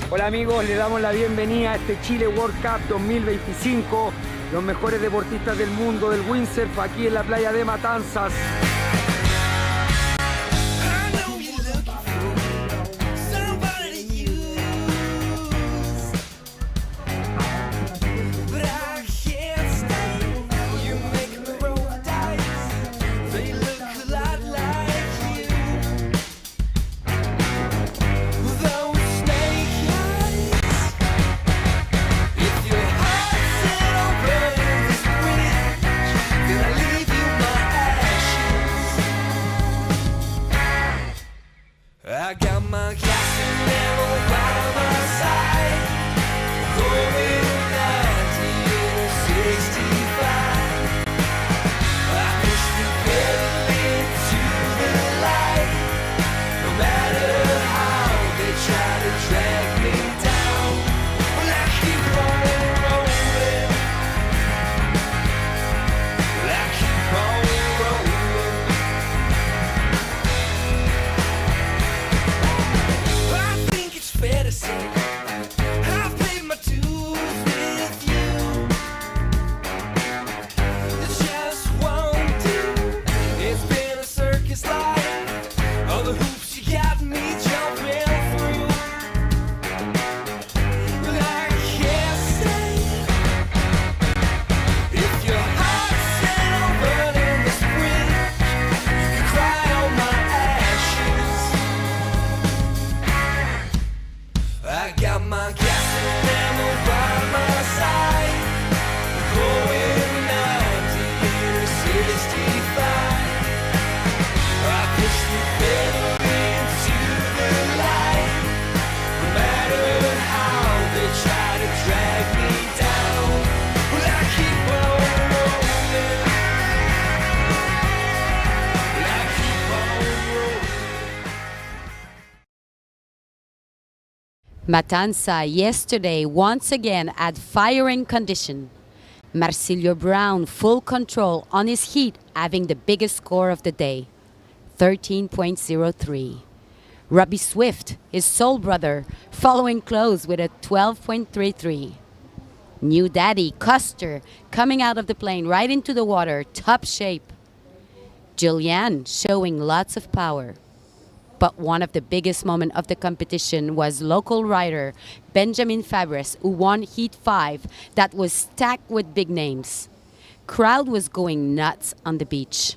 Hola amigos, le damos la bienvenida a este Chile World Cup 2025. Los mejores deportistas del mundo del windsurf aquí en la playa de Matanzas. I got my gas and ammo by my side, going 90 or 65. I push the pedal into the light, no matter how they try to drag me down. Well, I keep on rolling, well, I keep on rolling. Fair to say, I've paid my dues with you. It just won't do. It's been a circus life. All the hoops you got me jumping through. Well, I can't say if your heart's set on burning this bridge, you can cry on my ashes. I got my gas and ammo by my side, going 90 or 65. I push the pedal into the light, no matter how they try to drag me down. Well, I keep on rolling, well, I keep on rolling. Matanzas yesterday once again at firing condition. Marcilio Brown full control on his heat, having the biggest score of the day, 13.03. Robbie Swift, his soul brother, following close with a 12.33. New daddy Custer coming out of the plane right into the water, top shape. Julianne showing lots of power. But one of the biggest moments of the competition was local rider Benjamin Fabres, who won Heat 5 that was stacked with big names. Crowd was going nuts on the beach.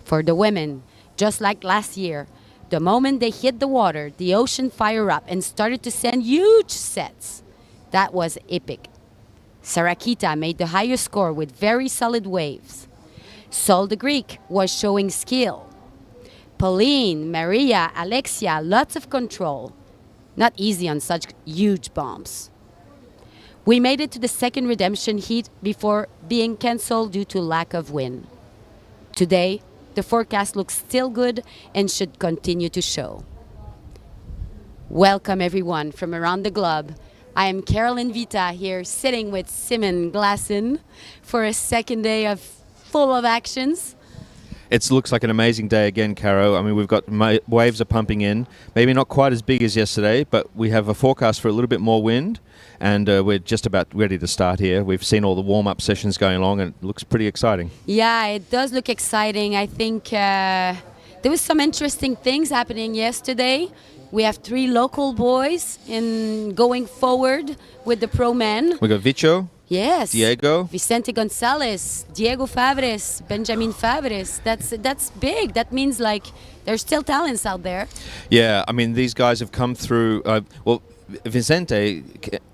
For the women, just like last year, the moment they hit the water, the ocean fired up and started to send huge sets. That was epic. Sarakita made the highest score with very solid waves. Sol the Greek was showing skill. Pauline, Maria, Alexia, lots of control. Not easy on such huge bombs. We made it to the second redemption heat before being cancelled due to lack of wind. Today, the forecast looks still good and should continue to show. Welcome everyone from around the globe. I am Carolyn Vita here sitting with Simon Glasson for a second day of full of actions. It looks like an amazing day again, Caro. I mean, we've got waves are pumping in. Maybe not quite as big as yesterday, but we have a forecast for a little bit more wind, and we're just about ready to start here. We've seen all the warm-up sessions going along, and it looks pretty exciting. Yeah, it does look exciting. I think there was some interesting things happening yesterday. We have 3 local boys in going forward with the pro men. We got Vicho. Yes. Diego. Vicente Gonzalez, Diego Fabres, Benjamin Fabres. That's big. That means like there's still talents out there. Yeah, I mean, these guys have come through. Well, Vicente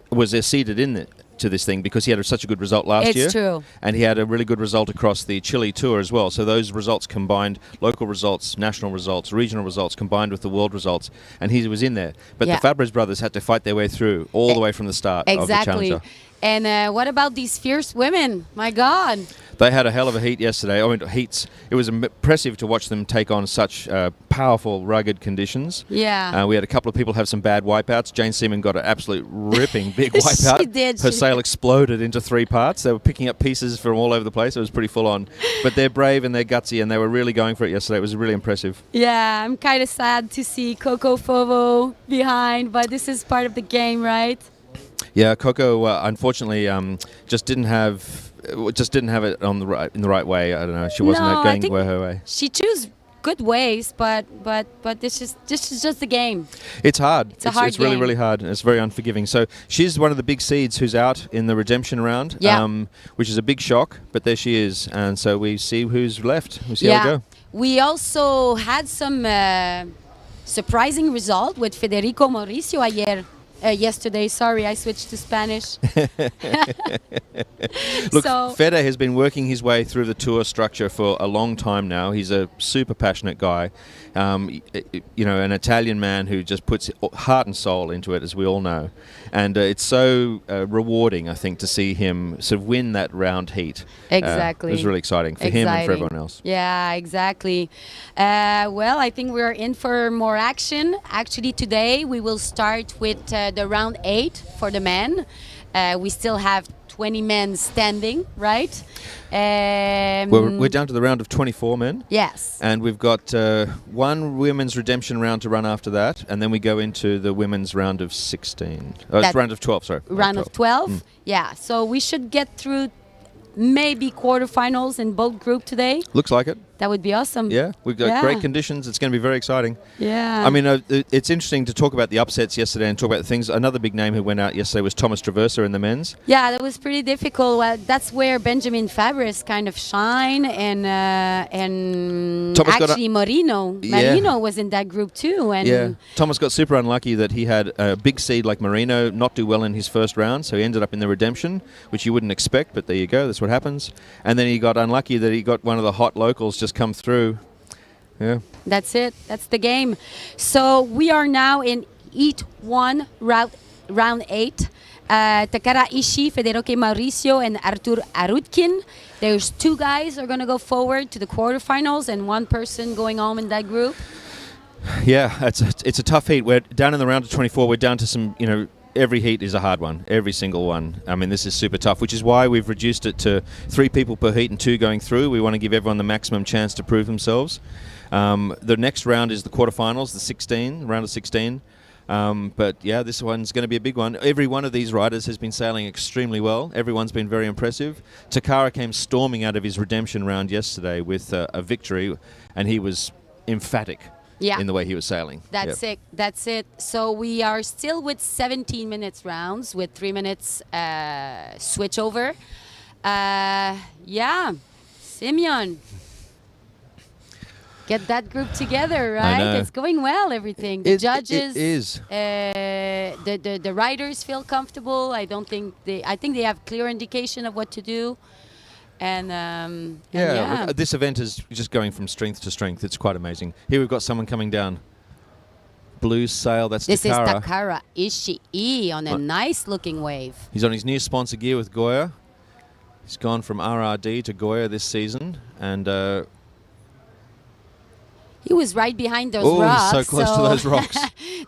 was seeded in to this thing because he had such a good result last year. It's true. And he had a really good result across the Chile tour as well. So those results combined, local results, national results, regional results, combined with the world results, and he was in there. But Yeah. the Fabres brothers had to fight their way through all the way from the start of the Challenger. And what about these fierce women? My God. They had a hell of a heat yesterday. I mean, heats. It was impressive to watch them take on such powerful, rugged conditions. Yeah. We had a couple of people have some bad wipeouts. Jane Seaman got an absolute ripping big wipeout. She did. Her sail exploded into 3 parts. They were picking up pieces from all over the place. It was pretty full on. But they're brave and they're gutsy, and they were really going for it yesterday. It was really impressive. Yeah, I'm kind of sad to see Coco Fovo behind, but this is part of the game, right? Yeah, Coco unfortunately just didn't have it on in the right way. I don't know. She wasn't No, I going think her way. She chose good ways, but this is just the game. It's hard. It's a hard It's really, game. really hard. And it's very unforgiving. So she's one of the big seeds who's out in the redemption round, Yeah. which is a big shock. But there she is, and so we see who's left. We see how we go. We also had some surprising result with Federico Mauricio yesterday. Sorry, I switched to Spanish. Look, So- Fede has been working his way through the tour structure for a long time now. He's a super passionate guy. An Italian man who just puts heart and soul into it, as we all know. And it's so rewarding, I think, to see him sort of win that round heat. Exactly. It was really exciting for him and for everyone else. Yeah, exactly. Well, I think we're in for more action. Actually, today we will start with the round 8 for the men. We still have 20 men standing, right? We're down to the round of 24 men. Yes. And we've got one women's redemption round to run after that, and then we go into the women's round of 16. It's round of 12, sorry. Round of 12? Yeah, so we should get through maybe quarterfinals in both group today. Looks like it. That would be awesome. Yeah, we've got great conditions. It's going to be very exciting. Yeah. I mean, it's interesting to talk about the upsets yesterday and talk about the things. Another big name who went out yesterday was Thomas Traversa in the men's. Yeah, that was pretty difficult. Well, that's where Benjamin Fabris kind of shine, and Thomas got actually Marino was in that group too. And Yeah, Thomas got super unlucky that he had a big seed like Marino not do well in his first round, so he ended up in the redemption, which you wouldn't expect, but there you go, that's what happens. And then he got unlucky that he got one of the hot locals just come through. Yeah. That's it. That's the game. So we are now in Heat 1, round 8. Takara Ishii, Federico Mauricio, and Artur Arutkin. There's 2 guys are going to go forward to the quarterfinals and 1 person going home in that group. Yeah, it's a tough heat. We're down in the round of 24. We're down to some, every heat is a hard one, every single one. I mean, this is super tough, which is why we've reduced it to 3 people per heat and 2 going through. We want to give everyone the maximum chance to prove themselves. The next round is the quarterfinals, round of 16. But yeah, this one's going to be a big one. Every one of these riders has been sailing extremely well. Everyone's been very impressive. Takara came storming out of his redemption round yesterday with a victory, and he was emphatic. Yeah. In the way he was sailing. That's it. That's it. So we are still with 17 minutes rounds with 3 minutes switch over. Yeah, Simeon. Get that group together, right? know. It's going well, everything. The judges, It is. The riders feel comfortable. I think they have clear indication of what to do. And Look, this event is just going from strength to strength. It's quite amazing. Here we've got someone coming down. Blue sail, that's this Takara. is Takara Ishii on a nice looking wave. He's on his new sponsor gear with Goya. He's gone from RRD to Goya this season, and he was right behind those oh, rocks. so close to those rocks.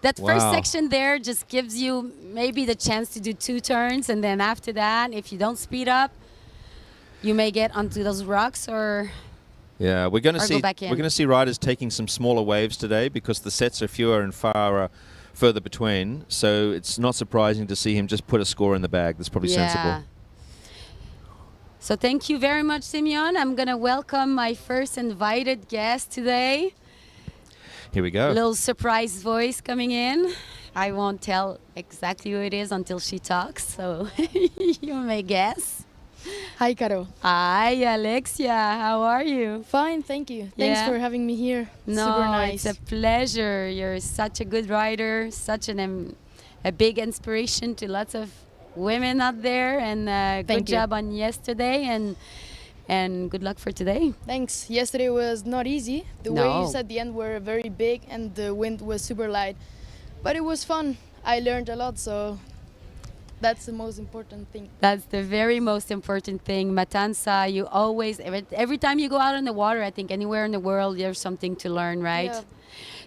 That first Wow. section there just gives you maybe the chance to do 2 turns, and then after that, if you don't speed up, you may get onto those rocks or yeah, we're going to Or go see back in. we're going to see riders taking some smaller waves today because the sets are fewer and further between. So it's not surprising to see him just put a score in the bag. That's probably sensible. So thank you very much, Simeon. I'm going to welcome my first invited guest today. Here we go. Little surprise voice coming in. I won't tell exactly who it is until she talks, so you may guess. Hi, Caro. Hi, Alexia. How are you? Fine, thank you. Thanks Yeah. for having me here. No, Super nice. it's a pleasure. You're such a good rider, such a big inspiration to lots of women out there, and good Thank you. job on yesterday, and good luck for today. Thanks. Yesterday was not easy. The No. waves at the end were very big and the wind was super light. But it was fun. I learned a lot, so That's the most important thing. That's the very most important thing. Matanza, you always, every time you go out in the water, I think anywhere in the world, there's something to learn, right? Yeah.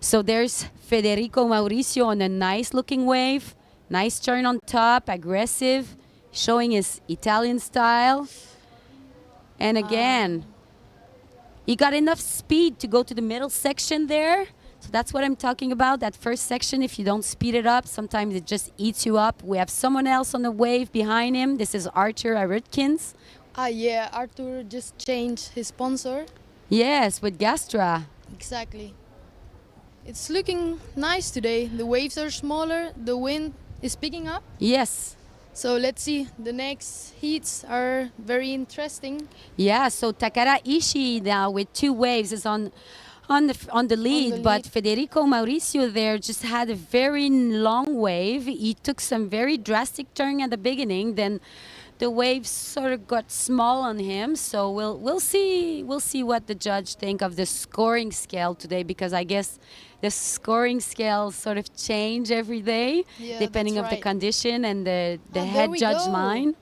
So there's Federico Mauricio on a nice looking wave. Nice turn on top, aggressive, showing his Italian style. And again, he got enough speed to go to the middle section there. So that's what I'm talking about. That first section, if you don't speed it up, sometimes it just eats you up. We have someone else on the wave behind him. This is Arthur Arutkins. Yeah, Arthur just changed his sponsor. Yes, with Gastra. Exactly. It's looking nice today. The waves are smaller, the wind is picking up. Yes. So let's see. The next heats are very interesting. Yeah, so Takara Ishii now with 2 waves is on the lead, but Federico Mauricio there just had a very long wave. He took some very drastic turn at the beginning, then the waves sort of got small on him. So we'll see what the judge think of the scoring scale today, because I guess the scoring scale sort of change every day depending that's of the right. condition and the there head we judge go. mind.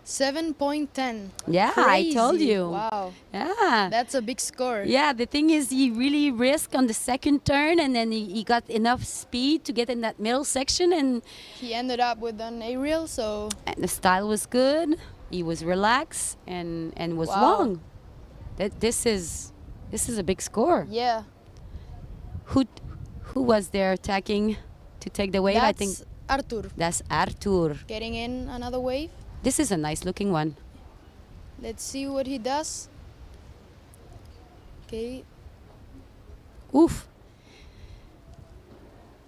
7.10. Yeah, Crazy. I told you. Wow. Yeah. That's a big score. Yeah, the thing is he really risked on the second turn, and then he got enough speed to get in that middle section, and He ended up with an aerial, so the style was good. He was relaxed and was Wow. long. This is a big score. yeah. Who was there attacking to take the wave? I think That's Arthur that's Artur. getting in another wave. This is a nice looking one. Let's see what he does. Okay. Oof.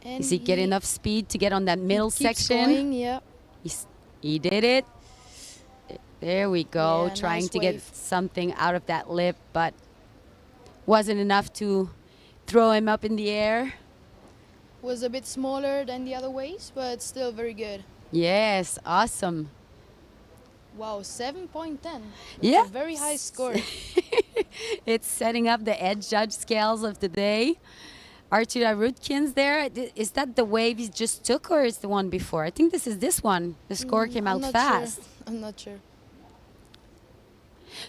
And Does he get enough speed to get on that middle keeps section? going, yeah. He did it. There we go, Yeah, trying nice to get wave. something out of that lip, but wasn't enough to throw him up in the air. Was a bit smaller than the other waves, but still very good. Yes, awesome. Wow, 7.10. That's Yeah. a very high score. It's setting up the edge judge scales of the day. Arthur Arutkins there. Is that the wave he just took, or is the one before? I think this is this one. The score came I'm out not fast. Sure. I'm not sure.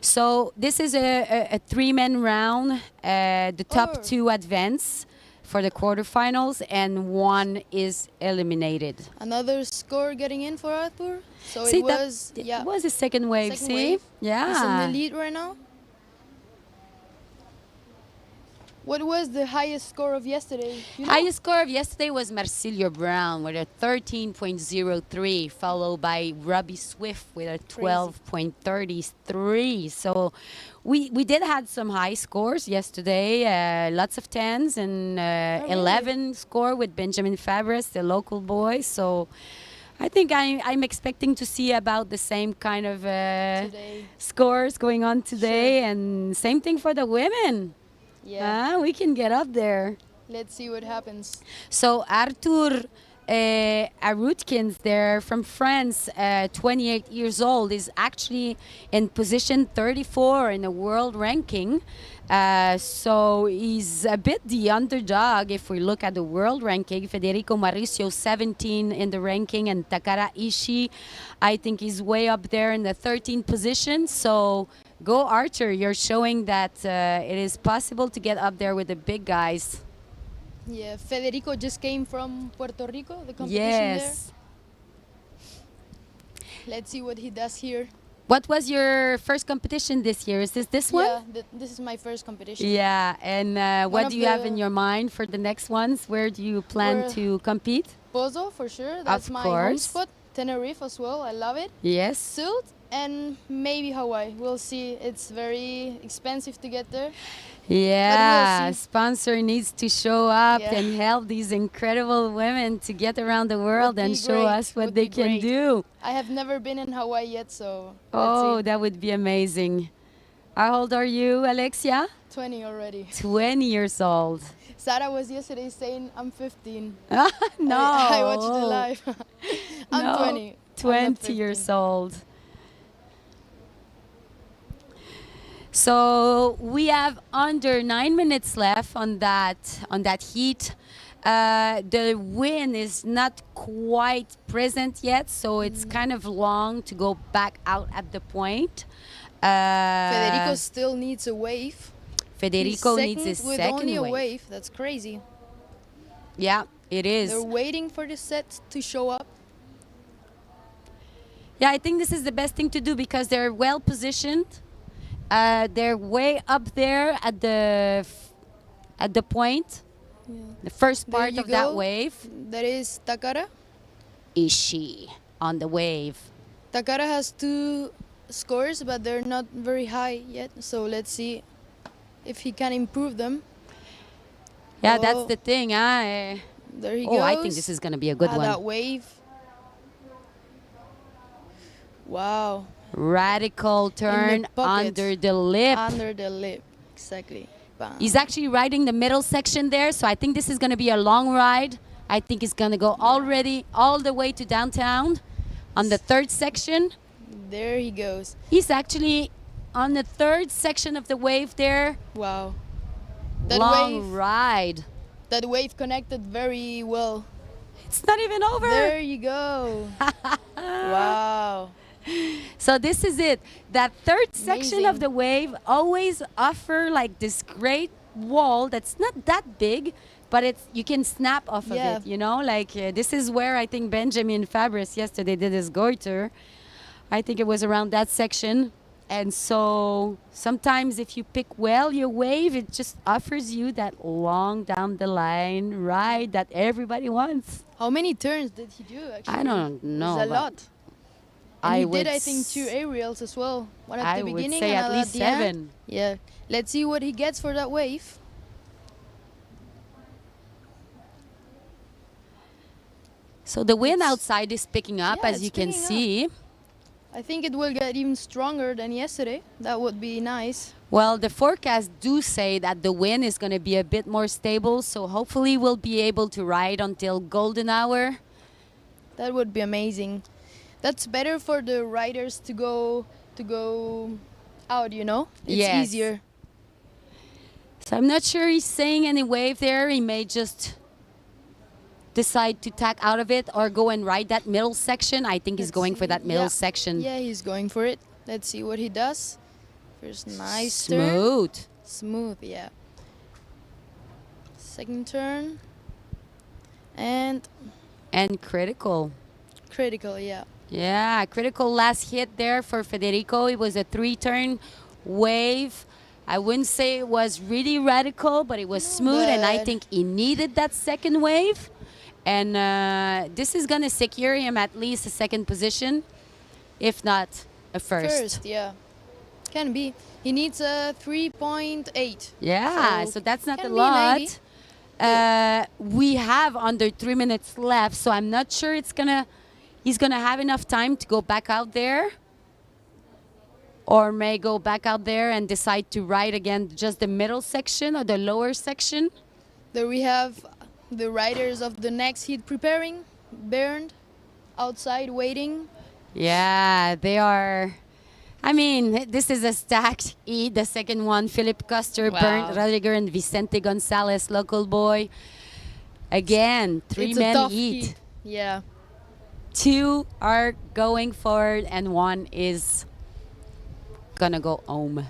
So this is a 3-man round. The top Oh. 2 advance for the quarterfinals, and 1 is eliminated. Another score getting in for Arthur. So See, it was, it was the second wave. Second see, wave. yeah. He's in the lead right now. What was the highest score of yesterday? You know? Highest score of yesterday was Marcilio Brown with a 13.03, followed by Robbie Swift with a 12.33. So we did had some high scores yesterday, lots of 10s, and really? 11 score with Benjamin Fabres, the local boy. So I think I'm expecting to see about the same kind of Today. scores going on today, and same thing for the women. Yeah. We can get up there. Let's see what happens. So Arthur Arutkins there from France, 28 years old, is actually in position 34 in the world ranking. So he's a bit the underdog if we look at the world ranking. Federico Mauricio 17 in the ranking, and Takara Ishii, I think he's way up there in the 13th position. So go Arthur, you're showing that it is possible to get up there with the big guys. Yeah, Federico just came from Puerto Rico, the competition Yes. there. Let's see what he does here. What was your first competition this year? Is this one? Yeah, this is my first competition. Yeah, and what of do you have in the- your mind for the next ones? Where do you plan We're- to compete? Pozo for sure. That's my home course. spot. Tenerife as well. I love it. Yes. Sult and maybe Hawaii. We'll see. It's very expensive to get there. Yeah, see. sponsor needs to show up Yeah. and help these incredible women to get around the world Would and be show great, us what would they be can great. do. I have never been in Hawaii yet, so Oh, let's that would be amazing. How old are you, Alexia? see. 20 already. 20 years old. Sarah was yesterday saying I'm 15. No. I watched it live. I'm No, 20. I'm not 20 years 15. old. So we have under 9 minutes left on that heat. The wind is not quite present yet, so it's kind of long to go back out at the point. Federico still needs a wave. Federico He's needs his second with second only a wave. wave. That's crazy. Yeah, it is. They're waiting for the set to show up. Yeah, I think this is the best thing to do because they're well positioned. They're way up there at the point. The first There part you of that go. wave. That is Takara. Ishii on the wave. Takara has 2 scores, but they're not very high yet. So let's see if he can improve them. Yeah, Oh. that's the thing. There he goes. I think this is going to be a good one. That wave. Wow. Radical turn pocket. under the lip. Under the lip. Exactly. Bam. He's actually riding the middle section there, so I think this is going to be a long ride. I think he's going to go already all the way to downtown on the third section. There he goes. He's actually on the third section of the wave there. Wow. That Long wave. ride. That wave connected very well. It's not even over. There you go. Wow. So this is it. That third section of Amazing. the wave always offer like this great wall that's not that big, but it's you can snap off Yeah. of it, you know? Like this is where I think Benjamin Fabris yesterday did his goiter. I think it was around that section. And so sometimes if you pick well your wave, it just offers you that long down the line ride that everybody wants. How many turns did he do actually? I don't know, It's a but lot. And he did, I would think, 2 aerials as well. One at I the would beginning say and at another least the end. 7. Yeah. Let's see what he gets for that wave. So the wind outside is picking up, Yeah, as it's you can picking up. see. I think it will get even stronger than yesterday. That would be nice. Well, the forecasts do say that the wind is going to be a bit more stable, so hopefully we'll be able to ride until golden hour. That would be amazing. That's better for the riders to go out, you know? It's Yes. easier. So I'm not sure he's saying any wave there. He may just decide to tack out of it or go and ride that middle section. I think he's Let's going for see. that middle Yeah. section. Yeah, he's going for it. Let's see what he does. First nice turn. Smooth. Smooth, yeah. Second turn. And And critical. critical, yeah. Yeah, critical last hit there for Federico. It was a 3-turn wave. I wouldn't say it was really radical, but it was smooth, and I but- think he needed that second wave. And this is going to secure him at least a second position, if not a first. Yeah. Can be. He needs a 3.8. Yeah, so that's not a can be lot. maybe. We have under 3 minutes left, so I'm not sure he's gonna have enough time to go back out there, or may go back out there and decide to ride again just the middle section or the lower section. There we have the riders of the next heat preparing. Bernd outside waiting. Yeah, they are. I mean, this is a stacked heat. The second one, Philip Custer, Wow. Bernd Radiger, and Vicente Gonzalez, local boy. Again, It's a three-man tough heat. heat. Yeah. 2 are going forward and 1 is gonna go home.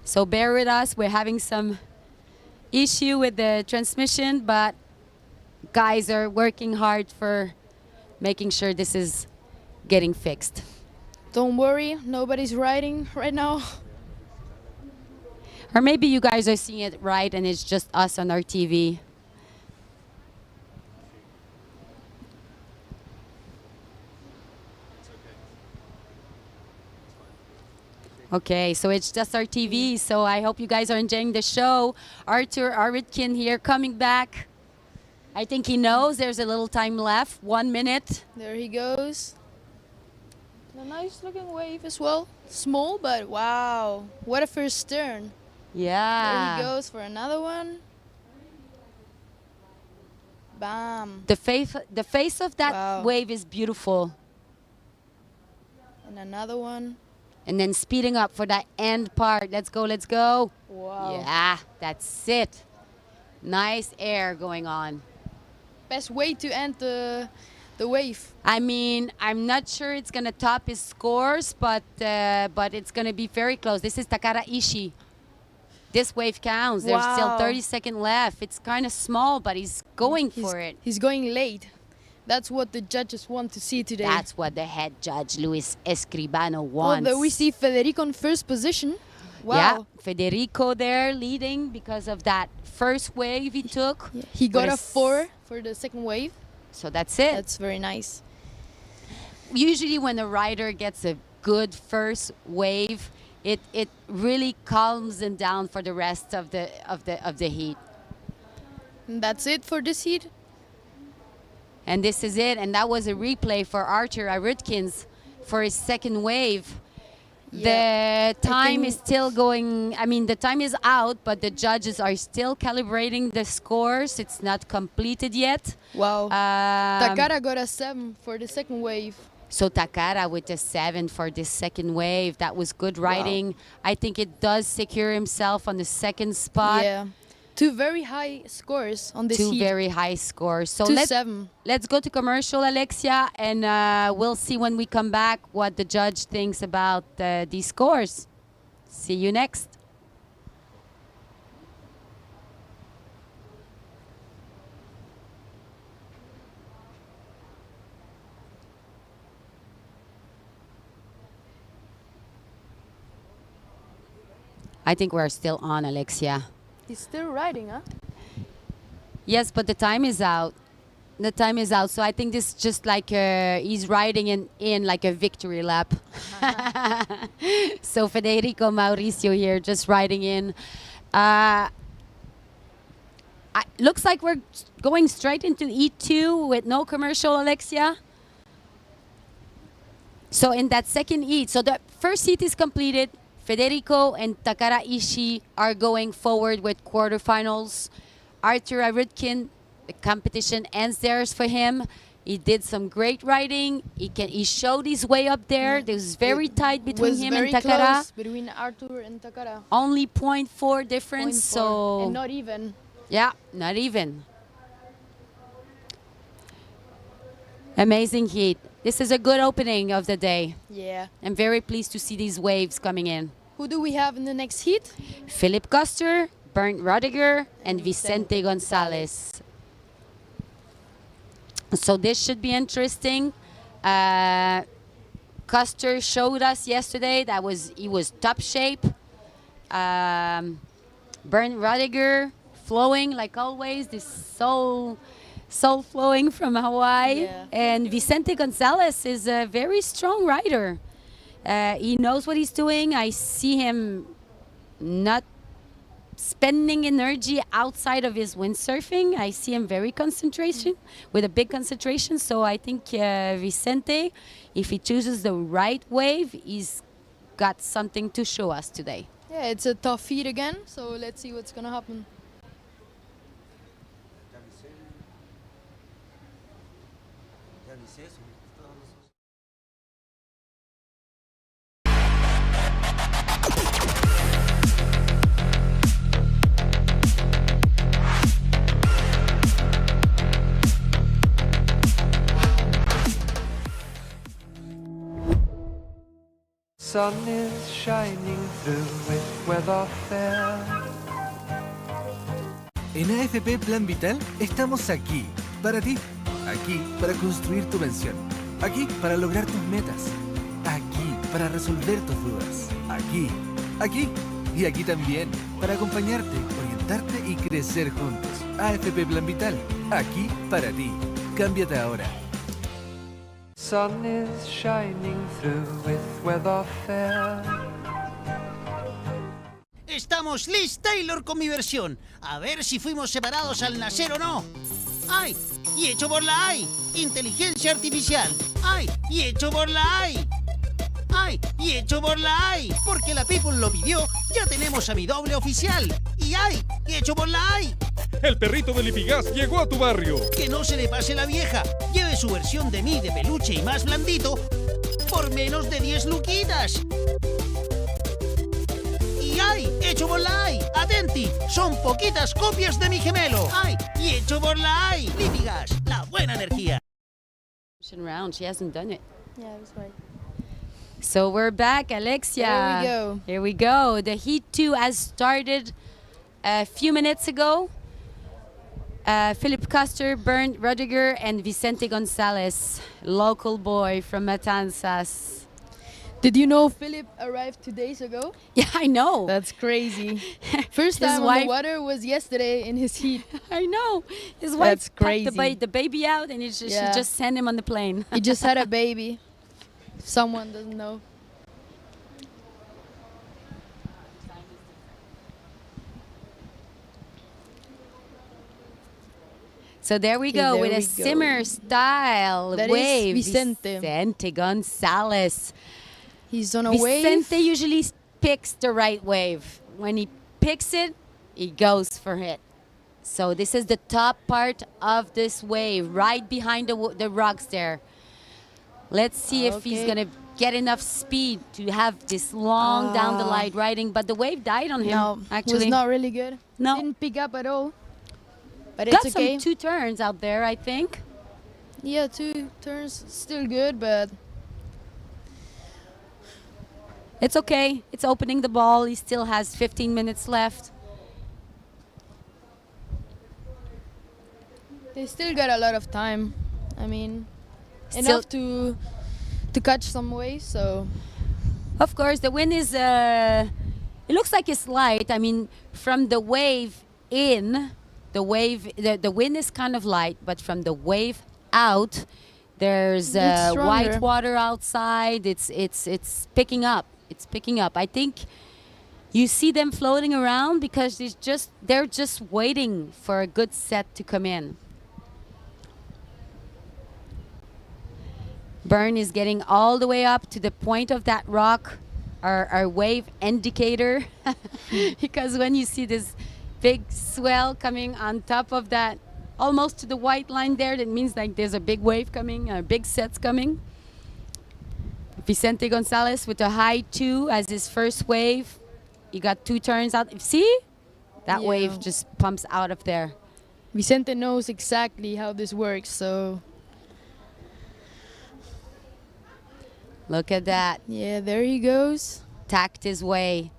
So bear with us. We're having some issue with the transmission, but guys are working hard for making sure this is getting fixed. Don't worry, nobody's riding right now. Or maybe you guys are seeing it right and it's just us on our TV. Okay, so it's just our TV. So I hope you guys are enjoying the show. Arthur Aritkin here coming back. I think he knows there's a little time left. 1 minute. There he goes. A nice looking wave as well. Small, but wow. What a first turn. Yeah. There he goes for another one. Bam. The face of that Wow. wave is beautiful. And another one. And then speeding up for that end part. Let's go, let's go. Wow. Yeah, that's it. Nice air going on. Best way to end the wave. I mean, I'm not sure it's going to top his scores, but it's going to be very close. This is Takara Ishii. This wave counts. There's still Wow. 30 seconds left. It's kind of small, but he's going for it. He's going late. That's what the judges want to see today. That's what the head judge, Luis Escribano, Oh, wants. but we see Federico in first position. Wow. Yeah, Federico there leading because of that first wave he took. Yeah. He got With a 4 for the second wave. So that's it. That's very nice. Usually when a rider gets a good first wave, it really calms them down for the rest of the heat. And that's it for this heat. And this is it. And that was a replay for Arthur Arudkins for his second wave. Yeah. The time is still going. I mean, the time is out, but the judges are still calibrating the scores. It's not completed yet. Wow. Um, Takara got a 7 for the second wave. So Takara with the 7 for this second wave. That was good riding. I think it does secure himself on the second spot. Yeah. 2 very high scores on this Two heat. very high scores. So 2-7. let's go to commercial, Alexia, and we'll see when we come back what the judge thinks about these scores. See you next. I think we're still on, Alexia. He's still riding, huh? Yes, but the time is out. The time is out. So I think this is just like he's riding in like a victory lap. So Federico Mauricio here just riding in. Looks like we're going straight into E2 with no commercial, Alexia. So in that second heat, so the first heat is completed. Federico and Takara Ishii are going forward with quarterfinals. Arthur Arudkin, the competition ends there for him. He did some great riding. He showed his way up there. It was very tight between was him very and Takara. close between Arthur and Takara. Only 0.4 difference. 0.4, So and not even. yeah, not even. Amazing heat. This is a good opening of the day. Yeah. I'm very pleased to see these waves coming in. Who do we have in the next heat? Philip Custer, Bernd Rodiger, and Vicente Gonzalez. So this should be interesting. Custer showed us yesterday that he was top shape. Bernd Rodiger flowing like always, this soul flowing from Hawaii. Yeah. And Vicente Gonzalez is a very strong rider. He knows what he's doing. I see him not spending energy outside of his windsurfing. I see him very with a big concentration. So I think Vicente, if he chooses the right wave, he's got something to show us today. Yeah, it's a tough heat again, so let's see what's gonna happen. Sun is shining through with weather fair. En AFP Plan Vital estamos aquí, para ti. Aquí para construir tu pensión. Aquí para lograr tus metas. Aquí para resolver tus dudas. Aquí y aquí también para acompañarte, orientarte y crecer juntos. AFP Plan Vital, aquí para ti. Cámbiate ahora. Sun is shining through with weather fair. Estamos Liz Taylor con mi versión. A ver si fuimos separados al nacer o no. ¡Ay! Y hecho por la AI. Inteligencia artificial. ¡Ay! Y hecho por la AI. ¡Ay! Y hecho por la AI. Porque la People lo pidió, ya tenemos a mi doble oficial. Y ¡ay! Y hecho por la AI. El perrito del Lipigas llegó a tu barrio. Que no se le pase la vieja. Lleve su versión de mí de peluche y más blandito. Porque por menos de 10 luquitas. Y ¡ay! ¡Hecho por la ¡ay! ¡Atenti! Son poquitas copias de mi gemelo. ¡Ay! Y hecho por la ¡ay! Lipigas, la buena energía. Round. She hasn't done it. Yeah, that's right. So we're back, Alexia. There we go. Here we go. The Heat 2 has started a few minutes ago. Philip Custer, Bernd Rudiger, and Vicente Gonzalez, local boy from Matanzas. Did you know Philip arrived 2 days ago? Yeah, I know. That's crazy. First His time on wife- the water was yesterday in his heat. I know. His wife That's packed crazy. the baby out, and she Yeah. just sent him on the plane. He just had a baby. If someone doesn't know. So there we Okay, go there with a we go. simmer style That is wave. Vicente. Vicente Gonzalez. He's on a Vicente wave. usually picks the right wave. When he picks it, he goes for it. So this is the top part of this wave, right behind the rocks there. Let's see if he's Okay. gonna get enough speed to have this long down the line riding. But the wave died on him. No, actually, was not really good. No. Didn't pick up at all. But got it's okay. some 2 turns out there, I think. Yeah, 2 turns, still good, but It's okay. It's opening the ball. He still has 15 minutes left. they still got a lot of time. I mean, Still- enough to catch some waves. So Of course, the wind is. It looks like it's light. I mean, from the wave in, the wind is kind of light, but from the wave out, there's It's white stronger. water outside. It's picking up. It's picking up. I think you see them floating around because they're just waiting for a good set to come in. Burn is getting all the way up to the point of that rock, our wave indicator. Because when you see this big swell coming on top of that, almost to the white line there, that means like there's a big wave coming, a big set's coming. Vicente Gonzalez with a high 2 as his first wave. He got 2 turns out. See? That Yeah. wave just pumps out of there. Vicente knows exactly how this works. So Look at that. yeah, there he goes. Tacked his way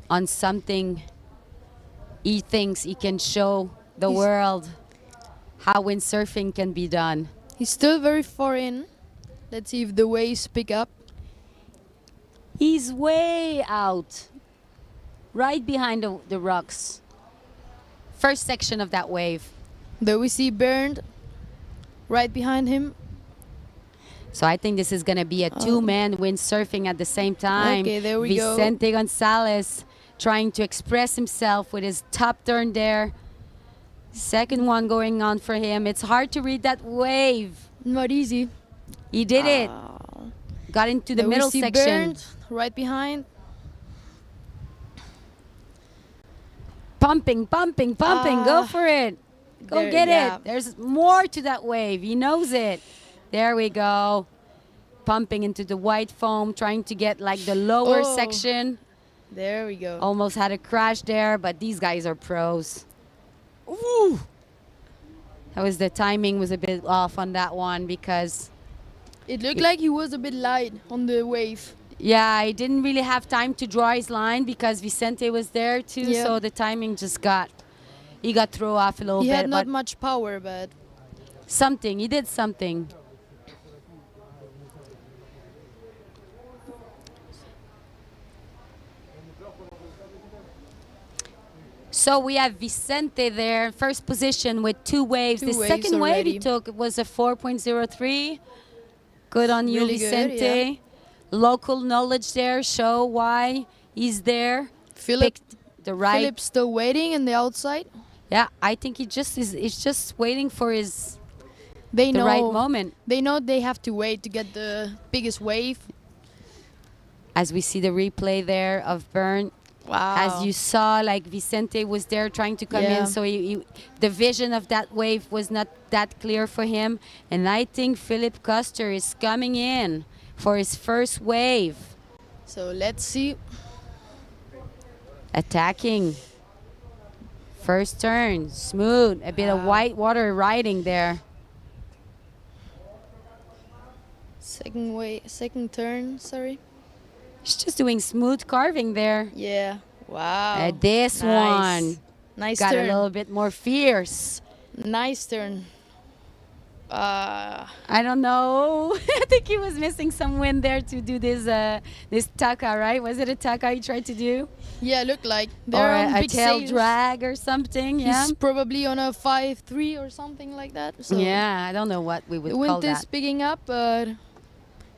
on something he thinks he can show the He's- world how windsurfing can be done. He's still very far in. Let's see if the waves pick up. He's way out, right behind the rocks. First section of that wave. There we see Bernd right behind him. So I think this is going to be a 2-man windsurfing at the same time. Okay, there we go. Vicente Gonzalez trying to express himself with his top turn there. Second one going on for him. It's hard to read that wave. Not easy. He did it. Got into the There we middle see section. Bernd right behind. Pumping. Go for it. Go There- get yeah. it. There's more to that wave. He knows it. There we go. Pumping into the white foam, trying to get like the lower Oh. section. There we go. Almost had a crash there, but these guys are pros. Ooh. The timing was a bit off on that one because, It looked like he was a bit light on the wave. yeah, he didn't really have time to draw his line because Vicente was there too. Yeah. So the timing he got thrown off a little He bit. had not but much power, but he did something. So we have Vicente there, first position with 2 waves. Two The waves second wave he already. took was a 4.03. Good on you, Really good, Vicente. yeah. Local knowledge there, show why he's there. Philip, Picked the right. Philip's still waiting in the outside. Yeah, I think he just is just waiting for his They the know right moment. They know they have to wait to get the biggest wave. As we see the replay there of Bern. Wow. As you saw, like Vicente was there trying to come Yeah. in, so the vision of that wave was not that clear for him. And I think Philip Custer is coming in for his first wave. So let's see. Attacking. First turn, smooth. A bit of white water riding there. Second turn, sorry. He's just doing smooth carving there. Yeah. Wow. This one Nice got turn. a little bit more fierce. Nice turn. I don't know. I think he was missing some wind there to do this taka, right? Was it a taka he tried to do? Yeah, look like Or they're on a big tail sails. drag or something, yeah? He's probably on a 5-3 or something like that. So Yeah, I don't know what we would the call wind is that. picking up, but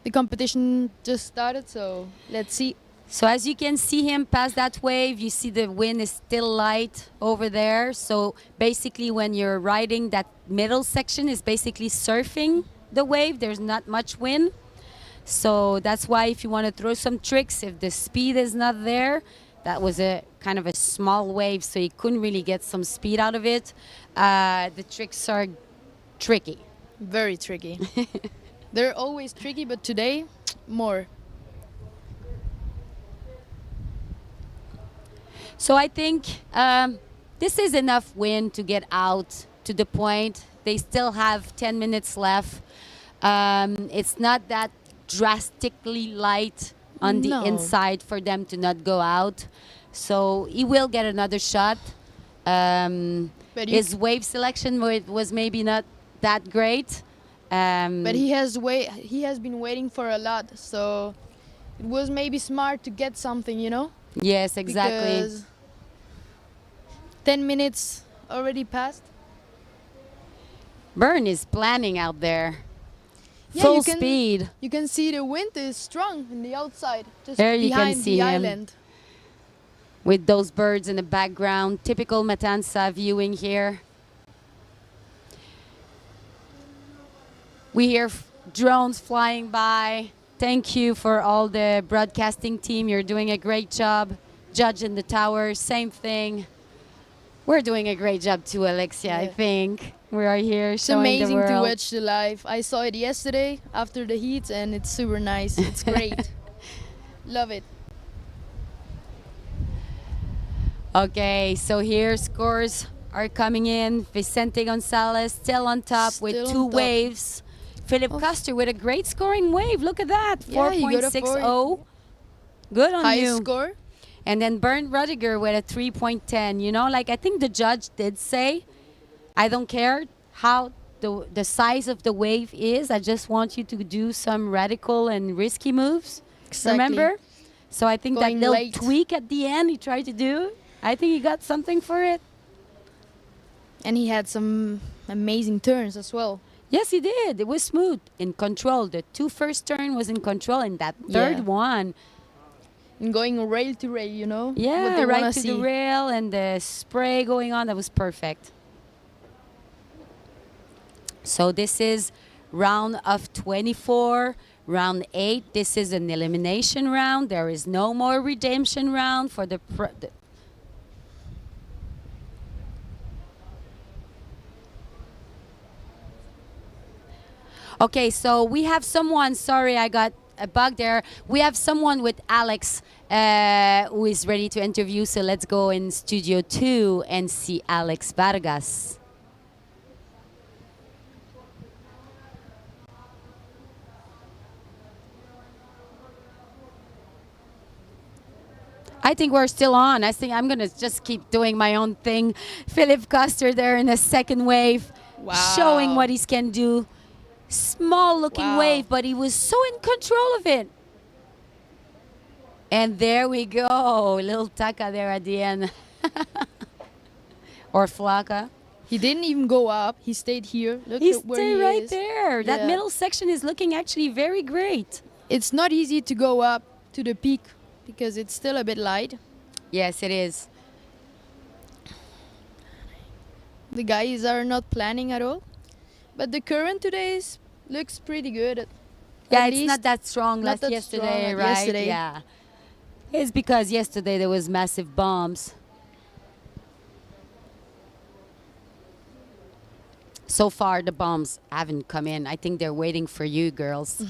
the competition just started, so let's see. So as you can see him pass that wave, you see the wind is still light over there. So basically when you're riding that middle section is basically surfing the wave. There's not much wind. So that's why if you want to throw some tricks, if the speed is not there, that was a kind of a small wave, so you couldn't really get some speed out of it. The tricks are tricky. Very tricky. They're always tricky, but today, more. So I think this is enough wind to get out to the point. They still have 10 minutes left. It's not that drastically light on the No. inside for them to not go out. So he will get another shot. But His wave selection was maybe not that great. But he has been waiting for a lot, so it was maybe smart to get something, you know? Yes, exactly. Because 10 minutes already passed. Byrne is planning out there. Yeah, Full you can- speed. You can see the wind is strong in the outside, just There you can behind see the him. island. With those birds in the background. Typical Matanza viewing here. We hear drones flying by. Thank you for all the broadcasting team. You're doing a great job. Judge in the tower, same thing. We're doing a great job too, Alexia, I Yeah. think. We are here It's showing the amazing to world. watch the live. I saw it yesterday after the heat, and it's super nice. It's great. Love it. Okay, so here scores are coming in. Vicente Gonzalez still on top with Still on 2 top. waves. Philip Custer with a great scoring wave. Look at that, Yeah, he got a 4.60. Good on High you. score. And then Bernd Rudiger with a 3.10. You know, like I think the judge did say, I don't care how the size of the wave is. I just want you to do some radical and risky moves. Exactly. Remember? So I think Going that little late. tweak at the end he tried to do, I think he got something for it. And he had some amazing turns as well. Yes, he did. It was smooth, in control. The 2 first turn was in control, and that third Yeah. one, And going rail to rail, you know? what yeah, they right wanna to see. the rail and the spray going on. That was perfect. So this is round of 24. Round 8, this is an elimination round. There is no more redemption round for the Okay, so we have someone, sorry, I got a bug there. We have someone with Alex who is ready to interview, so let's go in Studio 2 and see Alex Vargas. I think we're still on. I think I'm going to just keep doing my own thing. Philip Custer there in the second wave, showing what he can do. Small looking Wow. wave, but he was so in control of it. And there we go. A little taka there at the end. Or flaca. He didn't even go up. He stayed here. Look He's at where staying he right is. there. That Yeah. middle section is looking actually very great. It's not easy to go up to the peak because it's still a bit light. Yes, it is. The guys are not planning at all. But the current today looks pretty good. Yeah, At it's least not that strong not like that yesterday, strong like right? yesterday. Yeah. It's because yesterday there was massive bombs. So far the bombs haven't come in. I think they're waiting for you girls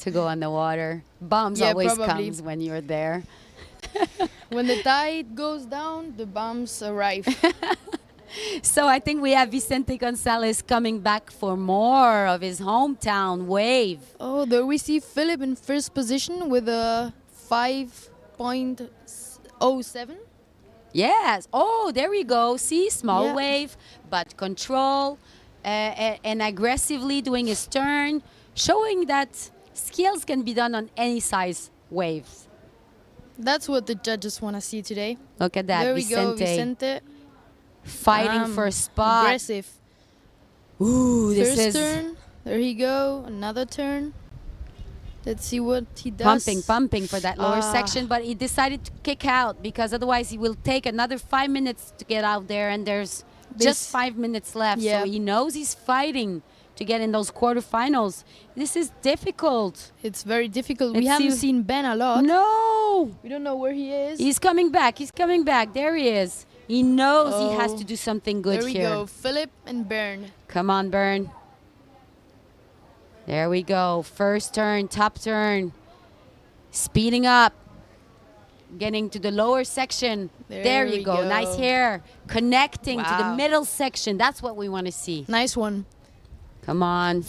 to go on the water. Bombs Yeah, always probably. comes when you're there. When the tide goes down, the bombs arrive. So I think we have Vicente Gonzalez coming back for more of his hometown wave. Oh, there we see Philip in first position with a 5.07. Yes. Oh, there we go. See, small Yeah. wave, but control and aggressively doing his turn, showing that skills can be done on any size waves. That's what the judges want to see today. Look at that, There we go, Vicente Vicente. fighting for a spot. Aggressive. Ooh, this First is turn. There he go. Another turn. Let's see what he does. pumping for that lower Ah. section, but he decided to kick out because otherwise he will take another 5 minutes to get out there, and there's just This- 5 minutes left. Yeah. So he knows he's fighting to get in those quarterfinals. This is difficult. It's very difficult. Let's We haven't see- seen Ben a lot. No! We don't know where he is. He's coming back. He's coming back. There he is. He knows he has Oh. to do something good there we here. go. Philip and Bern. Come on, Bern. There we go. First turn, top turn. Speeding up. Getting to the lower section. There There you we go. Nice go. hair. Connecting to the Wow. middle section. That's what we want to see. Nice one. Come on.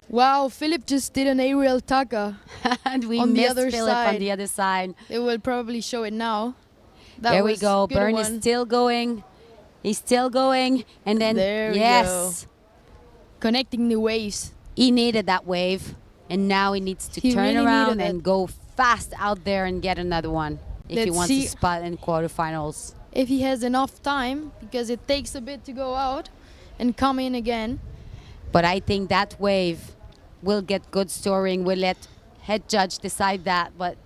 Wow, Philip just did an aerial taka. And we On the missed other Philip on side. the other side. They will probably show it now. That There we was go. good Bern one. is still going. He's still going. And then, There we yes. Connecting the waves. He needed that wave, and now he needs to He turn really around needed and it. go fast out there and get another one if he Let's wants see. a spot in quarterfinals. If he has enough time, because it takes a bit to go out and come in again. But I think that wave will get good storing. We'll let head judge decide that, but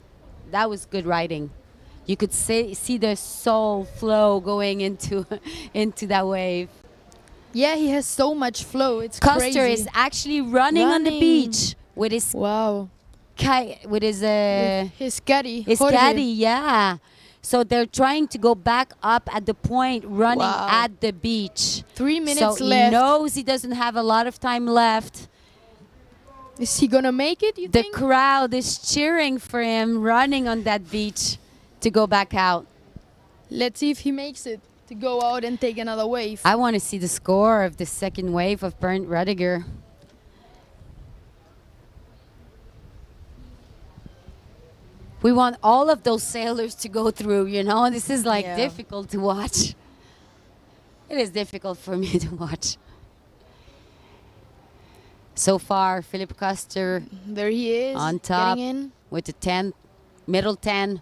that was good riding. You could see the soul flow going into into that wave. Yeah, he has so much flow. It's Custer crazy. is actually running on the Running. beach with his Wow. with his His caddy. His Jorge. caddy, yeah. So they're trying to go back up at the point, running Wow. at the beach. 3 minutes So left. he knows he doesn't have a lot of time left. Is he gonna make it, you The think? crowd is cheering for him, running on that beach to go back out. Let's see if he makes it to go out and take another wave. I want to see the score of the second wave of Bernd Rudiger. We want all of those sailors to go through, you know? This is like Yeah. difficult to watch. It is difficult for me to watch. So far, Philip Custer There he is. on top Getting in. with the 10, middle 10.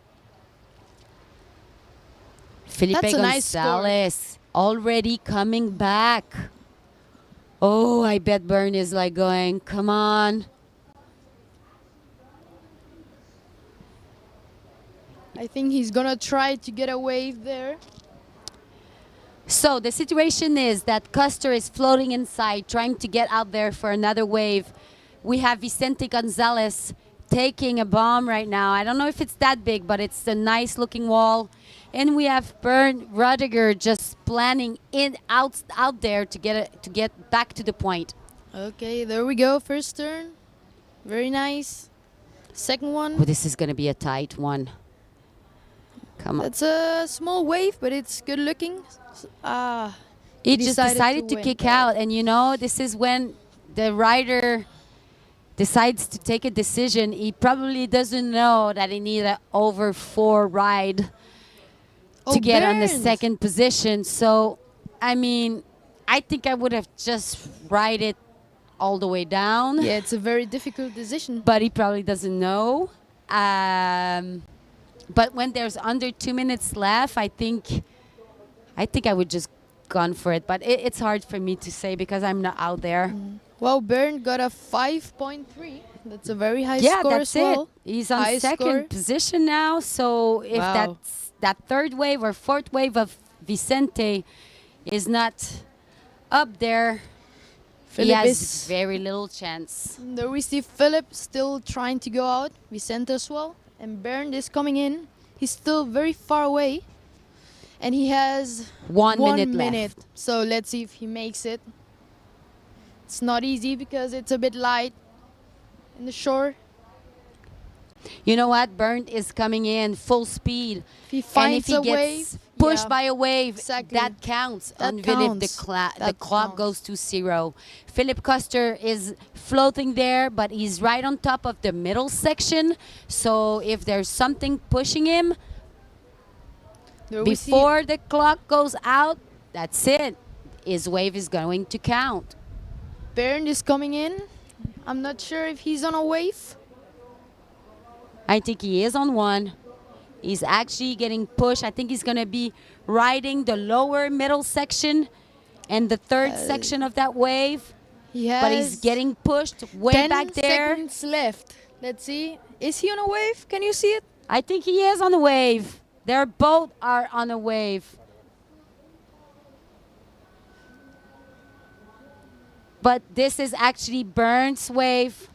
Felipe That's a nice score. Gonzalez already coming back. Oh, I bet Bern is like going, come on. I think he's gonna try to get a wave there. So the situation is that Custer is floating inside, trying to get out there for another wave. We have Vicente Gonzalez taking a bomb right now. I don't know if it's that big, but it's a nice looking wall. And we have Bernd Rudiger just planning out there to get back to the point. Okay, there we go. First turn. Very nice. Second one. Oh, this is going to be a tight one. Come on. That's a small wave, but it's good looking. He just decided to win. kick out. And you know, this is when the rider decides to take a decision. He probably doesn't know that he needs an over 4 ride to get on the Bernd. second position. So, I mean, I think I would have just ride it all the way down. Yeah, it's a very difficult decision. But he probably doesn't know. But when there's under 2 minutes left, I think I would just gone for it. But it's hard for me to say because I'm not out there. Well, Bernd got a 5.3. That's a very high Yeah, score that's as well. it. He's on High second score. position now. So if Wow. that's that third wave or fourth wave of Vicente is not up there, he Philip has is- very little chance. There we see Philip still trying to go out. Vicente as well. And Bernd is coming in. He's still very far away. And he has 1 minute left. So let's see if he makes it. It's not easy because it's a bit light in the shore. You know what? Bernd is coming in full speed. If he And if finds he a gets wave, pushed yeah, by a wave, exactly. that counts. That On Philip, the counts. the That clock counts. goes to 0. Philip Custer is floating there, but he's right on top of the middle section. So if there's something pushing him, There we see before the clock goes out, that's it. His wave is going to count. Bernd is coming in. I'm not sure if he's on a wave. I think he is on one. He's actually getting pushed. I think he's going to be riding the lower middle section and the third section of that wave. He has But he's getting pushed way 10 back there. seconds left. Let's see. Is he on a wave? Can you see it? I think he is on a wave. They're both are on a wave. But this is actually Bernd's wave.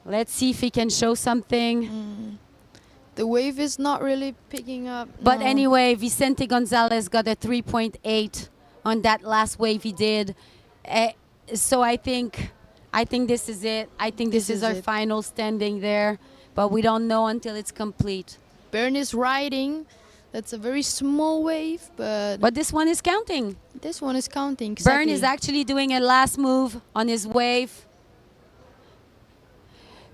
Let's see if he can show something. The wave is not really picking up. But no. anyway, Vicente Gonzalez got a 3.8 on that last wave he did. So I think this is it. I think this is our it. final standing there. But we don't know until it's complete. Bernd is riding. That's a very small wave, But this one is counting. this one is counting. Bernd Exactly. is actually doing a last move on his wave.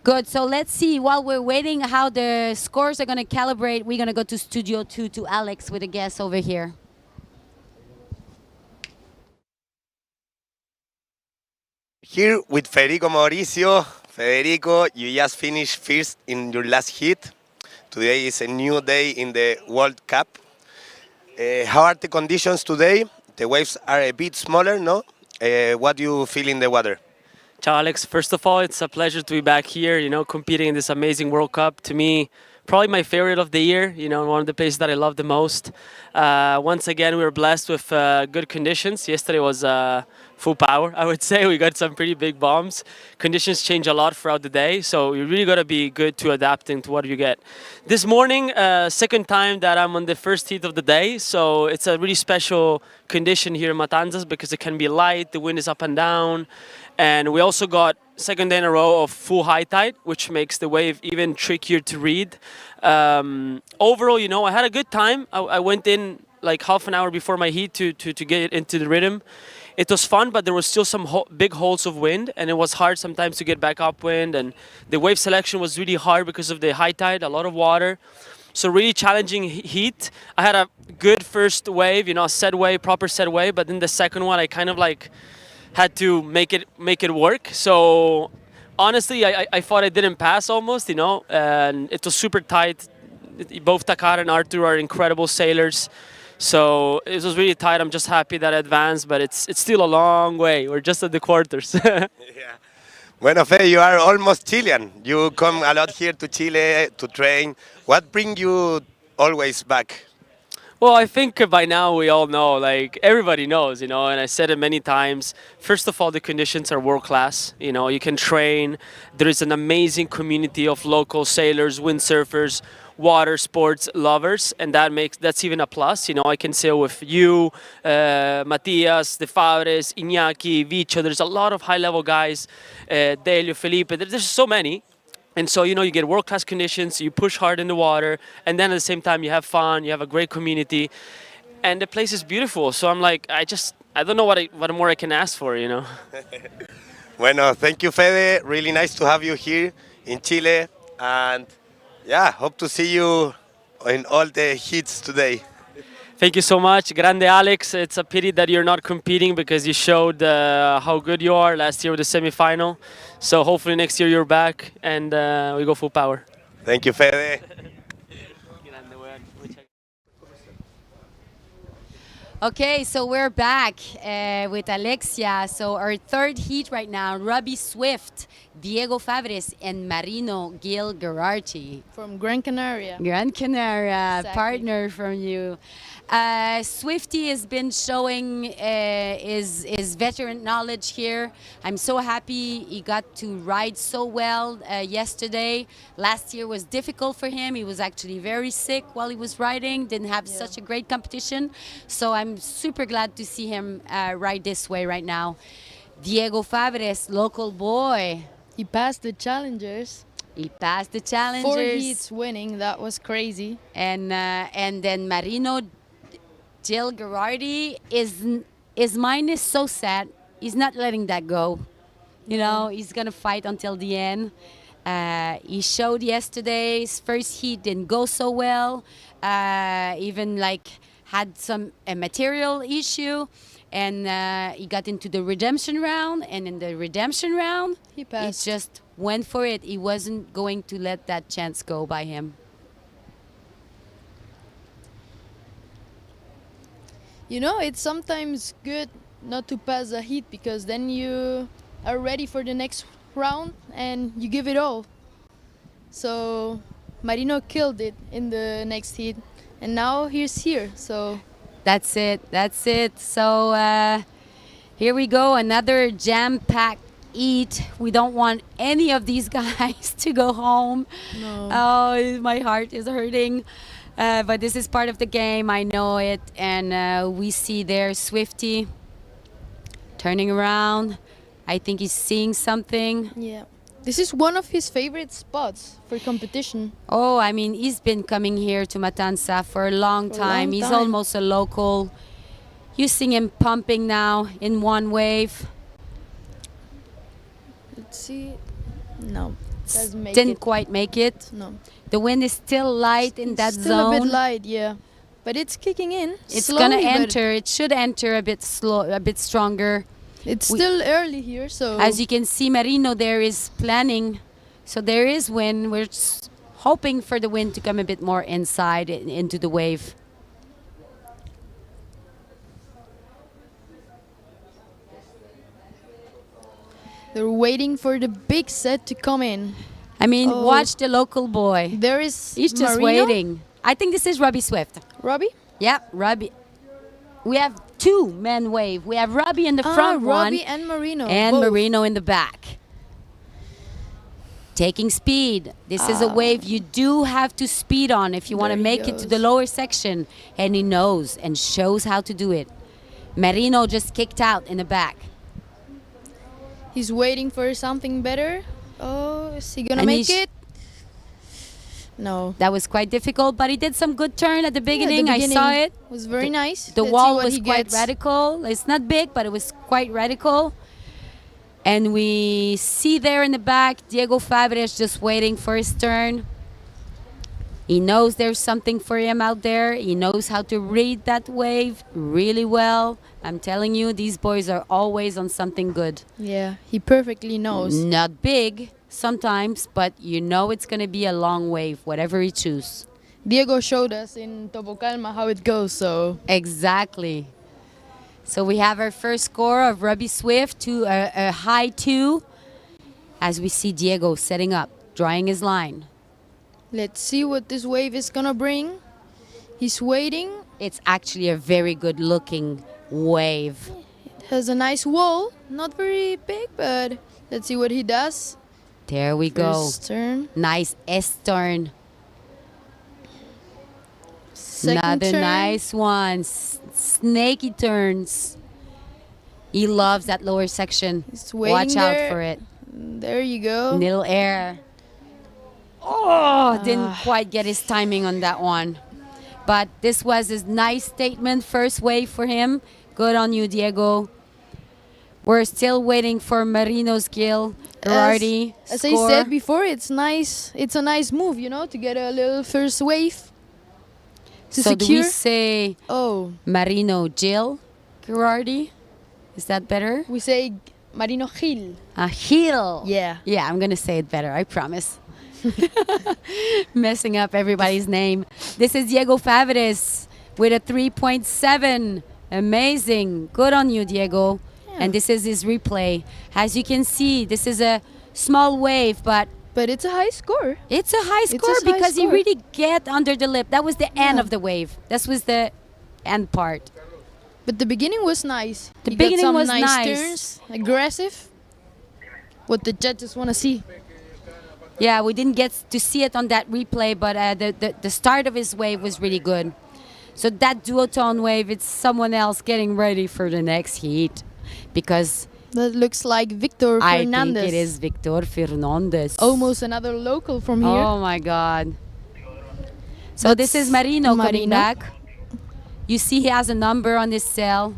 Good. So let's see. While we're waiting how the scores are going to calibrate, we're going to go to Studio 2 to Alex with a guest over here. Here with Federico Mauricio. Federico, you just finished first in your last heat. Today is a new day in the World Cup. How are the conditions today? The waves are a bit smaller, no? What do you feel in the water? Ciao, Alex. First of all, it's a pleasure to be back here, competing in this amazing World Cup. To me, probably my favorite of the year, one of the places that I love the most. Once again, we were blessed with good conditions. Yesterday was full power, I would say. We got some pretty big bombs. Conditions change a lot throughout the day, so you really got to be good to adapting to what you get. This morning, second time that I'm on the first heat of the day, so it's a really special condition here in Matanzas because it can be light, the wind is up and down, and we also got second day in a row of full high tide, which makes the wave even trickier to read. Overall, I had a good time. I went in like half an hour before my heat to get into the rhythm. It was fun, but there was still some big holes of wind, and it was hard sometimes to get back upwind. And the wave selection was really hard because of the high tide, a lot of water. So really challenging heat. I had a good first wave, a set wave, proper set wave, but then the second one I kind of like had to make it work. So honestly, I thought I didn't pass almost, and it was super tight. Both Takara and Arthur are incredible sailors. So it was really tight. I'm just happy that I advanced, but it's still a long way. We're just at the quarters. Yeah. Bueno, Fe, you are almost Chilean. You come a lot here to Chile to train. What brings you always back? Well, I think by now we all know, like everybody knows, and I said it many times. First of all, the conditions are world class. You can train. There is an amazing community of local sailors, windsurfers, water sports lovers, and that's even a plus. I can sail with you, Matias, De Fabres, Iñaki, Vicho. There's a lot of high-level guys, Delio, Felipe. There's so many. And so, you get world-class conditions, you push hard in the water, and then at the same time you have fun, you have a great community, and the place is beautiful. So I'm like, I don't know what more I can ask for, Bueno, thank you, Fede. Really nice to have you here in Chile, and yeah, hope to see you in all the hits today. Thank you so much. Grande Alex, it's a pity that you're not competing because you showed how good you are last year with the semifinal. So hopefully next year you're back and we go full power. Thank you, Fede. Okay, so we're back with Alexia. So our third heat right now, Robbie Swift, Diego Fabres, and Marino Gil Gerarti. From Gran Canaria. Gran Canaria, Exactly. partner from you. Swifty has been showing his veteran knowledge here. I'm so happy he got to ride so well yesterday. Last year was difficult for him. He was actually very sick while he was riding, didn't have such a great competition. So I'm super glad to see him ride this way right now. Diego Fabres, local boy. He passed the challengers. He passed the 4 challengers. heats winning. That was crazy. And then Marino Gil Gerardi his mind is so sad. He's not letting that go. You know, he's gonna fight until the end. He showed yesterday his first heat didn't go so well. Even like had some material issue, and he got into the redemption round. And in the redemption round, He passed. he just went for it. He wasn't going to let that chance go by him. You know, it's sometimes good not to pass a heat because then you are ready for the next round and you give it all. So Marino killed it in the next heat, and now he's here. So That's it. That's it. So here we go. Another jam-packed heat. We don't want any of these guys to go home. no. Oh, my heart is hurting. But this is part of the game. I know it. And we see there Swifty turning around. I think he's seeing something. Yeah. This is one of his favorite spots for competition. Oh, I mean, he's been coming here to Matanzas for a long For a long time. He's time. almost a local. You see him pumping now in one wave. Let's see. No, doesn't make Didn't it. quite make it. No. The wind is still light in that Still zone. a bit light, yeah. But it's kicking in. It's slowly, gonna but enter. It should enter a bit slow, a bit stronger. It's We- still early here, so As you can see, Marino there is planning. So there is wind. We're hoping for the wind to come a bit more inside into the wave. they're waiting for the big set to come in. I mean, Oh. watch the local boy. There is He's just Marino, waiting. I think this is Robbie Swift. Robbie? Yeah, Robbie. We have two men wave. We have Robbie in the front Robbie one and Marino. and both. Marino in the back. Taking speed. This is a wave you do have to speed on if you want to There he make it to the goes. lower section. And he knows and shows how to do it. Marino just kicked out in the back. He's waiting for something better. Oh, is he gonna And make he's- it? No. That was quite difficult, but he did some good turn at the Yeah, beginning. I saw it. Was very nice. The Let's see wall what was he quite gets. radical. It's not big, but it was quite radical. And we see there in the back, Diego Fabres just waiting for his turn. He knows there's something for him out there. He knows how to read that wave really well. I'm telling you, these boys are always on something good. Yeah, he perfectly knows. Not big sometimes, but you know it's going to be a long wave, whatever he chooses. Diego showed us in Topo Calma how it goes, so Exactly. So we have our first score of Robbie Swift to a high 2 as we see Diego setting up, drawing his line. let's see what this wave is gonna bring. He's waiting. It's actually a very good looking wave. Has a nice wall. Not very big, but let's see what he does. There we go. First turn. Nice S-turn. Second Another turn. nice one. Snaky turns. He loves that lower section. He's waiting Watch out there. for it. There you go. Little air. Oh, didn't quite get his timing on that one. But this was his nice statement, first wave for him. Good on you, Diego. We're still waiting for Marino's kill. Gerardi As I score. said before, it's nice. It's a nice move, you know, to get a little first wave. To So do we secure. say Oh, Marino Jill Gerardi? Is that better? we say Marino Gil. Gil. Yeah. Yeah, I'm going to say it better, I promise. Messing up everybody's name. This is Diego Fabres with a 3.7. Amazing. Good on you, Diego. And this is his replay. As you can see, this is a small wave, but But it's a high score. it's a high It's a score high because he score. really get under the lip. That was the end Yeah. of the wave. This was the end part. But the beginning was nice. The He got beginning some was nice nice. turns, aggressive. What the judges want to see. Yeah, we didn't get to see it on that replay, but the start of his wave was really good. So that duotone wave, it's someone else getting ready for the next heat because That looks like Victor I Fernandez. think it is Victor Fernandez. Almost another local from here. Oh my God. So this is Marino coming back. You see he has a number on his sail.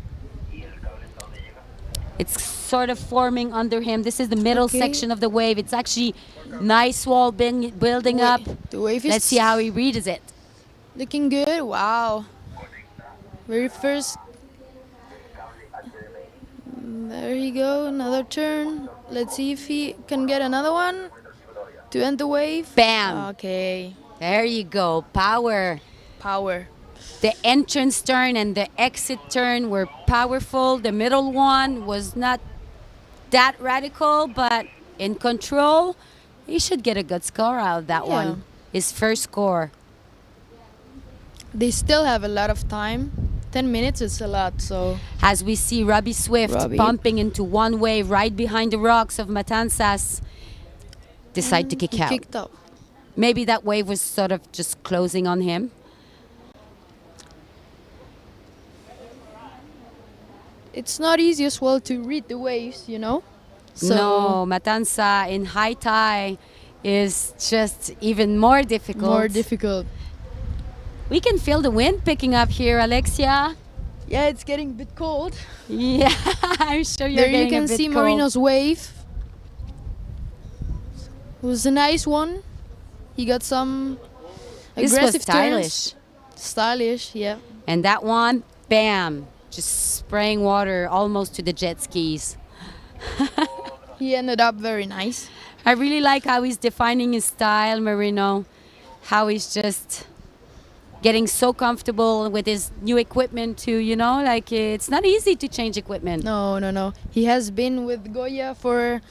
It's sort of forming under him. This is the middle section of the wave. It's actually nice wall building up. The wave is Let's see how he reads it. looking good. Wow. Very first. There you go. Another turn. Let's see if he can get another one to end the wave. Bam. Okay. There you go. Power. Power. The entrance turn and the exit turn were powerful. The middle one was not that radical, but in control. He should get a good score out of that one. His first score. They still have a lot of time. 10 minutes is a lot, so. As we see Robbie Swift pumping into one wave right behind the rocks of Matanzas, decide to kick out. Kicked out. Maybe that wave was sort of just closing on him. It's not easy as well to read the waves, you know? So No, Matanza in high tide is just even more difficult. more difficult. We can feel the wind picking up here, Alexia. Yeah, it's getting a bit cold. Yeah, I'm sure you're There you getting a can bit see cold. Marino's wave. It was a nice one. He got some This was aggressive stylish. turns. Stylish, yeah. And that one, bam, just spraying water almost to the jet skis. He ended up very nice. I really like how he's defining his style, Marino. How he's just getting so comfortable with his new equipment too, you know? Like, it's not easy to change equipment. No. He has been with Goya for,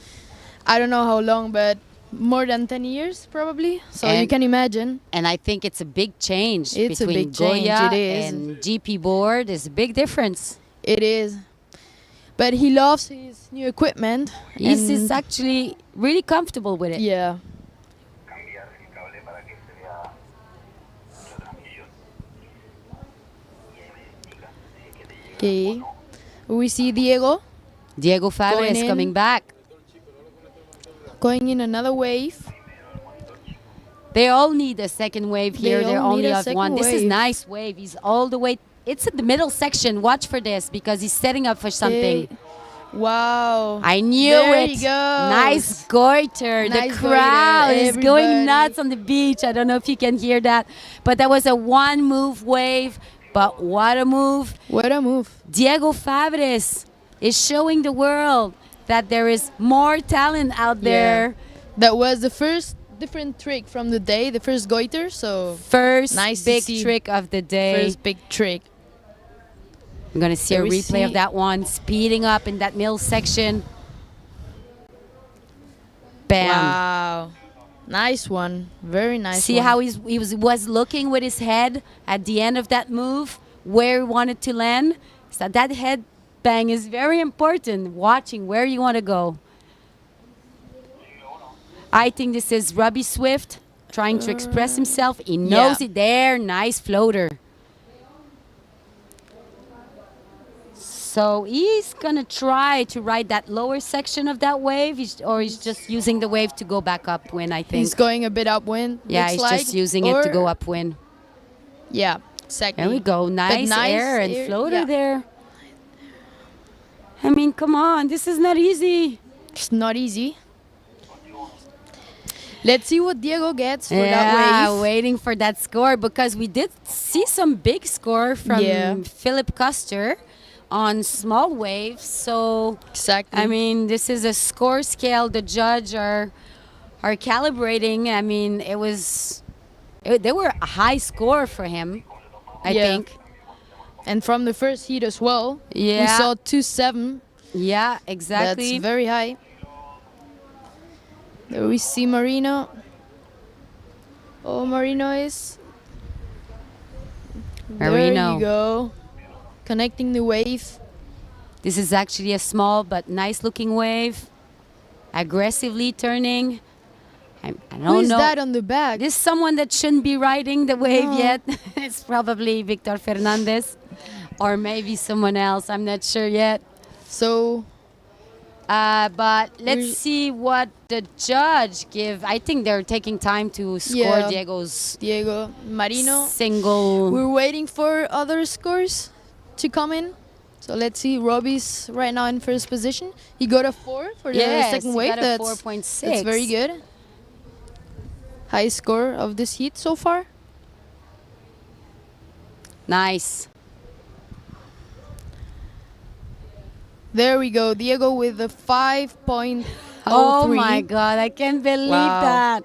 I don't know how long, but more than 10 years probably. So you can imagine. And I think it's a big change It's a between big change, Goya it is. and GP board. There's a big difference. It is. But he loves his new equipment. He's and actually really comfortable with it. yeah. Okay. We see Diego Diego Fabres in. coming back. going in another wave. They all need a second wave here. They're all need only a of second one. This is wave. nice wave. He's all the way. It's in the middle section. Watch for this because he's setting up for something. Okay. Wow. I knew There it. he goes. Nice goiter. The Nice crowd goiter. is going Everybody. nuts on the beach. I don't know if you can hear that, but that was a one move wave. But what a move. What a move. Diego Fabres is showing the world that there is more talent out there. That was the first different trick from the day, the first goiter. So First Nice to big see. trick of the day. first big trick. I'm going to see a There we replay of see- that one, speeding up in that middle section. Bam. Wow. Nice one. Very nice See one. how he was looking with his head at the end of that move, where he wanted to land. So that head bang is very important, watching where you want to go. I think this is Robbie Swift trying to express himself. He knows yeah. it there. Nice floater. So he's going to try to ride that lower section of that wave, or he's just using the wave to go back upwind, I think. He's going a bit upwind. Yeah, looks he's like, just using it to or- go upwind. Yeah, exactly. There we go. Nice, nice air and air, floater yeah. there. I mean, come on. This is not easy. It's not easy. Let's see what Diego gets for Yeah, that wave. waiting for that score because we did see some big score from Yeah. Philip Custer on small waves. So, Exactly. I mean, this is a score scale the judge are calibrating. I mean, they were a high score for him, I Yeah. think. and from the first heat as well. Yeah. We saw 2-7. Yeah, exactly. That's very high. There we see Marino. Oh, Marino is. There Marino. you go. Connecting the wave. This is actually a small but nice looking wave. Aggressively turning. I don't Who is know. that on the back? This is someone that shouldn't be riding the wave No. yet. It's probably Victor Fernandez or maybe someone else. I'm not sure yet. So But let's see what the judge give. I think they're taking time to score Yeah. Diego's Diego, Marino. single. We're waiting for other scores to come in. So let's see. Robbie's right now in first position. He got a 4 for the Yes, second he wave. got a That's 4.6. That's very good. High score of this heat so far. Nice. There we go. Diego with the 5.03. Oh my God, I can't believe Wow. that.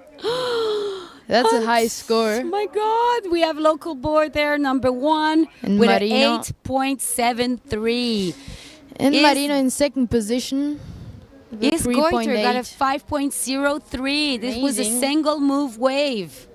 That's a high score. Oh my God, we have local board there, number 1, And with Marino. an 8.73. And Is- Marino in second position. with a Is Goiter got a 3.8. 5.03. This was a Amazing. single move wave.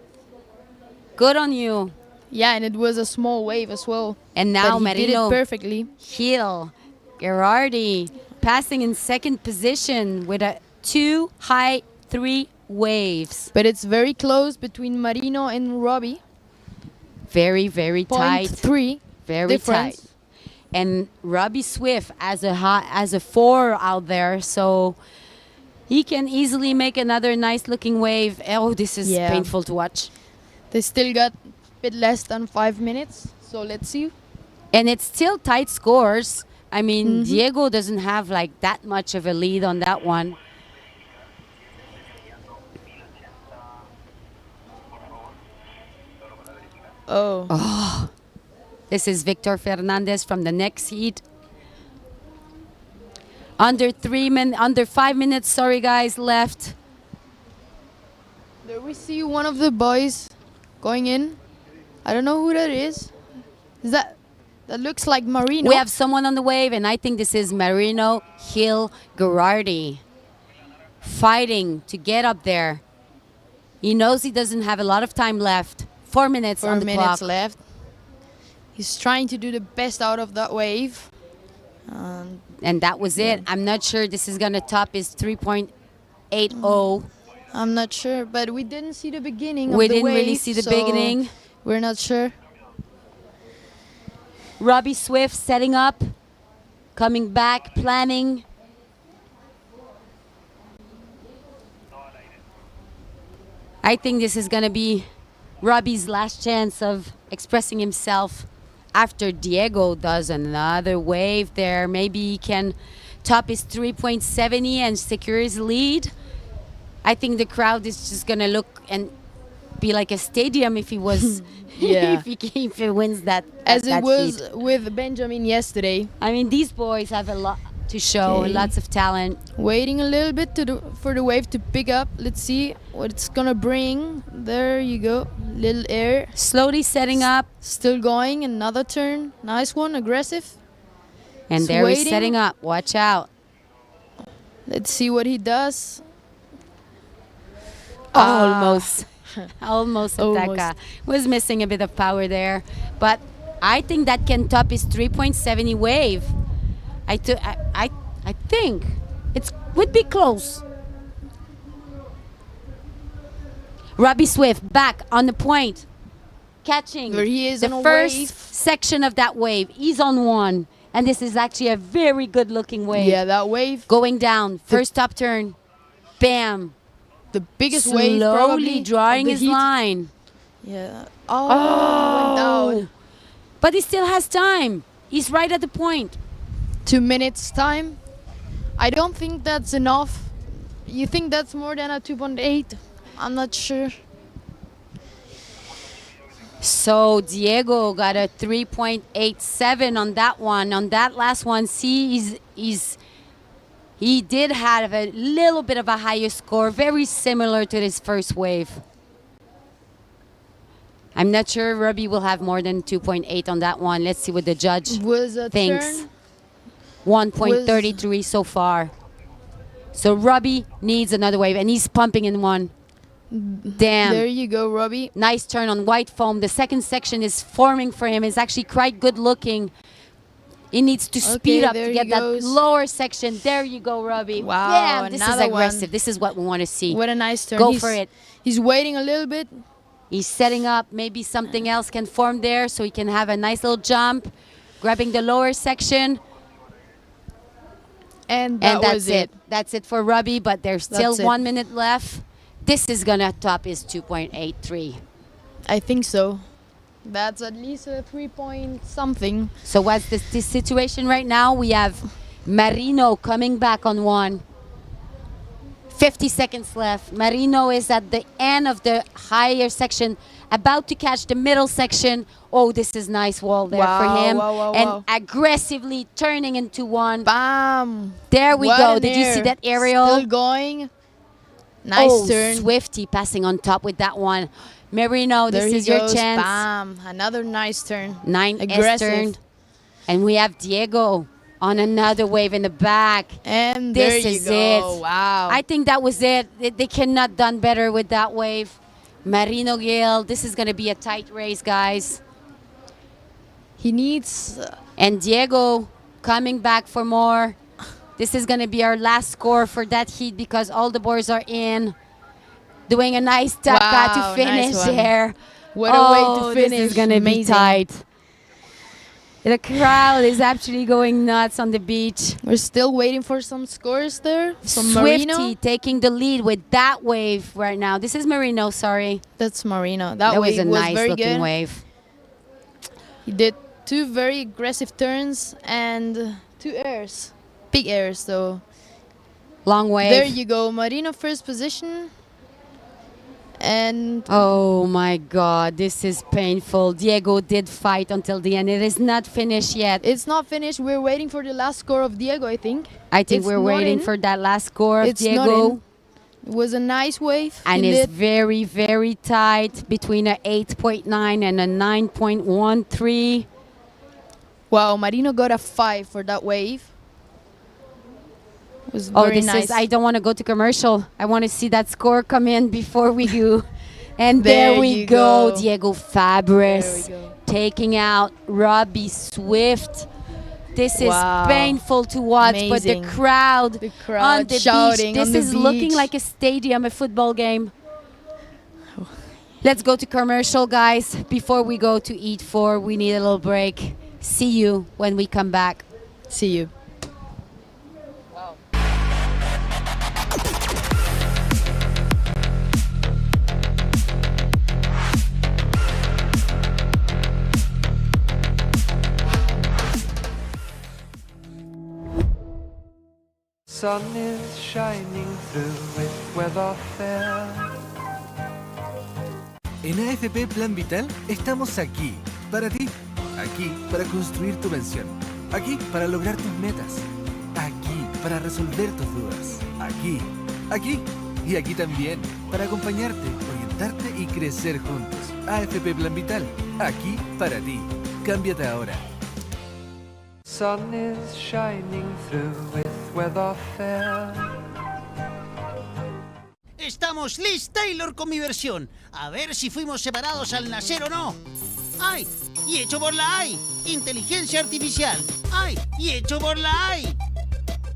Good on you. Yeah, and it was a small wave as well. And now but he did Marino it perfectly. Hill, Gerardi passing in second position with a 2 high 3 waves. But it's very close between Marino and Robbie. Very, very tight. 0.3 Very difference. tight. And Robbie Swift as a 4 out there, so he can easily make another nice looking wave. Oh, this is Yeah. painful to watch. They still got a bit less than 5 minutes. So let's see. And it's still tight scores. I mean, Mm-hmm. Diego doesn't have like that much of a lead on that one. Oh. This is Victor Fernandez from the next heat. Under 5 minutes, sorry guys, left. There we see one of the boys going in. I don't know who that is. That looks like Marino. We have someone on the wave, and I think this is Marino Hill Gerardi fighting to get up there. He knows he doesn't have a lot of time left. 4 minutes 4 on the minutes clock. left. He's trying to do the best out of that wave. And that was it. I'm not sure this is going to top his 3.80. I'm not sure, but we didn't see the beginning of We the didn't really wave, see the so beginning. We're not sure. Robbie Swift setting up, coming back, planning. I think this is going to be Robbie's last chance of expressing himself after Diego does another wave there. Maybe he can top his 3.70 and secure his lead. I think the crowd is just going to look and be like a stadium if he was Yeah. if he wins that As that it was heat. with Benjamin yesterday. I mean, these boys have a lot to show, Okay. lots of talent. Waiting a little bit for the wave to pick up. Let's see what it's gonna bring. There you go. Little air. Slowly setting up, Still going. Another turn. Nice one. Aggressive. and He's there he's waiting. setting up. Watch out. Let's see what he does. Almost. Almost Almost. Ataka. Was missing a bit of power there. But I think that can top his 3.70 wave. I think it would be close. Robbie Swift back on the point. Catching There he is the on a first wave. section of that wave. He's on one. And this is actually a very good looking wave. Yeah, that wave. Going down. First top turn. Bam. The biggest wave probably Slowly of drawing the his heat. line. Yeah. Went down. But he still has time. He's right at the point. 2 minutes time. I don't think that's enough. You think that's more than a 2.8? I'm not sure. So Diego got a 3.87 on that one. On that last one, see, he did have a little bit of a higher score, very similar to his first wave. I'm not sure Robbie will have more than 2.8 on that one. Let's see what the judge Was a thinks. turn. 1.33 so far. So Robbie needs another wave, and he's pumping in one. Damn. There you go, Robbie. Nice turn on white foam. The second section is forming for him. It's actually quite good looking. He needs to speed up there to he get that goes. lower section. There you go, Robbie. Wow, Damn, this is another aggressive. one. This is what we want to see. What a nice turn. Go He's- for it. He's waiting a little bit. He's setting up. Maybe something else can form there so he can have a nice little jump. Grabbing the lower section. And And that that's was it. That's it for Robbie, but there's still That's it. 1 minute left. This is gonna top his 2.83. I think so. That's at least a 3 point something. So what's this situation right now? We have Marino coming back on one. 50 seconds left. Marino is at the end of the higher section, about to catch the middle section. Oh, this is nice wall there for Wow, him. wow, wow, and wow. aggressively turning into one. Bam! There we What go. an Did you see air. that aerial? Still going. Nice oh, turn. Swifty passing on top with that one. Marino, There this he is your goes. chance. Bam! Another nice turn. 9 Aggressive. turned. And we have Diego on another wave in the back. And This there you is go. it. Wow. I think that was it. They cannot done better with that wave. Marino Gil, this is going to be a tight race, guys. He needs. And Diego coming back for more. This is going to be our last score for that heat because all the boards are in. Doing a nice tapa Wow, to finish nice one. there. What a way to finish. This is going to be Amazing. tight. The crowd is actually going nuts on the beach. We're still waiting for some scores there. From Swifty Marino. taking the lead with that wave right now. This is Marino, sorry. That's Marino. That was wave a nice very looking good. wave. He did 2 very aggressive turns and 2 airs. Big airs, so. Long wave. There you go. Marino first position. And Oh my God, this is painful. Diego did fight until the end. It is not finished yet. it's not finished. We're waiting for the last score of Diego, I think. I think it's we're not waiting in. for that last score of It's not Diego. in. It was a nice wave. And He it's did. very, very tight between a 8.9 and a 9.13. Wow, Marino got a 5 for that wave. It was Oh, very this nice. is, I don't want to go to commercial. I want to see that score come in before we go. And there, There we you go. go. Diego Fabris There we go. taking out Robbie Swift. This is Wow. painful to watch, but the Amazing. crowd, The crowd on the shouting beach. This on the is looking beach. like a stadium, a football game. Let's go to commercial, guys. Before we go to Eat 4, we need a little break. See you when we come back. See you. Sun is shining through with weather fair. En AFP Plan Vital estamos aquí, para ti. Aquí para construir tu pensión. Aquí para lograr tus metas. Aquí para resolver tus dudas. Aquí y aquí también para acompañarte, orientarte y crecer juntos. AFP Plan Vital, aquí para ti. Cámbiate ahora. Sun is shining through with weather fair. Estamos Liz Taylor con mi versión. A ver si fuimos separados al nacer o no. ¡Ay! Y hecho por la AI. Inteligencia artificial. ¡Ay! Y hecho por la AI.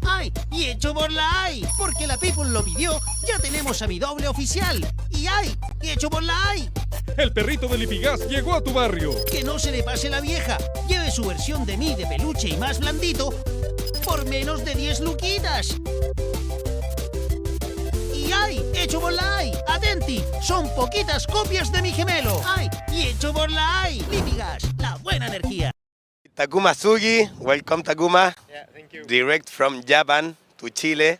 ¡Ay! Y hecho por la AI. Porque la People lo pidió, ya tenemos a mi doble oficial. Y ¡ay! Y hecho por la AI. El perrito del Lipigas llegó a tu barrio. Que no se le pase la vieja. Lleve su versión de mí de peluche y más blandito por menos de 10 luquitas. Y ¡ay! Hecho por la AI. Atenti, son poquitas copias de mi gemelo. ¡Ay! Y hecho por la AI. Lipigas, la buena energía. Takuma Sugi, welcome Takuma. Yeah, thank you. Direct from Japan to Chile.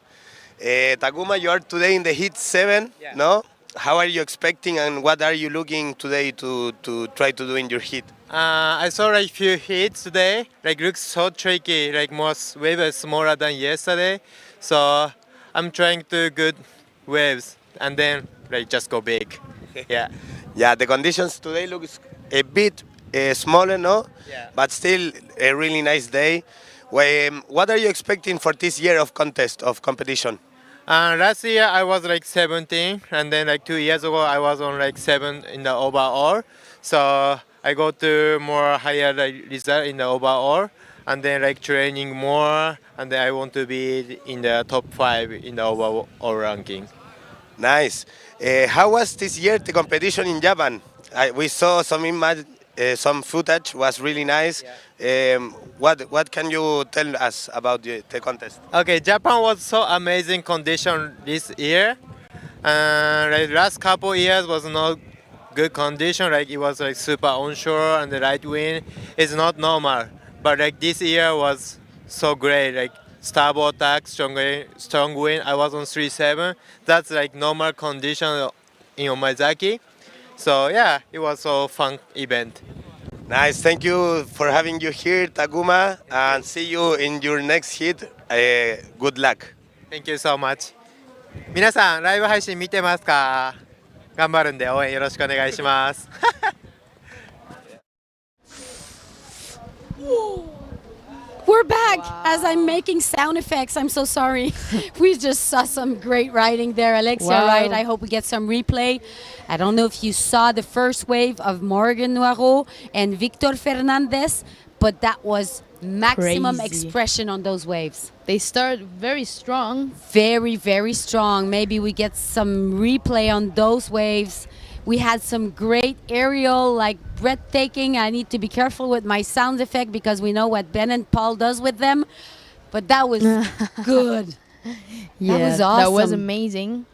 Takuma, you are today in the Heat 7, Yeah. no? How are you expecting and what are you looking today to try to do in your heat? I saw like few hits today. Like looks so tricky. Like most waves smaller than yesterday. So I'm trying to good waves and then like just go big. Yeah. Yeah, the conditions today looks a bit smaller, no? Yeah. But still a really nice day. What are you expecting for this year of contest, of competition? Last year I was like 17, and then like 2 years ago I was on like 7 in the overall. So I go to more higher like, result in the overall, and then like training more, and then I want to be in the top 5 in the overall ranking. Nice. How was this year the competition in Japan? We saw some some footage was really nice. What can you tell us about the contest? Okay, Japan was so amazing condition this year. Like last couple years was not good condition. Like it was like super onshore and the right wind is not normal. But like this year was so great. Like starboard tack, strong wind. I was on 3.7. That's like normal condition in Omazaki. So yeah, it was a fun event. Nice. Thank you for having you here, Takuma, and see you in your next hit. Good luck. Thank you so much. 皆さんライブ配信見てますか？頑張るんで応援よろしくお願いします。We're back. As I'm making sound effects, I'm so sorry. We just saw some great riding there. Alexia, Wow. right? I hope we get some replay. I don't know if you saw the first wave of Morgan Noiro and Victor Fernandez, but that was maximum Crazy. expression on those waves. They start very strong. Very, very strong. Maybe we get some replay on those waves. We had some great aerial, like breathtaking. I need to be careful with my sound effect because we know what Ben and Paul does with them. But that was good. Yeah, was That was awesome. amazing.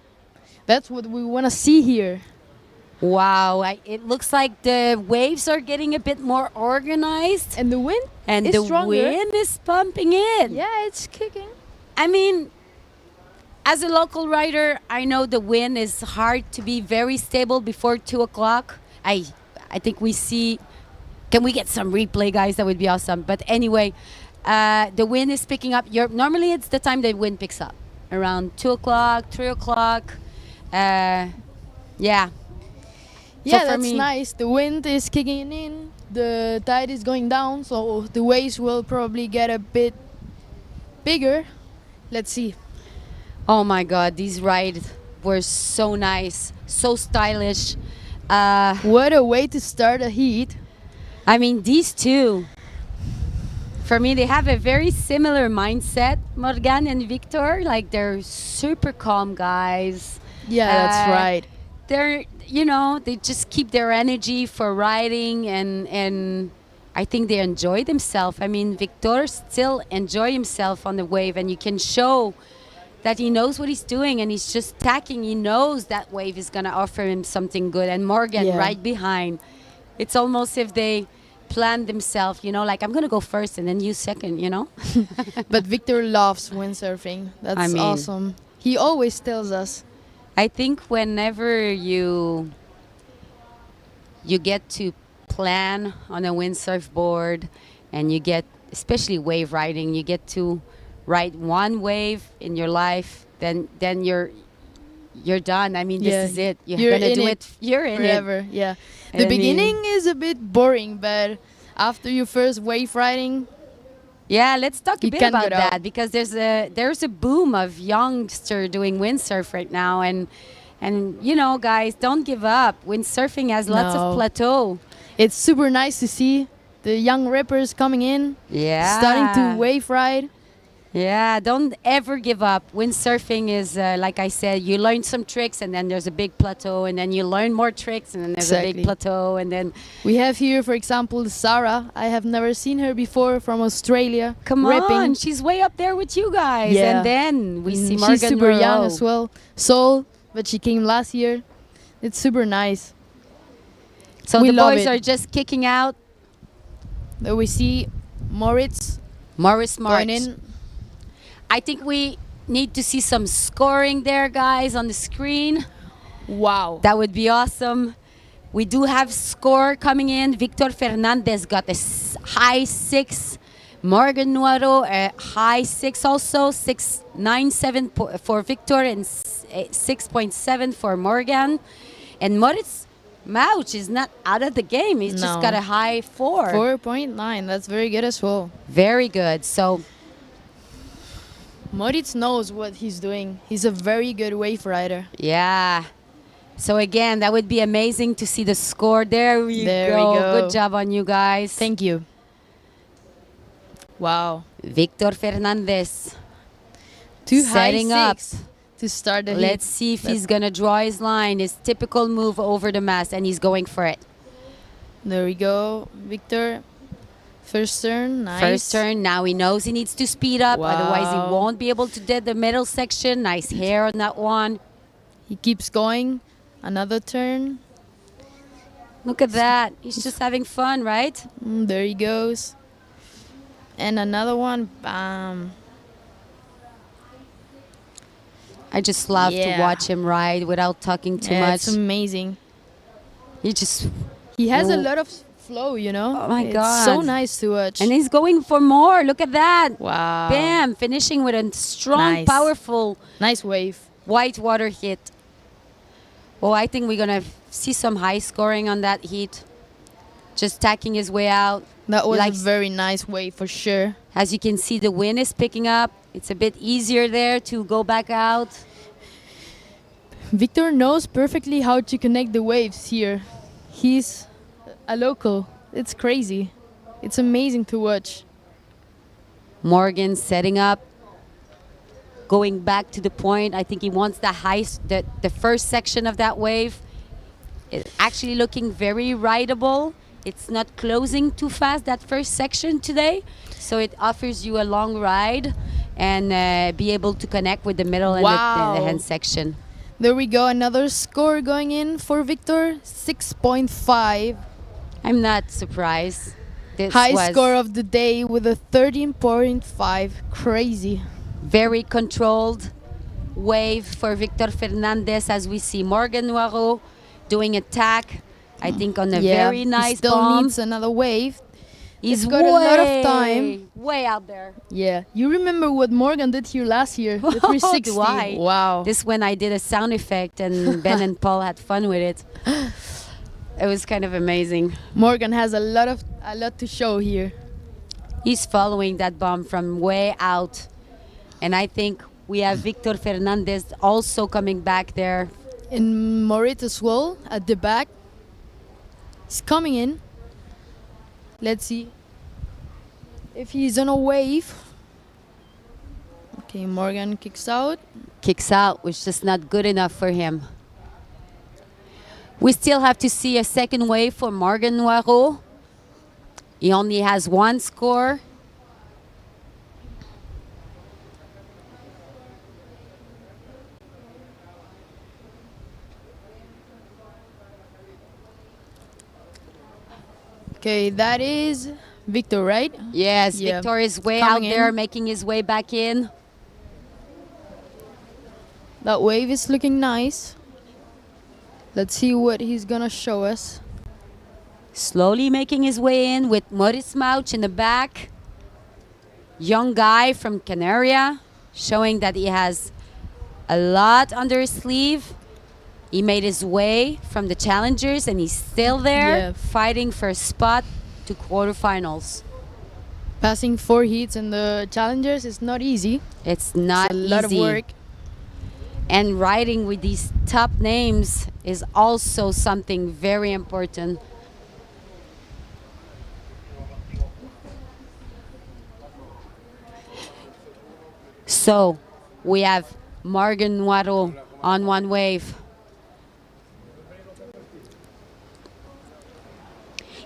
That's what we want to see here. Wow. It looks like the waves are getting a bit more organized. And the wind And is the stronger. wind is pumping in. Yeah, it's kicking. I mean, as a local rider, I know the wind is hard to be very stable before 2 o'clock. I think we see. Can we get some replay, guys? That would be awesome. But anyway, the wind is picking up. Normally, it's the time the wind picks up, around 2 o'clock, 3 o'clock. Yeah. Yeah, So for that's me- nice. The wind is kicking in. The tide is going down, so the waves will probably get a bit bigger. Let's see. Oh my God, these rides were so nice, so stylish. What a way to start a heat. I mean, these two, for me, they have a very similar mindset, Morgan and Victor. Like, they're super calm guys. Yeah, that's right. They're, they just keep their energy for riding, and I think they enjoy themselves. I mean, Victor still enjoy himself on the wave, and you can show that he knows what he's doing, and he's just tacking. He knows that wave is going to offer him something good. And Morgan Yeah. right behind. It's almost if they planned themselves, like, I'm going to go first and then you second, But Victor loves windsurfing. That's I mean- awesome. He always tells us. I think whenever you get to plan on a windsurf board, and you get, especially wave riding, you get to ride one wave in your life, then you're done. I mean, Yeah, this is it. You're you're gonna in do it it. You're in Forever, yeah. I The mean- beginning is a bit boring, but after your first wave riding, Yeah, let's talk a You bit can about get out. that, because there's a boom of youngster doing windsurf right now, and guys, don't give up. Windsurfing has lots No. of plateau. it's super nice to see the young rippers coming in, Yeah, starting to wave ride. Yeah, don't ever give up. Windsurfing is, like I said, you learn some tricks, and then there's a big plateau, and then you learn more tricks, and then there's a Exactly. big plateau, and then We have here, for example, Sarah. I have never seen her before, from Australia. come ripping. on, she's way up there with you guys. Yeah. And then we see Morgan She's super young Moreau. as well. Seoul, but she came last year. It's super nice. So We the love boys it. are just kicking out. Then we see Moritz Morris going March. in. I think we need to see some scoring there, guys, on the screen. Wow. That would be awesome. We do have score coming in. Victor Fernandez got a high 6. Morgan Noiro, a high 6 also. 6.97 for Victor and 6.7 for Morgan. And Moritz Mauch is not out of the game. He's just No. got a high 4. 4.9. That's very good as well. Very good. So Moritz knows what he's doing. He's a very good wave rider. yeah. So again, that would be amazing to see the score. There we There go. we go. Good job on you guys. Thank you. Wow. Victor Fernandez Two setting high up. six to start the heat. Let's see if he's going to draw his line. His typical move over the mast, and he's going for it. There we go, Victor. First turn, nice. First turn, now he knows he needs to speed up, otherwise he Wow. won't be able to get the middle section. Nice hair on that one. He keeps going. Another turn. Look at that. He's just having fun, right? There he goes. And another one. Bam. I just love to Yeah. watch him ride without talking too Yeah, much. it's amazing. He has a Whoa. lot of flow, you know. Oh my it's God. so nice to watch. And he's going for more. Look at that. Wow. Bam. Finishing with a strong, Nice. powerful Nice wave. white water hit. Oh, I think we're going to see some high scoring on that heat. Just tacking his way out. That was Likes- a very nice wave for sure. As you can see, the wind is picking up. It's a bit easier there to go back out. Victor knows perfectly how to connect the waves here. He's a local. It's crazy. It's amazing to watch. Morgan setting up, going back to the point. I think he wants the first section of that wave. It's actually looking very rideable. It's not closing too fast, that first section today. So it offers you a long ride and be able to connect with the middle and the hand section. There we go. Another score going in for Victor. 6.5. I'm not surprised. This High was score of the day with a 13.5. Crazy. very controlled wave for Victor Fernandez, as we see Morgan Noiro doing attack. I think on a very he nice still bomb. needs another wave. He's got a lot of time. way out there. Yeah. You remember what Morgan did here last year? The Oh, 360. do I? Wow. This when I did a sound effect and Ben and Paul had fun with it. It was kind of amazing. Morgan has a lot to show here. He's following that bomb from way out. And I think we have Victor Fernandez also coming back there. And Morit as well at the back. He's coming in. Let's see if he's on a wave. Okay, Morgan kicks out. Kicks out, which is not good enough for him. We still have to see a second wave for Morgan Noiro. He only has one score. Okay, that is Victor, right? Yes, Yeah. Victor is way Coming out there, in. making his way back in. That wave is looking nice. Let's see what he's gonna show us. Slowly making his way in with Moritz Mauch in the back. Young guy from Canaria, showing that he has a lot under his sleeve. He made his way from the challengers and he's still there, Yeah. fighting for a spot to quarterfinals. Passing 4 heats in the challengers is not easy. It's not It's a lot easy. of work. And riding with these top names is also something very important. So we have Morgan Noiro on one wave.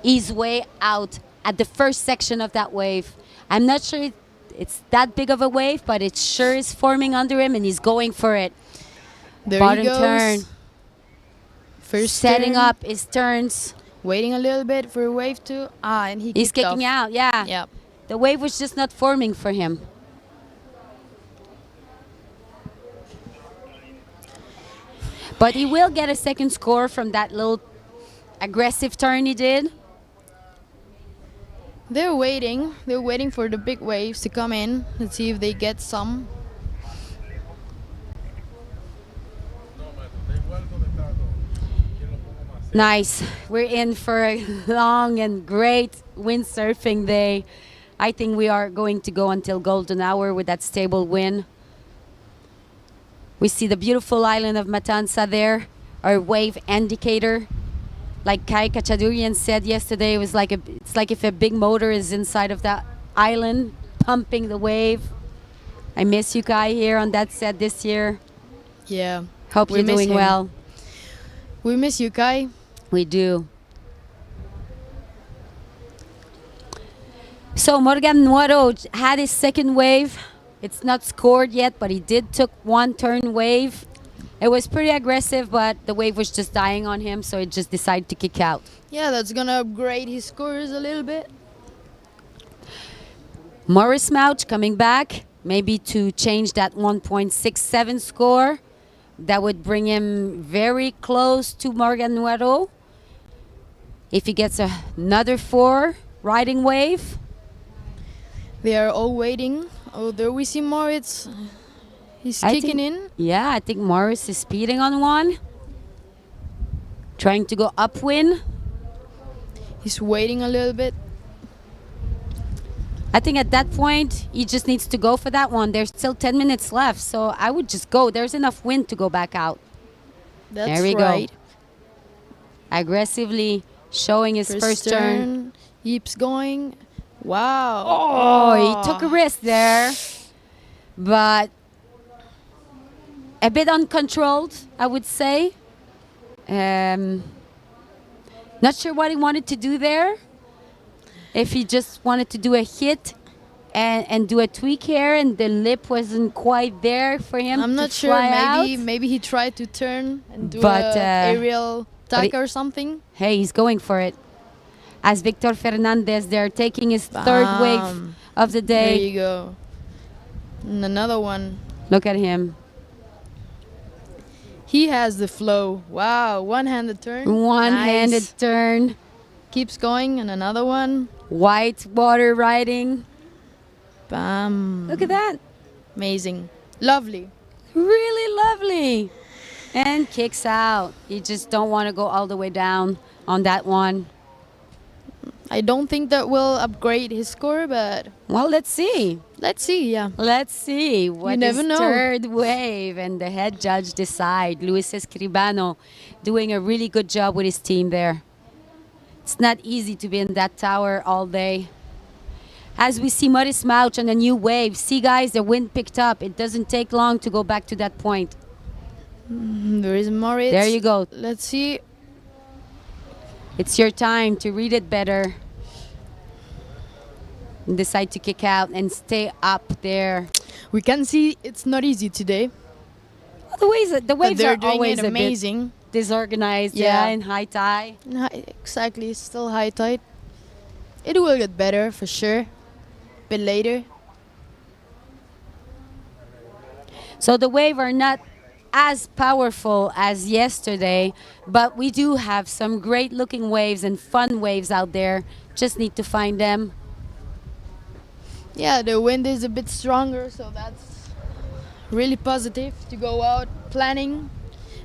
He's way out at the first section of that wave. I'm not sure it's that big of a wave, but it sure is forming under him and he's going for it. There Bottom he goes. turn. First Setting turn. up his turns. Waiting a little bit for wave 2. And He's kicked kicking off. out, yeah. Yep. The wave was just not forming for him. But he will get a second score from that little aggressive turn he did. They're waiting. They're waiting for the big waves to come in. Let's see if they get some. Nice. We're in for a long and great windsurfing day. I think we are going to go until golden hour with that stable wind. We see the beautiful island of Matanzas there, our wave indicator. Like Kai Kachadurian said yesterday, it's like if a big motor is inside of that island, pumping the wave. I miss you, Kai, here on that set this year. Yeah. Hope We you're miss doing him. well. We miss you, Kai. We do. So Morgan Nuoro had his second wave. It's not scored yet, but he did took one turn wave. It was pretty aggressive, but the wave was just dying on him, so he just decided to kick out. Yeah, that's gonna upgrade his scores a little bit. Morris Mouch coming back, maybe to change that 1.67 score. That would bring him very close to Morgan Nuero. If he gets another 4 riding wave. They are all waiting. Oh, there we see Moritz. He's kicking in. Yeah, I think Morris is speeding on one. Trying to go upwind. He's waiting a little bit. I think at that point, he just needs to go for that one. There's still 10 minutes left, so I would just go. There's enough wind to go back out. That's there we right. go. Aggressively showing his first turn. Keeps going. Wow. Oh, he took a risk there. But a bit uncontrolled, I would say. Not sure what he wanted to do there. If he just wanted to do a hit and do a tweak here, and the lip wasn't quite there for him. I'm not to sure. fly Maybe he tried to turn and do But, a aerial tack or something. Hey, he's going for it. As Victor Fernandez, they're taking his third wave of the There day. you go. And another one. Look at him. He has the flow. Wow, one-handed turn. One-handed Nice. turn. Keeps going, and another one. White water riding. Bam. Look at that. Amazing. Lovely. Really lovely. And kicks out. You just don't want to go all the way down on that one. I don't think that will upgrade his score, but Well, let's see. let's see, yeah. Let's see what never is know. third wave and the head judge decide. Luis Escribano doing a really good job with his team there. It's not easy to be in that tower all day. As we see Morris Mouch on a new wave. See, guys, the wind picked up. It doesn't take long to go back to that point. There is Moritz. There you go. Let's see. It's your time to read it better. And decide to kick out and stay up there. We can see it's not easy today. The waves they're are doing always it a amazing. bit disorganized, Yeah. in high tide. Exactly, it's still high tide. It will get better for sure. Bit later. So the wave are not as powerful as yesterday, but we do have some great looking waves and fun waves out there. Just need to find them. Yeah, the wind is a bit stronger, so that's really positive to go out planning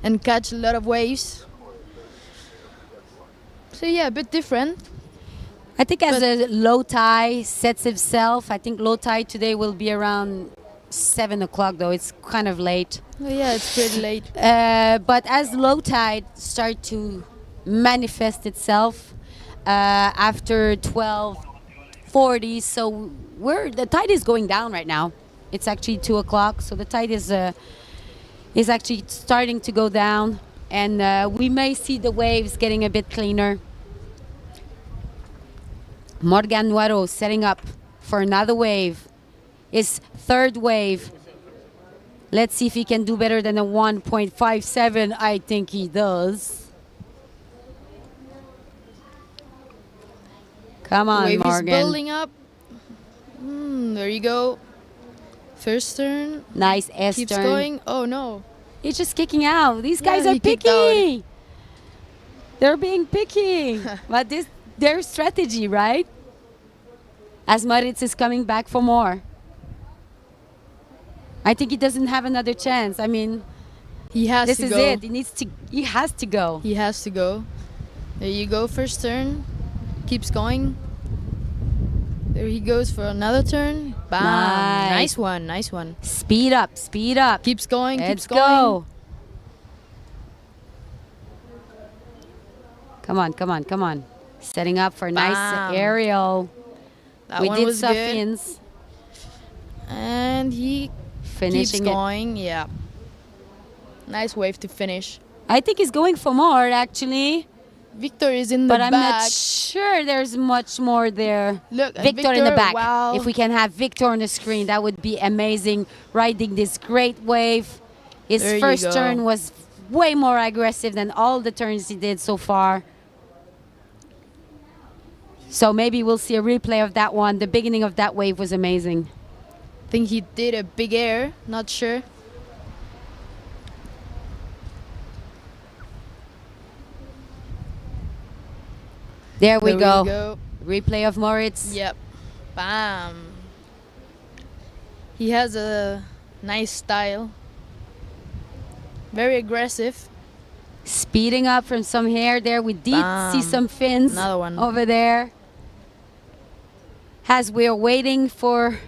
and catch a lot of waves. So yeah, a bit different. I think as a low tide sets itself, I think low tide today will be around 7 o'clock, though. It's kind of late. Oh, yeah, it's pretty late. But as low tide start to manifest itself after 12:40, so the tide is going down right now. It's actually 2 o'clock, so the tide is actually starting to go down, and we may see the waves getting a bit cleaner. Morgan Nuero setting up for another wave. His third wave. Let's see if he can do better than a 1.57. I think he does. Come on, Wave Morgan. is building up. There you go. First turn. Nice S Keeps turn. going. Oh no. He's just kicking out. These Yeah, guys are he kicked picky. They're being picky. But this their strategy, right? As Moritz is coming back for more. I think he doesn't have another chance. I mean, He has this to is go. it. He has to go. He has to go. There you go, first turn. Keeps going. There he goes for another turn. Bam. Nice. Nice one, nice one. Speed up, speed up. Keeps going, Let's keeps going. go. Come on, come on, come on. Setting up for a nice Bam. aerial. That We one did was good. Suffians. And he Finishing keeps it. going, yeah. Nice wave to finish. I think he's going for more, actually. Victor is in the But I'm back. not sure there's much more there. Look, at Victor in the back. Wow. If we can have Victor on the screen, that would be amazing. Riding this great wave. His There you first go. turn was way more aggressive than all the turns he did so far. So maybe we'll see a replay of that one. The beginning of that wave was amazing. I think he did a big air. Not sure. There we There go. we go. Replay of Moritz. Yep. Bam. He has a nice style. Very aggressive. Speeding up from some hair there. We did see Bam. some fins Another one. over there. As we are waiting for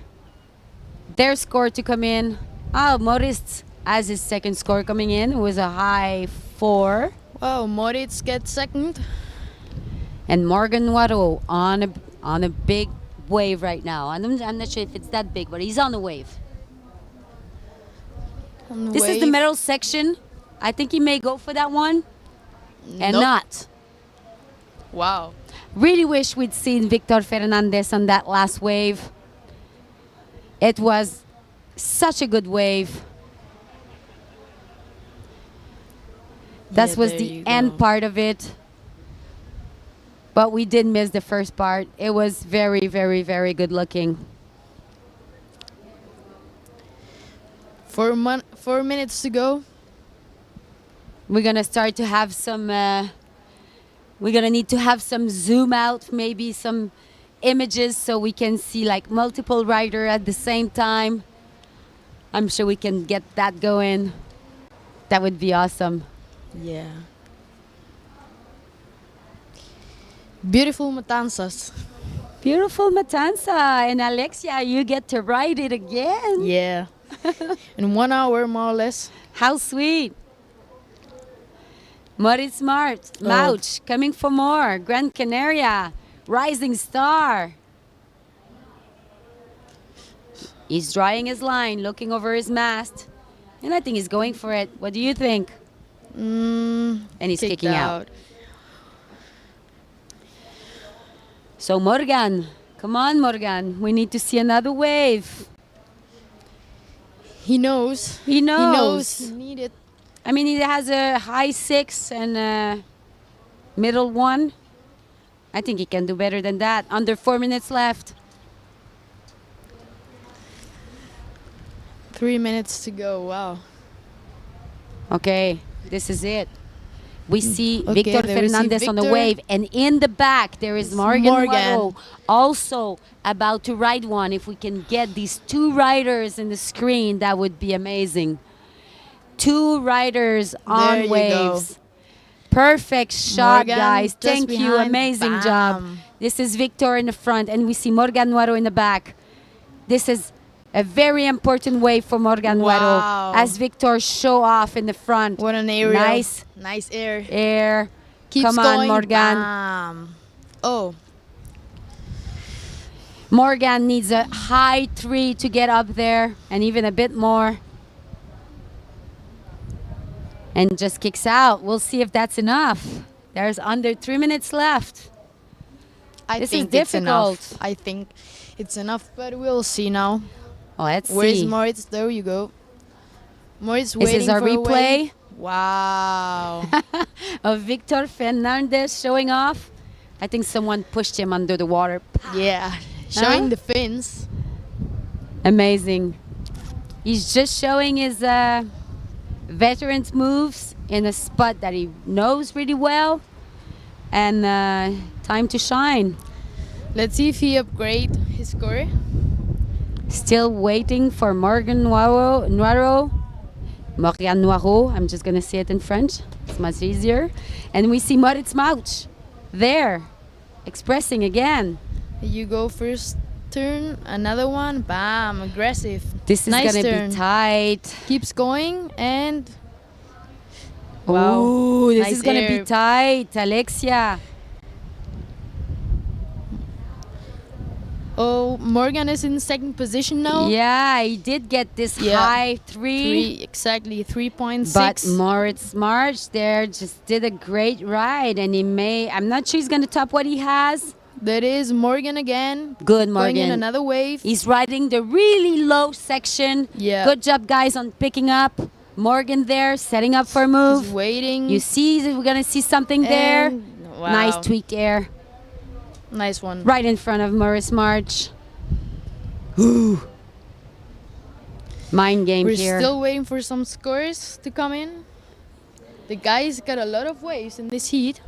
their score to come in. Oh, Moritz has his second score coming in. It was a high 4. Wow, Moritz gets second. And Morgan Waro on a big wave right now. I'm not sure if it's that big, but he's on the wave. On the This is the wave. middle section. I think he may go for that one. And Nope. not. Wow. Really wish we'd seen Victor Fernandez on that last wave. It was such a good wave. That Yeah, was there the you end go. part of it. But we did miss the first part. It was very, very, very good looking. 4 minutes to go. We're gonna start to have some. We're gonna need to have some zoom out, maybe some images, so we can see like multiple rider at the same time. I'm sure we can get that going. That would be awesome. Yeah. Beautiful Matanzas. Beautiful Matanza, and Alexia, you get to ride it again. Yeah. In 1 hour, more or less. How sweet. Moritz Smart, Oh. Mouch, coming for more. Gran Canaria, Rising Star. He's drying his line, looking over his mast. And I think he's going for it. What do you think? And he's Kicked kicking out. So Morgan, come on Morgan. We need to see another wave. He knows. He knows. He knows he need it. I mean, he has a high 6 and a middle 1. I think he can do better than that. Under 4 minutes left. 3 minutes to go. Wow. Okay, this is it. We see Okay, Victor there we see Fernandez on the Victor. wave, and in the back there is Morgan Morgan. Waro, also about to ride one. If we can get these 2 riders in the screen, that would be amazing. 2 riders on There you waves. Perfect shot, Morgan guys. just Thank you. behind. Amazing job. Bam. This is Victor in the front, and we see Morgan Waro in the back. This is a very important wave for Morgan Wow. Waro as Victor show off in the front. What an aerial. Nice Nice air. air. Keeps Come going. on, Morgan. Bam. Oh. Morgan needs a high 3 to get up there, and even a bit more. And just kicks out. We'll see if that's enough. There's under 3 minutes left. I This is think it's enough. difficult. I think it's enough, but we'll see now. Let's Where is see. Moritz? There you go. Moritz This waiting is our for a replay wave. Wow. of Victor Fernandez showing off. I think someone pushed him under the water. Yeah. Showing Huh? the fins. Amazing. He's just showing his veterans moves in a spot that he knows really well. And time to shine. Let's see if he upgrade his score. Still waiting for Morgan Noiro. Morgan Noiro. I'm just going to say it in French. It's much easier. And we see Moritz Mouch there, expressing again. You go first turn. Another one. Bam. Aggressive. This is Nice going to turn. be tight. Keeps going and... Wow. Ooh, this Nice is going to air. be tight, Alexia. Oh, Morgan is in second position now. Yeah, he did get this high three. Exactly, 3.6. But Moritz March there just did a great ride, and I'm not sure he's going to top what he has. That is Morgan again. Good, Morgan. Going in another wave. He's riding the really low section. Yeah. Good job, guys, on picking up. Morgan there, setting up for a move. He's waiting. You see, we're going to see something there. Wow. Nice tweaked air. Nice one. Right in front of Morris March. Ooh. Mind game We're here. still waiting for some scores to come in. The guys got a lot of waves in this heat.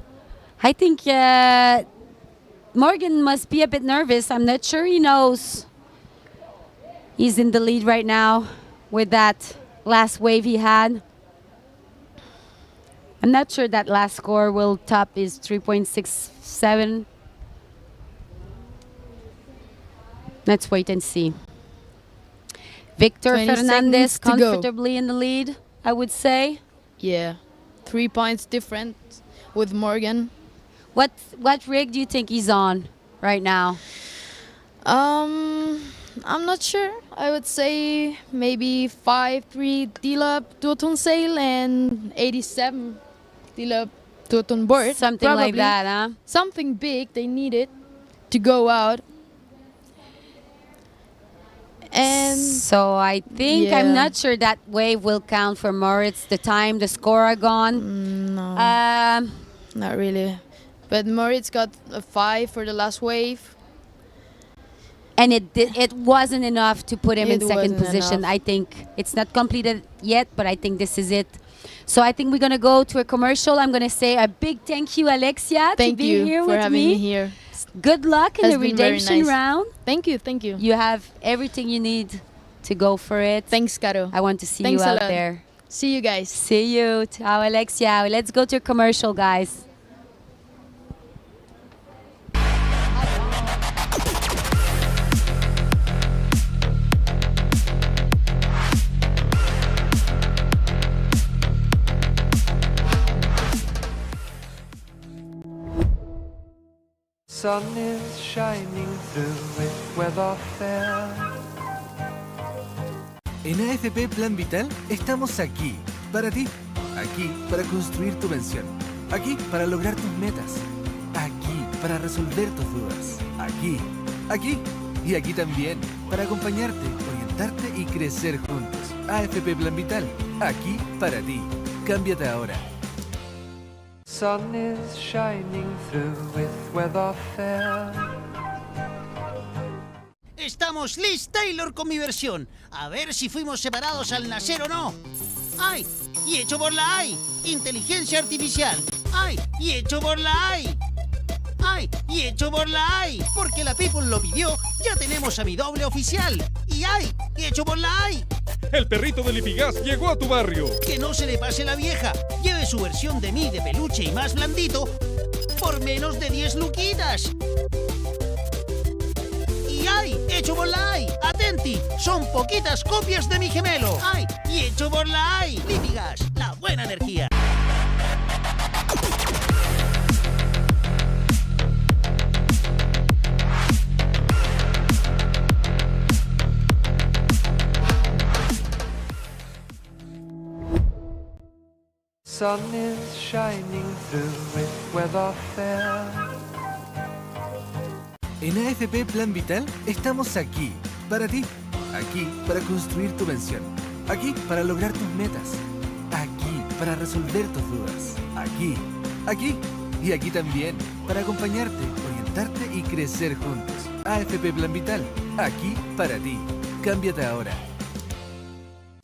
I think Morgan must be a bit nervous. I'm not sure he knows. He's in the lead right now with that last wave he had. I'm not sure that last score will top his 3.67. Let's wait and see. Victor 20 Fernandez seconds to go. comfortably in the lead, I would say. Yeah, 3 points different with Morgan. What rig do you think he's on right now? I'm not sure. I would say maybe 5.3 D-Lab duotone sail and 87 D-Lab duotone board. Something like Probably. that, huh? Something big they needed to go out. And so I think I'm yeah. not sure that wave will count for Moritz. The time, the score are gone. No, not really. But Moritz got a 5 for the last wave. And it wasn't enough to put him in second wasn't position. enough. I think it's not completed yet, but I think this is it. So I think we're going to go to a commercial. I'm going to say a big thank you, Alexia, Thank to be you here for with having me me. here. Good luck in Has the been very redemption nice. round. Thank you, thank you. You have everything you need to go for it. Thanks, Caro. I want to see Thanks you a out lot. there. See you guys. See you. Ciao, Alexia. Let's go to a commercial, guys. Sun is shining through with weather fair. En AFP Plan Vital estamos aquí, para ti. Aquí para construir tu pensión. Aquí para lograr tus metas. Aquí para resolver tus dudas. Aquí y aquí también para acompañarte, orientarte y crecer juntos. AFP Plan Vital, aquí para ti. Cámbiate ahora. Sun is shining through with weather fair. Estamos Liz Taylor con mi versión. A ver si fuimos separados al nacer o no. ¡Ay! Y hecho por la AI. Inteligencia artificial. ¡Ay! Y hecho por la AI. ¡Ay! Y hecho por la AI. Porque la People lo pidió. Ya tenemos a mi doble oficial. Y ¡ay! Y hecho por la AI. El perrito del Lipigas llegó a tu barrio. Que no se le pase la vieja. Lleve su versión de mí de peluche y más blandito por menos de 10 luquitas. Y ¡ay! Hecho por la AI. Atenti, son poquitas copias de mi gemelo. ¡Ay! Y hecho por la AI. Lipigas, la buena energía. Sun is shining through with weather fair. En AFP Plan Vital estamos aquí, para ti. Aquí para construir tu pensión. Aquí para lograr tus metas. Aquí para resolver tus dudas. Aquí y aquí también para acompañarte, orientarte y crecer juntos. AFP Plan Vital, aquí para ti. Cámbiate ahora.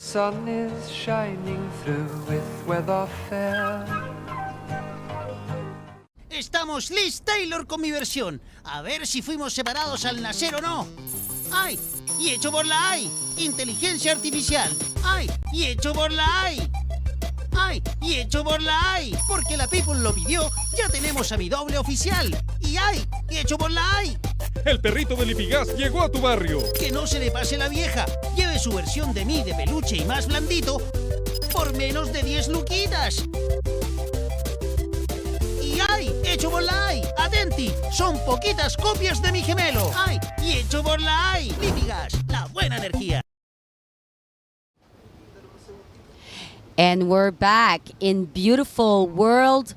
Sun is shining through with weather fair. Estamos Liz Taylor con mi versión. A ver si fuimos separados al nacer o no. ¡Ay! Y hecho por la AI. Inteligencia artificial. ¡Ay! Y hecho por la AI. ¡Ay! Y hecho por la AI. Porque la People lo pidió. Ya tenemos a mi doble oficial. Y ¡ay! Y hecho por la AI. El perrito del Lipigas llegó a tu barrio. Que no se le pase la vieja. Lleve su versión de mí de peluche y más blandito por menos de 10 luquitas. Y ¡ay! Hecho por la AI. Atenti, son poquitas copias de mi gemelo. ¡Ay! Y hecho por la AI. Lipigas, la buena energía. And we're back in beautiful World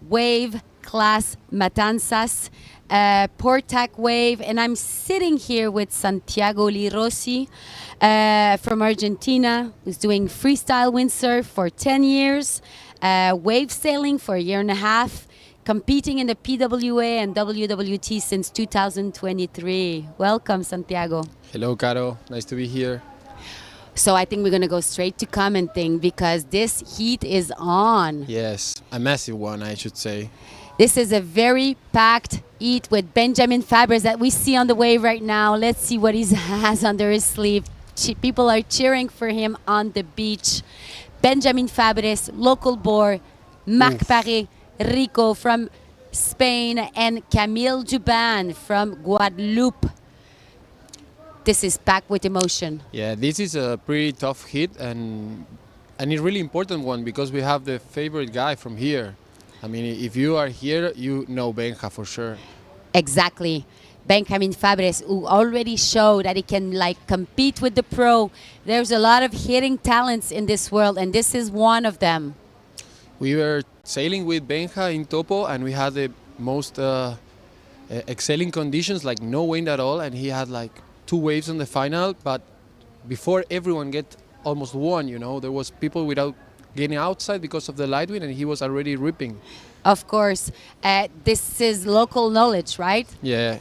Wave Class Matanzas, Portac Wave, and I'm sitting here with Santiago Lirosi from Argentina, who's doing freestyle windsurf for 10 years, wave sailing for a year and a half, competing in the PWA and WWT since 2023. Welcome, Santiago. Hello, Caro. Nice to be here. So I think we're going to go straight to commenting because this heat is on. Yes, a massive one, I should say. This is a very packed heat with Benjamin Fabres that we see on the wave right now. Let's see what he has under his sleeve. People are cheering for him on the beach. Benjamin Fabres, local boy, Marc Paré, Rico from Spain, and Camille Duban from Guadeloupe. This is packed with emotion. Yeah, this is a pretty tough hit and a really important one because we have the favorite guy from here. I mean, if you are here, you know Benja for sure. Exactly. Benjamin Fabres, who already showed that he can compete with the pro. There's a lot of hitting talents in this world, and this is one of them. We were sailing with Benja in Topo, and we had the most excelling conditions, like no wind at all, and he had 2 waves on the final, but before everyone get almost one, there was people without getting outside because of the light wind, and he was already ripping. Of course, this is local knowledge, right? Yeah.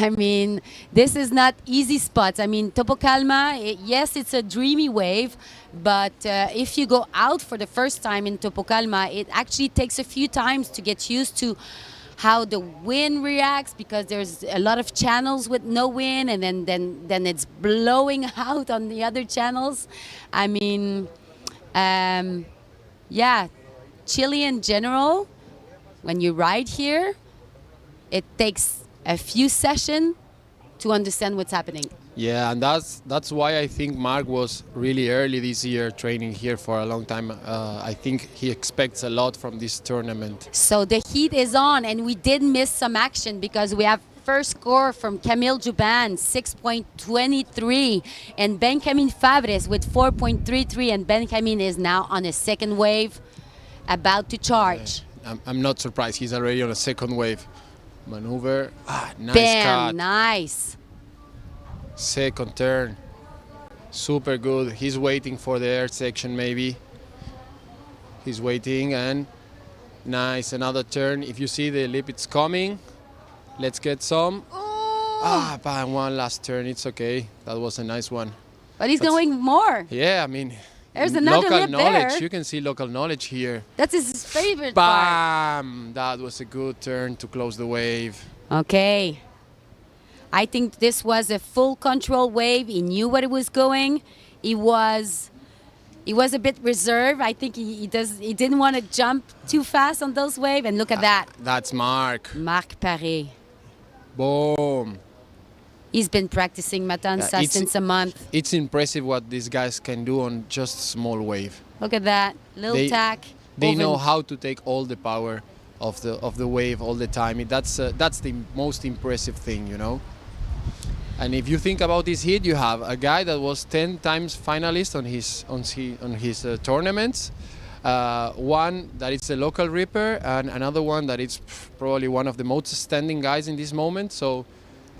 I mean, this is not easy spots. I mean, Topo Calma, yes, it's a dreamy wave, but if you go out for the first time in Topo Calma, it actually takes a few times to get used to how the wind reacts because there's a lot of channels with no wind, and then it's blowing out on the other channels. I mean, yeah, Chile in general, when you ride here, it takes a few sessions to understand what's happening. Yeah, and that's why I think Mark was really early this year training here for a long time. I think he expects a lot from this tournament. So the heat is on, and we did miss some action because we have first score from Camille Duban, 6.23, and Benjamin Fabres with 4.33, and Benjamin is now on a second wave, about to charge. I'm not surprised. He's already on a second wave. Maneuver. Nice Bam, cut. nice. Second turn. Super good. He's waiting for the air section maybe. He's waiting and nice. Another turn. If you see the lip, it's coming. Let's get some. Bam, one last turn. It's okay. That was a nice one. But he's going more. Yeah, I mean, there's another local lip knowledge. there. You can see local knowledge here. That's his favorite part. Bam! That was a good turn to close the wave. Okay. I think this was a full control wave. He knew what it was going. He was a bit reserved. I think he didn't want to jump too fast on those waves. And look at that. That's Marc. Marc Paré. Boom. He's been practicing Matanzas since a month. It's impressive what these guys can do on just a small wave. Look at that. Little tack. They know how to take all the power of the wave all the time. That's the most impressive thing, And if you think about this heat, you have a guy that was 10 times finalist on his tournaments, one that is a local ripper, and another one that is probably one of the most standing guys in this moment. So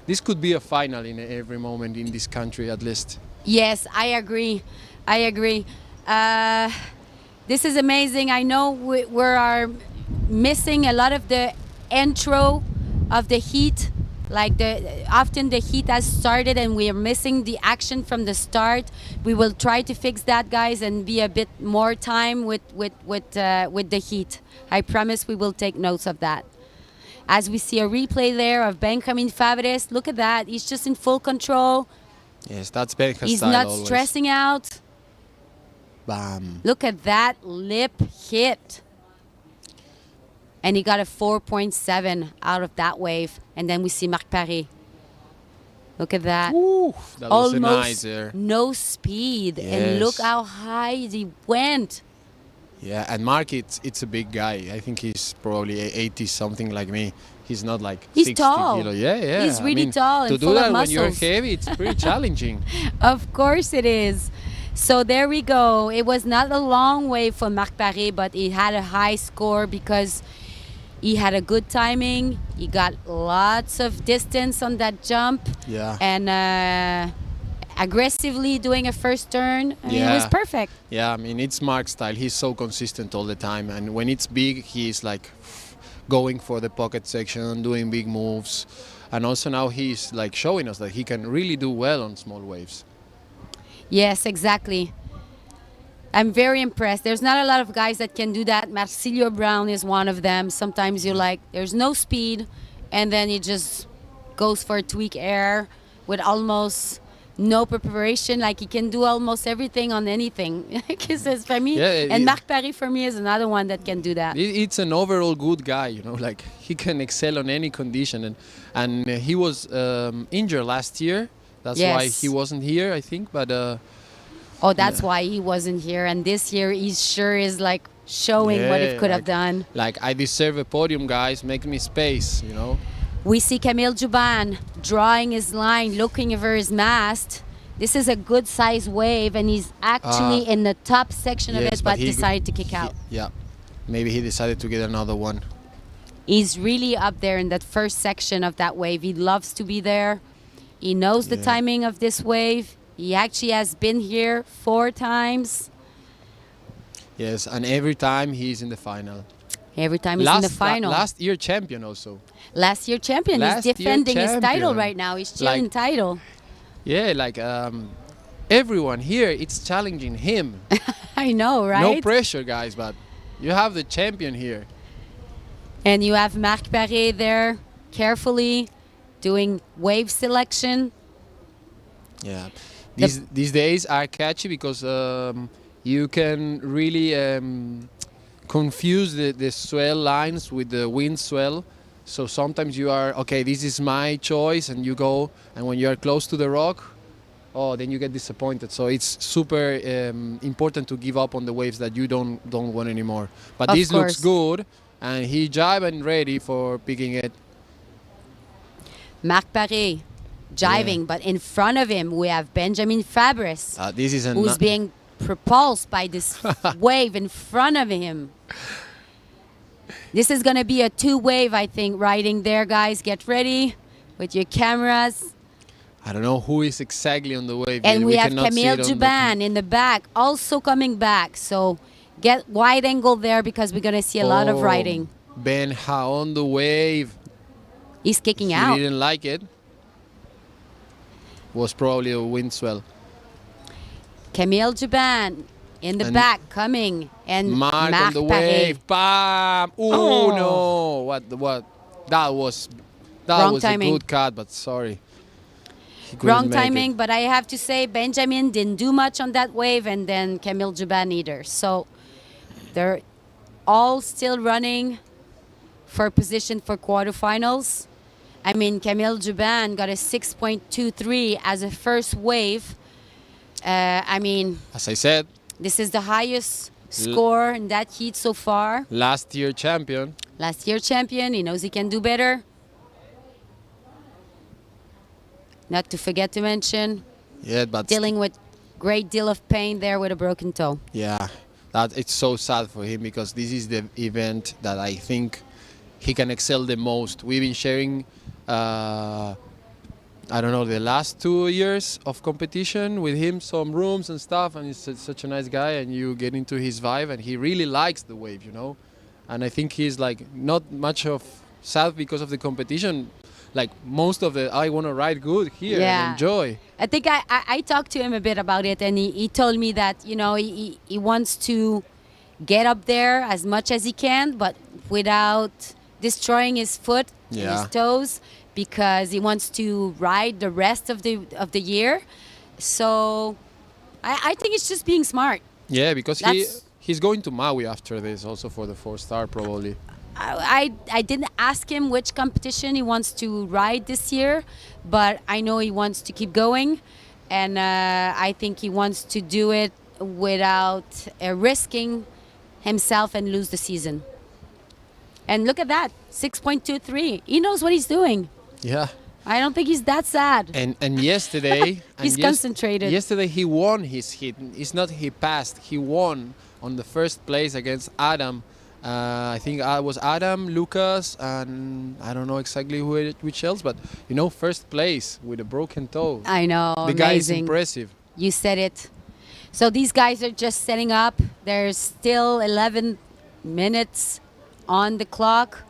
this could be a final in every moment in this country, at least. Yes, I agree. This is amazing. I know we are missing a lot of the intro of the heat. Often the heat has started and we are missing the action from the start. We will try to fix that, guys, and be a bit more time with the heat. I promise we will take notes of that. As we see a replay there of Benjamin Fabres, look at that. He's just in full control. Yes, that's Benja's He's style not always. stressing out. Bam. Look at that lip hit. And he got a 4.7 out of that wave. And then we see Marc Paré. Look at that. Ooh, that was almost nice there. no speed. Yes. And look how high he went. Yeah, and Mark, it's a big guy. I think he's probably 80 something like me. He's not like He's 60 tall. kilos. Yeah. He's I really mean, tall to and do full of that when you're muscles. heavy, it's pretty challenging. Of course it is. So there we go. It was not a long way for Marc Paré, but he had a high score because he had a good timing. He got lots of distance on that jump. Yeah. And aggressively doing a first turn. I mean, it was perfect. Yeah, I mean, it's Mark's style. He's so consistent all the time. And when it's big, he's like going for the pocket section, doing big moves. And also now he's like showing us that he can really do well on small waves. Yes, exactly. I'm very impressed. There's not a lot of guys that can do that. Marcilio Brown is one of them. Sometimes you're like, there's no speed, and then he just goes for a tweak air with almost no preparation. Like, he can do almost everything on anything. He says, for me, and Marc Paré for me is another one that can do that. It's an overall good guy, you know, like he can excel on any condition. And he was injured last year. That's why he wasn't here, I think. But oh, that's why he wasn't here. And this year, he sure is like showing what it could have done. Like, I deserve a podium, guys. Make me space, you know. We see Camille Juban drawing his line, looking over his mast. This is a good size wave, and he's actually in the top section of it, but decided to kick out. Yeah, maybe he decided to get another one. He's really up there in that first section of that wave. He loves to be there. He knows the timing of this wave. He actually has been here 4 times. Yes, and every time he's in the final. Every time he's in the final. Last year champion also. Last year champion. He's defending his title right now. He's chilling title. Yeah, like everyone here, it's challenging him. I know, right? No pressure, guys, but you have the champion here. And you have Marc Paré there, carefully doing wave selection. Yeah, these days are catchy because you can really confuse the swell lines with the wind swell. So sometimes you are, okay, this is my choice, and you go, and when you are close to the rock, oh, then you get disappointed. So it's super important to give up on the waves that you don't want anymore. But this looks good, and he jive and ready for picking it. Marc Paré jiving, but in front of him we have Benjamin Fabres, who's being propulsed by this wave in front of him. This is going to be a 2-wave, I think, riding there, guys. Get ready with your cameras. I don't know who is exactly on the wave. And we have Camille Juban in the back, also coming back. So get wide angle there because we're going to see a lot of riding. Ben Ha on the wave. He's kicking out. He didn't like it. Was probably a wind swell. Camille Juban in the back coming, and Marc on the Paré. wave. Bam! Oh no! What? That was timing. A good cut, but sorry. Wrong timing, but I have to say Benjamin didn't do much on that wave, and then Camille Juban either. So they're all still running for position for quarterfinals. I mean, Camille Juban got a 6.23 as a first wave. I mean, as I said, this is the highest score in that heat so far. Last year champion. Last year champion. He knows he can do better. Not to forget to mention, but dealing with great deal of pain there with a broken toe. Yeah, it's so sad for him because this is the event that I think he can excel the most. We've been sharing, I don't know, the last 2 years of competition with him, some rooms and stuff, and he's such a nice guy, and you get into his vibe, and he really likes the wave, you know. And I think he's like not much of sad because of the competition. Like most of the, I want to ride good here and enjoy. I think I talked to him a bit about it, and he told me that, you know, he wants to get up there as much as he can, but without destroying his foot and his toes, because he wants to ride the rest of the year. So I think it's just being smart. Yeah, because he's going to Maui after this also for the 4-star probably. I didn't ask him which competition he wants to ride this year, but I know he wants to keep going, and I think he wants to do it without risking himself and lose the season. And look at that, 6.23. He knows what he's doing. Yeah. I don't think he's that sad. And yesterday, He's concentrated. Yesterday he won his heat. It's not he passed. He won on the first place against Adam. I think I was Adam, Lucas, and I don't know exactly which else, but first place with a broken toe. I know. The guy is amazing. impressive. You said it. So these guys are just setting up. There's still 11 minutes on the clock.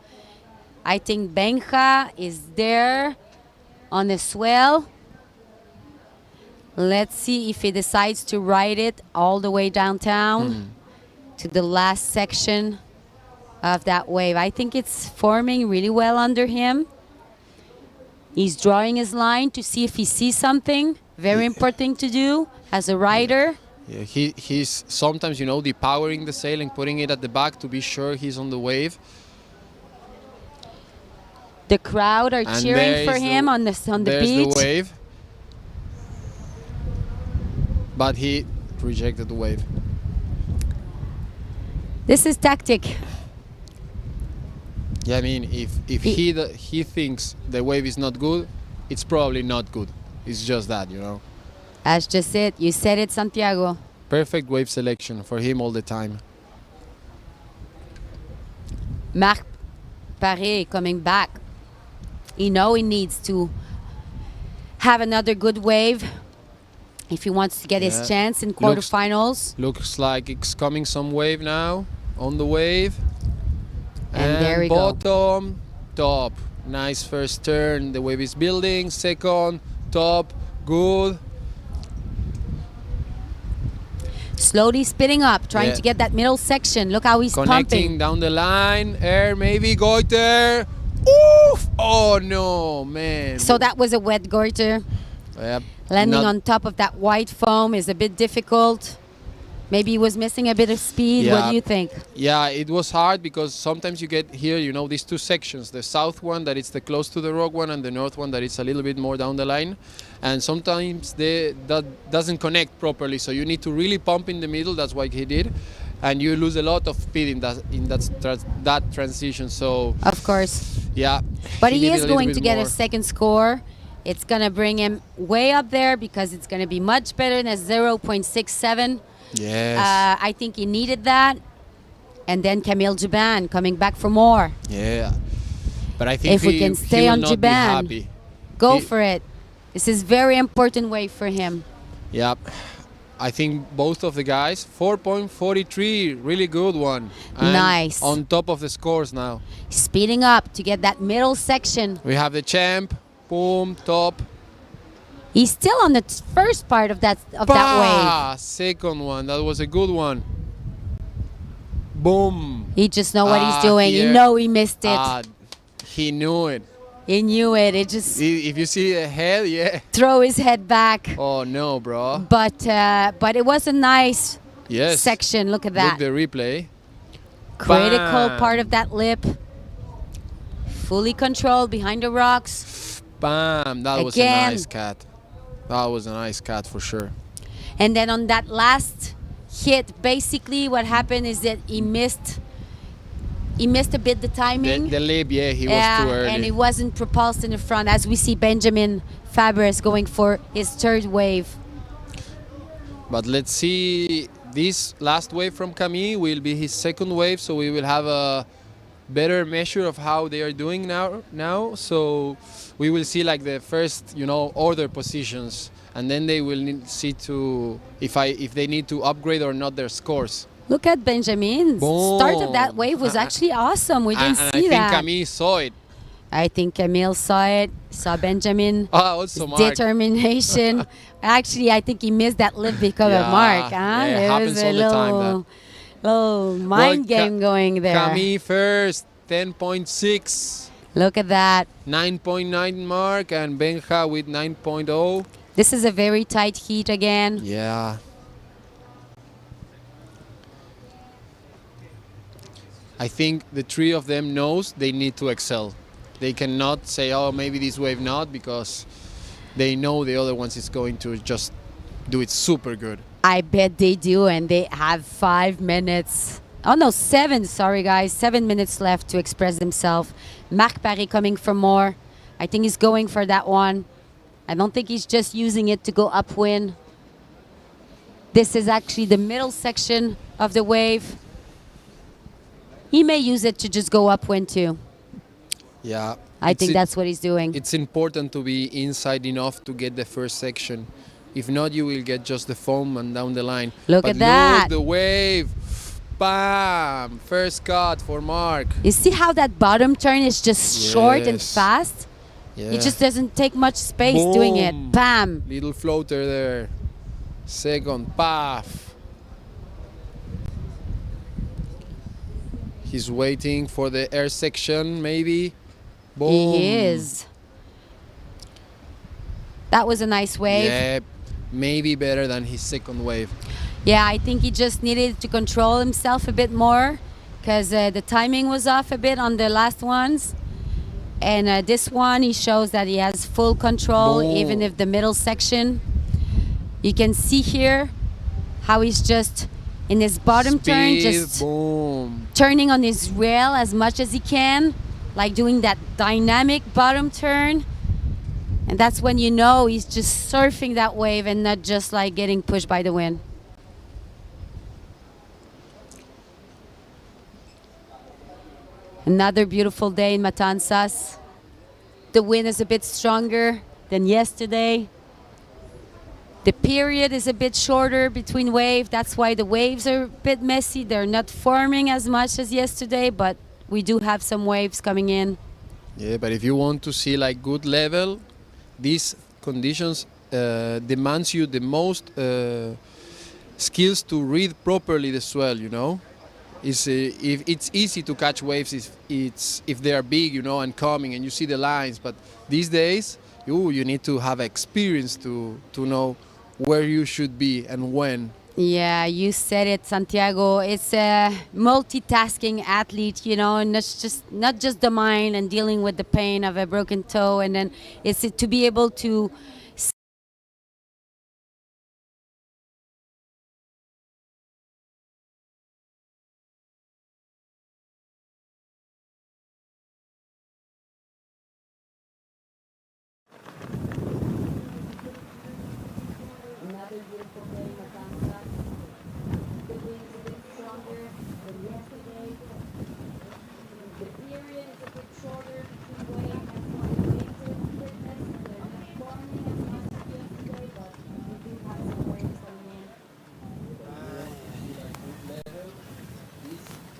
I think Benja is there on the swell. Let's see if he decides to ride it all the way downtown to the last section of that wave. I think it's forming really well under him. He's drawing his line to see if he sees something. Very important to do as a rider. Yeah, he's sometimes, depowering the sail and putting it at the back to be sure he's on the wave. The crowd are And cheering there for is him on the There's beach. the wave. But he rejected the wave. This is tactic. Yeah, I mean, if he thinks the wave is not good, it's probably not good. It's just that, That's just it. You said it, Santiago. Perfect wave selection for him all the time. Marc Paré coming back. He needs to have another good wave if he wants to get his chance in quarterfinals. Looks like it's coming some wave now on the wave. And there we go. Bottom, top. Nice first turn. The wave is building. Second, top, good. Slowly spinning up, trying to get that middle section. Look how he's Connecting pumping. down the line. Air, maybe goiter. Oof! Oh no, man. So that was a wet goiter. Yep. Landing on top of that white foam is a bit difficult. Maybe he was missing a bit of speed. What do you think? Yeah, it was hard because sometimes you get here, these two sections. The south one that is the close to the rock one and the north one that is a little bit more down the line. And sometimes that doesn't connect properly. So you need to really pump in the middle. That's what he did. And you lose a lot of speed in that transition. So of course. Yeah. But he is going to get a second score. It's going to bring him way up there because it's going to be much better than 0.67. Yes. I think he needed that. And then Camille Juban coming back for more. Yeah. But I think if we can stay will on not be Juban, happy. go for it. This is very important wave for him. Yep. I think both of the guys, 4.43, really good one. And nice. On top of the scores now. Speeding up to get that middle section. We have the champ, boom, top. He's still on the first part of that wave. Second one, that was a good one. Boom. He just know what he's doing. He he missed it. He knew it. He knew it. It just. If you see the head, throw his head back. Oh no, bro. But it was a nice section. Look at that. Look the replay. Critical part of that lip. Fully controlled behind the rocks. Bam! That was a nice cat. That was a nice cat for sure. And then on that last hit, basically what happened is that he missed a bit the timing. The lip, he was too early. And he wasn't propulsed in the front, as we see Benjamin Fabres going for his third wave. But let's see, this last wave from Camille will be his second wave, so we will have a better measure of how they are doing now. So we will see like the first, order positions, and then they will see to if they need to upgrade or not their scores. Look at Benjamin. Start of that wave was actually awesome. We didn't see that. I think Camille saw it. I think Camille saw it, saw Benjamin. Also Mark. Determination. Actually, I think he missed that lip because of Mark. Yeah, it happens all the time. Little mind game going there. Camille first, 10.6. Look at that. 9.9 Mark and Benja with 9.0. This is a very tight heat again. Yeah. I think the three of them knows they need to excel. They cannot say, oh, maybe this wave not, because they know the other ones is going to just do it super good. I bet they do, and they have 5 minutes Oh no, 7. Sorry, guys. 7 minutes left to express himself. Marc Paré coming for more. I think he's going for that one. I don't think he's just using it to go upwind. This is actually the middle section of the wave. He may use it to just go upwind too. Yeah. I think that's what he's doing. It's important to be inside enough to get the first section. If not, you will get just the foam and down the line. Look But at that. Look, the wave. Bam! First cut for Mark. You see how that bottom turn is just short and Yes. fast? Yeah. It just doesn't take much space doing it. Boom. Bam! Little floater there. Second, puff. He's waiting for the air section, maybe. Boom. He is. That was a nice wave. Yeah, maybe better than his second wave. Yeah, I think he just needed to control himself a bit more because the timing was off a bit on the last ones. And this one, he shows that he has full control, Boom. even if the middle section. You can see here how he's just in his bottom turn, Speed, just boom. turning on his rail as much as he can, like doing that dynamic bottom turn. And that's when you know he's just surfing that wave and not just like getting pushed by the wind. Another beautiful day in Matanzas. The wind is a bit stronger than yesterday. The period is a bit shorter between waves. That's why the waves are a bit messy. They're not forming as much as yesterday, but we do have some waves coming in. Yeah, but if you want to see like good level, these conditions demands you the most skills to read properly the swell. You know, if it's easy to catch waves if they are big, you know, and coming and you see the lines. But these days, you need to have experience to know where you should be and when. Yeah, you said it, Santiago. It's a multitasking athlete, you know, and it's just not just the mind and dealing with the pain of a broken toe, and then it's to be able to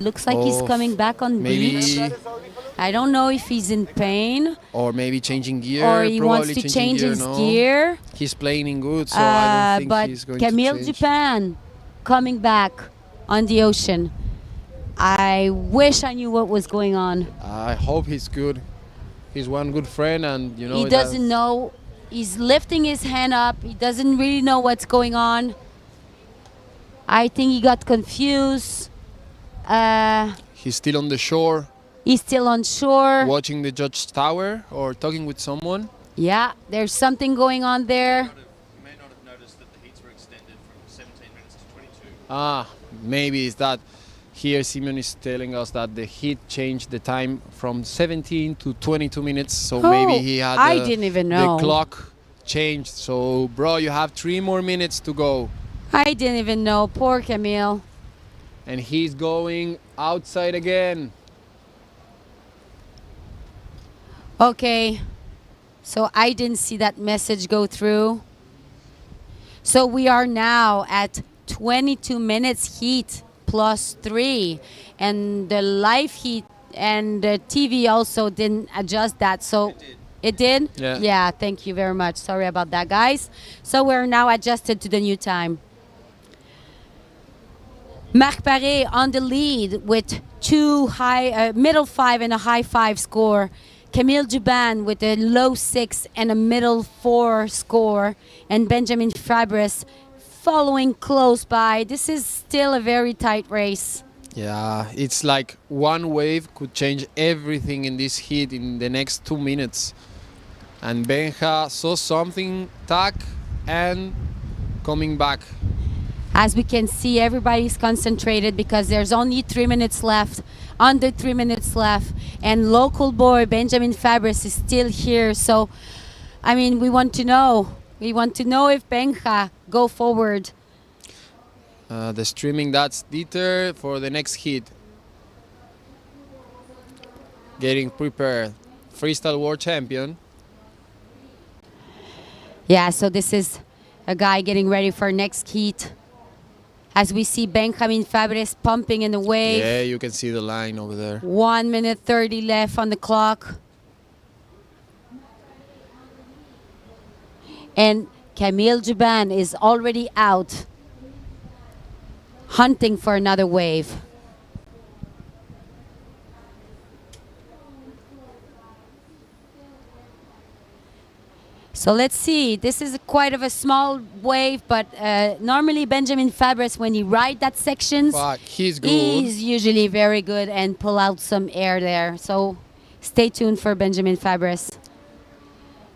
looks like he's Oh, coming back on maybe- beach. I don't know if he's in pain Or maybe changing gear. or he wants probably to changing change gear, his no? gear. He's playing in good, so I don't think But he's going Camille to change. Dupin coming back on the ocean. I wish I knew what was going on. I hope he's good. He's one good friend, and you know He that's- doesn't know. He's lifting his hand up. He doesn't really know what's going on. I think he got confused. He's still on the shore, He's still on shore. watching the judge's tower or talking with someone. Yeah, there's something going on there. You may not have noticed that the heats were extended from 17 minutes to 22. Ah, maybe it's that. Here, Simeon is telling us that the heat changed the time from 17 to 22 minutes. So maybe he had I didn't even know. the clock changed. So, bro, you have 3 more minutes to go. I didn't even know. Poor Camille. And he's going outside again. Okay. So I didn't see that message go through. So we are now at 22 minutes heat plus 3. And the live heat and the TV also didn't adjust that. So it did? Yeah. Yeah, thank you very much. Sorry about that, guys. So we're now adjusted to the new time. Marc Paré on the lead with 2 high, middle 5 and a high 5 score. Camille Dupin with a low 6 and a middle 4 score. And Benjamin Fabres following close by. This is still a very tight race. Yeah, it's like one wave could change everything in this heat in the next 2 minutes. And Benja saw something, tack, and coming back. As we can see, everybody's concentrated because there's only 3 minutes left, under 3 minutes left, and local boy Benjamin Fabres is still here. So, I mean, we want to know if Benja go forward. The streaming, that's Dieter for the next hit. Getting prepared. Freestyle world champion. Yeah, so this is a guy getting ready for next heat. As we see Benjamin Fabres pumping in the wave. Yeah, you can see the line over there. 1 minute 30 left on the clock. And Camille Juban is already out, hunting for another wave. So let's see, this is quite of a small wave, but normally Benjamin Fabres, when he ride that sections, he's good. He's usually very good and pull out some air there. So stay tuned for Benjamin Fabres.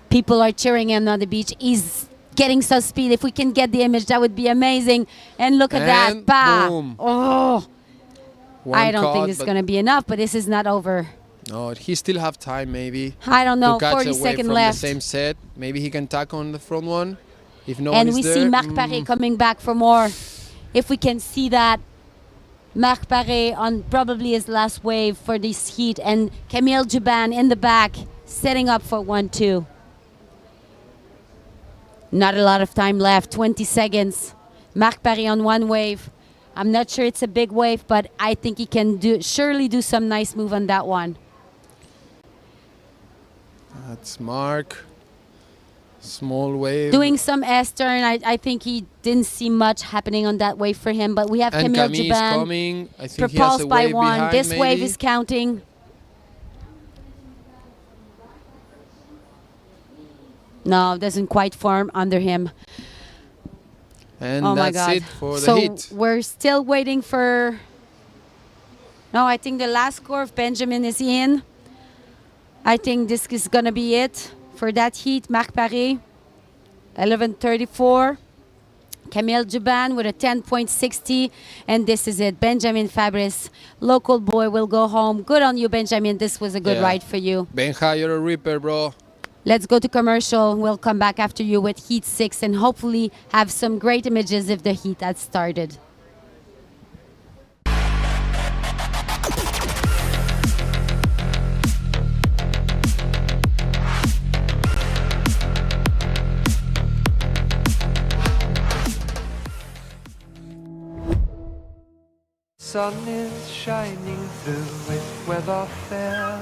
People are cheering him on the beach. He's getting some speed. If we can get the image, that would be amazing. And look at that, bah! Boom. Oh, I don't think cut, this is gonna be enough, but this is not over. No, he still have time maybe. I don't know, to catch 40 a wave seconds from left. the same set. Maybe he can tack on the front one. If no one And is we there. see Marc Paré coming back for more. If we can see that, Marc Paré on probably his last wave for this heat, and Camille Juban in the back setting up for 1-2. Not a lot of time left, 20 seconds. Marc Paré on one wave. I'm not sure it's a big wave, but I think he can surely do some nice move on that one. That's Mark. Small wave. Doing some S-turn. I think he didn't see much happening on that wave for him, but we have And Camille Camille is Juban coming. I think he has propulsed a by wave one. behind, This wave maybe. is counting. No, doesn't quite form under him. And Oh my that's God. it for the So hit. we're still waiting for... No, I think the last score of Benjamin is in. I think this is going to be it for that heat. Marc Paré, 11:34. Camille Juban with a 10.60. And this is it. Benjamin Fabres, local boy, will go home. Good on you, Benjamin. This was a good Yeah. ride for you. Benja, you're a ripper, bro. Let's go to commercial. We'll come back after you with Heat 6 and hopefully have some great images if the heat has started. Sun is shining through with weather fair.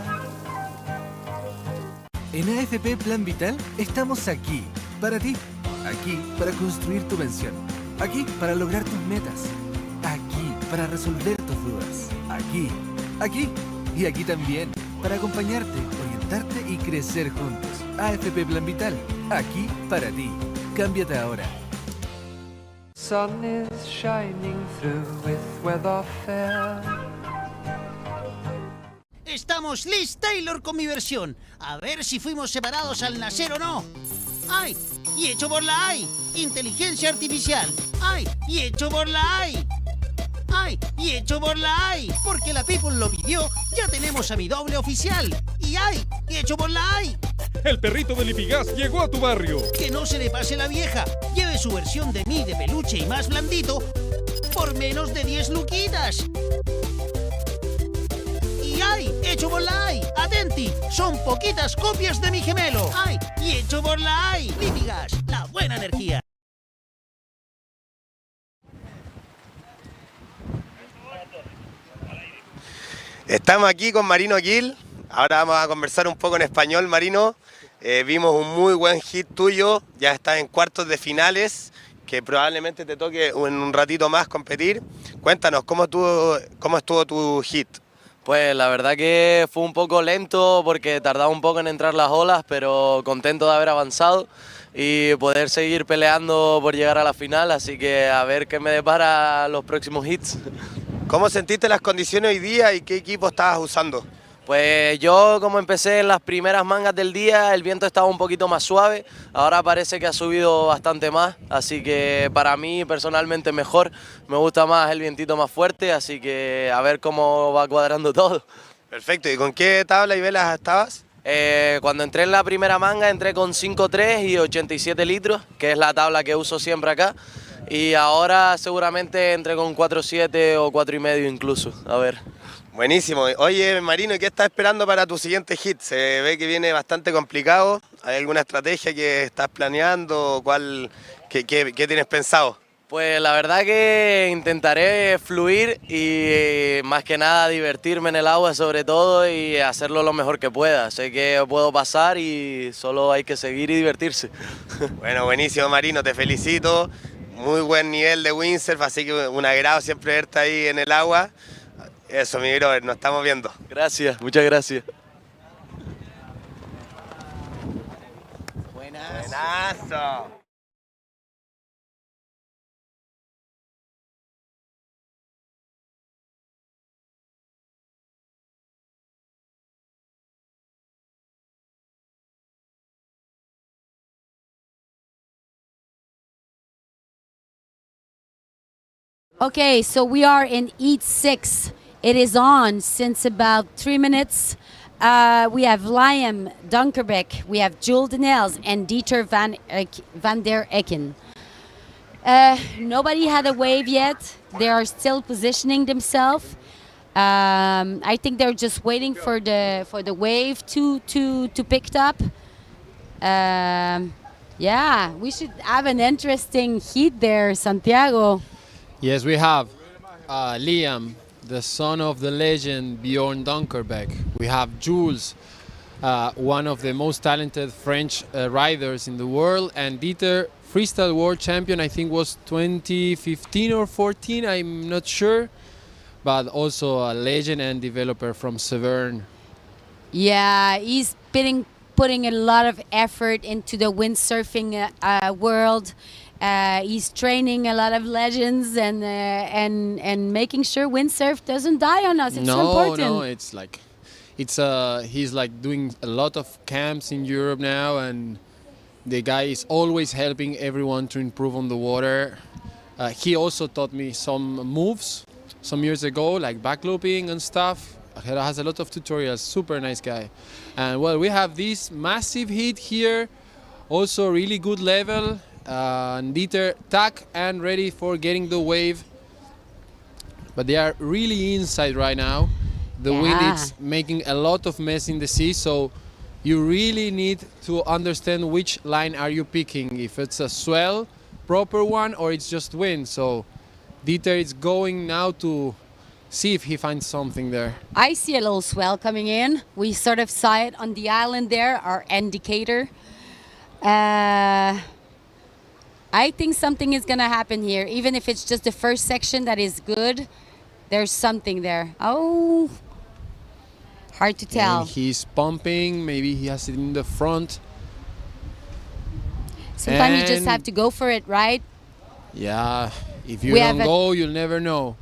En AFP Plan Vital estamos aquí, para ti. Aquí para construir tu pensión. Aquí para lograr tus metas. Aquí para resolver tus dudas. Aquí y aquí también. Para acompañarte, orientarte y crecer juntos. AFP Plan Vital, aquí para ti. Cámbiate ahora. Sun is shining through with weather fair. Estamos Liz Taylor con mi versión. A ver si fuimos separados al nacer o no. ¡Ay! Y hecho por la AI. Inteligencia artificial. ¡Ay! Y hecho por la AI. ¡Ay! Y hecho por la AI. Porque la People lo pidió, ya tenemos a mi doble oficial. Y ¡ay! Y hecho por la AI. El perrito del Lipigas llegó a tu barrio. Que no se le pase la vieja. Lleve su versión de mí de peluche y más blandito por menos de 10 luquitas. Y ¡ay! Hecho por la AI. Atenti, son poquitas copias de mi gemelo. ¡Ay! Y hecho por la AI. Lipigas, la buena energía. Estamos aquí con Marino Gil. Ahora vamos a conversar un poco en español, Marino. Vimos un muy buen hit tuyo. Ya estás en cuartos de finales, que probablemente te toque en un ratito más competir. Cuéntanos, ¿cómo estuvo tu hit? Pues la verdad que fue un poco lento porque tardaba un poco en entrar las olas, pero contento de haber avanzado y poder seguir peleando por llegar a la final, así que a ver qué me depara los próximos hits. ¿Cómo sentiste las condiciones hoy día y qué equipo estabas usando? Pues yo como empecé en las primeras mangas del día, el viento estaba un poquito más suave, ahora parece que ha subido bastante más, así que para mí personalmente mejor, me gusta más el vientito más fuerte, así que a ver cómo va cuadrando todo. Perfecto, ¿y con qué tabla y velas estabas? Cuando entré en la primera manga entré con 5.3 y 87 litros, que es la tabla que uso siempre acá, y ahora seguramente entré con 4.7 o 4.5 incluso, a ver. Buenísimo. Oye, Marino, ¿qué estás esperando para tu siguiente hit? Se ve que viene bastante complicado. ¿Hay alguna estrategia que estás planeando? ¿Qué tienes pensado? Pues la verdad que intentaré fluir y más que nada divertirme en el agua sobre todo y hacerlo lo mejor que pueda. Sé que puedo pasar y solo hay que seguir y divertirse. Bueno, buenísimo, Marino, te felicito. Muy buen nivel de windsurf, así que un agrado siempre verte ahí en el agua. Eso, mi brother, nos estamos viendo. Gracias, muchas gracias. Buenazo. Okay, so we are in Eat 6. It is on since about 3 minutes. We have Liam Dunkerbeck, we have Jules Denels, and Dieter van der Ecken. Nobody had a wave yet. They are still positioning themselves. I think they're just waiting for the wave to pick up. Yeah, we should have an interesting heat there, Santiago. Yes, we have Liam, the son of the legend Bjorn Dunkerbeck. We have Jules, one of the most talented French riders in the world, and Dieter, freestyle world champion, I think was 2015 or 14, I'm not sure, but also a legend and developer from Severn. Yeah, he's putting a lot of effort into the windsurfing world. He's training a lot of legends and making sure windsurf doesn't die on us. It's so important. No, it's like he's like doing a lot of camps in Europe now, and the guy is always helping everyone to improve on the water. He also taught me some moves some years ago, like backlooping and stuff. He has a lot of tutorials. Super nice guy. And well, we have this massive heat here, also really good level. And Dieter tack and ready for getting the wave, but they are really inside right now. The wind is making a lot of mess in the sea, so you really need to understand which line are you picking, if it's a swell proper one or it's just wind. So Dieter is going now to see if he finds something there. I see a little swell coming in. We sort of saw it on the island there, our indicator. I think something is going to happen here. Even if it's just the first section that is good, there's something there. Oh, hard to tell. And he's pumping. Maybe he has it in the front. Sometimes you just have to go for it, right? Yeah, if you don't go, you'll never know.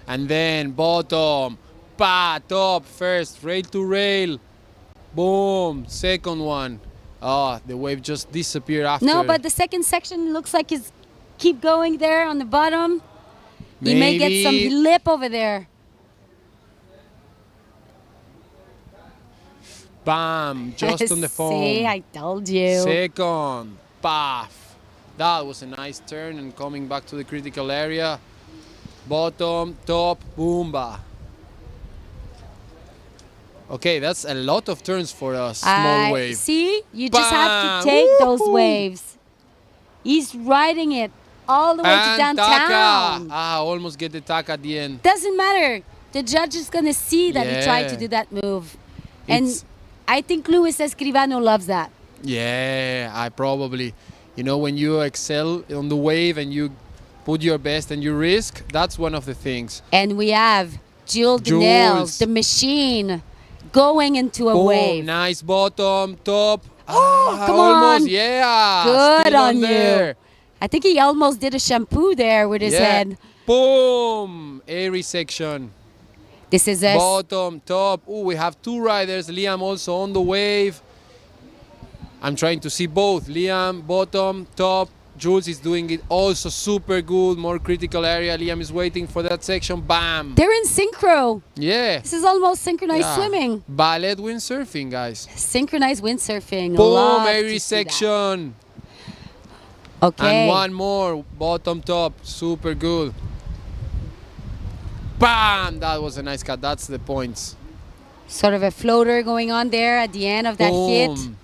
And then bottom, top, first, rail to rail. Boom, second one. Oh, the wave just disappeared after. No, but the second section looks like it's keep going there on the bottom. He may get some lip over there. Bam, just on the foam. See, I told you. Second, path. That was a nice turn and coming back to the critical area. Bottom, top, boomba. Okay, that's a lot of turns for a small wave. See, you just have to take those waves. He's riding it all the way to downtown. Almost get the tack at the end. Doesn't matter. The judge is going to see that he tried to do that move. And I think Luis Escribano loves that. Yeah, I probably. You know, when you excel on the wave and you put your best and you risk, that's one of the things. And we have Jules Denels, the machine, going into a wave. Nice bottom, top. Come almost, on. Yeah. Good Still on you. There. I think he almost did a shampoo there with his head. Boom. Airy section. This is a Bottom, top. Oh, we have two riders. Liam also on the wave. I'm trying to see both. Liam, bottom, top. Jules is doing it also super good. More critical area. Liam is waiting for that section. Bam. They're in synchro. Yeah. This is almost synchronized Yeah. swimming. Ballet windsurfing, guys. Synchronized windsurfing. Boom, Love every to see that. section. Okay. And one more. Bottom, top. Super good. Bam! That was a nice cut. That's the points. Sort of a floater going on there at the end of that hit. Boom.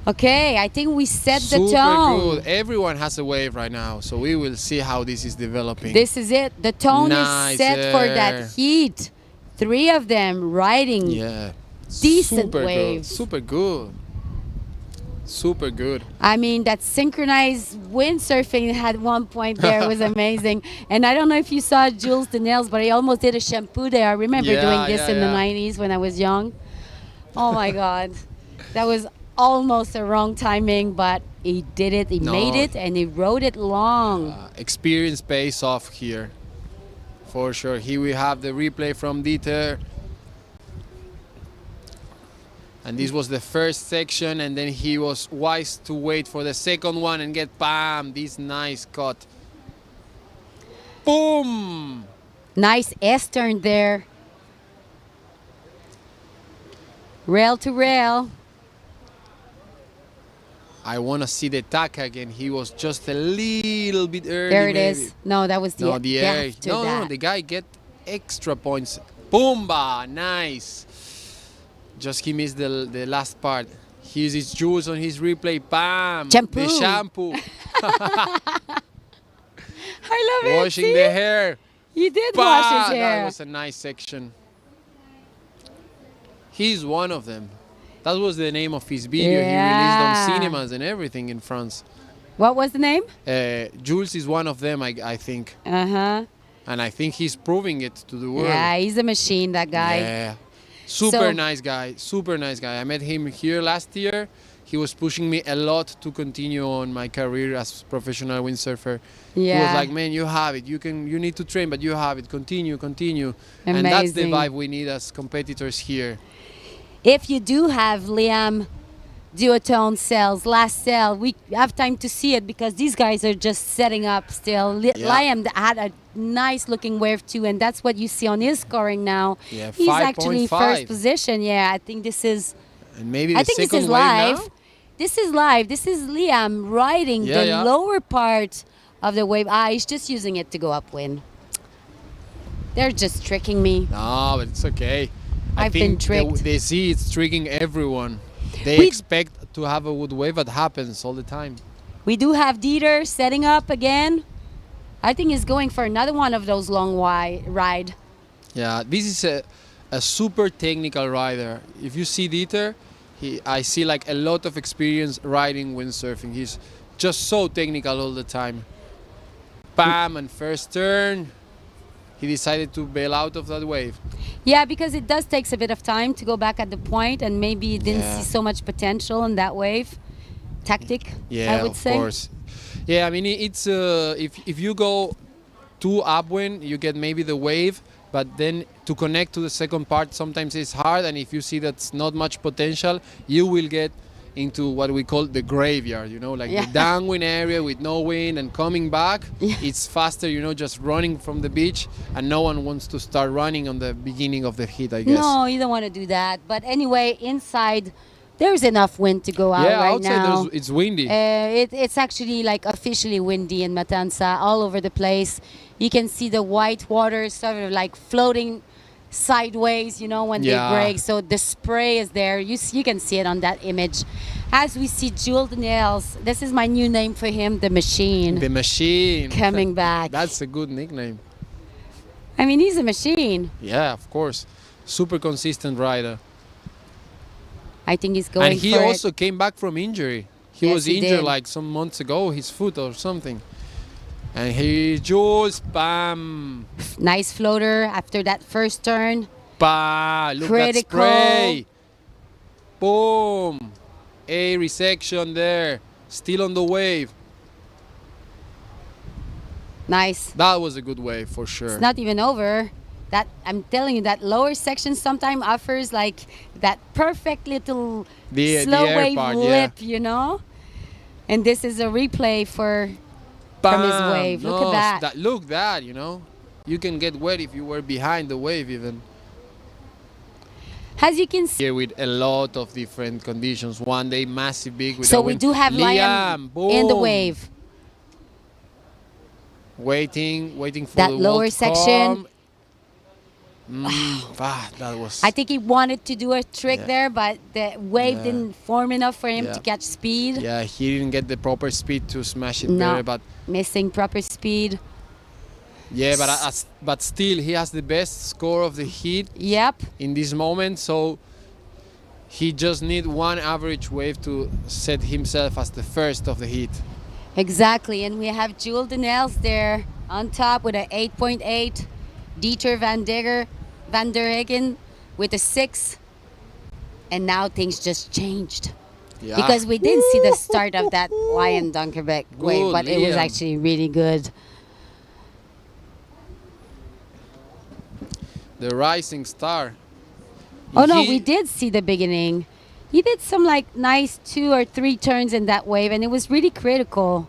Okay, I think we set the Super tone. good. Everyone has a wave right now, so we will see how this is developing. This is it. The tone Nice is set for there. that heat. 3 of them riding Yeah. decent Super waves. good. Super good. Super good. I mean, that synchronized windsurfing at one point there was amazing. And I don't know if you saw Jules the Nails, but I almost did a shampoo there. I remember Yeah, doing this yeah, in the yeah. 90s when I was young. Oh my God. That was almost a wrong timing, but he did it. He No. made it and he rode it long. Experience pays off here. For sure. Here we have the replay from Dieter. And this was the first section, and then he was wise to wait for the second one and get bam, this nice cut. Boom! Nice S-turn there. Rail to rail. I want to see the Taka again. He was just a little bit early. There it maybe. is. No, that was the, No, the air. after No, that. the guy get extra points. Boomba! Nice. Just he missed the last part. Here's his Jules on his replay. Bam! Shampoo. The shampoo. I love it. Washing see? the hair. He did Bah! wash his hair. That was a nice section. He's one of them. That was the name of his video. He released Yeah. on cinemas and everything in France. What was the name? Jules is one of them, I think. Uh-huh. And I think he's proving it to the world. Yeah, he's a machine, that guy. Yeah. Super So- nice guy. Super nice guy. I met him here last year. He was pushing me a lot to continue on my career as professional windsurfer. He was Yeah. like, man, you have it. You need to train, but you have it. Continue. And that's the Amazing. vibe we need as competitors here. If you do have Liam duotone cells, last cell, we have time to see it because these guys are just setting up still. Liam had a nice looking wave too, and that's what you see on his scoring now. Yeah, He's actually 5.5. first position. Yeah, I think this is. And maybe the I think this second is wave live. now? This is live. This is Liam riding Yeah, the yeah. lower part of the wave. He's just using it to go upwind. They're just tricking me. No, but it's okay. I I've been think tricked. they see it's tricking everyone. They We- expect to have a good wave that happens all the time. We do have Dieter setting up again. I think he's going for another one of those long ride. Yeah, this is a super technical rider. If you see Dieter, I see like a lot of experience riding windsurfing. He's just so technical all the time. Bam, and first turn, he decided to bail out of that wave. Yeah, because it does takes a bit of time to go back at the point, and maybe he didn't Yeah. see so much potential in that wave. Tactic, Yeah, I would of say. course. Yeah, I mean it's if you go too upwind, you get maybe the wave, but then to connect to the second part sometimes it's hard. And if you see that's not much potential, you will get into what we call the graveyard. You know, like Yeah. the downwind area with no wind and coming back. It's faster. You know, just running from the beach, and no one wants to start running on the beginning of the heat. I guess. No, you don't want to do that. But anyway, inside, there's enough wind to go out Yeah, right outside now. it's windy. It's actually like officially windy in Matanzas all over the place. You can see the white water sort of like floating sideways, you know, when Yeah. they break. So the spray is there. You can see it on that image. As we see Jules the Nails, this is my new name for him, the Machine. The machine. Coming back. That's a good nickname. I mean, he's a machine. Yeah, of course. Super consistent rider. I think he's going And he for also it. came back from injury. He Yes, was he injured did. like some months ago, his foot or something. And he just bam, Nice floater after that first turn. bah, look Critical. that spray. Boom. Airy section there. Still on the wave. Nice. That was a good wave for sure. It's not even over. That I'm telling you, that lower section sometimes offers like that perfect little slow air wave part, lip, you know. And this is a replay from his Bam! wave. Look No, at that. Look that, you know. You can get wet if you were behind the wave even. As you can see, Here with a lot of different conditions. One day massive big with so a we wind. do have Liam Liam, in the boom. wave. Waiting for That the lower wall to section. come. That was. I think he wanted to do a trick Yeah. there, but the wave Yeah. didn't form enough for him Yeah. to catch speed. Yeah, he didn't get the proper speed to smash it No. better, but Missing proper speed. yeah, but still he has the best score of the heat. Yep. In this moment, so he just need one average wave to set himself as the first of the heat. Exactly, and we have Jules Denels there on top with a 8.8, Dieter van der Heggen with a 6, and now things just changed. Yeah. Because we didn't see the start of that Lion Dunkerbeck wave, Good, but it was Liam. actually really good. The rising star. Oh no, He- we did see the beginning. He did some like nice 2 or 3 turns in that wave, and it was really critical.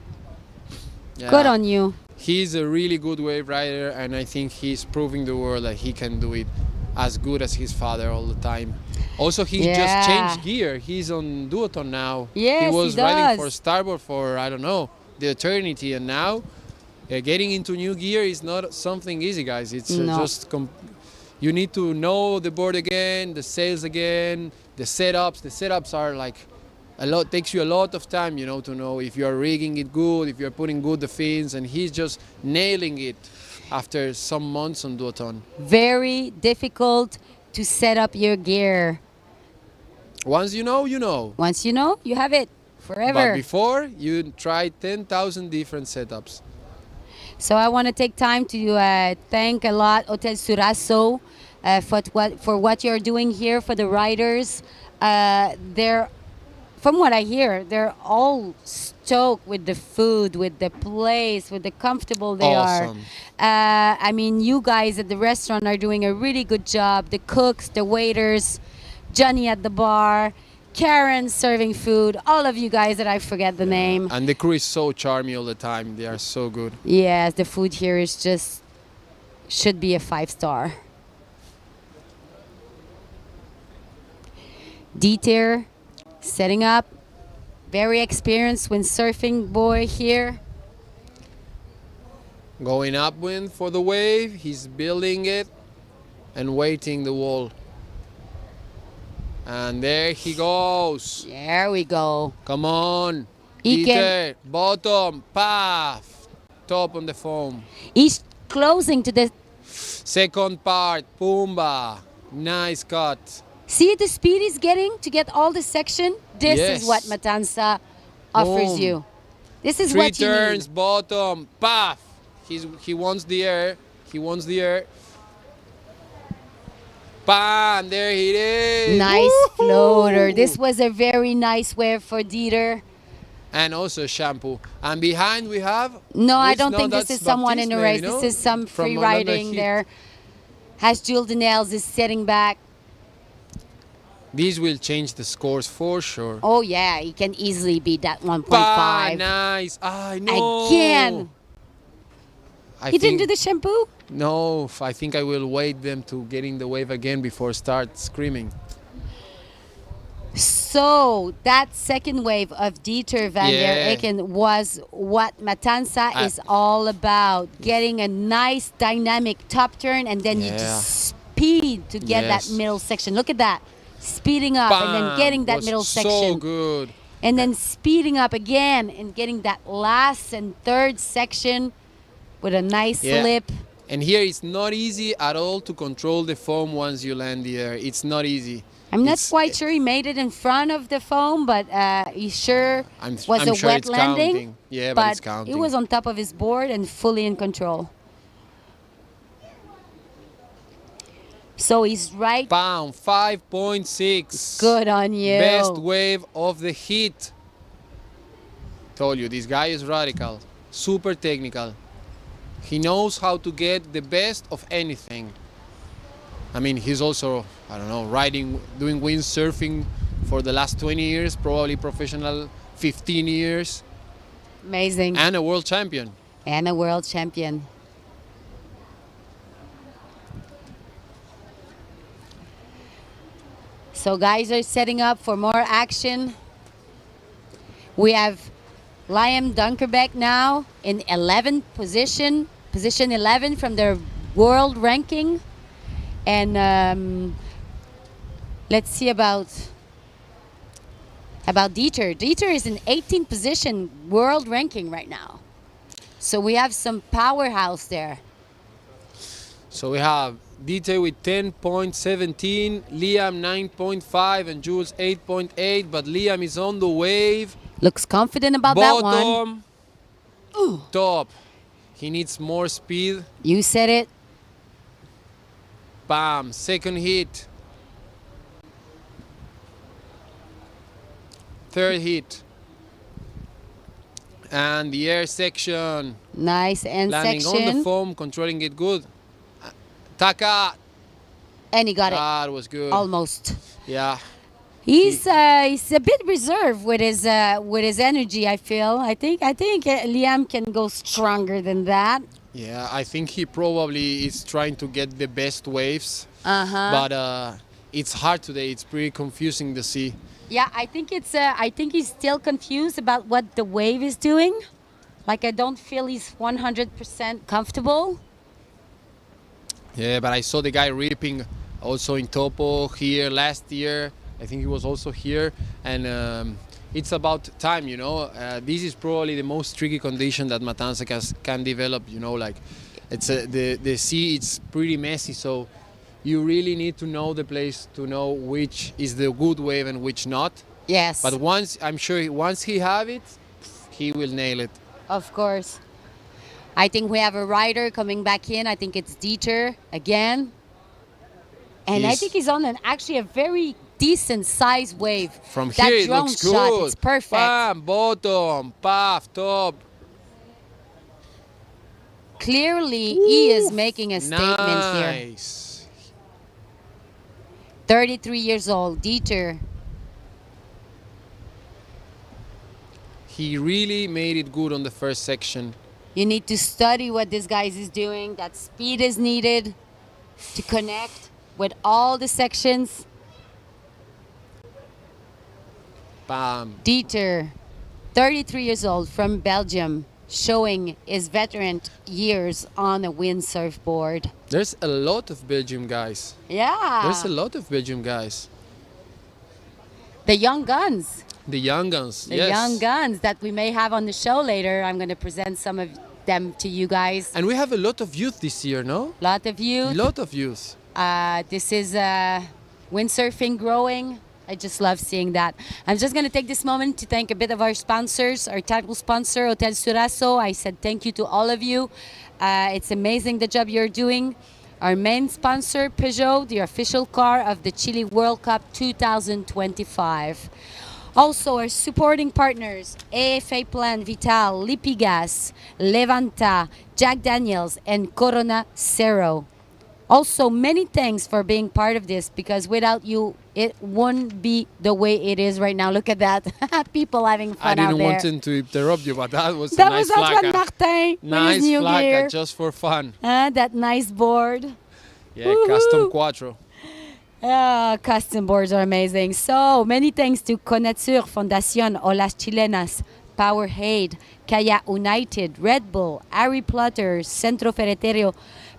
Yeah. Good on you. He's a really good wave rider, and I think he's proving the world that he can do it as good as his father all the time. Also, he Yeah. just changed gear. He's on duotone now. Yes, he he was riding for does. starboard for, I don't know, the eternity, and now getting into new gear is not something easy, guys. It's No. just you need to know the board again, the sails again, the setups. The setups are like takes you a lot of time, you know, to know if you're rigging it good, if you're putting good the fins, and he's just nailing it after some months on duotone. Very difficult to set up your gear. Once you know, you know. Once you know, you have it But forever. before, you try 10,000 different setups. So I want to take time to thank a lot Hotel Surazo for what you're doing here for the riders. They're, from what I hear, they're all stoked with the food, with the place, with the comfortable they Awesome. are. I mean, you guys at the restaurant are doing a really good job. The cooks, the waiters, Johnny at the bar, Karen serving food, all of you guys that I forget the name. And the crew is so charming all the time. They are so good. Yes, the food here is just, should be a 5-star. Dieter setting up, very experienced windsurfing boy here. Going upwind for the wave, he's building it and waiting the wall. And there he goes. There we go. Come on. He Dieter, bottom, path, top on the foam. He's closing to the, Second part, Pumba. Nice cut. see the speed he's getting to get all the section? This Yes. is what Matanzas offers Boom. you. This is 3 what you turns, need. bottom, path. He wants the air. He wants the air. Bam, there it is. Nice Woohoo! floater. This was a very nice wave for Dieter. And also shampoo. And behind we have. No, I which- don't no, think this that's is someone in a Baptiste, race. maybe, no? This is some From free another riding heat. there. Has Jules Denels is sitting back. These will change the scores for sure. Oh yeah, he can easily beat that 1.5. Bah, nice. I know. Again. I He didn't think- do the shampoo? No, I think I will wait them to get in the wave again before start screaming. So that second wave of Dieter van der Yeah. Eycken was what Matanzas is all about. Getting a nice dynamic top turn and then you Yeah. just speed to get Yes. that middle section. Look at that. Speeding up and then Bam, getting that was middle so section. good. And then speeding up again and getting that last and third section with a nice Yeah. lip. And here it's not easy at all to control the foam once you land the air. It's not easy. I'm not It's- quite sure he made it in front of the foam, but he sure was I'm a sure wet it's landing. counting. Yeah, but it's counting. He was on top of his board and fully in control. So he's right. Pound 5.6. Good on you. Best wave of the heat. Told you, this guy is radical. Super technical. He knows how to get the best of anything. I mean, he's also, I don't know, doing windsurfing for the last 20 years, probably professional 15 years. Amazing. And a world champion. And a world champion. So guys are setting up for more action. We have Liam Dunkerbeck now in 11th position 11 from their world ranking. And let's see about Dieter. Dieter is in 18th position world ranking right now. So we have some powerhouse there. So we have Dieter with 10.17, Liam 9.5, and Jules 8.8. But Liam is on the wave. Looks confident about that one. Bottom, top. He needs more speed. You said it. Bam, second hit. Third hit. And the air section. Nice end landing section. on the foam, controlling it good. Taka. And he got it. That was good. Almost. Yeah. He's a bit reserved with his energy. I feel. I think Liam can go stronger than that. Yeah, I think he probably is trying to get the best waves. Uh-huh. But it's hard today. It's pretty confusing to see. Yeah, I think he's still confused about what the wave is doing. Like, I don't feel he's 100% comfortable. Yeah, but I saw the guy ripping also in Topo here last year. I think he was also here. And it's about time, you know. This is probably the most tricky condition that Matanzas can develop, you know. Like, it's the sea, it's pretty messy, so you really need to know the place to know which is the good wave and which not. Yes. But I'm sure once he have it, he will nail it. Of course. I think we have a rider coming back in. I think it's Dieter again. And I think he's on actually a very decent size wave. From that here it drone looks shot, good. it's perfect. Bam, bottom, puff, top. Clearly, he is making a statement here. Nice. 33 years old, Dieter. He really made it good on the first section. You need to study what this guy is doing. That speed is needed to connect with all the sections. Bam. Dieter, 33 years old from Belgium, showing his veteran years on a windsurf board. There's a lot of Belgium guys. Yeah. There's a lot of Belgium guys. The young guns. The young guns, The yes. young guns that we may have on the show later. I'm going to present some of them to you guys. And we have a lot of youth this year, no? Lot of youth. Lot of youth. This is windsurfing growing. I just love seeing that. I'm just going to take this moment to thank a bit of our sponsors, our title sponsor, Hotel Surazo. I said thank you to all of you. It's amazing the job you're doing. Our main sponsor, Peugeot, the official car of the Chile World Cup 2025. Also, our supporting partners, AFA Plan Vital, Lipigas, Levanta, Jack Daniels, and Corona Cero. Also, many thanks for being part of this, because without you, it wouldn't be the way it is right now. Look at that. People having fun I out didn't there. want to interrupt you, but that was That a nice was Antoine flaca. Martin with Nice his new flaca, gear. just for fun. That nice board. Yeah, custom quattro. Custom boards are amazing. So many thanks to Conatur, Fundación Olas Chilenas, Powerade, Kaya United, Red Bull, Harry Potter, Centro Ferretero,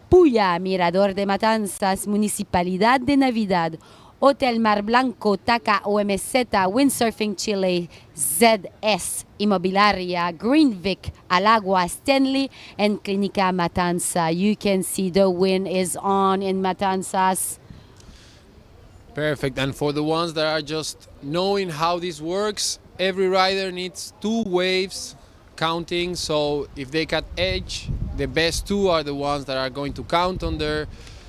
Puya, Mirador de Matanzas, Municipalidad de Navidad, Hotel Mar Blanco, Taka OMZ, Windsurfing Chile, ZS Inmobiliaria, Greenvic, Alagua, Stanley, and Clinica Matanza. You can see the wind is on in Matanzas. Perfect. And for the ones that are just knowing how this works, every rider needs 2 waves counting. So if they cut edge, the best 2 are the ones that are going to count on their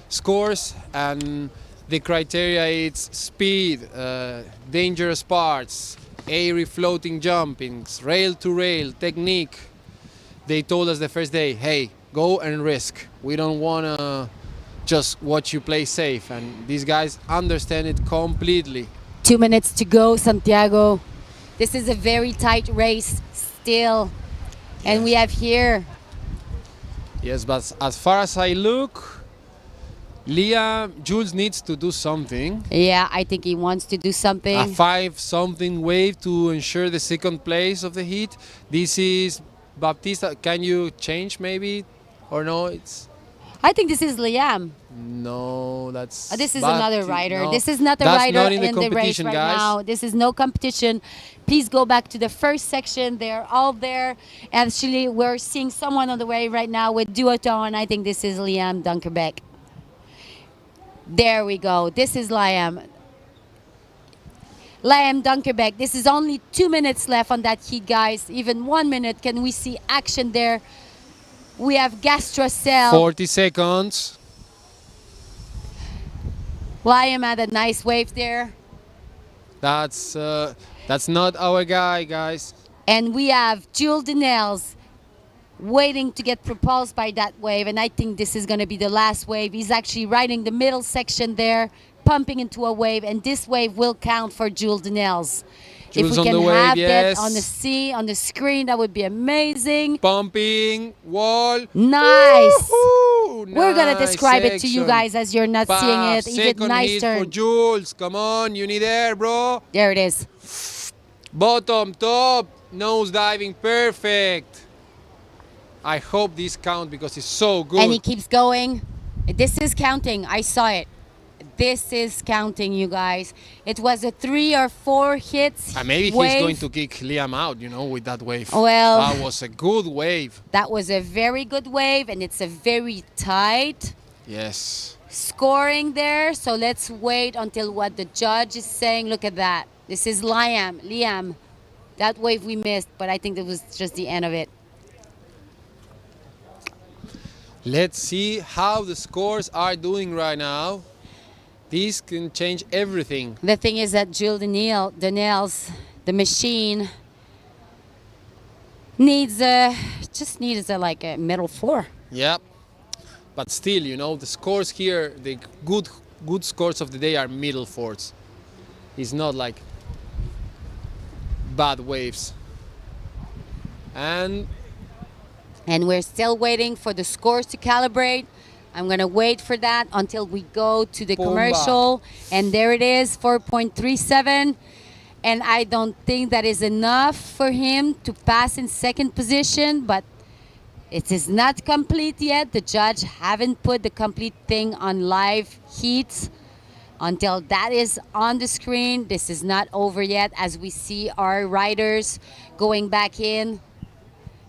scores. And the criteria is speed, dangerous parts, airy floating jumpings, rail to rail technique. They told us the first day, hey, go and risk. We don't want to just watch you play safe, and these guys understand it completely. 2 minutes to go, Santiago. This is a very tight race still. And we have here. Yes, but as far as I look, Jules needs to do something. Yeah, I think he wants to do something. A 5-something wave to ensure the second place of the heat. This is Baptista. Can you change maybe? Or no? I think this is Liam. No, that's... This is another rider. No, this is not a that's rider not in in the race competition, right guys. now. This is no competition. Please go back to the first section. They're all there. Actually, we're seeing someone on the way right now with duotone. I think this is Liam Dunkerbeck. There we go. This is Liam. Liam Dunkerbeck. This is only 2 minutes left on that heat, guys. Even 1 minute. Can we see action there? We have Gastrocell. 40 seconds. Liam had a nice wave there. That's not our guy, guys. And we have Jules Denels waiting to get propulsed by that wave. And I think this is going to be the last wave. He's actually riding the middle section there, pumping into a wave. And this wave will count for Jules Denels. If we can have that on the screen, that would be amazing. Pumping, wall. Nice. Woohoo! We're going to Nice describe it to you section. guys as you're not seeing it. He did Second nice hit turn. for Jules. Come on, you need air, bro. There it is. Bottom, top, nose diving, perfect. I hope this counts because it's so good. And he keeps going. This is counting. I saw it. This is counting, you guys. It was a 3 or 4 hits. Maybe wave. he's going to kick Liam out, with that wave. Well, that was a good wave. That was a very good wave, and it's a very tight scoring there. So let's wait until what the judge is saying. Look at that. This is Liam. That wave we missed, but I think that was just the end of it. Let's see how the scores are doing right now. These can change everything. The thing is that Jules Denels, the machine, needs a middle 4. Yep. But still, the scores here, the good scores of the day are middle 4s. It's not like bad waves. And we're still waiting for the scores to calibrate. I'm going to wait for that until we go to the commercial. And there it is, 4.37. And I don't think that is enough for him to pass in second position, but it is not complete yet. The judge haven't put the complete thing on live heats. Until that is on the screen, this is not over yet, as we see our riders going back in,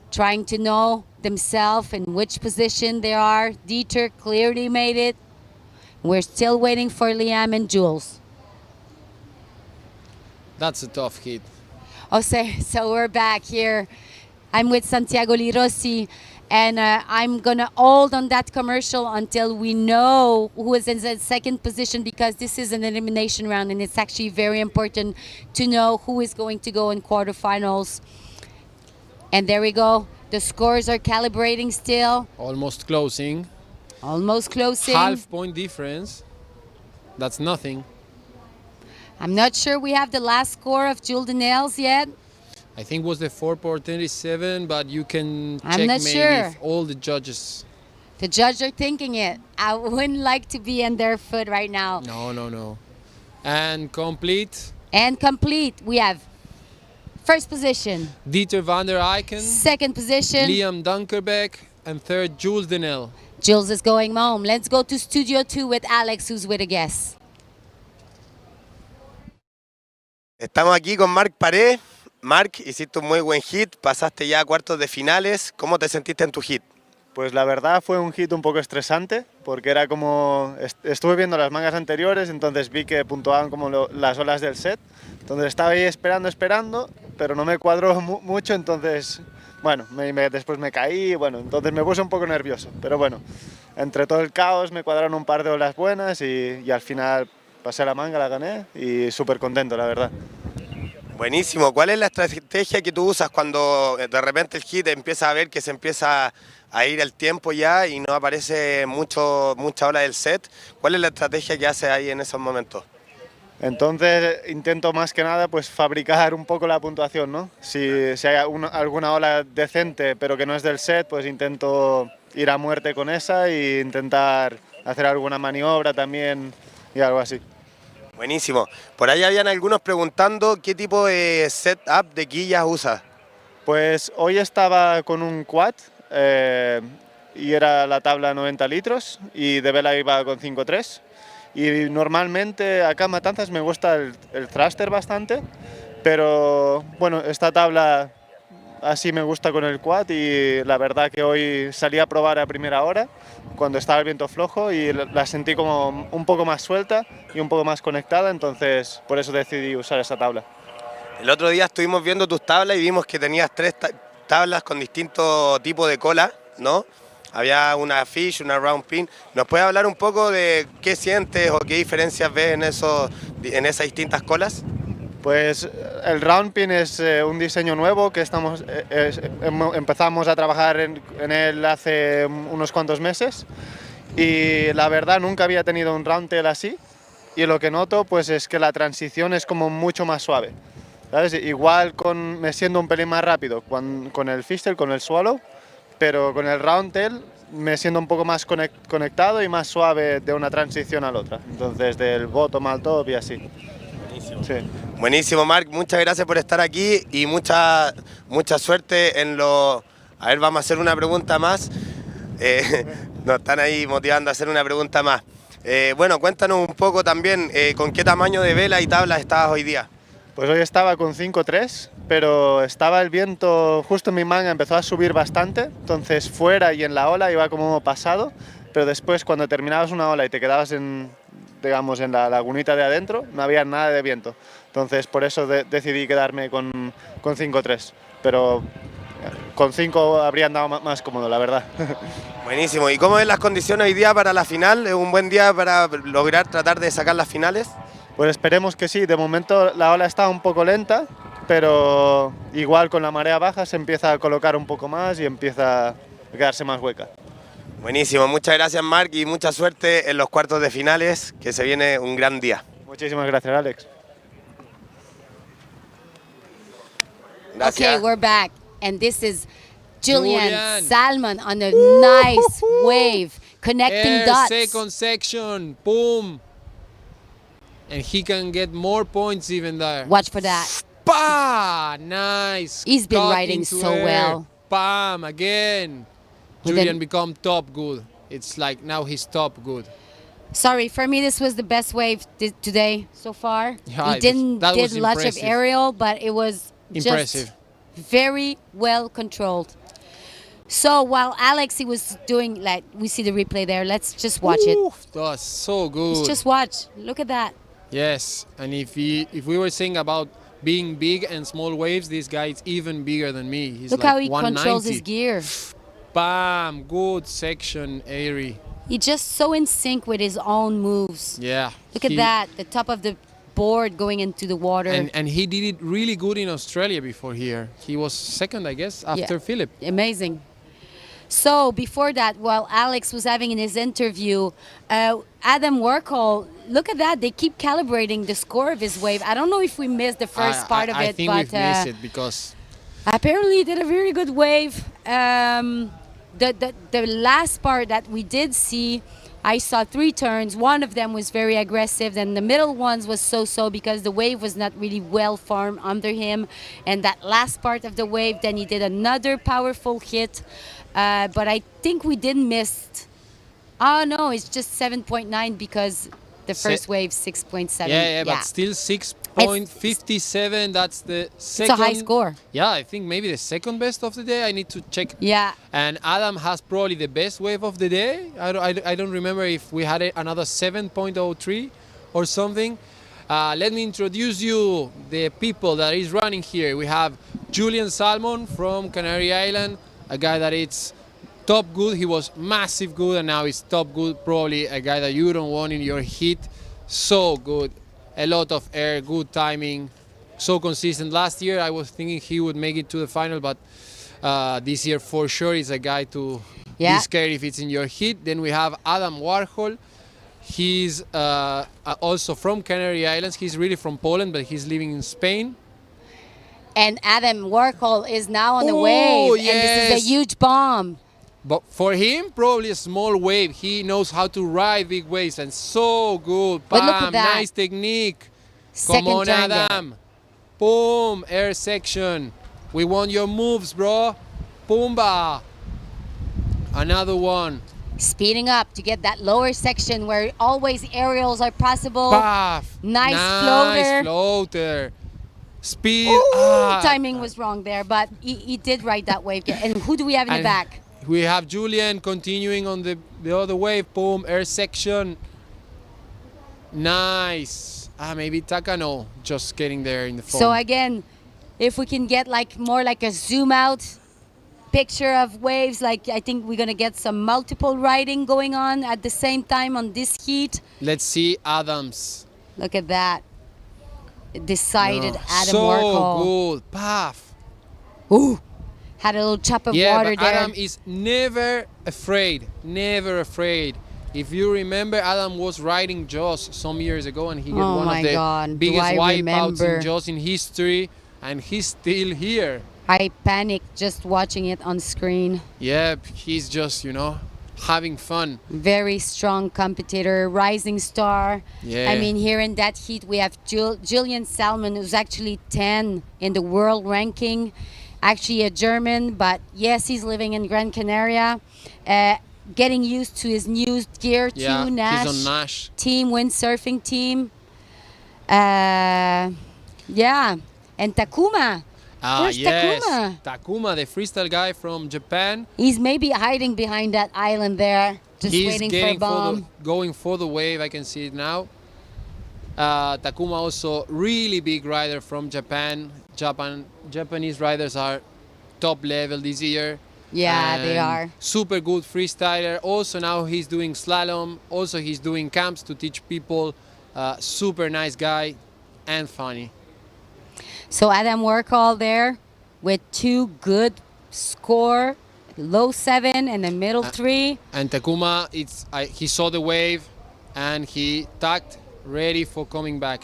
trying to know themselves in which position they are. Dieter clearly made it. We're still waiting for Liam and Jules. That's a tough hit. So we're back here. I'm with Santiago Lirossi, and I'm gonna hold on that commercial until we know who is in the second position, because this is an elimination round, and it's actually very important to know who is going to go in quarterfinals. And there we go. The scores are calibrating still. Almost closing. Almost closing. Half point difference. That's nothing. I'm not sure we have the last score of Jules Denels yet. I think it was the 4.37, but you can I'm check not maybe sure. if all the judges. The judges are thinking it. I wouldn't like to be on their foot right now. No. And complete. And complete. We have first position, Dieter van der Eycken. second position, Liam Dunkerbeck. And third, Jules Denel. Jules is going home. Let's go to Studio 2 with Alex, who's with a guest. Estamos aquí con Marc Paré. Marc, hiciste un muy buen hit, pasaste ya a cuartos de finales. ¿Cómo te sentiste en tu hit? Pues la verdad fue un hit un poco estresante, porque era como... Estuve viendo las mangas anteriores, entonces vi que puntuaban como las olas del set. Entonces estaba ahí esperando, pero no me cuadró mucho, entonces... Bueno, después me caí, entonces me puse un poco nervioso. Pero bueno, entre todo el caos me cuadraron un par de olas buenas y al final pasé la manga, la gané y súper contento, la verdad. Buenísimo. ¿Cuál es la estrategia que tú usas cuando de repente el hit empieza a ver que se empieza a ir el tiempo ya y no aparece mucha ola del set? ¿Cuál es la estrategia que haces ahí en esos momentos? Entonces intento más que nada pues fabricar un poco la puntuación, ¿no? Si hay alguna ola decente pero que no es del set, pues intento ir a muerte con esa e intentar hacer alguna maniobra también y algo así. Buenísimo. Por ahí habían algunos preguntando qué tipo de setup de quillas usas. Pues hoy estaba con un quad y era la tabla 90 litros y de vela iba con 5.3. Y normalmente acá en Matanzas me gusta el thruster bastante, pero bueno, esta tabla así me gusta con el quad y la verdad que hoy salí a probar a primera hora cuando estaba el viento flojo y la sentí como un poco más suelta y un poco más conectada, entonces por eso decidí usar esa tabla. El otro día estuvimos viendo tus tablas y vimos que tenías tres tablas con distintos tipos de cola, ¿no? Había una fish, una round pin. ¿Nos puedes hablar un poco de qué sientes o qué diferencias ves en esas distintas colas? Pues el round pin es un diseño nuevo que empezamos a trabajar en él hace unos cuantos meses y la verdad nunca había tenido un round tail así y lo que noto pues es que la transición es como mucho más suave, ¿sabes? Igual me siento un pelín más rápido con el fishtail, con el swallow, pero con el round tail me siento un poco más conectado y más suave de una transición a la otra, entonces del bottom al top y así. Buenísimo. Sí. Buenísimo, Marc, muchas gracias por estar aquí y mucha suerte en lo... A ver, vamos a hacer una pregunta más. Nos están ahí motivando a hacer una pregunta más. Bueno, cuéntanos un poco también con qué tamaño de vela y tabla estabas hoy día. Pues hoy estaba con 5.3, pero estaba el viento justo en mi manga, empezó a subir bastante, entonces fuera y en la ola iba como pasado, pero después cuando terminabas una ola y te quedabas digamos, en la lagunita de adentro, no había nada de viento. Entonces por eso decidí quedarme con 5.3, pero con 5 habría andado más cómodo, la verdad. Buenísimo. ¿Y cómo ven las condiciones hoy día para la final? ¿Es un buen día para lograr tratar de sacar las finales? Pues esperemos que sí. De momento la ola está un poco lenta, pero igual con la marea baja se empieza a colocar un poco más y empieza a quedarse más hueca. Buenísimo. Muchas gracias, Marc, y mucha suerte en los cuartos de finales, que se viene un gran día. Muchísimas gracias, Alex. Gracias. Okay, we're back. And this is Julian Salmon on a nice wave, connecting dots. Second section, boom. And he can get more points even there. Watch for that. Bah! Nice. He's been Cut riding into so air. well. Bam! Again. Julian become top good. It's like now he's top good. Sorry, for me this was the best wave today so far. Yeah, He didn't that was did much of impressive. aerial, but it was Impressive. just very well controlled. So while Alex, he was doing, like, we see the replay there. Let's just watch it. That's so good. Let's just watch. Look at that. Yes, and if we were saying about being big and small waves, this guy is even bigger than me. He's Look like how he 190. controls his gear. Bam! Good section, airy. He's just so in sync with his own moves. Yeah. Look at that, the top of the board going into the water. And he did it really good in Australia before here. He was second, I guess, after Philip. Amazing. So before that, while Alex was having in his interview, Adam Warhol, look at that. They keep calibrating the score of his wave. I don't know if we missed the first part of it, I think but we've missed it because apparently he did a very good wave. The last part that we did see, I saw 3 turns. One of them was very aggressive, then the middle ones was so-so because the wave was not really well formed under him. And that last part of the wave, then he did another powerful hit. But I think we didn't miss. Oh no, it's just 7.9 because the first wave 6.7. Yeah, but still 6.57. That's the second. It's a high score. Yeah, I think maybe the second best of the day. I need to check. Yeah. And Adam has probably the best wave of the day. I don't remember if we had another 7.03 or something. Let me introduce you the people that is running here. We have Julian Salmon from Canary Island, a guy that is top good. He was massive good and now he's top good. Probably a guy that you don't want in your heat. So good. A lot of air, good timing. so consistent. Last year I was thinking he would make it to the final, but this year for sure is a guy to be scared if it's in your heat. Then we have Adam Warhol. He's also from Canary Islands. He's really from Poland, but he's living in Spain. And Adam Warhol is now on the wave, and this is a huge bomb. But for him, probably a small wave. He knows how to ride big waves, and so good. But look Bam, at that. nice technique. Second Come on, triangle. Adam. Boom, air section. We want your moves, bro. Pumba. Another one. Speeding up to get that lower section where always aerials are possible. Puff. Nice Nice floater. Speed. Ooh, timing was wrong there, but he did ride that wave. And who do we have in the And back? We have Julian continuing on the other wave. Boom, air section. Nice. Maybe Takano just getting there in the phone. So again, if we can get more like a zoom out picture of waves, like I think we're gonna get some multiple riding going on at the same time on this heat. Let's see Adams. Look at that. Decided Adam so Warhol. good. Puff. Ooh. Had a little chop of water but there. Adam is never afraid. Never afraid. If you remember, Adam was riding Jaws some years ago, and he got Oh one my of the God, do biggest I wipeouts remember. in Jaws in history, and he's still here. I panicked just watching it on screen. Yep, he's just, having fun. Very strong competitor, rising star. Yeah. I mean, here in that heat, we have Julian Salmon, who's actually 10 in the world ranking. Actually a German, but yes, he's living in Gran Canaria. Getting used to his new gear too, Yeah, Nash. he's on Nash. Team, windsurfing team. Yeah, and Takuma. Where's Takuma? Takuma, the freestyle guy from Japan. He's maybe hiding behind that island there, just He's waiting for a getting bomb. going for the wave. I can see it now. Takuma also really big rider from Japan. Japanese riders are top level this year. Yeah, they And are. super good freestyler. Also now he's doing slalom. Also he's doing camps to teach people. Super nice guy and funny. So Adam Warhol there with 2 good score, low 7 and the middle 3. And Takuma, he saw the wave and he tacked, ready for coming back.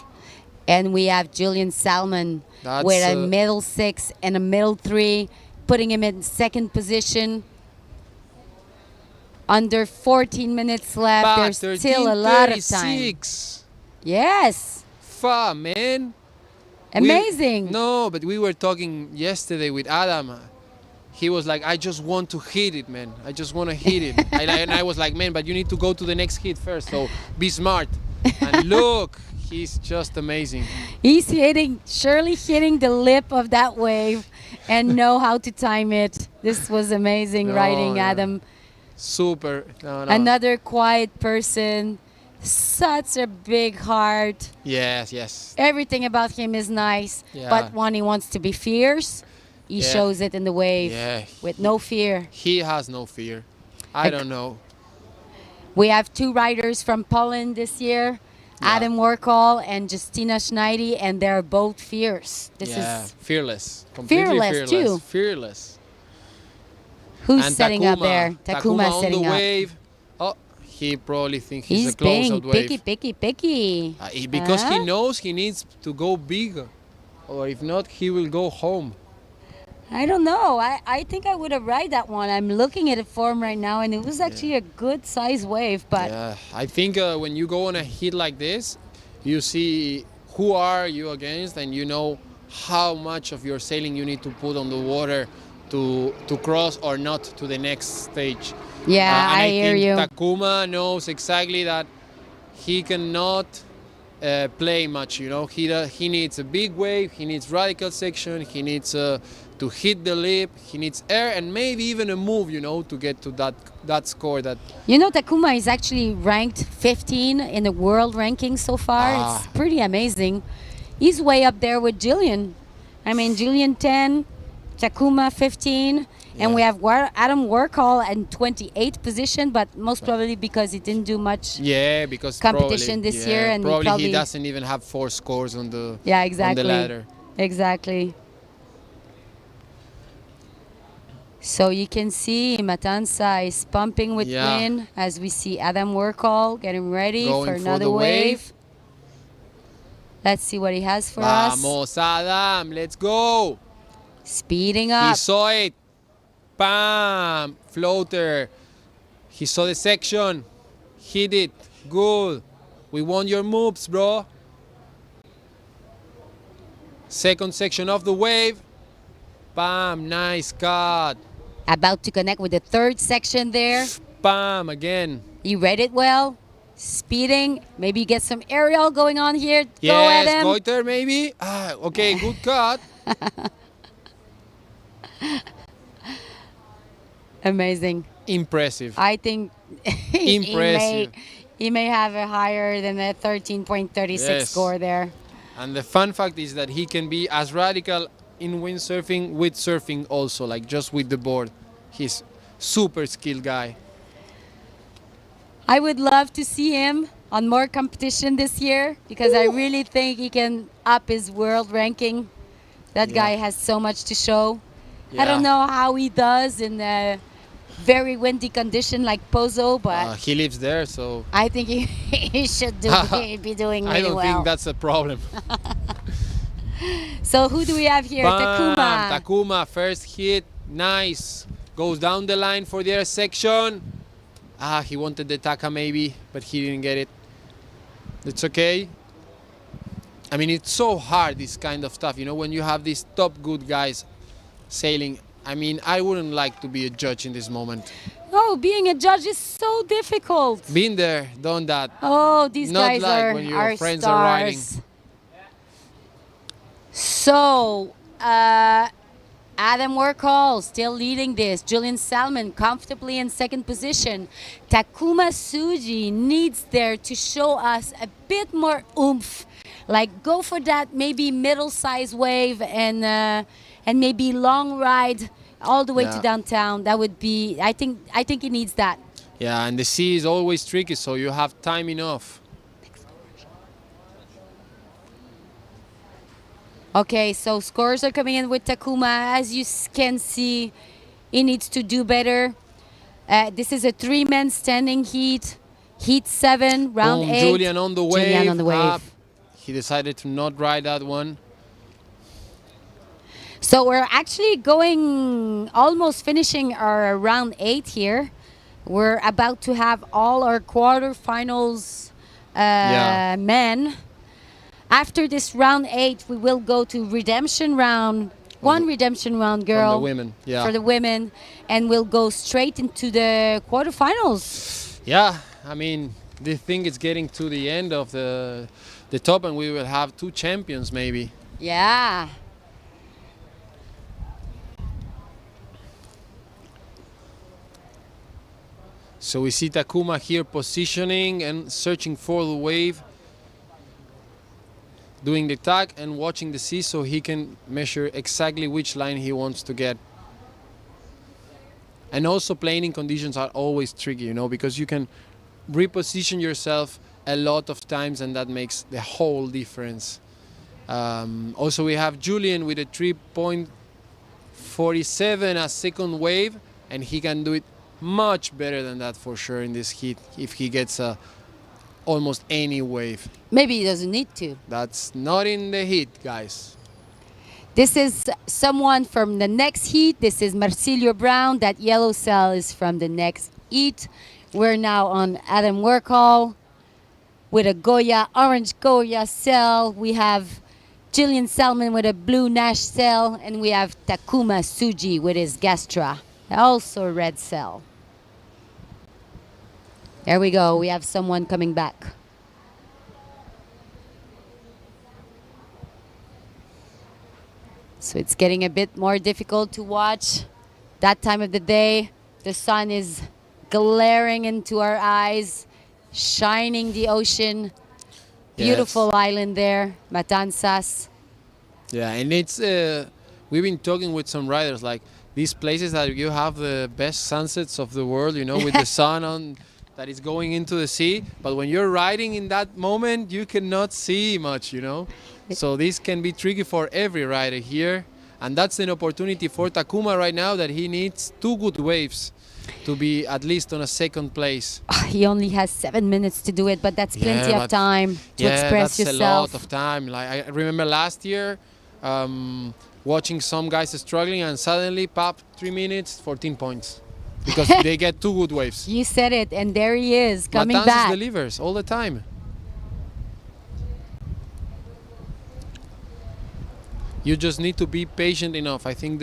And we have Julian Salmon That's, with a middle 6 and a middle 3, putting him in second position. Under 14 minutes left. Back, There's still a lot of time. 13:36. Yes. Man. Amazing. No, but we were talking yesterday with Adam. He was like, I just want to hit it, man. I just want to hit it. And I was like, man, but you need to go to the next hit first, so be smart. And look, he's just amazing. He's surely hitting the lip of that wave and know how to time it. This was amazing riding, Adam. Super. No. Another quiet person. Such a big heart. Yes. Everything about him is nice. Yeah. But when he wants to be fierce, he shows it in the wave with no fear. He has no fear. I don't know. We have 2 riders from Poland this year, Adam Warhol and Justina Schneidy, and they're both fierce. This is fearless. Completely fearless too. Fearless. Who's And setting up there? Takuma on setting the up. wave. Oh, he probably thinks he's He's a closeout being wave. picky. Because he knows he needs to go big, or if not, he will go home. I don't know. I think I would have ride that one. I'm looking at it form right now, and it was actually a good size wave. But Yeah, I think when you go on a hit like this, you see who are you against, and you know how much of your sailing you need to put on the water to cross or not to the next stage. Yeah, and I hear think you. Takuma knows exactly that he cannot play much. He needs a big wave, he needs radical section, he needs to hit the lip, he needs air, and maybe even a move, to get to that score. That Takuma is actually ranked 15 in the world ranking so far. It's pretty amazing. He's way up there with Julian. I mean, Julian 10, Takuma 15, and we have Adam Warhol in 28th position, but most probably because he didn't do much because competition probably, this year, and probably he doesn't even have 4 scores on the exactly. on the ladder. Exactly. So you can see Matanza is pumping with Yeah. wind as we see Adam Workall getting ready Going for for another the wave. wave. Let's see what he has for us. Vamos, Adam, let's go. Speeding He up. saw it. Bam! Floater. He saw the section. Hit it. Good. We want your moves, bro. Second section of the wave. Bam! Nice cut. About to connect with the third section there. Bam! Again. You read it well. Speeding. Maybe get some aerial going on here. Go, Yes, Adam. goiter maybe. Ah, okay, good cut. Amazing. Impressive. I think Impressive. he may have a higher than a 13.36 Yes. score there. And the fun fact is that he can be as radical in windsurfing with surfing also, like just with the board. He's super skilled guy. I would love to see him on more competition this year because I really think he can up his world ranking. That Yeah. guy has so much to show. I Yeah. don't know how he does in a very windy condition like Pozo, but He lives there, so I think he should be doing really I don't well. think that's a problem. So who do we have here? Bam! Takuma. Takuma, first hit, nice. Goes down the line for the air section. Ah, he wanted the Taka maybe, but he didn't get it. It's okay. I mean, it's so hard, this kind of stuff, you know, when you have these top good guys sailing. I mean, I wouldn't like to be a judge in this moment. Oh, being a judge is so difficult. Been there, done that. Oh, these Not guys like are when your our friends stars. are riding. So, Adam Workall still leading this. Julian Salmon comfortably in second position. Takuma Tsuji needs there to show us a bit more oomph. Like go for that maybe middle-sized wave and maybe long ride all the way to Yeah. downtown. That would be. I think he needs that. Yeah, and the sea is always tricky, so you have time enough. Okay, so scores are coming in with Takuma. As you can see, he needs to do better. This is a three-man standing heat. Heat 7, round Boom, 8. Julian on the wave. Julian on the wave. Up. He decided to not ride that one. So we're actually going, almost finishing our round 8 here. We're about to have all our quarterfinals men. After this round 8, we will go to redemption round. One redemption round, girl. For the women, yeah. For the women. And we'll go straight into the quarterfinals. Yeah, I mean, this thing is getting to the end of the top, and we will have 2 champions maybe. Yeah. So we see Takuma here positioning and searching for the wave, doing the tag and watching the sea so he can measure exactly which line he wants to get. And also planing conditions are always tricky, you know, because you can reposition yourself a lot of times and that makes the whole difference. Also we have Julian with a 3.47 as second wave, and he can do it much better than that for sure in this heat if he gets almost any wave. Maybe he doesn't need to. That's not in the heat, guys. This is someone from the next heat. This is Marcilio Brown. That yellow cell is from the next heat. We're now on Adam Workall with a Goya, orange Goya cell. We have Julian Salmon with a blue Nash cell. And we have Takuma Tsuji with his Gastra, also a red cell. There we go. We have someone coming back. So it's getting a bit more difficult to watch. That time of the day, the sun is glaring into our eyes, shining the ocean. Beautiful island there, Matanzas. Yeah, and it's we've been talking with some riders, like these places that you have the best sunsets of the world, you know, with the sun on that is going into the sea. But when you're riding in that moment, you cannot see much, So this can be tricky for every rider here. And that's an opportunity for Takuma right now that he needs 2 good waves to be at least on a second place. He only has 7 minutes to do it, but that's plenty of time to express that's yourself. a lot of time. Like I remember last year, watching some guys struggling and suddenly, pop, 3 minutes, 14 points. Because they get 2 good waves. You said it, and there he is, coming Matanzas back. delivers all the time. You just need to be patient enough. I think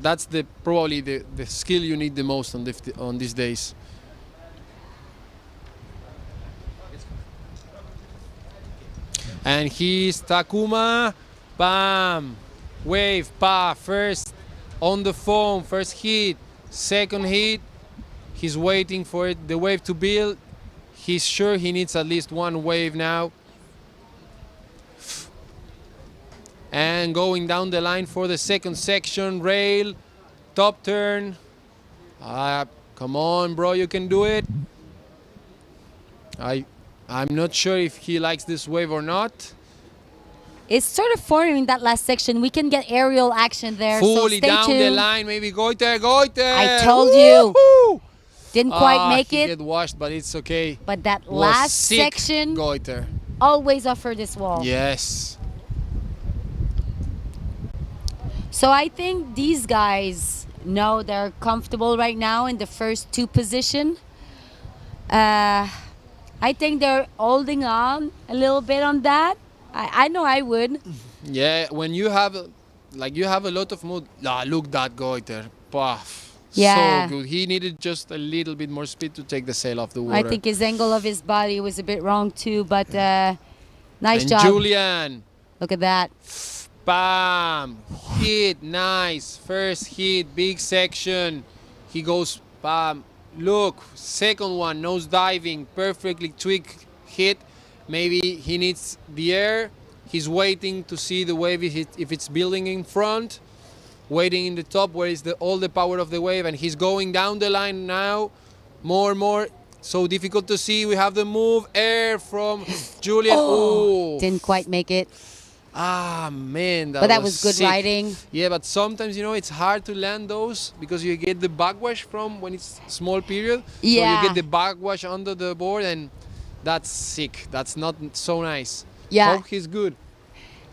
that's probably the skill you need the most on these days. And he's Takuma. Bam! Wave, pa, first on the foam, first hit, second hit. He's waiting for the wave to build. He's sure he needs at least 1 wave now. And going down the line for the second section, rail, top turn. Come on, bro, you can do it. I'm not sure if he likes this wave or not. It's sort of forming that last section. We can get aerial action there. Fully so stay down tuned. the line, maybe Goiter. I told you. Didn't quite make he it. get washed, but it's okay. But that Was last sick, section, Goiter. always offer this wall. Yes. So I think these guys know they're comfortable right now in the first 2 position. I think they're holding on a little bit on that. I know I would. Yeah, when you have a lot of mood. Look that Goiter. Puff. Yeah. So good. He needed just a little bit more speed to take the sail off the water. I think his angle of his body was a bit wrong too, but nice and job. Julian. Look at that. Bam! Hit, nice. First hit, big section. He goes, bam. Look, second one, nose diving, perfectly tweaked hit. Maybe he needs the air. He's waiting to see the wave if it's building in front. Waiting in the top where is all the power of the wave, and he's going down the line now. More. So difficult to see. We have the move, air from Julian. Oh, didn't quite make it. Man, but that was good sick. riding. Yeah, but sometimes, it's hard to land those because you get the backwash from when it's small period. Yeah. So you get the backwash under the board, and that's sick. That's not so nice. Yeah. Hope he's good.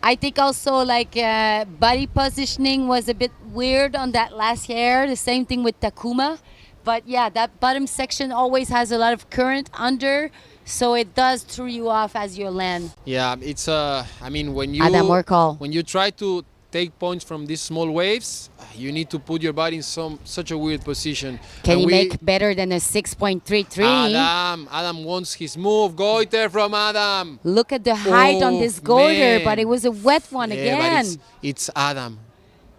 I think also body positioning was a bit weird on that last hair. The same thing with Takuma. But yeah, that bottom section always has a lot of current under. So it does throw you off as you land. Yeah, it's when you try to take points from these small waves, you need to put your body in such a weird position. Can he make better than a 6.33? Adam wants his move. Goiter from Adam. Look at the height on this goiter, but it was a wet one again. But it's Adam.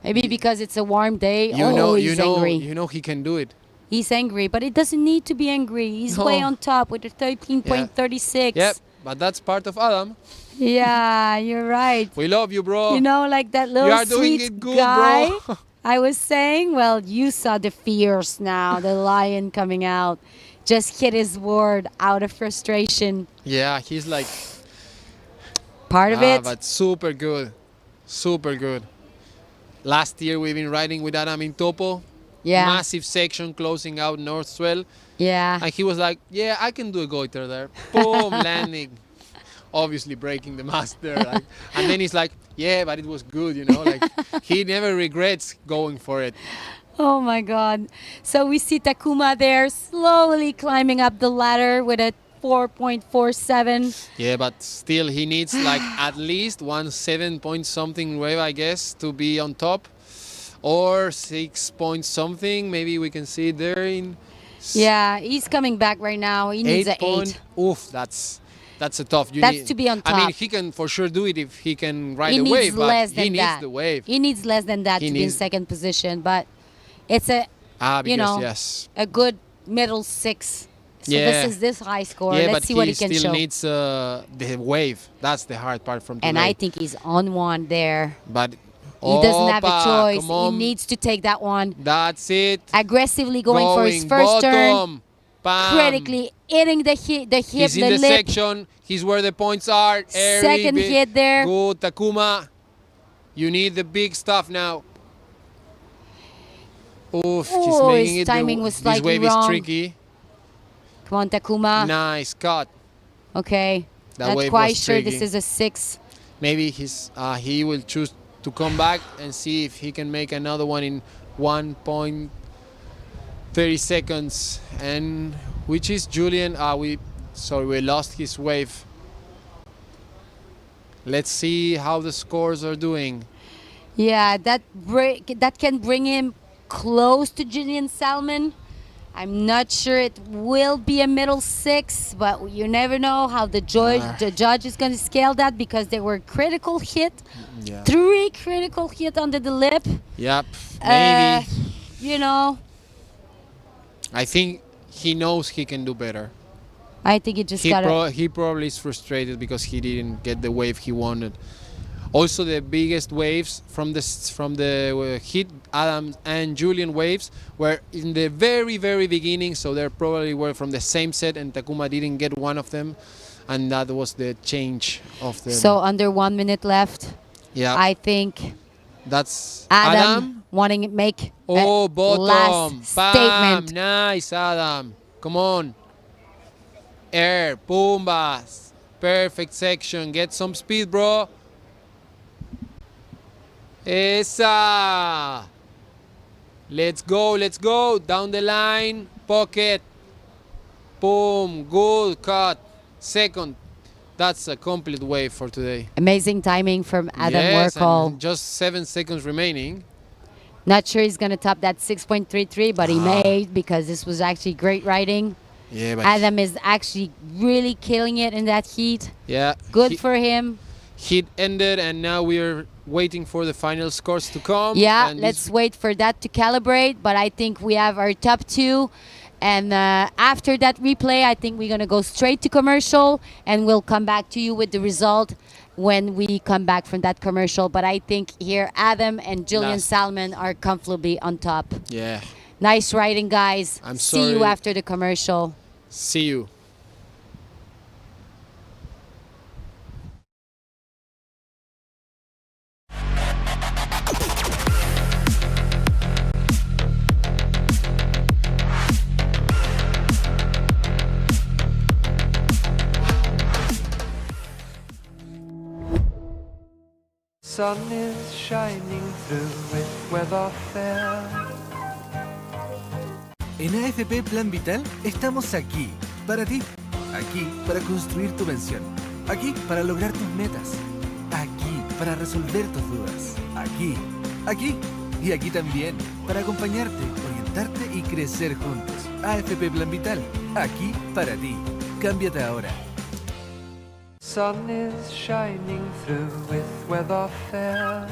Maybe because it's a warm day. He's angry. You know he can do it. He's angry, but it doesn't need to be angry. He's way on top with a 13.36. Yep, but that's part of Adam. Yeah, you're right. We love you, bro. Like that little you are doing sweet it good, guy. bro. I was saying, well, you saw the fierce now, the lion coming out. Just hit his word out of frustration. Yeah, he's like... Part of it. But super good. Super good. Last year we've been riding with Adam in Topo. Yeah. Massive section closing out North Swell. Yeah. And he was like, yeah, I can do a goiter there. Boom, landing. Obviously breaking the mast there. And then he's like, yeah, but it was good, he never regrets going for it. Oh my God. So we see Takuma there slowly climbing up the ladder with a 4.47. Yeah, but still he needs at least 7-point-something wave, I guess, to be on top. Or 6 point something, maybe we can see it there in. Yeah, he's coming back right now. He needs an 8. Oof, that's a tough. That's to be on top. I mean, he can for sure do it if he can ride he the wave, but he needs the wave. He needs less than that to be in second position, but it's a a good middle 6. So this is this high score. Yeah, Let's see what he can show. He still needs the wave. That's the hard part from today. And I think he's on one there. But he doesn't have a choice. He needs to take that one. That's it. Aggressively going for his first turn. Bam. critically hitting the hip, He's in the the lip. section. He's where the points are. Second hit there. Good, Takuma. You need the big stuff now. Oof, he's Oh, making his it. timing was This slightly wave wrong. is tricky. Come on, Takuma. Nice cut. Okay. That Not wave quite was sure tricky. this is a 6. Maybe he will choose to come back and see if he can make another one in 1.30 seconds. And which is Julian? We lost his wave. Let's see how the scores are doing. Yeah, that can bring him close to Julian Salmon. I'm not sure it will be a middle 6, but you never know how the judge is going to scale that, because there were critical hit, 3 critical hit under the lip. Yep, maybe. You know, I think he knows he can do better. I think he just got He probably is frustrated because he didn't get the wave he wanted. Also, the biggest waves from the hit Adam and Julian waves were in the very, very beginning, so they probably were from the same set, and Takuma didn't get one of them, and that was the change of the. So under 1 minute left. Yeah. I think that's Adam wanting to make bottom. last Bam. statement. Nice, Adam. Come on. Air, Pumbas. Perfect section. Get some speed, bro. Esa. Let's go. Down the line. Pocket. Boom. Good cut. Second. That's a complete wave for today. Amazing timing from Adam Warhol. And just 7 seconds remaining. Not sure he's going to top that 6.33, but he may, because this was actually great riding. Yeah, but Adam is actually really killing it in that heat. Yeah. Good for him. Heat ended, and now we're waiting for the final scores to come. Yeah, and let's wait for that to calibrate. But I think we have our top 2. And after that replay, I think we're going to go straight to commercial, and we'll come back to you with the result when we come back from that commercial. But I think here Adam and Julian Salmon are comfortably on top. Yeah. Nice riding, guys. I'm See you sorry. after the commercial. See you. Sun is shining through with weather fair. En AFP Plan Vital estamos aquí, para ti. Aquí para construir tu pensión. Aquí para lograr tus metas. Aquí para resolver tus dudas. Aquí y aquí también para acompañarte, orientarte y crecer juntos. AFP Plan Vital, aquí para ti. Cámbiate ahora. Sun is shining through with weather fair.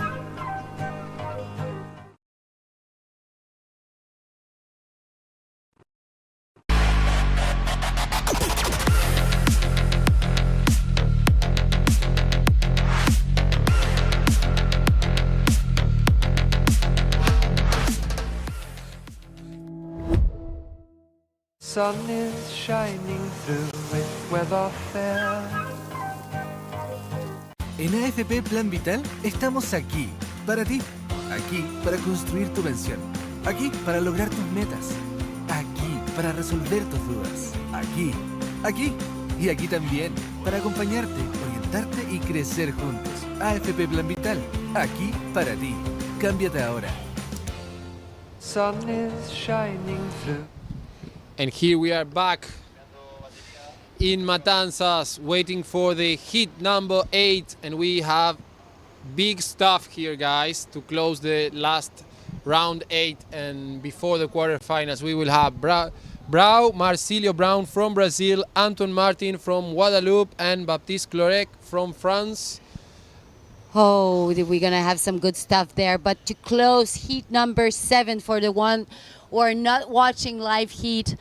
Sun is shining through with weather fair. En AFP Plan Vital estamos aquí, para ti. Aquí para construir tu pensión. Aquí para lograr tus metas. Aquí para resolver tus dudas. Aquí y aquí también para acompañarte, orientarte y crecer juntos. AFP Plan Vital, aquí para ti. Cámbiate ahora. Sun is shining through. And here we are back in Matanzas, waiting for the hit number 8, and we have big stuff here, guys, to close the last round 8. And before the quarterfinals, we will have Marcilio Brown from Brazil, Anton Martin from Guadeloupe, and Baptiste Clorec from France. Oh, we're going to have some good stuff there. But to close heat number 7 for the one who are not watching live heat,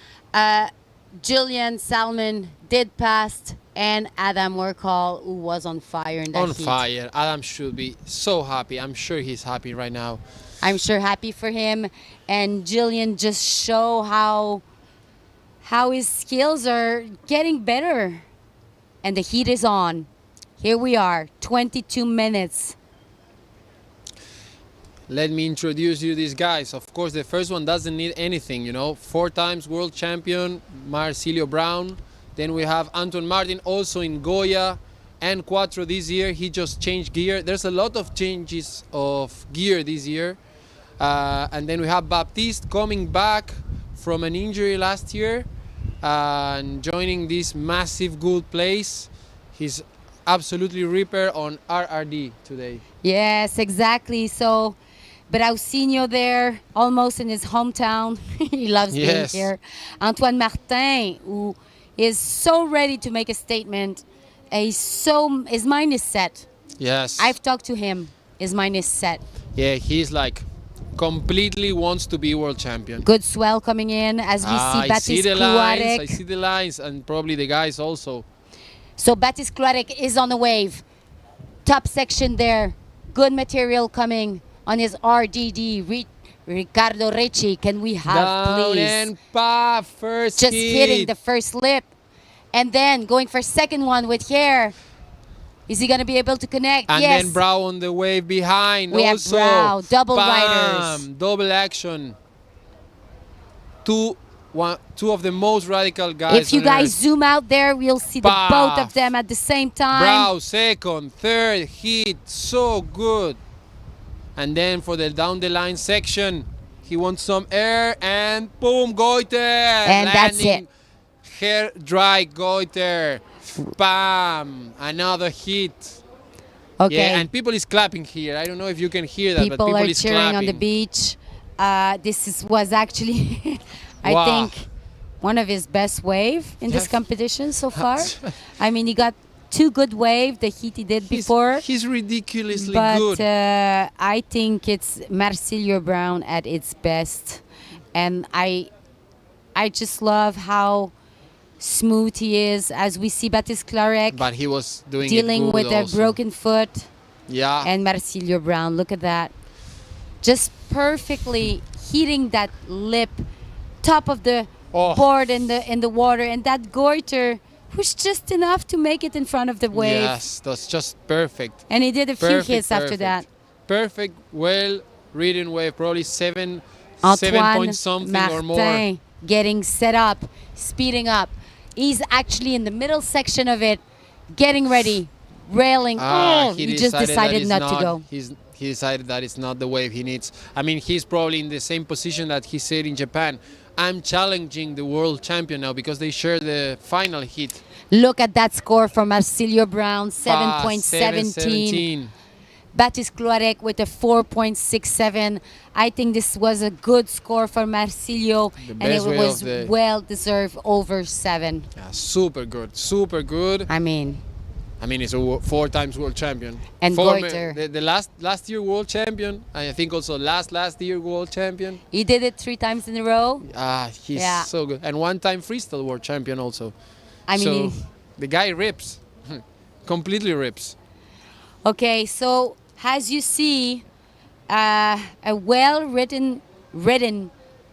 Julian Salmon did pass, and Adam Warhol, who was on fire in that heat. On fire. Adam should be so happy. I'm sure he's happy right now. I'm sure happy for him. And Julian just show how his skills are getting better. And the heat is on. Here we are, 22 minutes. Let me introduce you these guys. Of course, the first one doesn't need anything, you know. 4 times world champion, Marcilio Brown. Then we have Anton Martin, also in Goya and Quattro this year. He just changed gear. There's a lot of changes of gear this year. And then we have Baptiste coming back from an injury last year and joining this massive good place. He's absolutely ripper on RRD today. Yes, exactly. So, Braucinho there, almost in his hometown. He loves Yes. being here. Antoine Martin, who is so ready to make a statement. His mind is set. Yes. I've talked to him. His mind is set. Yeah, he's like completely wants to be world champion. Good swell coming in as we see I see Baptiste the lines, I Kluarek. see the lines, and probably the guys also. So Baptiste Kluarek is on the wave. Top section there. Good material coming on his RDD. Ricardo Ricci, can we have, Down please? and pa, first Just hit. hitting the first lip. And then going for second one with hair. Is he going to be able to connect? And yes. then Brow on the wave behind. We have also. Brow, double Bam, riders. double action. Two of the most radical guys. If you on guys earth. zoom out there, we'll see the Paf. both of them at the same time. Brow second, third hit, so good. And then for the down the line section, he wants some air and boom, goiter. And that's landing. Hair dry goiter. Bam, another hit. Okay. Yeah, and people is clapping here. I don't know if you can hear that, but People people are is cheering clapping. on the beach. Was actually, I Wow. think, one of his best wave in this competition so far. I mean, he got 2 good wave, the heat he did before. He's ridiculously But good. I think it's Marcilio Brown at its best. And I just love how smooth he is as we see Baptiste Kluarek But he was doing dealing it good with a also. broken foot. Yeah. And Marcilio Brown, look at that. Just perfectly heating that lip, top of the board in the water, and that goiter was just enough to make it in front of the wave. Yes, that's just perfect. And he did a few hits after that. Perfect, well ridden wave, probably 7 Antoine point something Martin or more. getting set up, speeding up. He's actually in the middle section of it, getting ready, railing. He just decided not to go. He decided that it's not the wave he needs. I mean, he's probably in the same position that he said in Japan. I'm challenging the world champion now because they share the final hit. Look at that score from Marcilio Brown, 7.17. 7.17. Baptiste Kluarek with a 4.67. I think this was a good score for Marcilio, and it best way was of the- well deserved over 7. Yeah, super good, super good. I mean, it's a 4 times world champion. And Former- goiter. the last year world champion, and I think also last year world champion. he did it 3 times in a row. He's Yeah. so good. And 1 time freestyle world champion also. I mean, so the guy rips, completely rips. Okay, so as you see, a well-written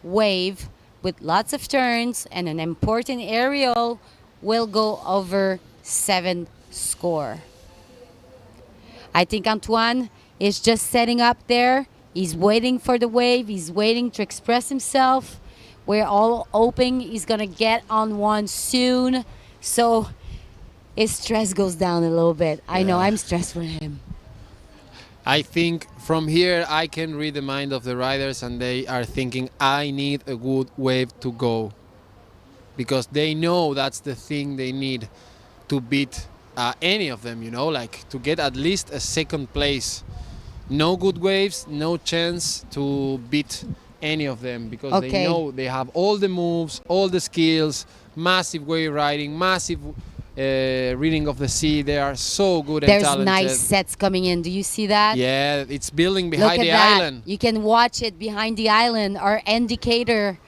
wave with lots of turns and an important aerial will go over 7 score. I think Antoine is just setting up there. He's waiting for the wave. He's waiting to express himself. We're all hoping he's going to get on one soon. So his stress goes down a little bit. I know I'm stressed for him. I think from here I can read the mind of the riders, and they are thinking, I need a good wave to go. Because they know that's the thing they need to beat any of them, like to get at least a 2nd place. No good waves, no chance to beat any of them, because they know they have all the moves, all the skills, massive wave riding, massive reading of the sea. They are so good and There's talented. nice sets coming in. Do you see that? Yeah, it's building behind Look at the that. island. You can watch it behind the island, our indicator.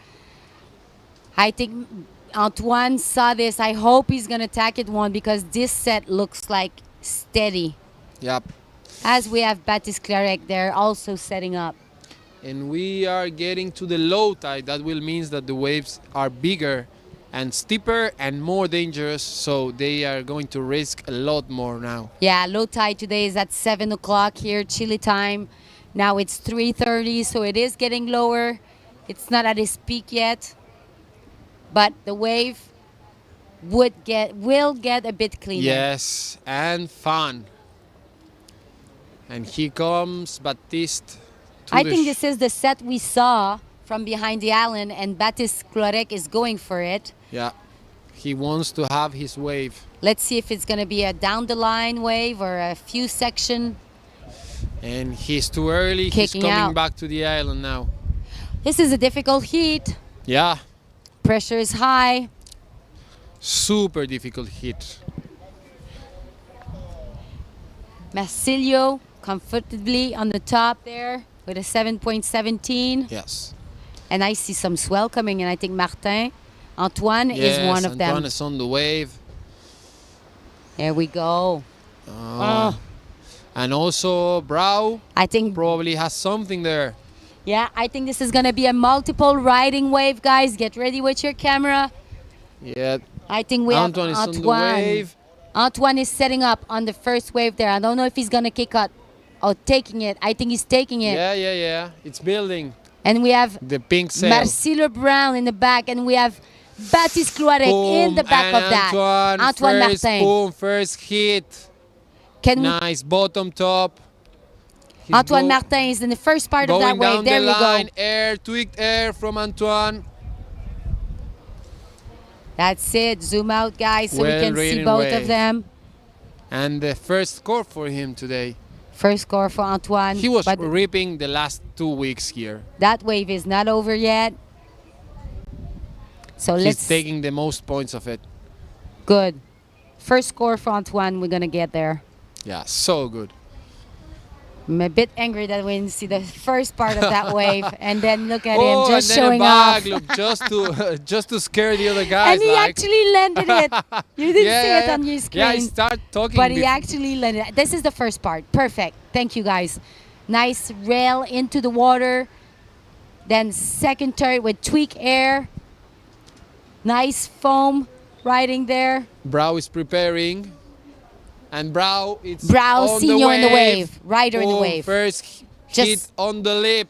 I think Antoine saw this. I hope he's going to tack it one, because this set looks like steady. Yep. As we have Baptiste Kluarek there also setting up. And we are getting to the low tide. That will mean that the waves are bigger and steeper and more dangerous, so they are going to risk a lot more now. Yeah, low tide today is at 7 o'clock here, Chile time. Now it's 3:30, so it is getting lower. It's not at its peak yet, but the wave will get a bit cleaner. Yes, and fun. And here comes Baptiste. I think this is the set we saw from behind the island, and Baptiste Clorec is going for it. Yeah, he wants to have his wave. Let's see if it's going to be a down the line wave or a few section. And he's too early. He's Kicking coming out. back to the island now. This is a difficult heat. Yeah, Pressure is high. super difficult hit. Marsilio comfortably on the top there with a 7.17. Yes. And I see some swell coming in. I think Martin, Antoine is one of Antoine them. is on the wave. There we go. Oh. And also Brau, I think probably has something there. Yeah, I think this is going to be a multiple riding wave, guys. Get ready with your camera. Yeah. I think we Antoine have is Antoine. on the wave. Antoine is setting up on the first wave there. I don't know if he's going to kick out or taking it. I think he's taking it. Yeah. It's building. And we have The pink sail. Marcelo Brown in the back, and we have Baptiste Cloirec in the back and of that. Antoine first, Martin. boom, first hit. Can we- Nice bottom top. He's Antoine Martin is in the first part of that going wave. down There the we line, go. air, tweaked air from Antoine. That's it. Zoom out, guys, so we Well can see ridden both wave. of them. And the first score for him today. First score for Antoine. He was but ripping the last 2 weeks here. that wave is not over yet. So He's let's taking the most points of it. good. First score for Antoine. We're gonna get there. Yeah, so good. I'm a bit angry that we didn't see the first part of that wave, and then look at Oh, him just and then showing a bag, off. look, just to scare the other guys. And he like. actually landed it. You didn't see it on your screen. Yeah, I start talking. But he before- actually landed it. This is the first part. Perfect. Thank you, guys. Nice rail into the water. Then second turret with tweak air. Nice foam riding there. Brau is preparing. And Brau, it's Brau, on senior in the wave. wave. Rider in the Boom, wave. First Just- hit on the lip.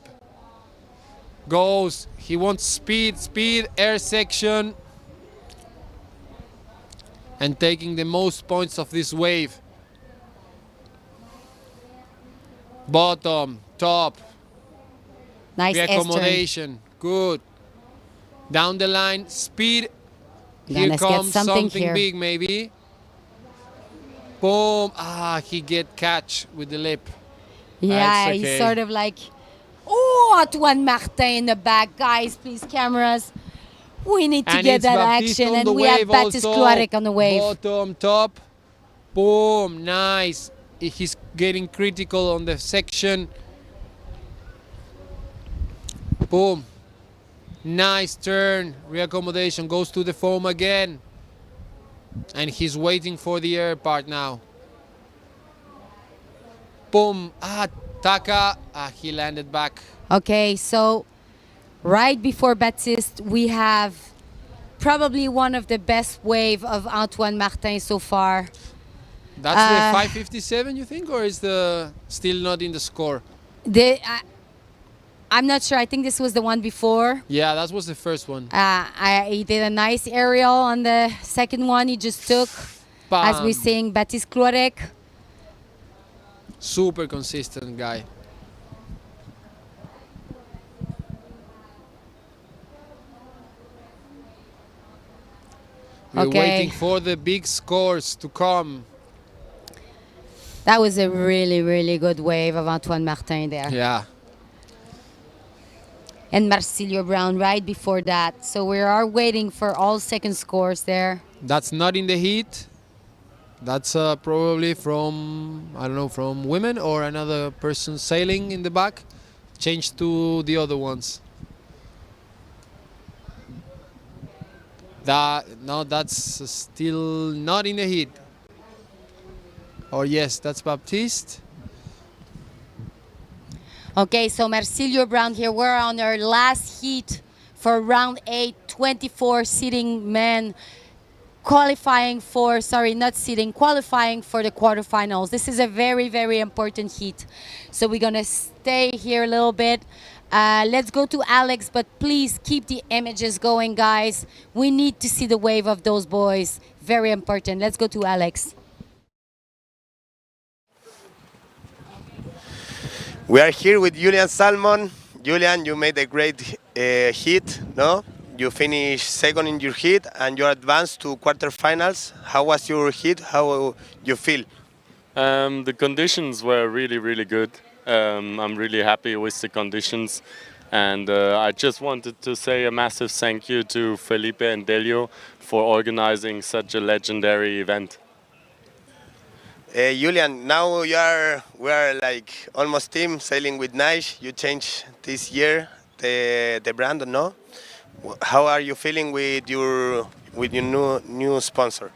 Goes. He wants speed, air section. And taking the most points of this wave. Bottom, top. Nice S turn. Reaccommodation. Good. Down the line, speed. Yeah, Here let's get comes something something here. big, maybe. Boom. He get catch with the lip. Yeah, That's okay. he's sort of like, oh, Antoine Martin in the back. Guys, please, cameras. We need to And get it's that Baptiste action. on And the we have wave Baptiste also. Cloirec on the wave. Bottom, top. Boom. Nice. He's getting critical on the section. Boom. Nice turn. Reaccommodation. Goes to the foam again. And he's waiting for the air part now. Boom. Taka. He landed back. Okay, so right before Baptiste, we have probably one of the best wave of Antoine Martin so far. That's the 557, you think? Or is the still not in the score? I'm not sure. I think this was the one before. Yeah, that was the first one. He did a nice aerial on the second one he just took. As we're Bam. saying, Baptiste Cloirec. Super consistent guy. We're Okay. waiting for the big scores to come. That was a really, really good wave of Antoine Martin there. Yeah. And Marsilio Brown right before that. So we are waiting for all second scores there. That's not in the heat. That's probably from, I don't know, from women or another person sailing in the back. Changed to the other ones. That's still not in the heat. Or yes, that's Baptiste. Okay, so Marsilio Brown here. We're on our last heat for round 8, 24 seating men qualifying for the quarterfinals. This is a very, very important heat. So we're gonna stay here a little bit. Let's go to Alex, but please keep the images going, guys. We need to see the wave of those boys. Very important. Let's go to Alex. We are here with Julian Salmon. Julian, you made a great hit, no? You finished second in your heat and you advanced to quarterfinals. How was your heat? How you feel? The conditions were really, really good. I'm really happy with the conditions. And I just wanted to say a massive thank you to Felipe and Delio for organizing such a legendary event. Julian, now we are like almost team sailing with Nice. You changed this year the brand, no? How are you feeling with your new sponsor?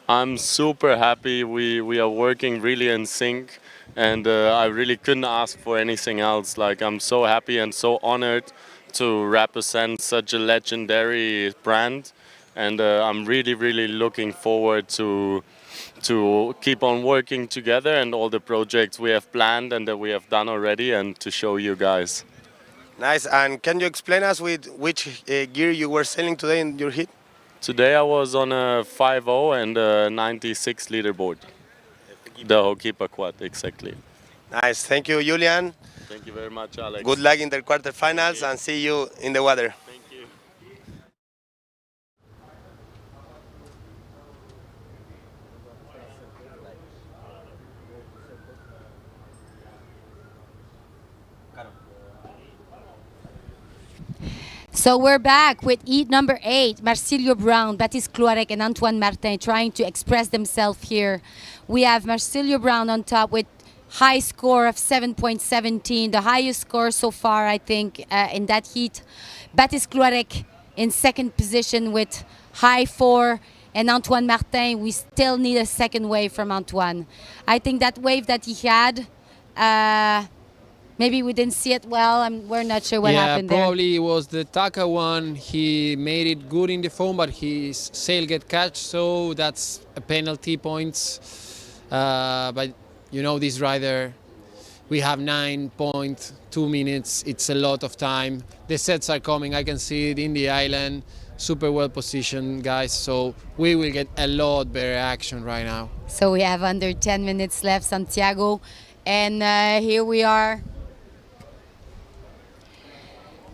I'm super happy. We are working really in sync, and I really couldn't ask for anything else. Like, I'm so happy and so honored to represent such a legendary brand, and I'm really, really looking forward to keep on working together and all the projects we have planned and that we have done already, and to show you guys. Nice. And can you explain us with which gear you were sailing today in your heat? Today I was on a 5.0 and a 96 leaderboard. The Hokipa quad, exactly. Nice. Thank you, Julian. Thank you very much, Alex. Good luck in the quarterfinals and see you in the water. Thank you. So we're back with heat number 8. Marcilio Brown, Baptiste Cloarec, and Antoine Martin trying to express themselves here. We have Marcilio Brown on top with high score of 7.17, the highest score so far, I think, in that heat. Baptiste Cloarec in second position with high 4. And Antoine Martin, we still need a second wave from Antoine. I think that wave that he had, maybe we didn't see it well. We're not sure what happened there. Yeah, probably it was the Taka one. He made it good in the foam, but his sail get catch, so that's a penalty points. But you know, this rider, we have 9.2 minutes. It's a lot of time. The sets are coming. I can see it in the island. Super well positioned, guys. So we will get a lot better action right now. So we have under 10 minutes left, Santiago. And here we are.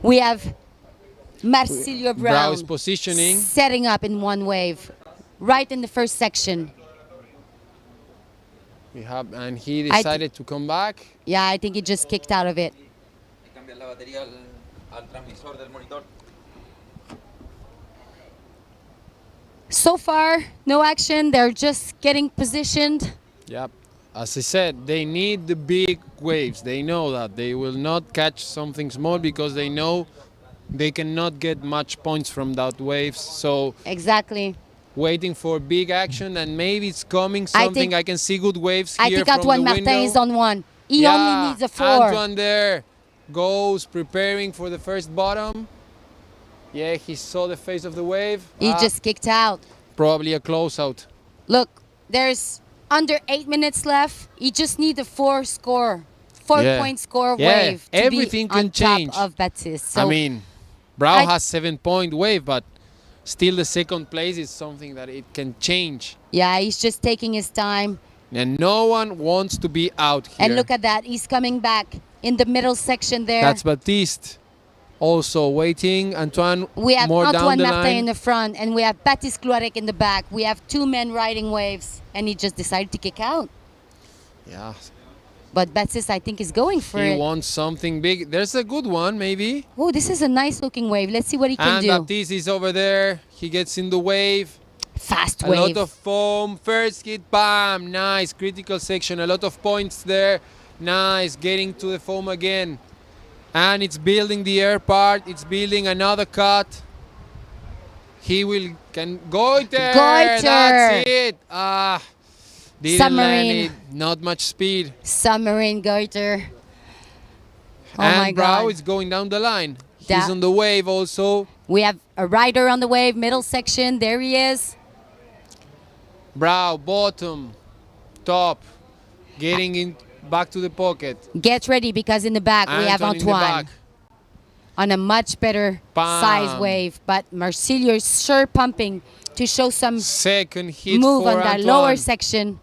We have Marcilio Brown Brown's positioning, setting up in one wave, right in the first section. And he decided to come back. Yeah, I think he just kicked out of it. So far, no action. They're just getting positioned. Yep. As I said, they need the big waves. They know that. They will not catch something small because they know they cannot get much points from that waves. So exactly. Waiting for big action, and maybe it's coming something. I can see good waves here. I think Antoine Martin is on one. He only needs a 4. Antoine there goes preparing for the first bottom. Yeah, he saw the face of the wave. He just kicked out. Probably a closeout. Look, there's under 8 minutes left. He just needs a 4-point score wave to everything be can on change. Top of Baptiste. So I mean, Brown has 7-point wave, but still the second place is something that it can change. Yeah, he's just taking his time. And no one wants to be out here. And look at that, he's coming back in the middle section there. That's Baptiste. Also waiting, Antoine we have more Antoine down the Martin line. in the front, and we have Baptiste Cloarec in the back. We have 2 men riding waves, and he just decided to kick out. Yeah. But Baptiste, I think, is going for it. He wants something big. There's a good one, maybe. Oh, this is a nice looking wave. Let's see what he can and do. Baptiste is over there. He gets in the wave. Fast wave. A lot of foam. First hit, bam. Nice. Critical section. A lot of points there. Nice. Getting to the foam again. And it's building the air part. It's building another cut. He can goiter. That's it. Didn't land it. Not much speed. Submarine goiter. Oh and my Brown God. is going down the line. He's on the wave also. We have a rider on the wave, middle section. There he is. Brow, bottom, top, getting in back to the pocket. Get ready because in the back we have Anton in the Antoine back. on a much better size Bam. wave. But Marsilio is sure pumping to show some Second hit move for on that Antoine. lower section.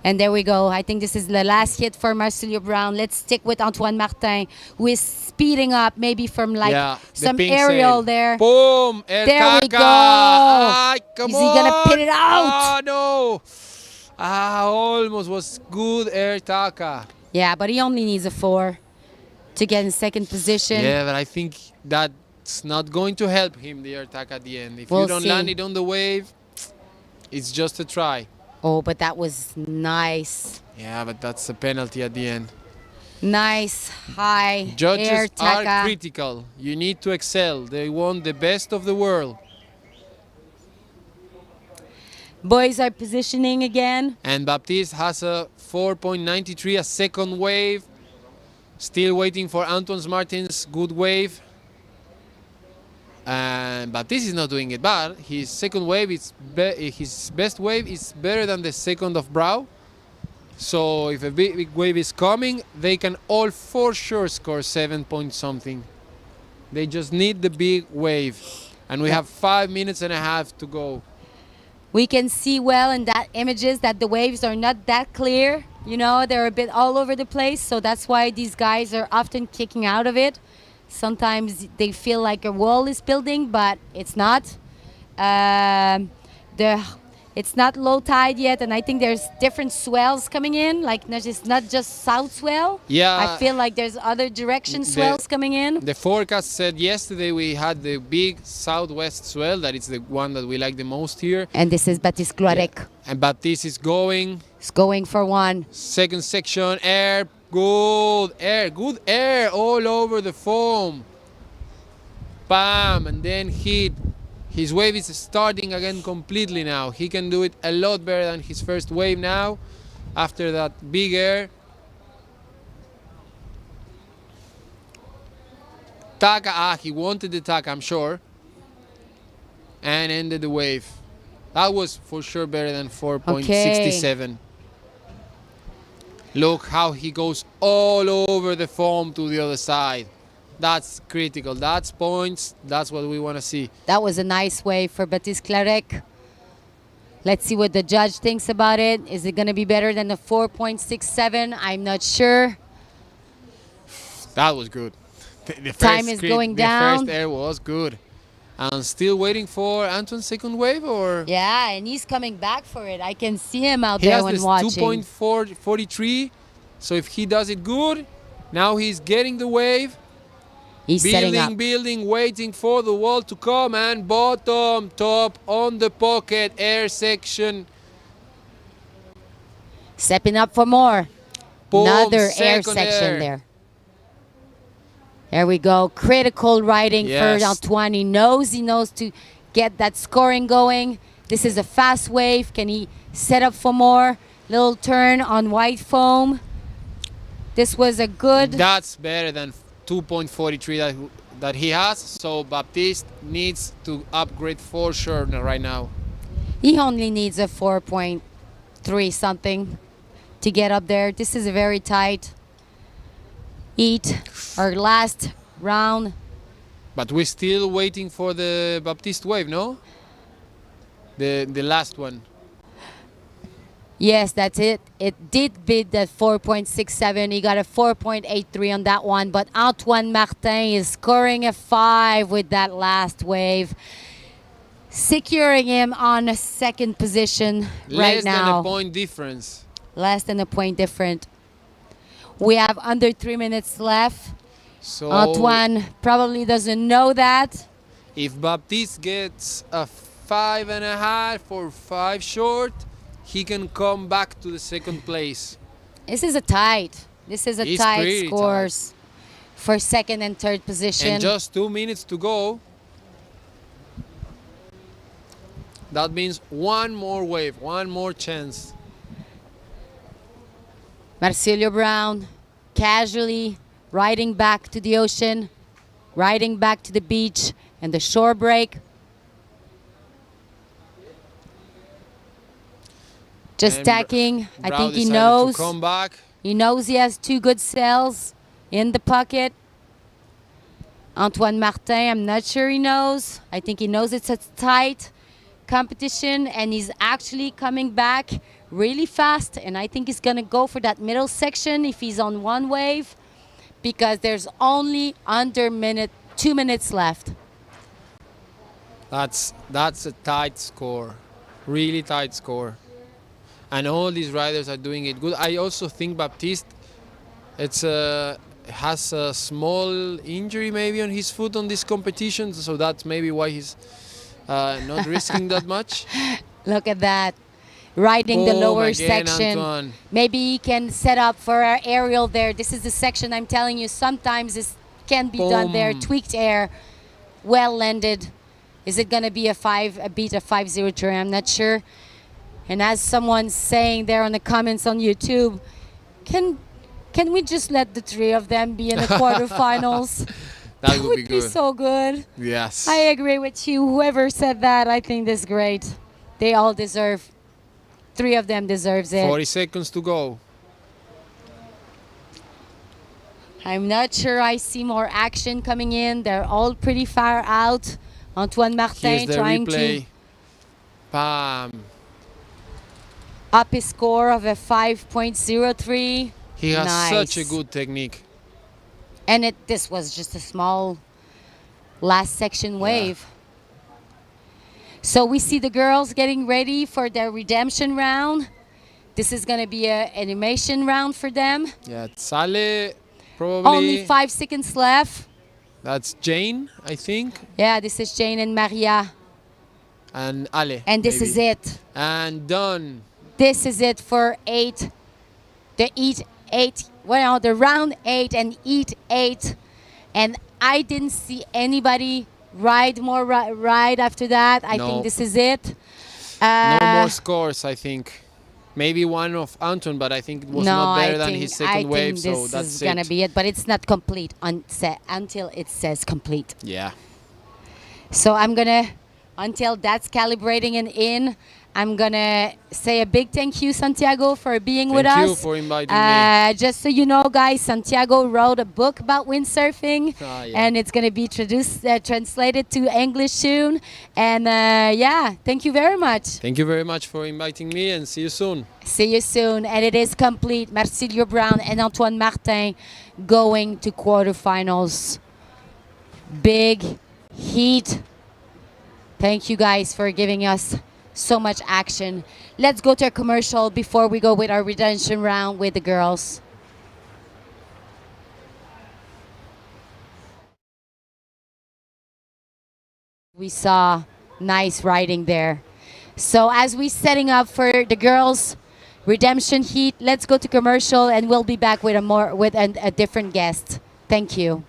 And there we go. I think this is the last hit for Marsilio Brown. Let's stick with Antoine Martin, who is speeding up maybe from like Yeah, the some pink aerial sail. there. Boom! El There we Taka. go. Ah, come Is he gonna on. pit it out? Oh, no. Almost was good Air Taka. Yeah, but he only needs a 4 to get in second position. Yeah, but I think that's not going to help him, the Air Taka at the end. If We'll you don't see. land it on the wave, it's just a try. Oh, but that was nice. Yeah, but that's a penalty at the end. Nice, high air Judges are taka. critical. You need to excel. They want the best of the world. Boys are positioning again. And Baptiste has a 4.93, a second wave. Still waiting for Antoine Martin's good wave. And Baptiste is not doing it bad. His second wave is his best wave is better than the second of Brau. So if a big wave is coming, they can all for sure score 7 point something. They just need the big wave. And we have 5 minutes and a half to go. We can see well in that images that the waves are not that clear. You know, they're a bit all over the place. So that's why these guys are often kicking out of it. Sometimes they feel like a wall is building, but it's not. It's not low tide yet, and I think there's different swells coming in, like it's not just south swell. Yeah. I feel like there's other direction swells coming in. The forecast said yesterday we had the big southwest swell, that is the one that we like the most here. And this is Baptiste Cloarec. Yeah. And Baptiste is going. It's going for one. Second section, air, good air all over the foam. Bam, and then hit. His wave is starting again completely now. He can do it a lot better than his first wave now, after that big air. Taka, he wanted the Taka, I'm sure. And ended the wave. That was for sure better than 4.67. Look how he goes all over the foam to the other side. That's critical. That's points. That's what we want to see. That was a nice wave for Baptiste Cloarec. Let's see what the judge thinks about it. Is it going to be better than the 4.67? I'm not sure. That was good. The Time is going down. The first air was good. And still waiting for Antoine's second wave, or? Yeah, and he's coming back for it. I can see him out He there has when this watching. 2.43. So if he does it good, now he's getting the wave. He's setting up. Building, waiting for the wall to come, and bottom, top, on the pocket, air section. Stepping up for more. Boom, Another air second section air. there. There we go. Critical riding Yes. for Antoine. He knows to get that scoring going. This is a fast wave. Can he set up for more? Little turn on white foam. This was a good... That's better than 2.43 that he has. So Baptiste needs to upgrade for sure right now. He only needs a 4.3 something to get up there. This is a very tight heat. Our last round. But we're still waiting for the Baptiste wave, no? The last one. Yes, that's it. It did beat that 4.67. He got a 4.83 on that one. But Antoine Martin is scoring a 5 with that last wave, securing him on a second position right now. Less than a point difference. Less than a point different. We have under 3 minutes left. So Antoine probably doesn't know that. if Baptiste gets a 5.5 or 5 short, he can come back to the second place. This is a tight. This is a It's tight pretty scores for second and third position. And just 2 minutes to go. That means one more wave, one more chance. Marsilio Brown casually riding back to the ocean. riding back to the beach and the shore break. Just And tacking. I Brau think he decided knows. to come back. He knows he has 2 good sails in the pocket. Antoine Martin, I'm not sure he knows. I think he knows it's a tight competition, and he's actually coming back really fast. And I think he's going to go for that middle section if he's on one wave, because there's only under 2 minutes left. That's a tight score, really tight score. And all these riders are doing it good. I also think Baptiste, has a small injury maybe on his foot on this competition, so that's maybe why he's not risking that much. Look at that. Riding the lower again, section. Antoine. Maybe he can set up for our aerial there. This is the section I'm telling you. Sometimes this can be done there. Tweaked air, well landed. Is it going to be a beat of 5-0 I'm not sure. And as someone's saying there on the comments on YouTube, can we just let the 3 of them be in the quarterfinals? That would be be good. so good. Yes. I agree with you. Whoever said that, I think this is great. They all deserve. 3 of them deserves it. 40 seconds to go. I'm not sure I see more action coming in. They're all pretty far out. Antoine Martin Here's the trying replay. to Bam. up his score of a 5.03. He has Nice. such a good technique. And this was just a small last section wave. So we see the girls getting ready for their redemption round. This is going to be an animation round for them. Yeah, Sale probably. Only 5 seconds left. That's Jane, I think. Yeah, this is Jane and Maria. And Ale. And this is it. And done. This is it for 8. The round 8 and Eat 8. And I didn't see anybody ride after that. I think this is it. No more scores, I think. Maybe one of Anton, but I think it was not better than his second wave, so that's this is going to be it. But it's not complete until it says complete. Yeah. So I'm going to, until that's calibrating and in, I'm going to say a big thank you, Santiago, for being with us. Thank you for inviting me. Just so you know, guys, Santiago wrote a book about windsurfing, and it's going to be translated to English soon. And yeah, thank you very much. Thank you very much for inviting me, and see you soon. See you soon. And it is complete. Marcilio Brown and Antoine Martin going to quarterfinals. Big heat. Thank you guys for giving us so much action. Let's go to a commercial before we go with our redemption round with the girls. We saw nice riding there. So as we're setting up for the girls' redemption heat, let's go to commercial and we'll be back with a different guest. Thank you.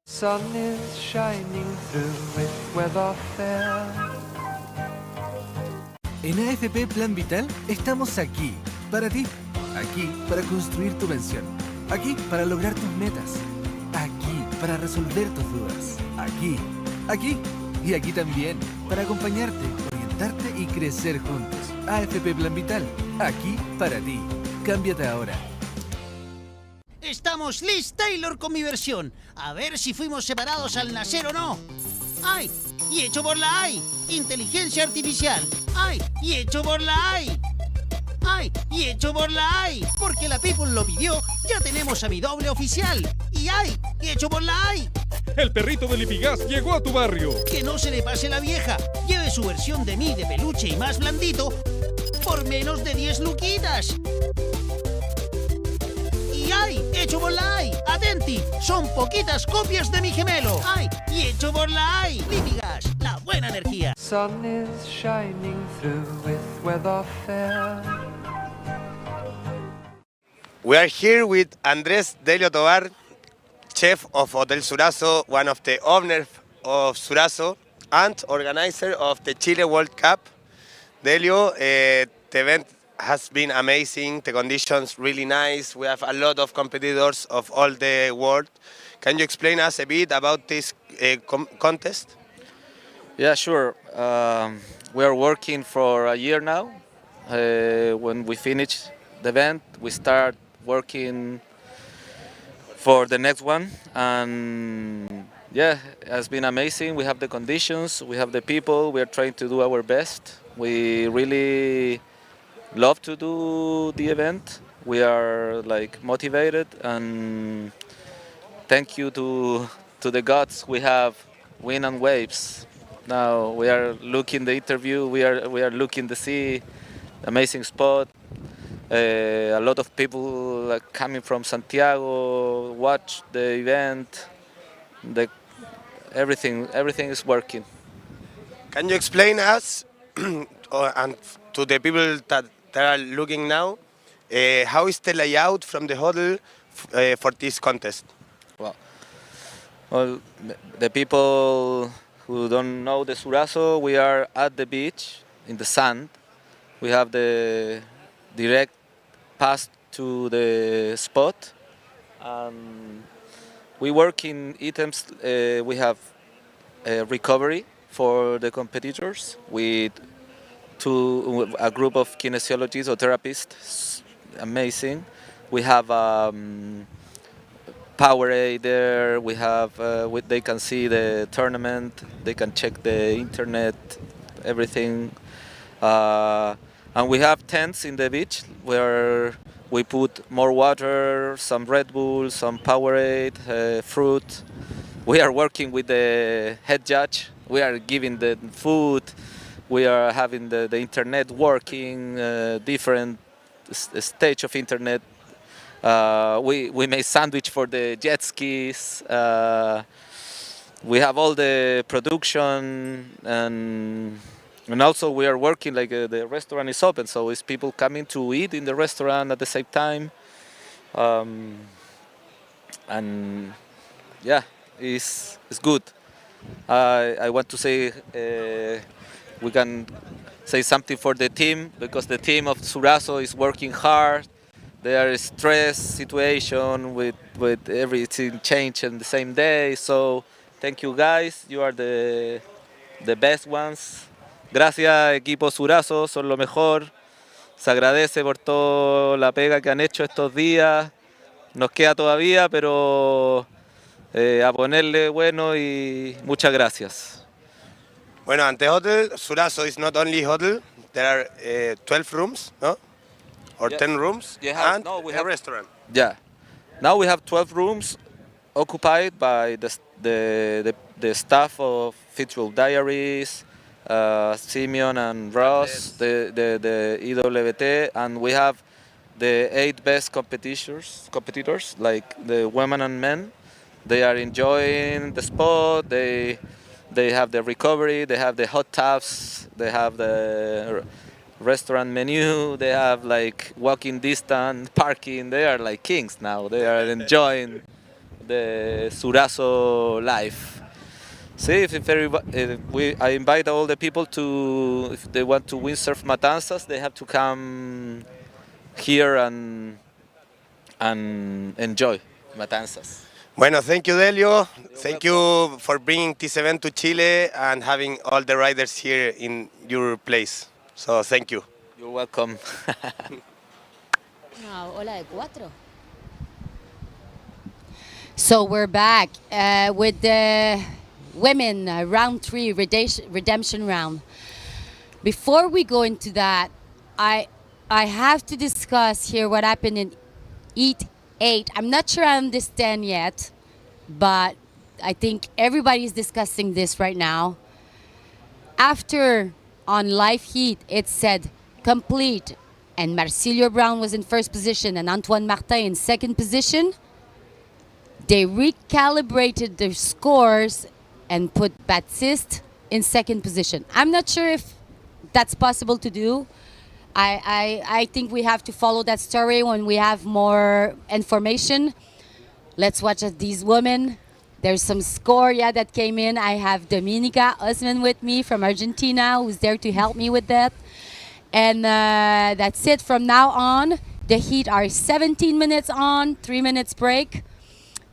Sun is shining through with weather fair. En AFP Plan Vital estamos aquí, para ti. Aquí para construir tu pensión. Aquí para lograr tus metas. Aquí para resolver tus dudas. Aquí y aquí también para acompañarte, orientarte y crecer juntos. AFP Plan Vital, aquí para ti. Cámbiate ahora. Estamos Liz Taylor con mi versión. A ver si fuimos separados al nacer o no. ¡Ay! Y hecho por la AI. Inteligencia artificial. ¡Ay! Y hecho por la AI. ¡Ay! Y hecho por la AI. Porque la People lo pidió, ya tenemos a mi doble oficial. Y ¡ay! Y hecho por la AI. El perrito del Lipigas llegó a tu barrio. Que no se le pase la vieja. Lleve su versión de mí de peluche y más blandito por menos de 10 luquitas. Y ¡ay! Hecho por la AI. Atenti, son poquitas copias de mi gemelo. ¡Ay! Y hecho por la AI. Lipigas, la buena energía. Sun is shining through with weather fair. We are here with Andrés Delio Tobar, chef of Hotel Surazo, one of the owners of Surazo, and organizer of the Chile World Cup. Delio, the event has been amazing. The conditions really nice. We have a lot of competitors of all the world. Can you explain us a bit about this contest? Yeah, sure. We are working for a year now. When we finish the event, we start working for the next one. And yeah, it has been amazing. We have the conditions, we have the people, we are trying to do our best. We really love to do the event. We are like motivated, and thank you to the gods. We have wind and waves. Now we are looking the interview. We are looking the sea, amazing spot. A lot of people coming from Santiago watch the event. Everything is working. Can you explain us and to the people that are looking now, how is the layout from the hotel for this contest? Well, the people who don't know the Surazo, we are at the beach in the sand. We have the direct path to the spot. We work in items. We have recovery for the competitors with a group of kinesiologists or therapists. Amazing. We have Powerade there. We have they can see the tournament. They can check the internet, everything. And we have tents in the beach where we put more water, some Red Bull, some Powerade, fruit. We are working with the head judge. We are giving the food. We are having the internet working, different stage of internet. We made sandwich for the jet skis. We have all the production, and also we are working like the restaurant is open, so it's people coming to eat in the restaurant at the same time. And yeah, it's good. I want to say we can say something for the team, because the team of Surazo is working hard. They are stress situation with everything change in the same day. So thank you guys. You are the best ones. Gracias equipo Surazo, son lo mejor. Se agradece por toda la pega que han hecho estos días. Nos queda todavía, pero a ponerle bueno, y muchas gracias. Bueno, ante hotel, Surazo is not only hotel. There are 12 rooms, no? Or 10 rooms, and a restaurant. Yeah. Now we have 12 rooms occupied by the staff of Fitchville Diaries, Simeon and Ross, the EWT, and we have the 8 best competitors, like the women and men. They are enjoying the spot. They have the recovery. They have the hot tubs. They have the restaurant menu. They have like walking distance, parking. They are like kings now. They are enjoying the Surazo life. See, I invite all the people to, if they want to windsurf Matanzas, they have to come here and enjoy Matanzas. Bueno, thank you, Delio. Thank you for bringing this event to Chile and having all the riders here in your place. So thank you. You're welcome. Ola de cuatro. So we're back with the women round 3 redemption round. Before we go into that, I have to discuss here what happened in Heat 8. I'm not sure I understand yet, but I think everybody's discussing this right now. After on live heat, it said complete, and Marcilio Brown was in first position and Antoine Martin in second position. They recalibrated their scores and put Baptiste in second position. I'm not sure if that's possible to do. I think we have to follow that story when we have more information. Let's watch these women. There's some score, that came in. I have Dominica Usman with me from Argentina, who's there to help me with that. And that's it. From now on, the heat are 17 minutes on, 3 minutes break.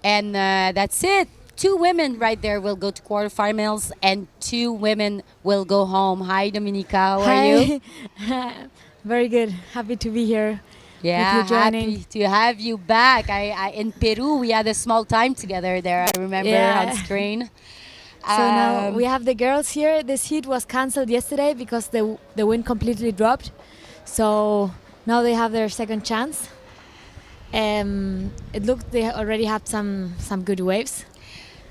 And that's it. 2 women right there will go to quarterfinals, and 2 women will go home. Hi, Dominica. How are you? Very good. Happy to be here. Yeah, with you joining. happy to have you back. I in Peru, we had a small time together there. I remember on screen. So now we have the girls here. This heat was cancelled yesterday because the wind completely dropped. So now they have their second chance. It looks they already have some good waves.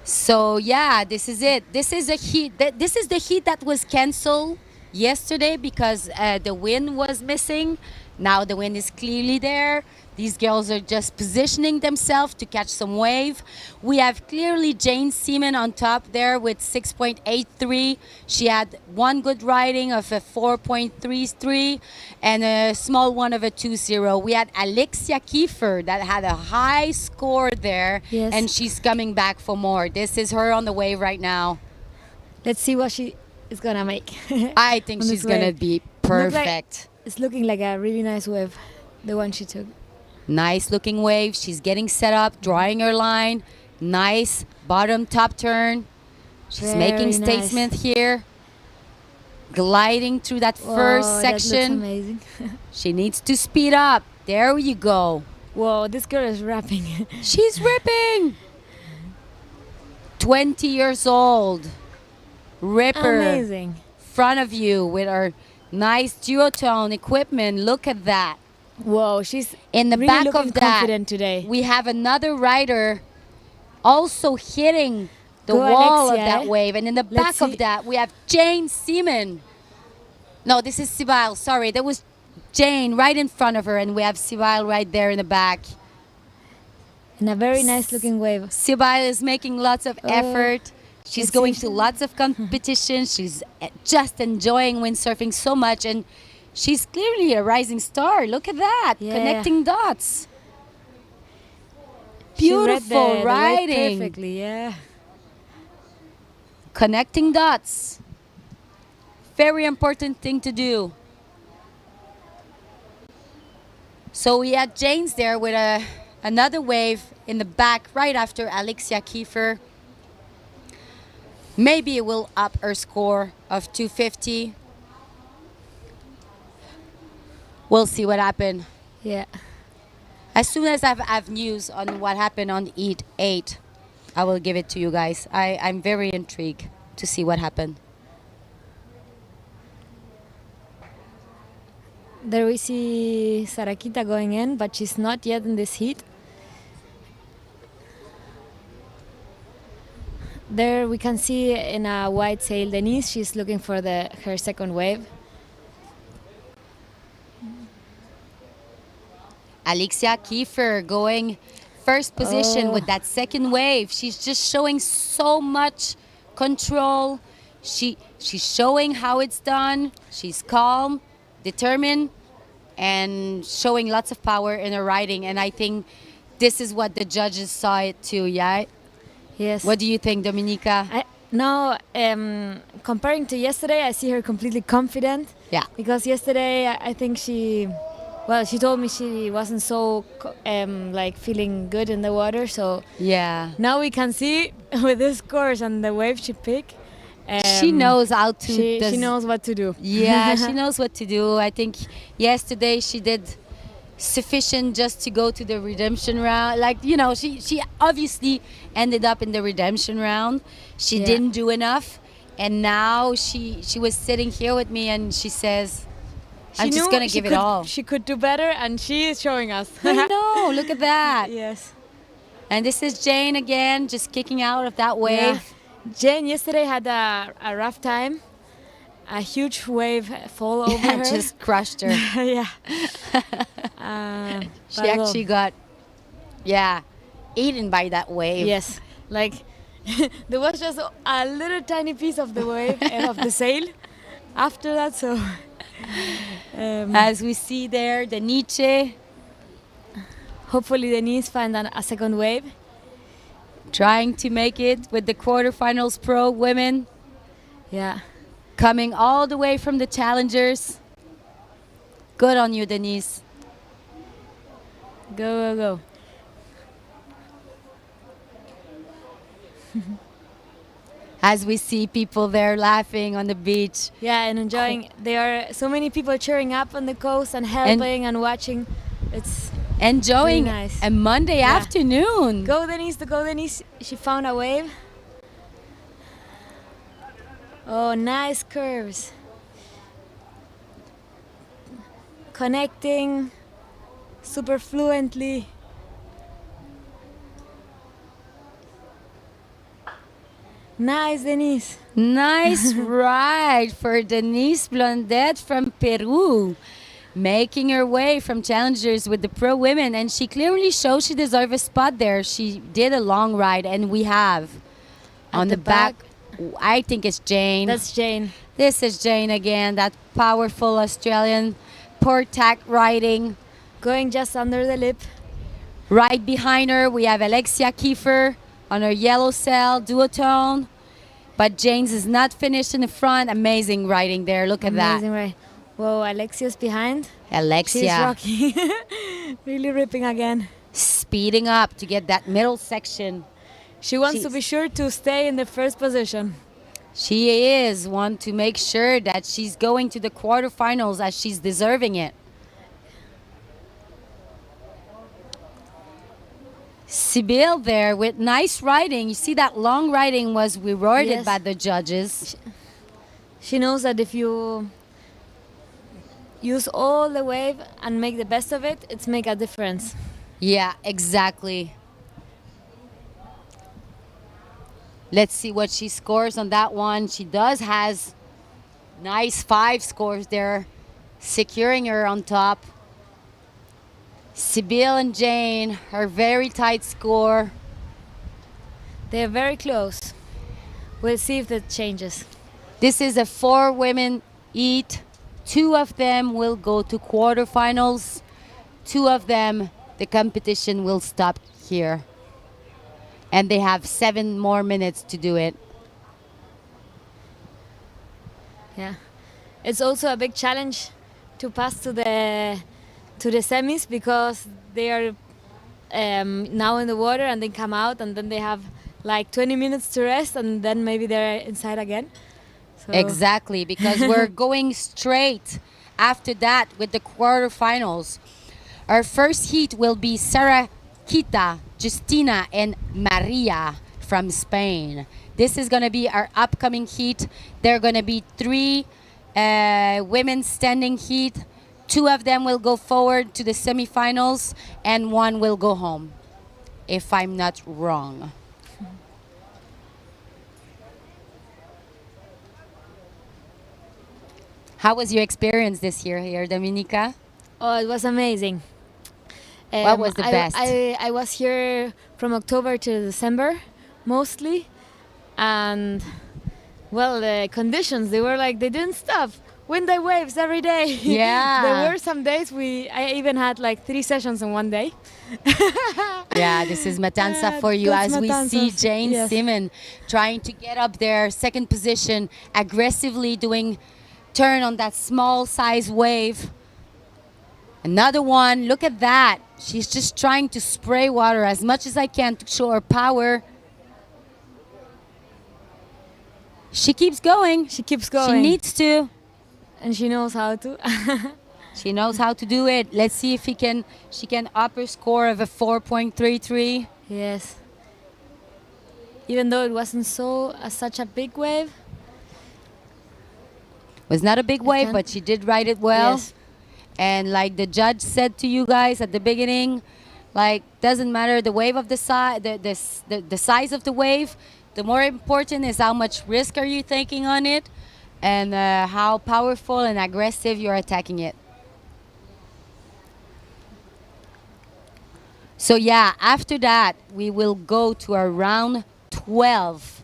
So yeah, this is it. This is a heat. This is the heat that was cancelled yesterday because the wind was missing. Now the wind is clearly there. These girls are just positioning themselves to catch some wave. We have clearly Jane Seaman on top there with 6.83. She had one good riding of a 4.33 and a small one of a 2.0. We had Alexia Kiefer that had a high score there, and she's coming back for more. This is her on the wave right now. Let's see what she is gonna make. I think she's gonna be perfect. It's looking like a really nice wave, the one she took. Nice looking wave. She's getting set up, drawing her line. Nice bottom top turn. She's making statement here. Gliding through that first section. That looks amazing. She needs to speed up. There you go. Whoa, this girl is rapping. She's ripping. 20 years old. Ripper. Amazing. Front of you with her nice duotone equipment. Look at that. Whoa, she's in the really back looking of that. Confident today. We have another rider also hitting the wall of that wave, and in the back of that we have Jane Seaman. No, this is Sibyl. Sorry, there was Jane right in front of her, and we have Sibyl right there in the back. And a very nice looking wave. Sibyl is making lots of effort. She's going to lots of competitions. She's just enjoying windsurfing so much, and she's clearly a rising star. Look at that, connecting dots. Beautiful riding. Perfectly, yeah. Connecting dots. Very important thing to do. So we had Jane's there with another wave in the back right after Alexia Kiefer. Maybe it will up her score of 250. We'll see what happened. Yeah. As soon as I have news on what happened on Heat 8, I will give it to you guys. I'm very intrigued to see what happened. There we see Sarakita going in, but she's not yet in this heat. There we can see in a white sail Denise. She's looking for her second wave. Alexia Kiefer going first position with that second wave. She's just showing so much control. She's showing how it's done. She's calm, determined, and showing lots of power in her riding. And I think this is what the judges saw it too, yeah? Yes. What do you think, Dominica? Now, comparing to yesterday, I see her completely confident. Yeah. Because yesterday, I think she told me she wasn't so like feeling good in the water. So yeah. Now we can see with the scores and the wave she picked. She knows how to. She knows what to do. Yeah, she knows what to do. I think yesterday she did sufficient just to go to the redemption round. Like, you know, she obviously ended up in the redemption round. She didn't do enough, and now she was sitting here with me and she says, I'm just gonna give it all. She could do better, and she is showing us. I know, look at that. Yes. And this is Jane again, just kicking out of that wave. Yeah. Jane yesterday had a rough time. A huge wave fall over her. Just crushed her. Yeah. She actually got, eaten by that wave. Yes. Like, there was just a little tiny piece of the wave, of the sail after that, so... as we see there, the Nietzsche. Hopefully Denise find a second wave. Trying to make it with the quarterfinals pro women. Yeah. Coming all the way from the challengers. Good on you, Denise. Go, go, go. As we see people there laughing on the beach. Yeah, and enjoying. There are so many people cheering up on the coast and helping and watching. It's enjoying really nice. A Monday afternoon. Go Denise, go Denise. She found a wave. Oh, nice curves. Connecting super fluently. Nice, Denise. Nice ride for Denise Blondet from Peru. Making her way from challengers with the pro women, and she clearly shows she deserves a spot there. She did a long ride, and we have on the back, I think it's Jane. That's Jane. This is Jane again, that powerful Australian port tack riding. Going just under the lip. Right behind her, we have Alexia Kiefer on her yellow cell duotone. But Jane's is not finished in the front. Amazing riding there. Look at that. Amazing ride. Whoa, Alexia's behind. Alexia. She's rocking. Really ripping again. Speeding up to get that middle section. She wants to be sure to stay in the first position. She is one to make sure that she's going to the quarterfinals as she's deserving it. Sibyl there with nice riding. You see that long riding was rewarded by the judges. She knows that if you use all the wave and make the best of it, it's make a difference. Yeah, exactly. Let's see what she scores on that one. She has nice 5 scores there, securing her on top. Sibyl and Jane are very tight score. They're very close. We'll see if that changes. This is a 4 women heat. 2 of them will go to quarterfinals. 2 of them, the competition will stop here. And they have 7 more minutes to do it. Yeah. It's also a big challenge to pass to the semis because they are now in the water and then come out and then they have like 20 minutes to rest and then maybe they're inside again. So Exactly, because we're going straight after that with the quarterfinals. Our first heat will be Sarah Kita, Justina, and Maria from Spain. This is going to be our upcoming heat. There are going to be 3 women standing heat. 2 of them will go forward to the semifinals and 1 will go home, if I'm not wrong. How was your experience this year here, Dominica? Oh, it was amazing. What was the best? I was here from October to December, mostly. And, well, the conditions, they didn't stop. Wind and waves every day. Yeah. There were some days I even had like 3 sessions in one day. Yeah, this is Matanzas for you as we see Jane Simon trying to get up there, second position, aggressively doing turn on that small size wave. Another one, look at that. She's just trying to spray water as much as I can to show her power. She keeps going. She keeps going. She needs to. And she knows how to. She knows how to do it. Let's see if she can up her score of a 4.33. Yes. Even though it wasn't such a big wave. It was not a big wave, but she did ride it well. Yes. And like the judge said to you guys at the beginning, like doesn't matter the wave of the size, the size of the wave. The more important is how much risk are you taking on it, and how powerful and aggressive you're attacking it. So yeah, after that we will go to our round 12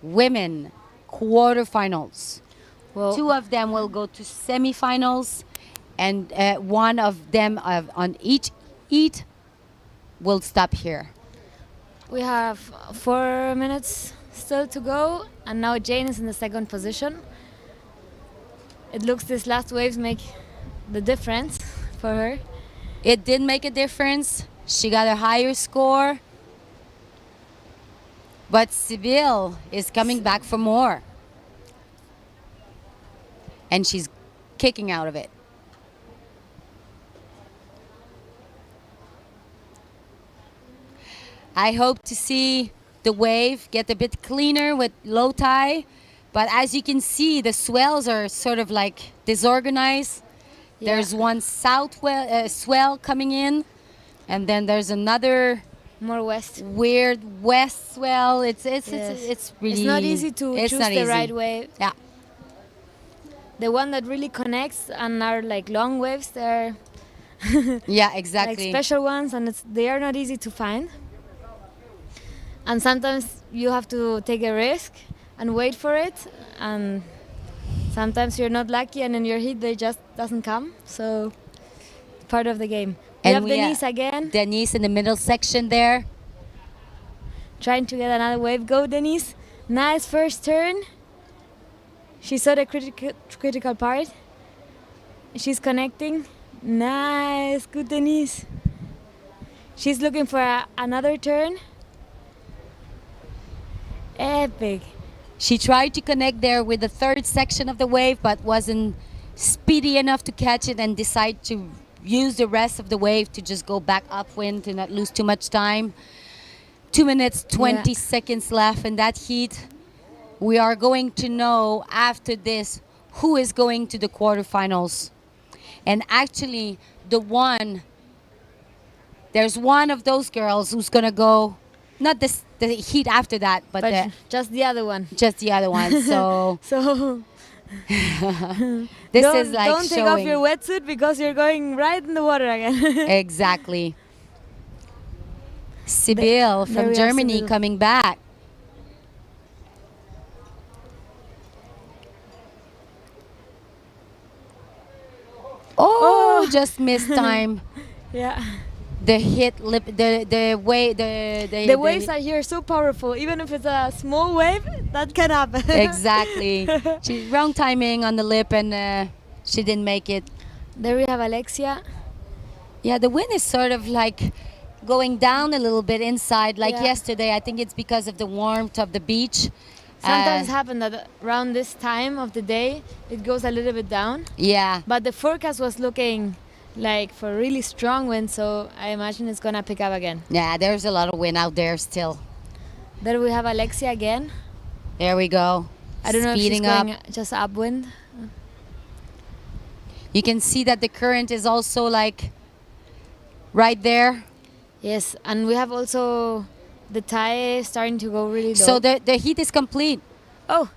women quarterfinals. Well, 2 of them will go to semifinals, and 1 of them on each heat will stop here. We have 4 minutes still to go, and now Jane is in the second position. It looks these last waves make the difference for her. It did make a difference. She got a higher score. But Sibyl is coming back for more. And she's kicking out of it. I hope to see the wave get a bit cleaner with low tide. But as you can see, the swells are sort of like disorganized. Yeah. There's one swell coming in, and then there's another more weird west swell. It's Yes. it's really It's not easy to it's choose not the easy. right wave. Yeah. The one that really connects and are like long waves, they're Yeah, exactly. like special ones, and they are not easy to find. And sometimes you have to take a risk and wait for it, and sometimes you're not lucky, and in your heat they just doesn't come. So part of the game. We have Denise again. Denise in the middle section there. Trying to get another wave. Go, Denise. Nice first turn. She saw the critical part. She's connecting. Nice. Good, Denise. She's looking for another turn. Epic. She tried to connect there with the third section of the wave, but wasn't speedy enough to catch it and decide to use the rest of the wave to just go back upwind to not lose too much time. 2 minutes, 20 seconds left in that heat. We are going to know after this who is going to the quarterfinals. And actually, there's one of those girls who's going to go, not the heat after that, but just the other one. Just the other one. So, this is like don't take off your wetsuit because you're going right in the water again. Exactly. Sibyl from Germany coming back. Oh, just missed time. Yeah. The hit lip, the waves are here so powerful. Even if it's a small wave, that can happen. Exactly. She wrong timing on the lip, and she didn't make it. There we have Alexia. Yeah, the wind is sort of like going down a little bit inside, like yesterday. I think it's because of the warmth of the beach. Sometimes happen that around this time of the day, it goes a little bit down. Yeah. But the forecast was looking like for really strong wind, so I imagine it's gonna pick up again. Yeah, there's a lot of wind out there still. There we have Alexia again. There we go. I don't know if she's Speeding up. going just upwind. You can see that the current is also like right there. Yes, and we have also the tide starting to go really low. So the heat is complete. Oh.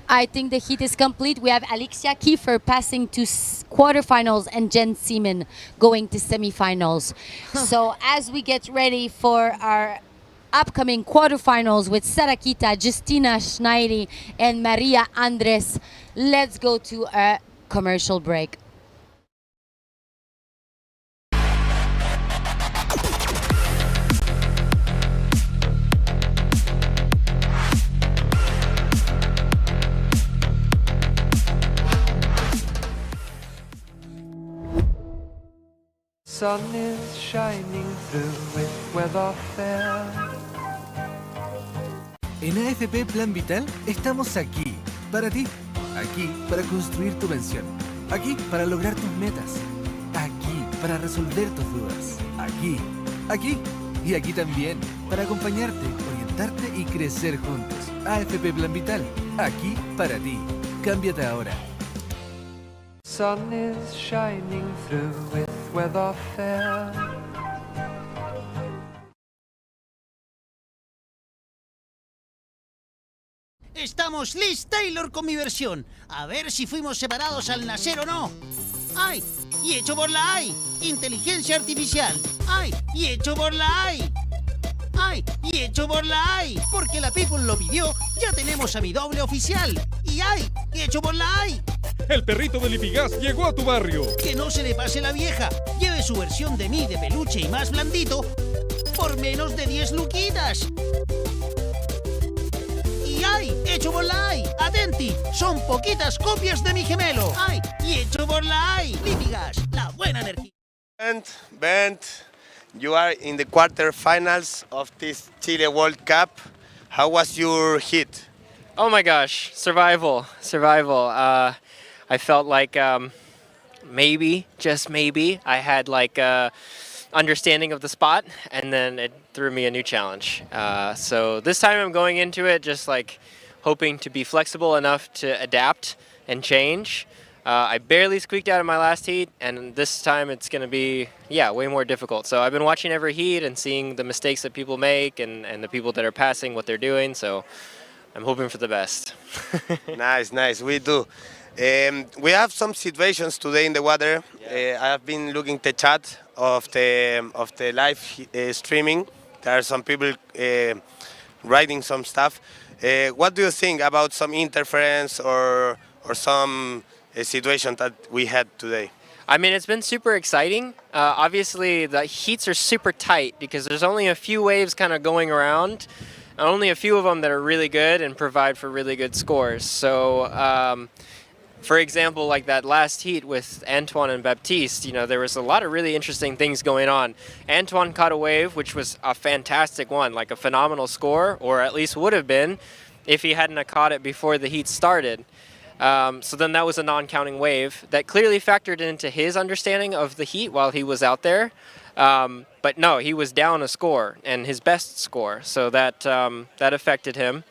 I think the heat is complete. We have Alexia Kiefer passing to quarterfinals and Jen Seaman going to semifinals. So as we get ready for our upcoming quarterfinals with Sara Kita, Justina Schneidi, and Maria Andres, let's go to a commercial break. Sun is shining through with weather fair. En AFP Plan Vital estamos aquí, para ti. Aquí para construir tu pensión. Aquí para lograr tus metas. Aquí para resolver tus dudas. Aquí y aquí también para acompañarte, orientarte y crecer juntos. AFP Plan Vital, aquí para ti. Cámbiate ahora. Sun is shining through with weather fair. Estamos Liz Taylor con mi versión. A ver si fuimos separados al nacer o no. ¡Ay! Y hecho por la AI. Inteligencia artificial. ¡Ay! Y hecho por la AI. ¡Ay! Y hecho por la AI. Porque la People lo pidió, ya tenemos a mi doble oficial. Y ¡ay! Y hecho por la AI. El perrito del Lipigas llegó a tu barrio. Que no se le pase la vieja. Lleve su versión de mí de peluche y más blandito. por menos de 10 luquitas. Y ¡ay! Hecho por la ¡ay! Atenti, son poquitas copias de mi gemelo. ¡Ay! Y hecho por la ¡ay! Lipigas, la buena energía. Bernd, you are in the quarterfinals of this Chile World Cup. How was your hit? Oh my gosh, survival. I felt like maybe, just maybe, I had like understanding of the spot, and then it threw me a new challenge. So this time I'm going into it just like hoping to be flexible enough to adapt and change. I barely squeaked out in my last heat, and this time it's going to be, way more difficult. So I've been watching every heat and seeing the mistakes that people make and the people that are passing, what they're doing. So I'm hoping for the best. Nice, we do. We have some situations today in the water. I have been looking the chat of the live streaming. There are some people writing some stuff. What do you think about some interference or some situation that we had today? I mean, it's been super exciting. Obviously, the heats are super tight because there's only a few waves kind of going around, and only a few of them that are really good and provide for really good scores. So, for example, like that last heat with Antoine and Baptiste, there was a lot of really interesting things going on. Antoine caught a wave, which was a fantastic one, like a phenomenal score, or at least would have been if he hadn't have caught it before the heat started. So then that was a non-counting wave that clearly factored into his understanding of the heat while he was out there. But no, he was down a score, and his best score, so that affected him.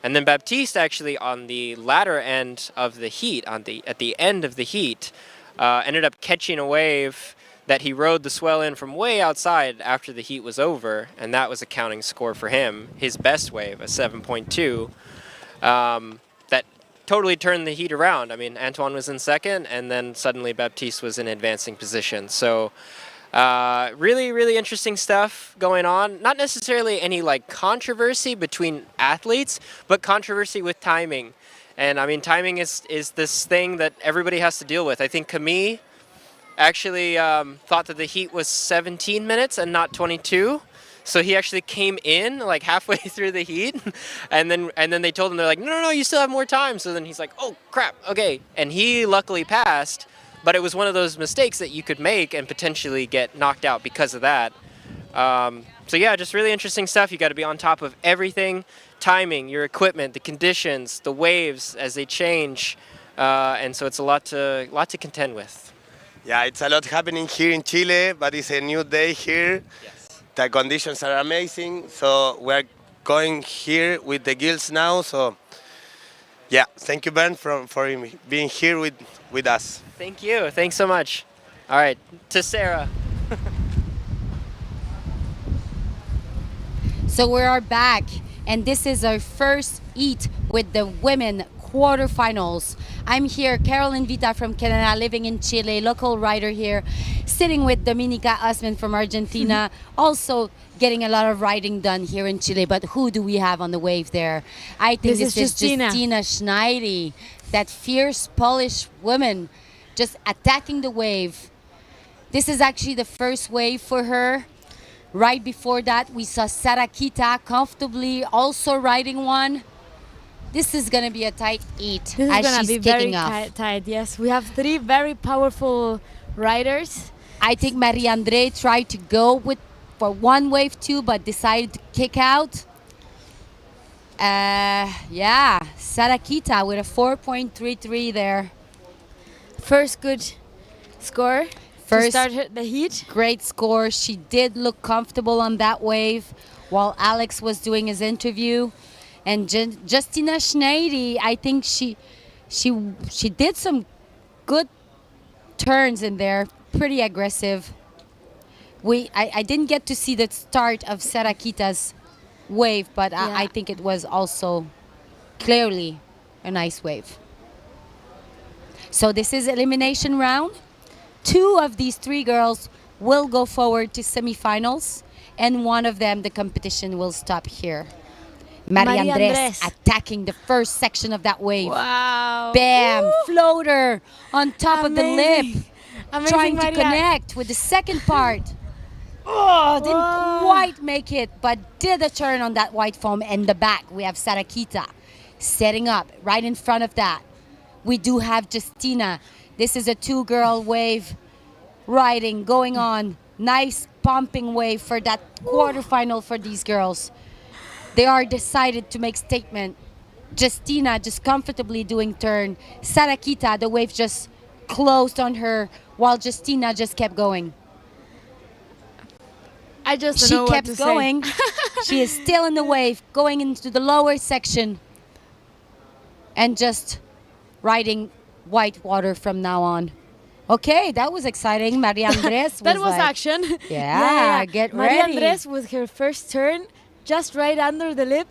And then Baptiste actually on the latter end of the heat, at the end of the heat, ended up catching a wave that he rode the swell in from way outside after the heat was over, and that was a counting score for him, his best wave, a 7.2. That totally turned the heat around. I mean, Antoine was in second, and then suddenly Baptiste was in advancing position. So really, really interesting stuff going on. Not necessarily any like controversy between athletes, but controversy with timing. And I mean, timing is this thing that everybody has to deal with. I think Camille actually thought that the heat was 17 minutes and not 22. So he actually came in like halfway through the heat, and then they told him, they're like, no, you still have more time. So then he's like, oh crap, okay. And he luckily passed, but it was one of those mistakes that you could make and potentially get knocked out because of that. So yeah, just really interesting stuff. You got to be on top of everything, timing, your equipment, the conditions, the waves as they change, and so it's a lot to contend with. Yeah, it's a lot happening here in Chile, but it's a new day here. Yes. The conditions are amazing, so we're going here with the gills now. So yeah, thank you, Ben, for being here with us. Thank you. Thanks so much. All right, to Sarah. So we are back, and this is our first heat with the women quarterfinals. I'm here, Carolyn Vita from Canada, living in Chile, local writer here, sitting with Dominica Usman from Argentina, also getting a lot of writing done here in Chile. But who do we have on the wave there? I think this is Justina Schneidi, that fierce Polish woman, just attacking the wave. This is actually the first wave for her. Right before that, we saw Sarakita comfortably also riding one. This is going to be a tight heat. This is going to be very tight, yes. We have three very powerful riders. I think Marie-André tried to go for one wave too, but decided to kick out. Yeah, Sarakita with a 4.33 there. First good score. First to start the heat. Great score. She did look comfortable on that wave while Alex was doing his interview. And Justina Schneidi, I think she did some good turns in there, pretty aggressive. I didn't get to see the start of Sarakita's wave, but yeah. I think it was also clearly a nice wave. So this is elimination round. 2 of these 3 girls will go forward to semifinals, and one of them, the competition will stop here. Marie-Andrés attacking the first section of that wave. Wow. Bam! Woo! Floater on top of the lip. Amazing, trying to connect with the second part. Oh, didn't quite make it, but did a turn on that white foam. In the back, we have Sarakita setting up right in front of that. We do have Justina. This is a two-girl wave riding going on. Nice pumping wave for that quarterfinal for these girls. They are decided to make statement. Justina just comfortably doing turn. Sarakita, the wave just closed on her while Justina just kept going. I just don't She know what kept to going. say. She is still in the wave, going into the lower section and just riding white water from now on. Okay, that was exciting. Maria Andres That was like, action. Yeah, get Maria ready. Andres with her first turn, just right under the lip.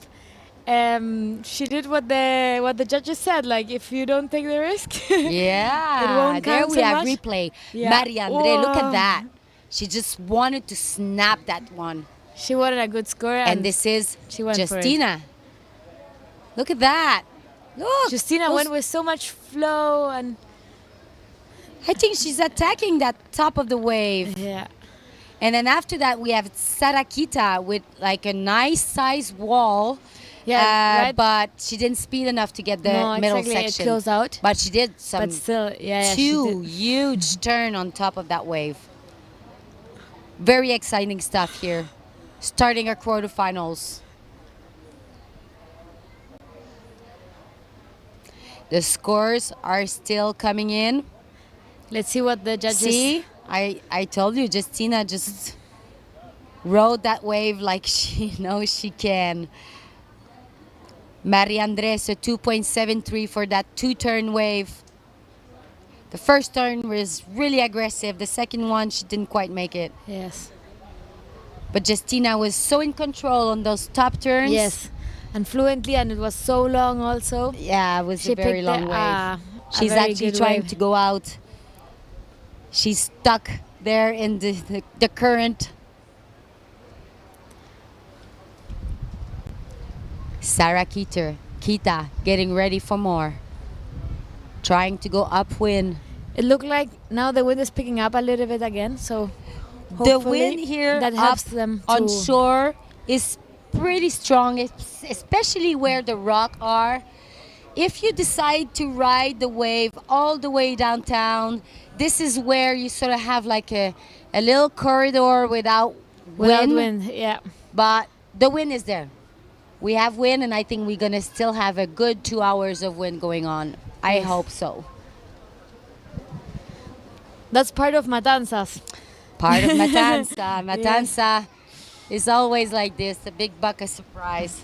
She did what the judges said. Like, if you don't take the risk, Yeah, it won't there count we so have much. replay. Yeah. Maria Andre, look Whoa. at that. She just wanted to snap that one. She wanted a good score, And this is she went for it. Justina. Look at that. Look. Justina those- went with so much flow, and I think she's attacking that top of the wave. Yeah. And then after that, we have Sarakita with like a nice size wall. Yeah, right. But she didn't speed enough to get the No, middle exactly, it section. closed out. But she did some But still, yeah, she two did. huge turn on top of that wave. Very exciting stuff here. Starting our quarterfinals. The scores are still coming in. Let's see what the judges. See, I told you, Justina just rode that wave like she knows she can. Maria Andres, a 2.73 for that two-turn wave. The first turn was really aggressive. The second one, she didn't quite make it. Yes. But Justina was so in control on those top turns. Yes, and fluently, and it was so long also. Yeah, it was She a very picked long wave. a She's very actually good trying wave. to go out. She's stuck there in the current. Sarah Kita getting ready for more. Trying to go upwind. It looked like now the wind is picking up a little bit again, so The hopefully wind here that up helps them on to shore is pretty strong, especially where the rock are. If you decide to ride the wave all the way downtown, this is where you sort of have like a little corridor without wind. Yeah. But the wind is there. We have wind, and I think we're gonna still have a good 2 hours of wind going on. I Yes. hope so. That's part of Matanzas. Part of Matanza. Matanza is always like this, a big bucket surprise.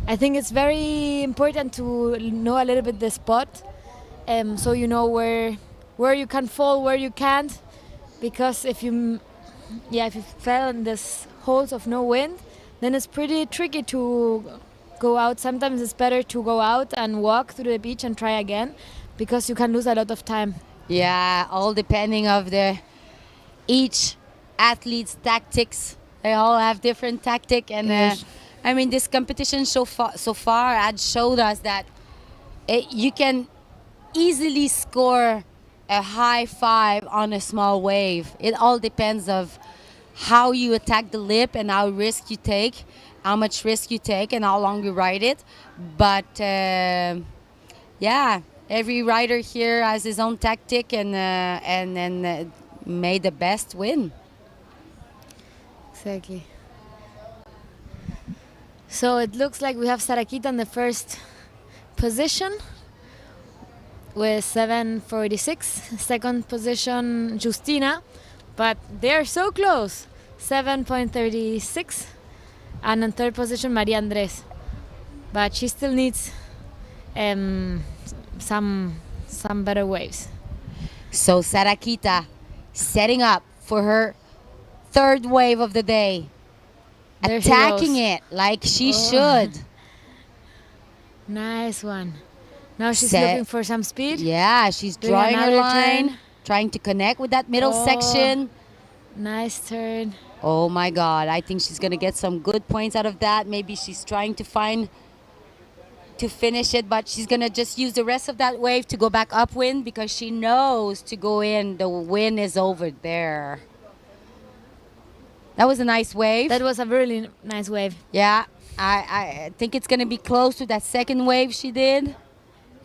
I think it's very important to know a little bit the spot, so you know where you can fall, where you can't, because if you fell in this holes of no wind, then it's pretty tricky to go out. Sometimes it's better to go out and walk through the beach and try again, because you can lose a lot of time. Yeah, all depending of each athlete's tactics. They all have different tactic, and Yes. I mean, this competition so far had showed us that you can easily score a high five on a small wave. It all depends of how you attack the lip and how much risk you take, and how long you ride it. But yeah, every rider here has his own tactic, and may the best win. Exactly. So it looks like we have Sarakita in the first position with 7:46. Second position, Justina, but they're so close, 7.36. And in third position, Maria Andres, but she still needs some better waves. So Sarakita setting up for her third wave of the day. There she Attacking goes. it like she Oh. should. Nice one. Now she's Set. looking for some speed. Yeah, she's Doing drawing her another line, turn. trying to connect with that middle Oh. section. Nice turn. Oh my God, I think she's gonna get some good points out of that. Maybe she's trying to finish it, but she's gonna just use the rest of that wave to go back upwind, because she knows to go in, the wind is over there. That was a nice wave. That was a really nice wave. Yeah, I think it's going to be close to that second wave she did.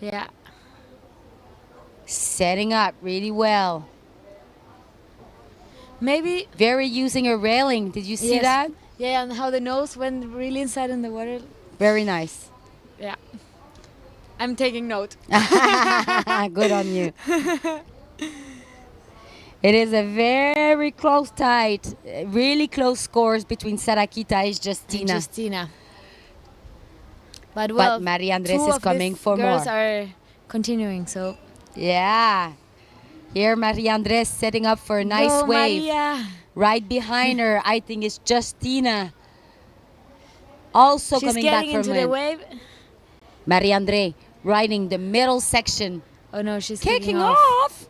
Yeah. Setting up really well. Maybe. Very using her railing. Did you see Yes. that? Yeah, and how the nose went really inside in the water. Very nice. Yeah. I'm taking note. Good on you. It is a very close tight, really close scores between Sarakita and Justina. Justina. But well, Maria Andres two is of coming these for girls more. are continuing, so. Yeah. Here Maria Andres setting up for a nice Go, wave. Maria. Right behind her, I think, is Justina. Also She's coming back getting from into the wave. Maria Andre riding the middle section. Oh no, she's kicking off.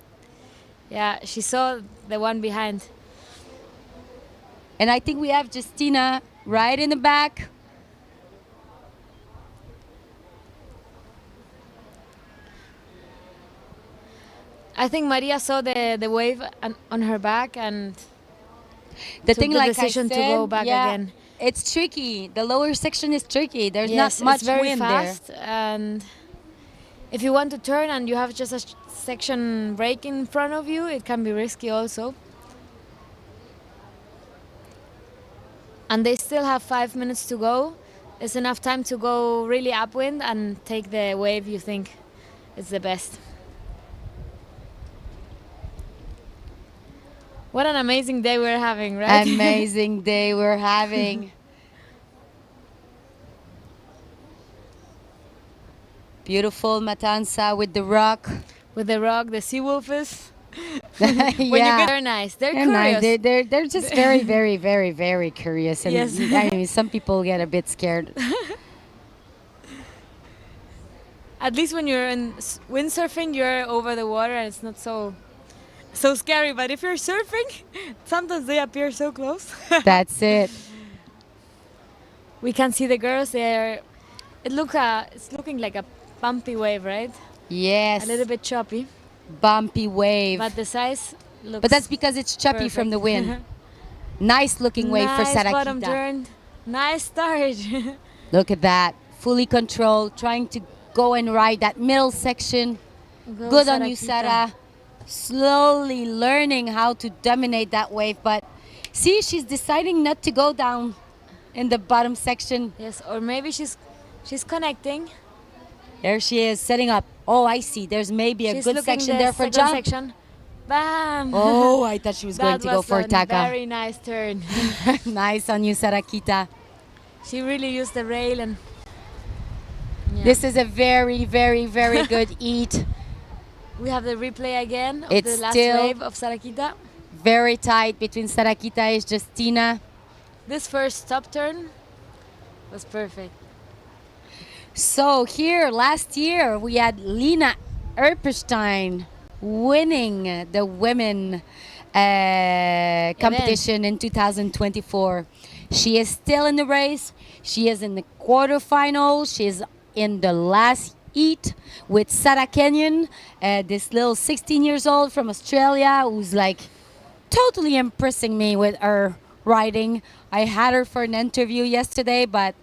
Yeah, she saw the one behind. And I think we have Justina right in the back. I think Maria saw the wave on her back and The took thing, the like decision I said, to go back yeah, again. It's tricky. The lower section is tricky. There's Yes, not much it's very wind fast, and if you want to turn and you have just a section break in front of you, it can be risky also. And they still have 5 minutes to go. It's enough time to go really upwind and take the wave you think is the best. What an amazing day we're having, right? Amazing day we're having. Beautiful Matanza with the rock. With the rock, the sea wolves. Yeah. They're nice. They're nice. curious. They're just very, very, very, very curious. And Yes. I mean, some people get a bit scared. At least when you're in windsurfing, you're over the water and it's not so scary. But if you're surfing, sometimes they appear so close. That's it. We can see the girls. It's looking like a bumpy wave, right? Yes. A little bit choppy. Bumpy wave. But the size looks. But that's because it's choppy from the perfect. wind. Nice looking wave for Nice bottom Sarakita. turn. Nice start. Look at that. Fully controlled. Trying to go and ride that middle section. Go, Good on you, Sarakita. Sara. Slowly learning how to dominate that wave. But see, she's deciding not to go down in the bottom section. Yes, or maybe she's connecting. There she is, setting up. Oh, I see. There's maybe a She's good looking section the there for second jump. section. Bam! Oh, I thought she was going to go for a Taka. very nice turn. Nice on you, Sarakita. She really used the rail and. Yeah. This is a very, very, very good eat. We have the replay again of It's the last still wave of Sarakita. very tight between Sarakita and Justina. This first stop turn was perfect. So here, last year, we had Lena Erperstein winning the women competition in 2024. She is still in the race. She is in the quarterfinal. She is in the last heat with Sarah Kenyon, this little 16 years old from Australia who's like totally impressing me with her riding. I had her for an interview yesterday, but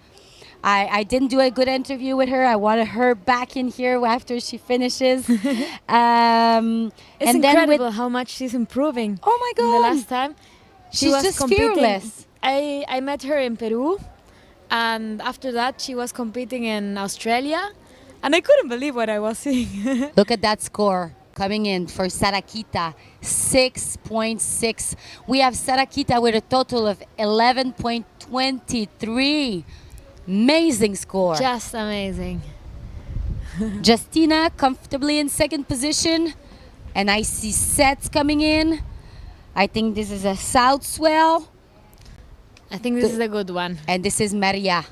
I didn't do a good interview with her. I wanted her back in here after she finishes. It's and incredible how much she's improving. Oh my God. The last time she She's was just competing. fearless. I met her in Peru, and after that she was competing in Australia, and I couldn't believe what I was seeing. Look at that score coming in for Sarakita, 6.6. We have Sarakita with a total of 11.23. Amazing score. Just amazing. Justina comfortably in second position. And I see sets coming in. I think this is a south swell. I think this is a good one. And this is Maria.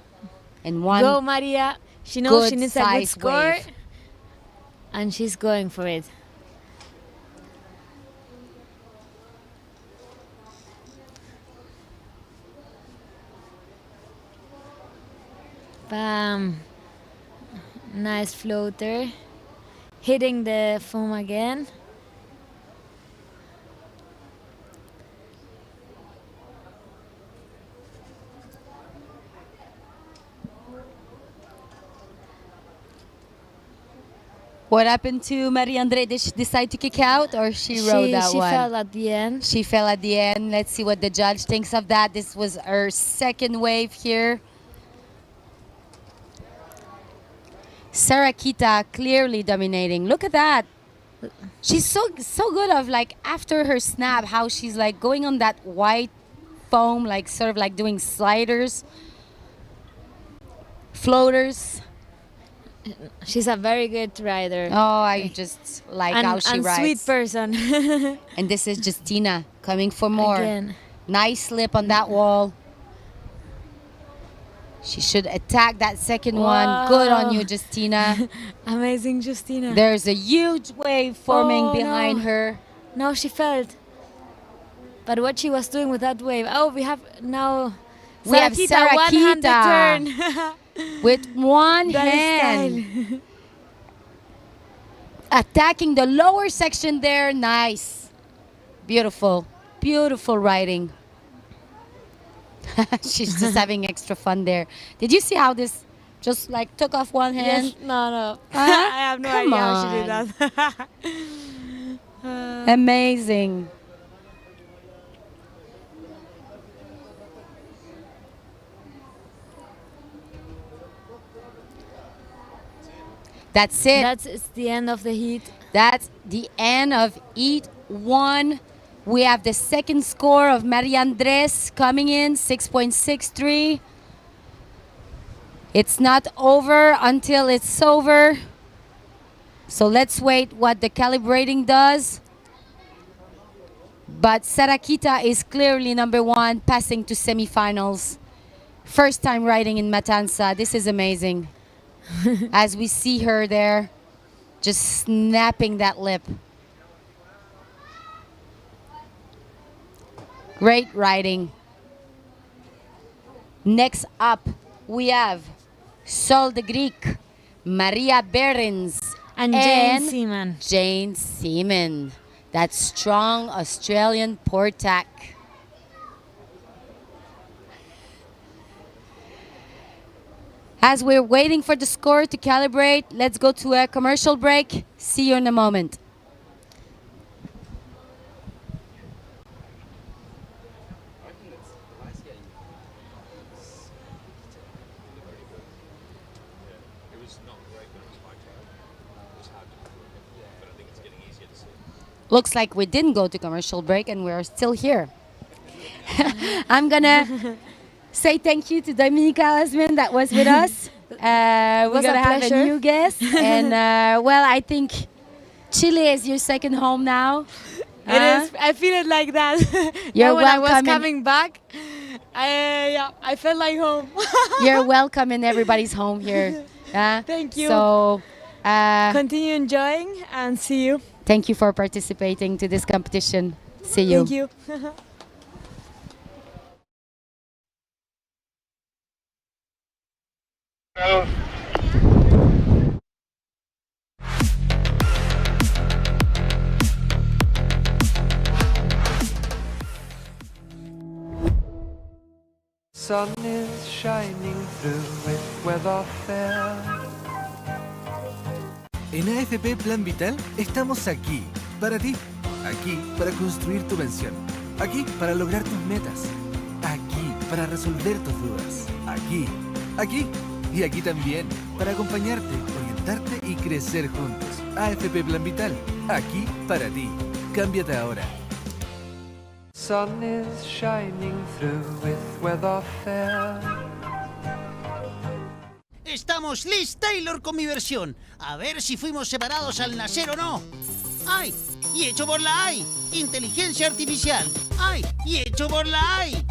And one Go Maria. She knows she good needs a good size score. wave. And she's going for it. Bam. Nice floater. Hitting the foam again. What happened to Maria Andre? Did she decide to kick out or she rode that she one? She fell at the end. She fell at the end. Let's see what the judge thinks of that. This was her second wave here. Sarakita clearly dominating. Look at that. She's so good of like after her snap, how she's like going on that white foam, like sort of like doing sliders, floaters. She's a very good rider. Oh, I just like how she and rides. Sweet person. And this is Justina coming for more. Again. Nice slip on that wall. She should attack that second one. Good on you, Justina. Amazing, Justina. There's a huge wave forming behind no. her. No, she felt. But what she was doing with that wave. Oh, we have now. We have Sarakita one-handed turn. With one hand. Attacking the lower section there. Nice. Beautiful. Beautiful riding. She's just having extra fun there. Did you see how this just like took off one hand? Yes. No. I have no idea how she did that. Amazing. That's it. It's the end of the heat. That's the end of heat 1. We have the second score of Maria Andres coming in, 6.63. It's not over until it's over. So let's wait what the calibrating does. But Sarakita is clearly number 1, passing to semifinals. First time riding in Matanzas. This is amazing. As we see her there, just snapping that lip. Great riding. Next up, we have Sol de Greek, Maria Behrens, and Jane Seaman. Jane Seaman, that strong Australian Portac. As we're waiting for the score to calibrate, let's go to a commercial break. See you in a moment. Looks like we didn't go to commercial break and we're still here. I'm gonna say thank you to Dominica Osman that was with us. We're gonna have a new guest, and well, I think Chile is your second home now. It is. I feel it like that. You're when welcome. I was coming back, I felt like home. You're welcome in everybody's home here. Thank you. So continue enjoying and see you. Thank you for participating to this competition. See you. Thank you. Sun is shining through with weather fair. En AFP Plan Vital estamos aquí, para ti. Aquí para construir tu pensión. Aquí para lograr tus metas. Aquí para resolver tus dudas. Aquí y aquí también. Para acompañarte, orientarte y crecer juntos. AFP Plan Vital, aquí para ti. Cámbiate ahora. Sun is shining through with weather fair. Estamos Liz Taylor con mi versión. A ver si fuimos separados al nacer o no. ¡Ay! Y hecho por la AI. Inteligencia artificial. ¡Ay! Y hecho por la AI.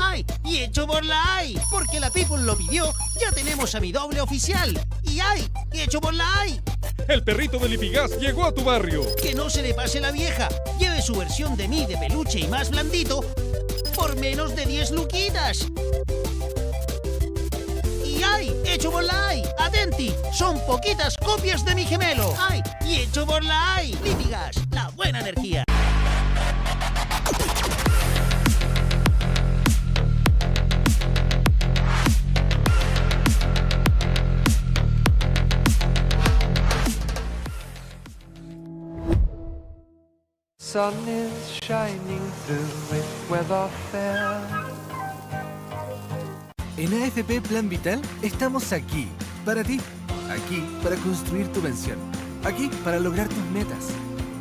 ¡Ay! Y hecho por la AI. Porque la People lo pidió, ya tenemos a mi doble oficial. Y ¡ay! Y hecho por la AI. El perrito del Lipigas llegó a tu barrio. Que no se le pase la vieja. Lleve su versión de mí de peluche y más blandito por menos de 10 luquitas. Y ¡ay! Hecho por la AI. Atenti, son poquitas copias de mi gemelo. ¡Ay! Y hecho por la AI. Lipigas, la buena energía. sun is shining through with weather fair. En AFP Plan Vital estamos aquí, para ti. Aquí para construir tu pensión. Aquí para lograr tus metas.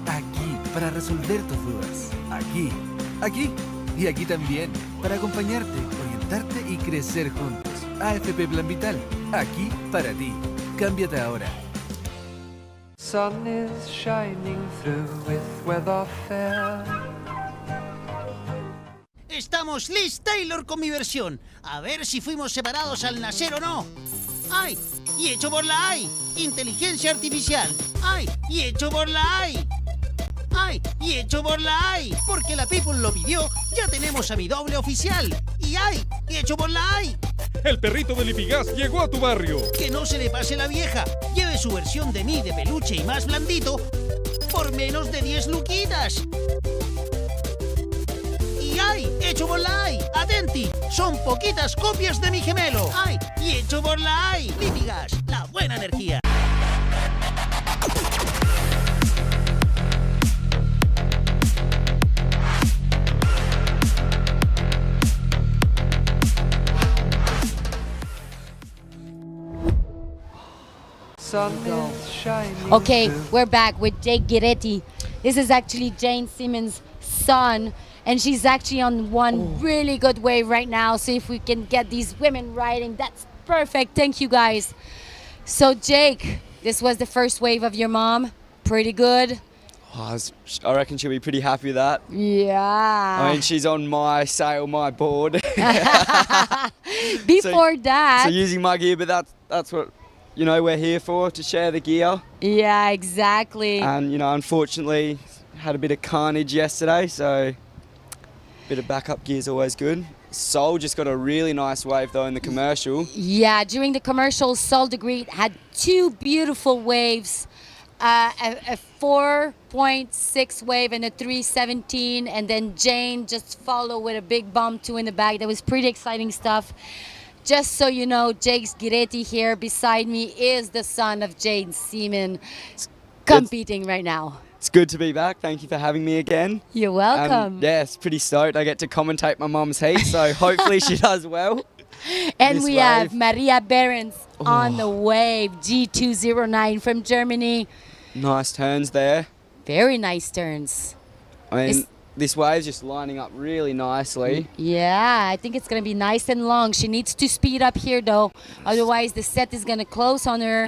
Aquí para resolver tus dudas. Aquí y aquí también para acompañarte, orientarte y crecer juntos. AFP Plan Vital, aquí para ti. Cámbiate ahora. Sun is shining through with weather fair. Estamos Liz Taylor con mi versión. A ver si fuimos separados al nacer o no. ¡Ay! Y hecho por la AI. Inteligencia artificial. ¡Ay! Y hecho por la AI. ¡Ay! Y hecho por la AI. Porque la People lo pidió, ya tenemos a mi doble oficial. Y ¡ay! Y hecho por la AI. El perrito del Lipigas llegó a tu barrio. Que no se le pase la vieja. Lleve su versión de mí de peluche y más blandito por menos de 10 luquitas. Y ¡ay! Hecho por la AI. Atenti, son poquitas copias de mi gemelo. ¡Ay! Y hecho por la AI. Lipigas, la buena energía. Sun is shining. Okay, we're back with Jake Guiretti. This is actually Jane Simmons' son, and she's actually on one really good wave right now. So if we can get these women riding, that's perfect. Thank you, guys. So Jake, this was the first wave of your mom. Pretty good. Oh, I reckon she'll be pretty happy with that. Yeah. I mean, she's on my sail, my board. Before that. So using my gear, but that's what, you know, we're here for, to share the gear. Yeah, exactly. And, you know, unfortunately, had a bit of carnage yesterday, so a bit of backup gear is always good. Sol just got a really nice wave, though, in the commercial. Yeah, during the commercial, Sol de Greet had two beautiful waves. A 4.6 wave and a 317, and then Jane just followed with a big bump two in the back. That was pretty exciting stuff. Just so you know, Jake Guiretti here beside me is the son of Jane Seaman competing right now. It's good to be back. Thank you for having me again. You're welcome. Yeah, it's pretty stoked. I get to commentate my mum's heat, so hopefully she does well. And this we wave. have Maria Behrens on the wave, G209 from Germany. Nice turns there. Very nice turns. I mean, this wave's just lining up really nicely. Yeah, I think it's going to be nice and long. She needs to speed up here, though. Otherwise, the set is going to close on her.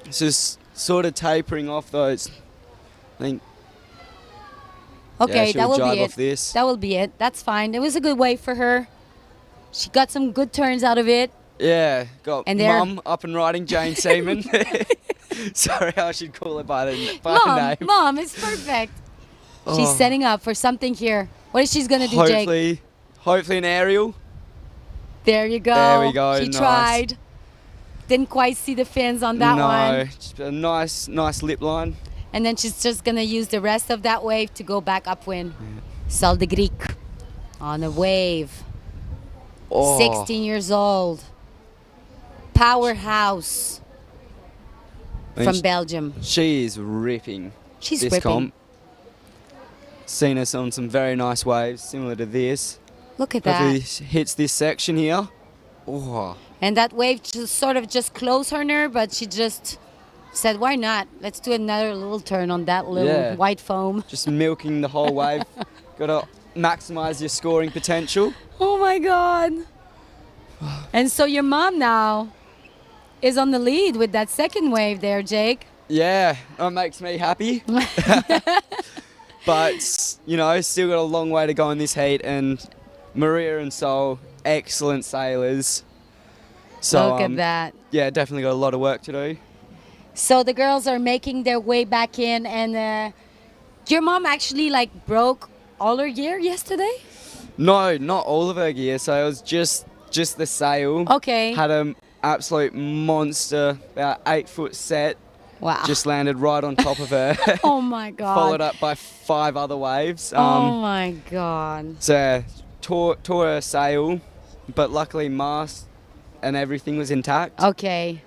It's just sort of tapering off, though. I think. Okay, yeah, that will jive be off it. this. That will be it. That's fine. It was a good wave for her. She got some good turns out of it. Yeah, got And there- mum up and riding, Jane Seaman. Sorry, I should call her by the name. Mom, it's perfect. She's Oh. setting up for something here. What is she going to do, Jake? Hopefully an aerial. There you go. There we go, She nice. tried. Didn't quite see the fins on that no, one. just a nice lip line. And then she's just going to use the rest of that wave to go back upwind. Sol de Greek on a wave. Oh. 16 years old. Powerhouse I mean, from Belgium. She is ripping. She's this ripping. comp. Seen us on some very nice waves, similar to this. Look at Hopefully that. she hits this section here. Oh. And that wave just sort of just closed on her, but she just said, why not? Let's do another little turn on that little Yeah. white foam. Just milking the whole wave. Got to maximise your scoring potential. Oh my God. And so your mom now is on the lead with that second wave there, Jake. Yeah, that makes me happy. But, you know, still got a long way to go in this heat. And Maria and Sol, excellent sailors. So, Look at that. Yeah, definitely got a lot of work to do. So the girls are making their way back in, and your mom actually like broke all her gear yesterday? No, not all of her gear. So it was just the sail. Okay. Had an absolute monster, about 8 foot set. Wow. Just landed right on top of her. Oh my God. Followed up by 5 other waves. Oh my God. So tore her sail, but luckily mast and everything was intact. Okay.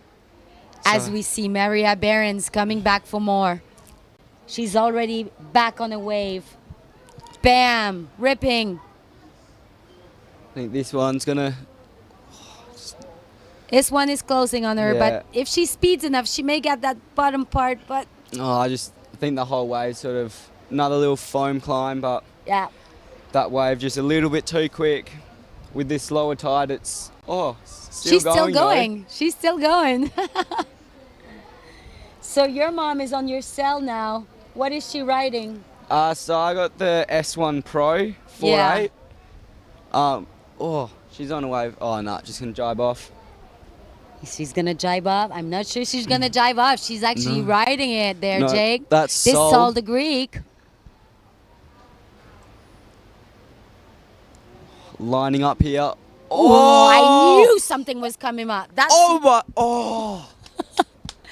As So- we see Maria Behrens coming back for more. She's already back on a wave. Bam! Ripping. I think this one's gonna. This one is closing on her, Yeah. but if she speeds enough, she may get that bottom part, but Oh, I just think the whole wave sort of another little foam climb, but yeah. that wave just a little bit too quick. With this lower tide, it's still She's going, still though. going. She's still going. So your mom is on your cell now. What is she riding? So I got the S1 Pro 4.8. She's on a wave. Oh no, just gonna jibe off. She's gonna jibe off. I'm not sure she's gonna jibe off. She's actually No. riding it there, No, Jake. that's this Sol. Sol the Greek. Lining up here. Oh, I knew something was coming up. That's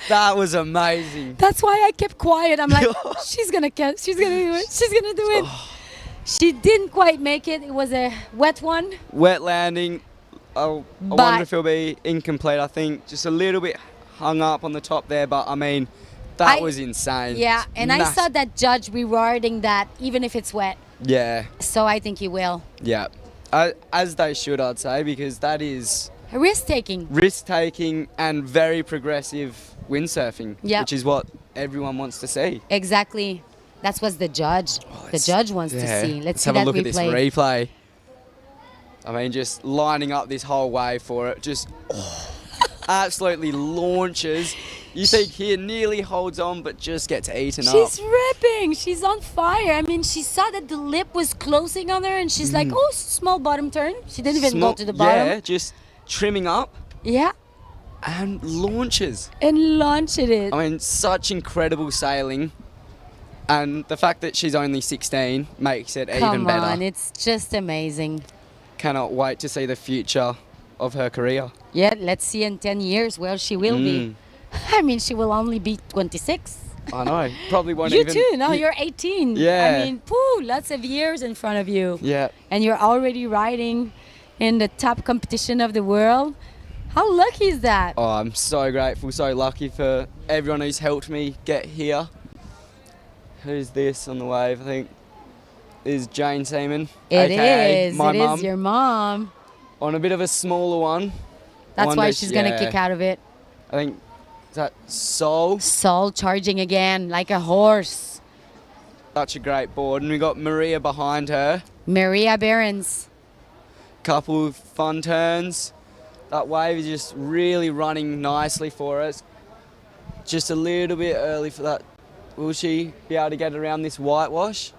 That was amazing. That's why I kept quiet. I'm like, she's gonna do it. She's gonna do it. She didn't quite make it. It was a wet one. Wet landing. I wonder if it'll be incomplete. I think just a little bit hung up on the top there, but I mean, that was insane. Yeah, and I saw that judge rewarding that, even if it's wet. Yeah, So I think he will. yeah. As they should, I'd say, because that is Risk taking. risk-taking and very progressive windsurfing, Yeah. which is what everyone wants to see. Exactly. That's what the judge wants to see. Let's see have that a look replay. at this replay. I mean, just lining up this whole wave for it, just absolutely launches. You think here nearly holds on, but just gets eaten up. She's ripping. She's on fire. I mean, she saw that the lip was closing on her, and she's like, "Oh, small bottom turn." She didn't even go to the bottom. Yeah, just trimming up Yeah, and launches. and launched it. I mean, such incredible sailing. And the fact that she's only 16 makes it even Come better. on, it's just amazing. Cannot wait to see the future of her career. Yeah, let's see in 10 years where she will be. I mean, she will only be 26. I know. Probably won't You even. too. Now you're 18. Yeah. I mean, poo, lots of years in front of you. Yeah. And you're already riding in the top competition of the world. How lucky is that? Oh, I'm so grateful, so lucky for everyone who's helped me get here. Who's this on the wave? I think is Jane Seaman. It aka is. my It mum. is your mom. On a bit of a smaller one. That's One why that- she's going to kick out of it. I think, is that Sol? Sol charging again like a horse. Such a great board. And we got Maria behind her. Maria Behrens. Couple of fun turns. That wave is just really running nicely for us. Just a little bit early for that. Will she be able to get around this whitewash?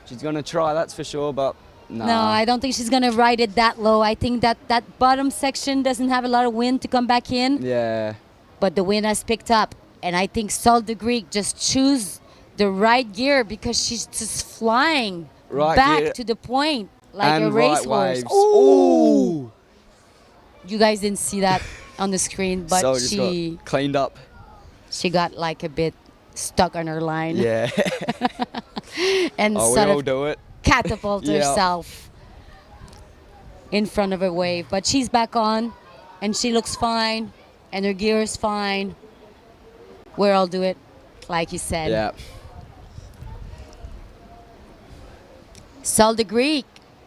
She's going to try, that's for sure, but nah. No, I don't think she's going to ride it that low. I think that bottom section doesn't have a lot of wind to come back in. Yeah. But the wind has picked up. And I think Sol the Greek just choose the right gear because she's just flying Right back gear. to the point like And a right racehorse. waves. Ooh! You guys didn't see that on the screen, but Sol just she got cleaned up. she got like a bit stuck on her line. Yeah. And Oh, we sort all of do it. catapult Yeah. herself in front of a wave. But she's back on and she looks fine and her gear is fine. We'll all do it, like you said. Yeah. Sol the Greek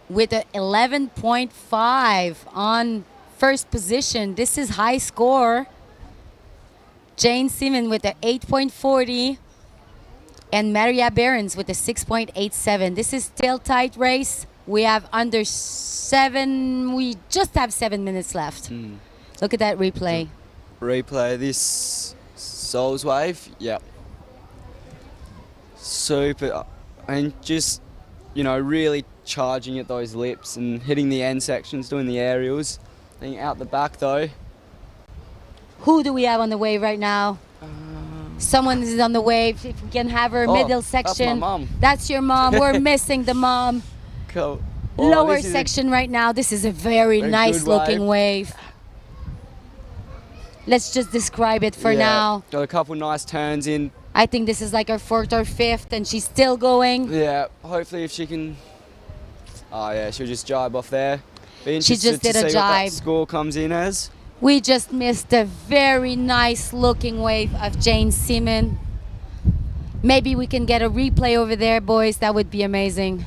with a 11.5 on first position. This is high score. Jane Seaman with a 8.40 and Maria Behrens with a 6.87. This is still tight race. We have we just have 7 minutes left. Look at that replay. Replay this Sol's wave. Yep. Super. And just, really charging at those lips and hitting the end sections, doing the aerials. I think out the back though. Who do we have on the wave right now? Someone is on the wave. If we can have her Oh, middle that's my section. mom. That's your mom. We're missing the mom. Cool. Lower this is a- section right now. This is a very a nice good looking wave. Let's just describe it for Yeah, now. Got a couple nice turns in. I think this is like her fourth or fifth and she's still going. Yeah, hopefully if she can. Oh yeah, she'll just jibe off there. Be She interested just did to a see what that jibe. score comes in as. We just missed a very nice looking wave of Jane Seaman. Maybe we can get a replay over there, boys. That would be amazing.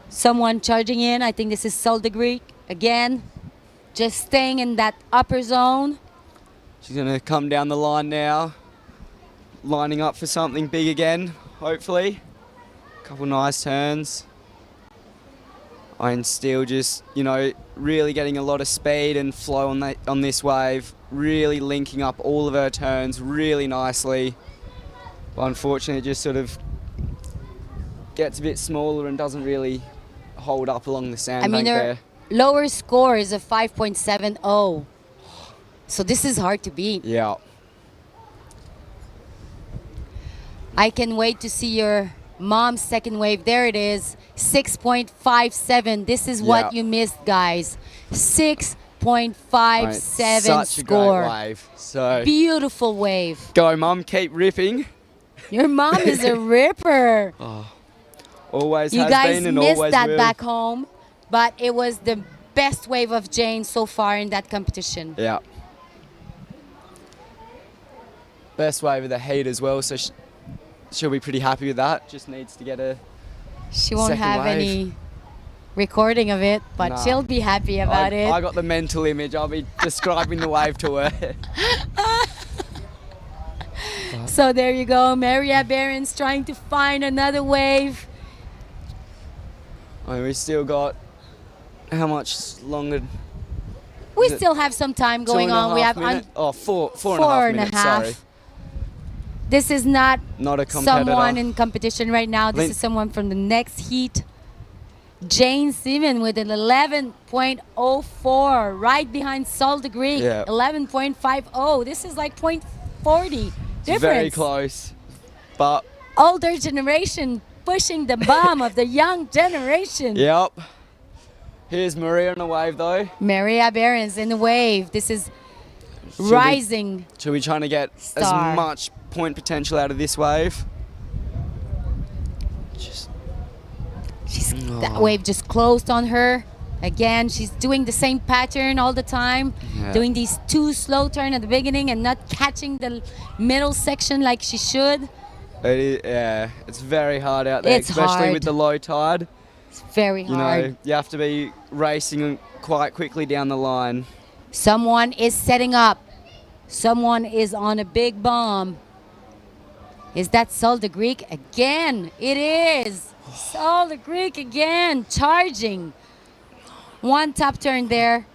Someone charging in. I think this is Sol de Greek again. Just staying in that upper zone. She's going to come down the line now. Lining up for something big again, hopefully. Couple nice turns. And still just, really getting a lot of speed and flow on this wave. Really linking up all of her turns really nicely. But unfortunately, it just sort of gets a bit smaller and doesn't really hold up along the sandbank there. Lower score is a 5.70. So this is hard to beat. Yeah. I can wait to see your mom's second wave. There it is, 6.57. This is what you missed, guys. 6.57 Such score. a great wave. So beautiful wave. Go, Mum, keep ripping. Your mom is a ripper. Oh, always You has guys been and missed always that will. back home, but it was the best wave of Jane so far in that competition. Yeah. Best wave of the heat as well, so she'll be pretty happy with that. Just needs to get a She won't second have wave. any recording of it, but Nah. she'll be happy about it. I got the mental image. I'll be describing the wave to her. So there you go, Maria Behrens trying to find another wave. We still got how much longer? We Is it still have some time going on. We have four and a half four and a minutes. half. Sorry, This is not not a competitor. someone in competition right now. This Lin- is someone from the next heat. Jane Simon with an 11.04, right behind Sol de Greek, Yeah. 11.50. This is like 0.40 It's difference. very close, but Older generation pushing the bomb of the young generation. yep. Here's Maria on a wave though. Maria Behrens in the wave. This is She'll be- rising. She'll be trying to get Star. as much point potential out of this wave. That wave just closed on her. Again, she's doing the same pattern all the time. Yeah. Doing these two slow turns at the beginning and not catching the middle section like she should. It's very hard out there, It's especially hard. with the low tide. It's very hard. You have to be racing quite quickly down the line. Someone is setting up. Someone is on a big bomb. Is that Sol de Greek again? It is. Sol de Greek again, charging. One top turn there.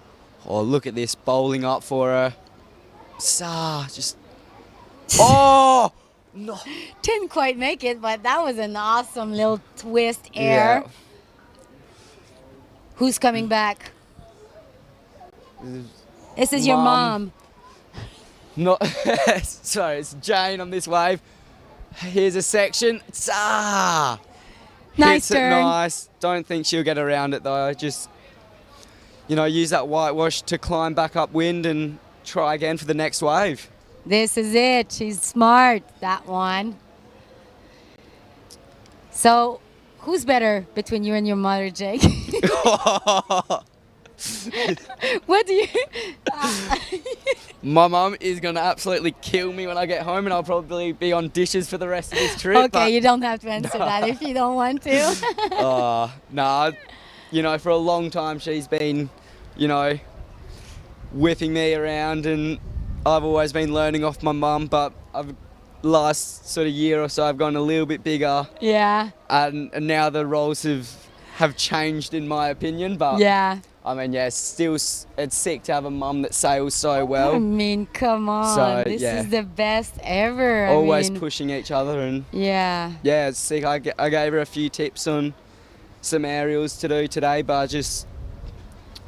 Oh, look at this, bowling up for her. Just. Oh! No. Didn't quite make it, but that was an awesome little twist air. Yeah. Who's coming back? This is your mom. No, sorry, it's Jane on this wave. Here's a section. Nice Hits turn. it nice. Don't think she'll get around it though. Just, use that whitewash to climb back upwind and try again for the next wave. This is it. She's smart, that one. So, who's better between you and your mother, Jake? What do you... My mum is going to absolutely kill me when I get home and I'll probably be on dishes for the rest of this trip. Okay, you don't have to answer that if you don't want to. Nah, for a long time she's been, whipping me around and I've always been learning off my mum, but last sort of year or so I've gone a little bit bigger. Yeah. And now the roles have changed in my opinion, but Yeah. I mean, still it's sick to have a mum that sails so well. I mean, come on. So, this yeah. is the best ever. Always I mean, pushing each other and Yeah. it's sick. I gave her a few tips on some aerials to do today, but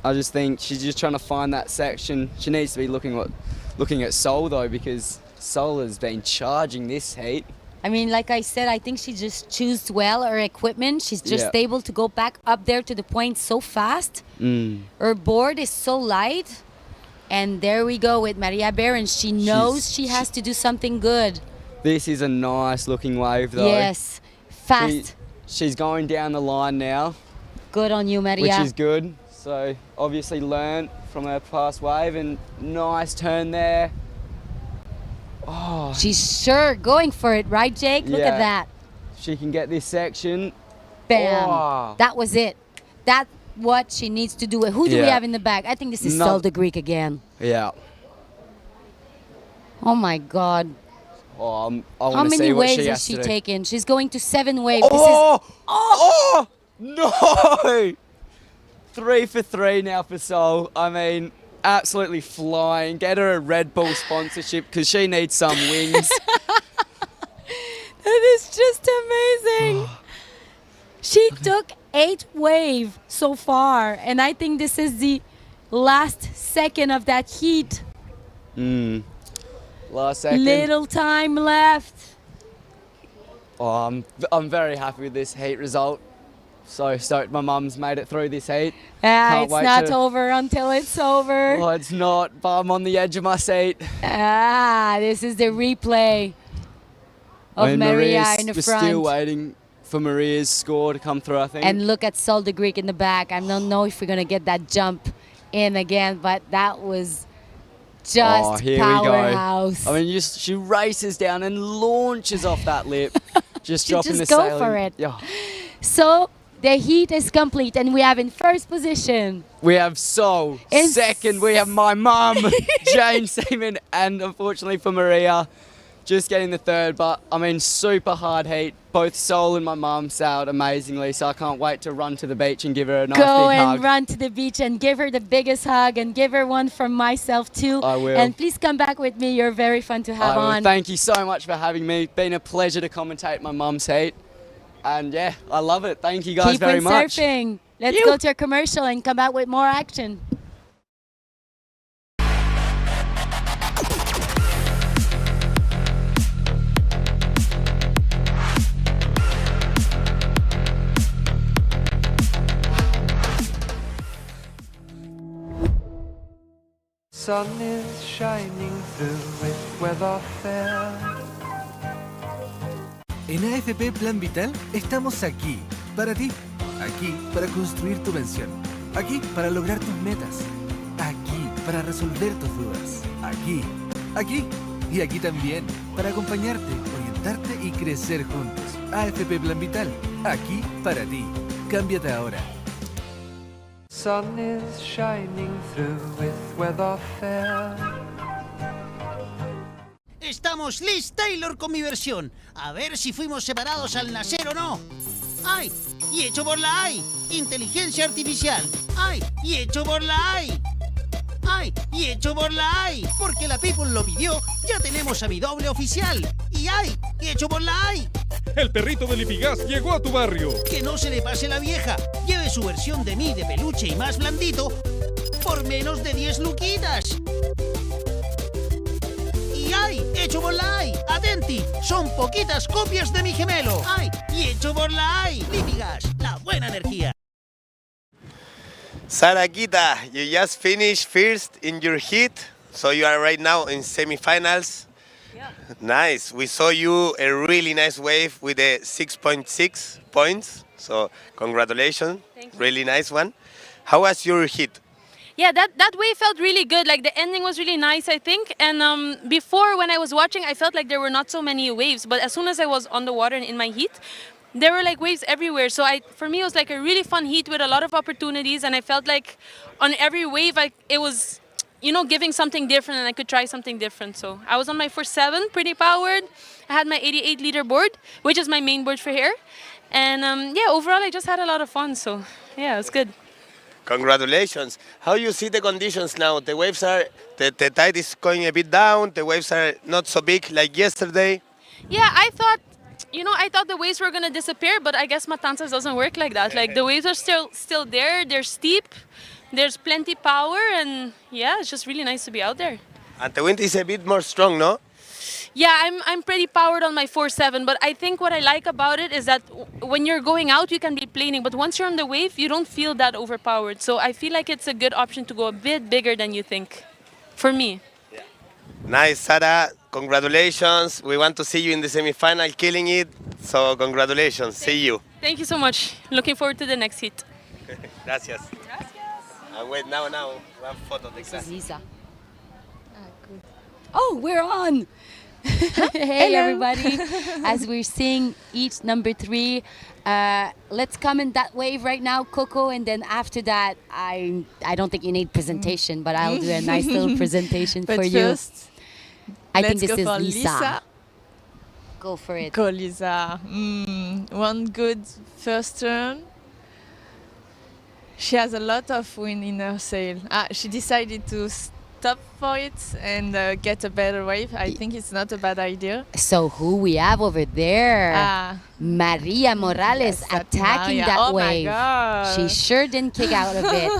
I just think she's just trying to find that section. She needs to be looking at Sol though, because Sol has been charging this heat. I mean, like I said, I think she just chose well her equipment. She's just Yeah. able to go back up there to the point so fast. Mm. Her board is so light. And there we go with Maria Behrens. She knows she has to do something good. This is a nice looking wave though. Yes, fast. she's going down the line now. Good on you, Maria. Which is good. So obviously learned from her past wave, and nice turn there. Oh, she's sure going for it, right, Jake? Look at that. She can get this section. Bam. Oh. That was it. That's what she needs to do. Who do we have in the back? I think this is Sol the Greek again. Yeah. Oh my God. Oh, how many waves has she taken? She's going to 7 waves. Oh! No! 3 for 3 now for Sol. I mean, absolutely flying. Get her a Red Bull sponsorship because she needs some wings. That is just amazing. She took 8 waves so far, and I think this is the last second of that heat. Last second. Little time left. Oh, I'm very happy with this heat result. So stoked my mum's made it through this heat. It's not over until it's over. Well, it's not, but I'm on the edge of my seat. This is the replay of Maria in the we're front. Still waiting for Maria's score to come through, I think. And look at Sol the Greek in the back. I don't know if we're going to get that jump in again, but that was just powerhouse. I mean, she races down and launches off that lip. Just dropping the go sailing. for it. Yeah. So the heat is complete, and we have in first position. We have Sol. Second, we have my mum, Jane Seaman, and unfortunately for Maria, just getting the third. But I mean, super hard heat. Both Sol and my mum sailed amazingly, so I can't wait to run to the beach and give her a nice big hug. Go and run to the beach and give her the biggest hug, and give her one from myself too. I will. And please come back with me. You're very fun to have on. Thank you so much for having me. Been a pleasure to commentate my mum's heat. And yeah, I love it. Thank you guys very much. Keep surfing. Let's go to a commercial and come back with more action. Sun is shining through with weather fair. En AFP Plan Vital estamos aquí, para ti. Aquí para construir tu pensión. Aquí para lograr tus metas. Aquí para resolver tus dudas. Aquí y aquí también para acompañarte, orientarte y crecer juntos. AFP Plan Vital, aquí para ti. Cámbiate ahora. Sun is shining through with weather fair. Estamos Liz Taylor con mi versión. A ver si fuimos separados al nacer o no. ¡Ay! Y hecho por la AI. Inteligencia artificial. ¡Ay! Y hecho por la AI. ¡Ay! Y hecho por la AI. Porque la People lo pidió, ya tenemos a mi doble oficial. Y ¡ay! Y hecho por la AI. El perrito del Lipigas llegó a tu barrio. Que no se le pase la vieja. Lleve su versión de mí de peluche y más blandito por menos de 10 luquitas. Y ¡ay! Hecho por la AI. Atenti, son poquitas copias de mi gemelo. ¡Ay! Y hecho por la AI. Lipigas, la buena energía. Sarakita, you just finished first in your heat, so you are right now in semifinals. Yeah. Nice. We saw you a really nice wave with a 6.6 points. So congratulations. Thank you. Really nice one. How was your heat? Yeah, that wave felt really good. Like the ending was really nice, I think. And before, when I was watching, I felt like there were not so many waves. But as soon as I was on the water and in my heat, there were like waves everywhere. So for me, it was like a really fun heat with a lot of opportunities. And I felt like on every wave, it was, giving something different, and I could try something different. So I was on my 4.7, pretty powered. I had my 88 liter board, which is my main board for here. And yeah, overall, I just had a lot of fun. So yeah, it was good. Congratulations. How you see the conditions now? The waves are, the tide is going a bit down. The waves are not so big like yesterday. Yeah, I thought the waves were going to disappear, but I guess Matanzas doesn't work like that. Like the waves are still there. They're steep. There's plenty power, and yeah, it's just really nice to be out there. And the wind is a bit more strong, no? Yeah, I'm pretty powered on my 4.7, but I think what I like about it is that when you're going out, you can be planing, but once you're on the wave, you don't feel that overpowered. So I feel like it's a good option to go a bit bigger than you think, for me. Yeah. Nice, Sarah. Congratulations. We want to see you in the semifinal, killing it. So congratulations. See you. Thank you so much. Looking forward to the next heat. Gracias. Wait, now, one photo of the This class. is Lisa. Oh, we're on. Hey, Hello. everybody. As we're seeing each number 3, let's comment that wave right now, Coco, and then after that, I don't think you need presentation, but I'll do a nice little presentation But for you. first, I think let's this go is for Lisa. Go for it. Go, Lisa. One good first turn. She has a lot of wind in her sail. She decided to stop for it and get a better wave. I think it's not a bad idea. So who we have over there? Maria Morales attacking Maria. that Oh my wave. God. She sure didn't kick out of it.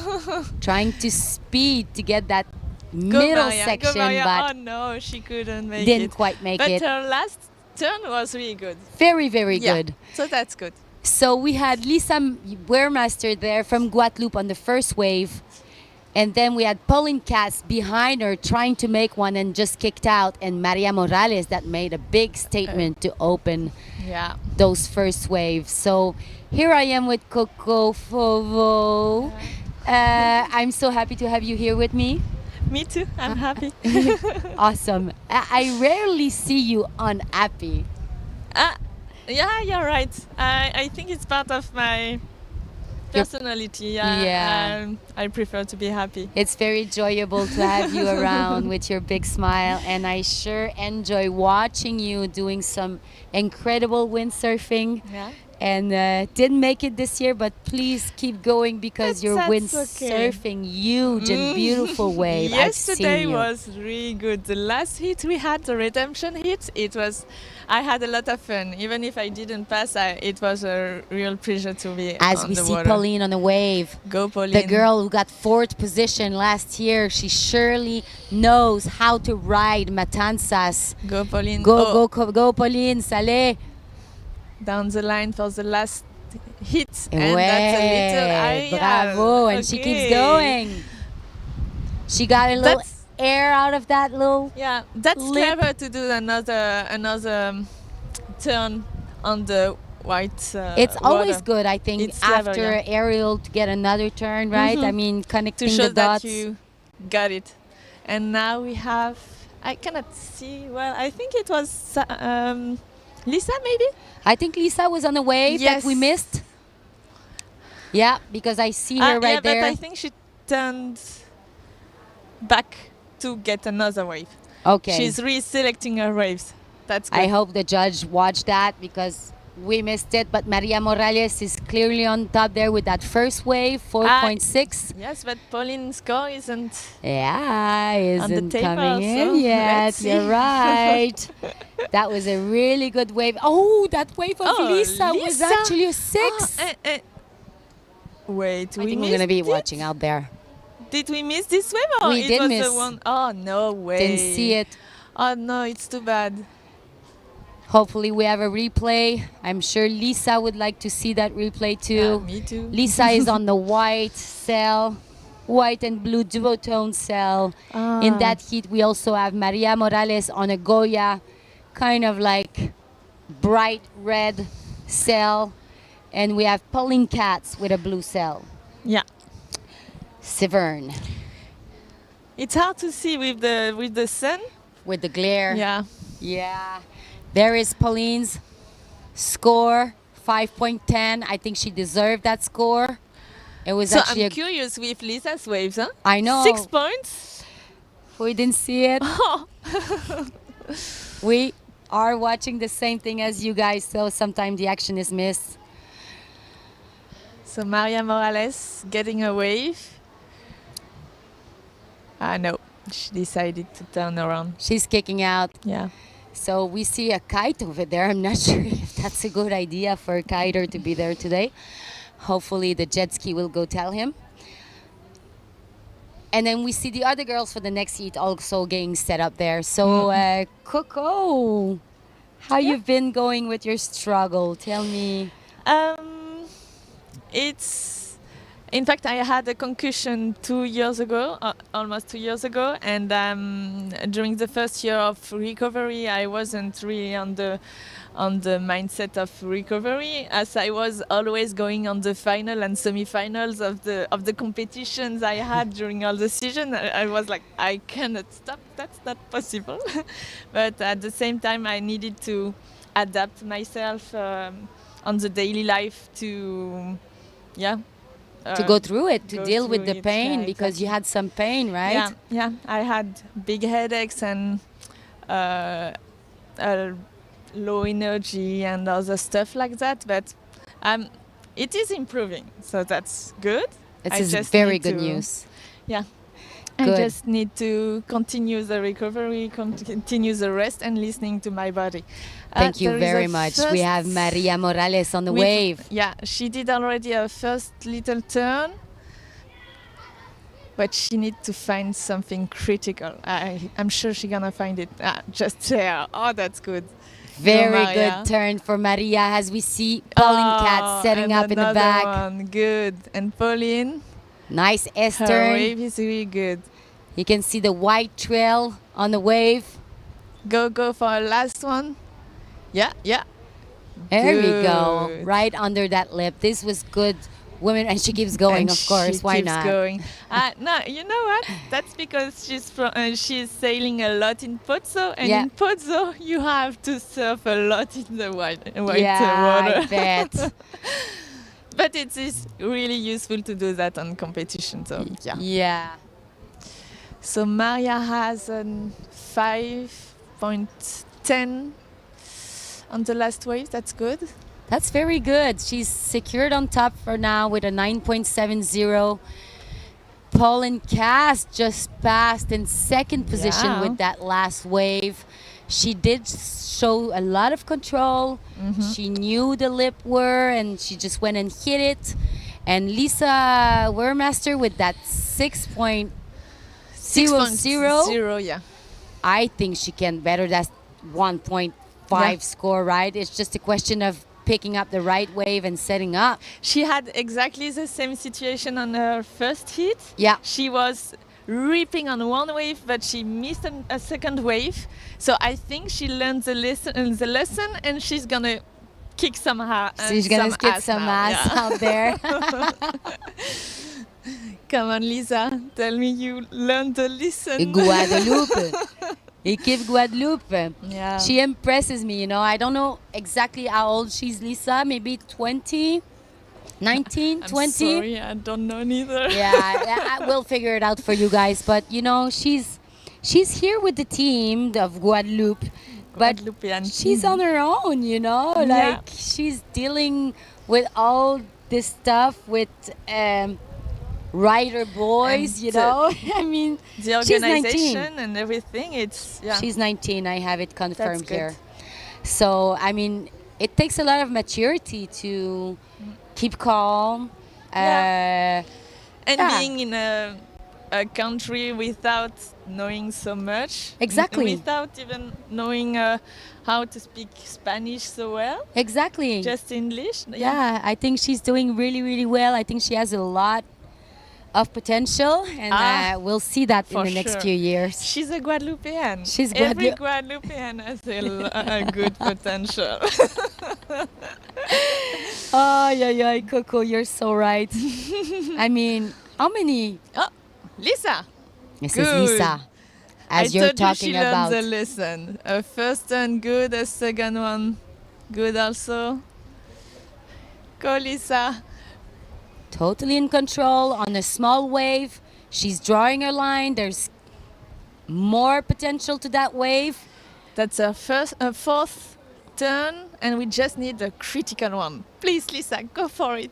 Trying to speed to get that Go, middle Maria. section, Go, Maria. but Oh no, she couldn't make it. didn't quite make but it. her last turn was really good. Very, very Yeah, good. so that's good. So we had Lisa Wehrmaster there from Guadeloupe on the first wave. And then we had Pauline Katz behind her trying to make one and just kicked out. And Maria Morales that made a big statement to open Yeah. those first waves. So here I am with Coco Fovo. I'm so happy to have you here with me. Me too. I'm happy. Awesome. I rarely see you unhappy. Yeah, you're right. I think it's part of my personality. Yeah. I prefer to be happy. It's very enjoyable to have you around with your big smile, and I sure enjoy watching you doing some incredible windsurfing. Yeah. And didn't make it this year, but please keep going because you're That's windsurfing huge and beautiful wave. Yesterday I've seen you. was really good. The last hit we had, the redemption hit, I had a lot of fun. Even if I didn't pass, it was a real pleasure to be As on we the see water. Pauline on the wave. Go, Pauline. The girl who got 4th position last year, she surely knows how to ride Matanzas. Go, Pauline. Go, go, Pauline, sale. Down the line for the last hit. And that's a little area. Bravo, and she keeps going. She got a little air out of that little that's lip. clever to do another turn on the white It's always water. good, I think, It's clever, after yeah. aerial to get another turn, right? Mhm. I mean, connecting to show the dots. that you got it. And now we have, I cannot see, well, I think it was Lisa maybe? I think Lisa was on the wave that we missed. Yeah, because I see her right yeah, there. but I think she turned back to get another wave. Okay. She's reselecting her waves. That's good. I hope the judge watched that because we missed it. But Maria Morales is clearly on top there with that first wave, 4.6. Yes, but Pauline's score isn't. Yeah, isn't tape coming also. in yet. Let's You're see. right. That was a really good wave. Oh, that wave of Lisa was Lisa. actually a 6. Wait, I we think we're going to missed be it? watching out there. Did we miss this wave or We it did was miss. the one? Oh, no way. Didn't see it. Oh, no, it's too bad. Hopefully we have a replay. I'm sure Lisa would like to see that replay too. Me too. Lisa is on the white cell, white and blue duotone cell. In that heat, we also have Maria Morales on a Goya, kind of like bright red cell. And we have Pauline Katz with a blue cell. Yeah. Severn. It's hard to see with the sun. With the glare. Yeah. Yeah. There is Pauline's score, 5.10. I think she deserved that score. It was So actually I'm curious with Lisa's waves, huh? I know. 6 points. We didn't see it. We are watching the same thing as you guys, so sometimes the action is missed. So Maria Morales getting a wave. No, she decided to turn around. She's kicking out. Yeah. So we see a kite over there. I'm not sure if that's a good idea for a kiter to be there today. Hopefully the jet ski will go tell him. And then we see the other girls for the next heat also getting set up there. So Coco, how you've been going with your struggle? Tell me. In fact, I had a concussion 2 years ago, almost 2 years ago, and during the first year of recovery, I wasn't really on the mindset of recovery, as I was always going on the final and semi-finals of the competitions I had during all the season. I was like, I cannot stop. That's not possible. But at the same time, I needed to adapt myself on the daily life to, to go through it, to go deal with through the it, pain, yeah, because you exactly. had some pain, right? Yeah. I had big headaches and low energy and other stuff like that. But it is improving, so that's good. This I is just very need good to- news. Yeah. Good. I just need to continue the recovery, continue the rest, and listening to my body. Thank you there is very a much. We first- have Maria Morales on the with- wave. Yeah, she did already a first little turn, but she needs to find something critical. I'm sure she's gonna find it. Just there. Oh, that's good. Very Go, Maria. good turn for Maria as we see Pauline Katz setting and up in the another back. One. Good. And Pauline, Nice S her turn. wave is really good. You can see the white trail on the wave. Go for a last one. Yeah. There we go. Good. Right under that lip. This was good. Women, and she keeps going, And of course. she Why keeps not? going. No, you know what? That's because she's sailing a lot in Pozzo, and Yeah. in Pozzo you have to surf a lot in the white Yeah, water. I bet. But it is really useful to do that on competition. So yeah. Yeah. So Maria has a 5.10 on the last wave. That's good. That's very good. She's secured on top for now with a 9.70. Pauline Cass just passed in second position Yeah. with that last wave. She did show a lot of control. She knew the lip were, and she just went and hit it. And Lisa Wermaster with that 6.00. 6.0, yeah. I think she can better that 1.5 Yeah. score, right? It's just a question of picking up the right wave and setting up. She had exactly the same situation on her first hit. Yeah. She was ripping on one wave, but she missed a second wave. So I think she learned the lesson, and she's gonna kick some She's gonna kick some now, ass yeah. out there. Come on, Lisa, tell me you learned the lesson. Guadeloupe. Equipe Guadeloupe. Yeah. She impresses me, you know. I don't know exactly how old she's, Lisa. Maybe 20, 19, I'm 20. sorry, I don't know neither. Yeah, I will figure it out for you guys. But, you know, she's here with the team of Guadeloupe. But Guadeloupean she's team. on her own, you know. Yeah. Like, she's dealing with all this stuff with rider boys, And you know. I mean, The she's 19. organization and everything, it's, yeah. She's 19. I have it confirmed good. here. So, I mean, it takes a lot of maturity to keep calm. And yeah. being in a country without knowing so much. Exactly. Without even knowing how to speak Spanish so well. Exactly. Just English. Yeah, I think she's doing really, really well. I think she has a lot of potential, and we'll see that in for the next sure. few years. She's a Guadeloupean. She's Every Guadeloupean has a good potential. Oh, yeah, Coco, you're so right. I mean, how many? Oh, Lisa. This Good. is Lisa, as you're I told you talking she about. learned the lesson. A first one good, a second one good also. Go, Lisa. Totally in control on a small wave. She's drawing her line. There's more potential to that wave. That's a fourth turn, and we just need a critical one. Please, Lisa, go for it.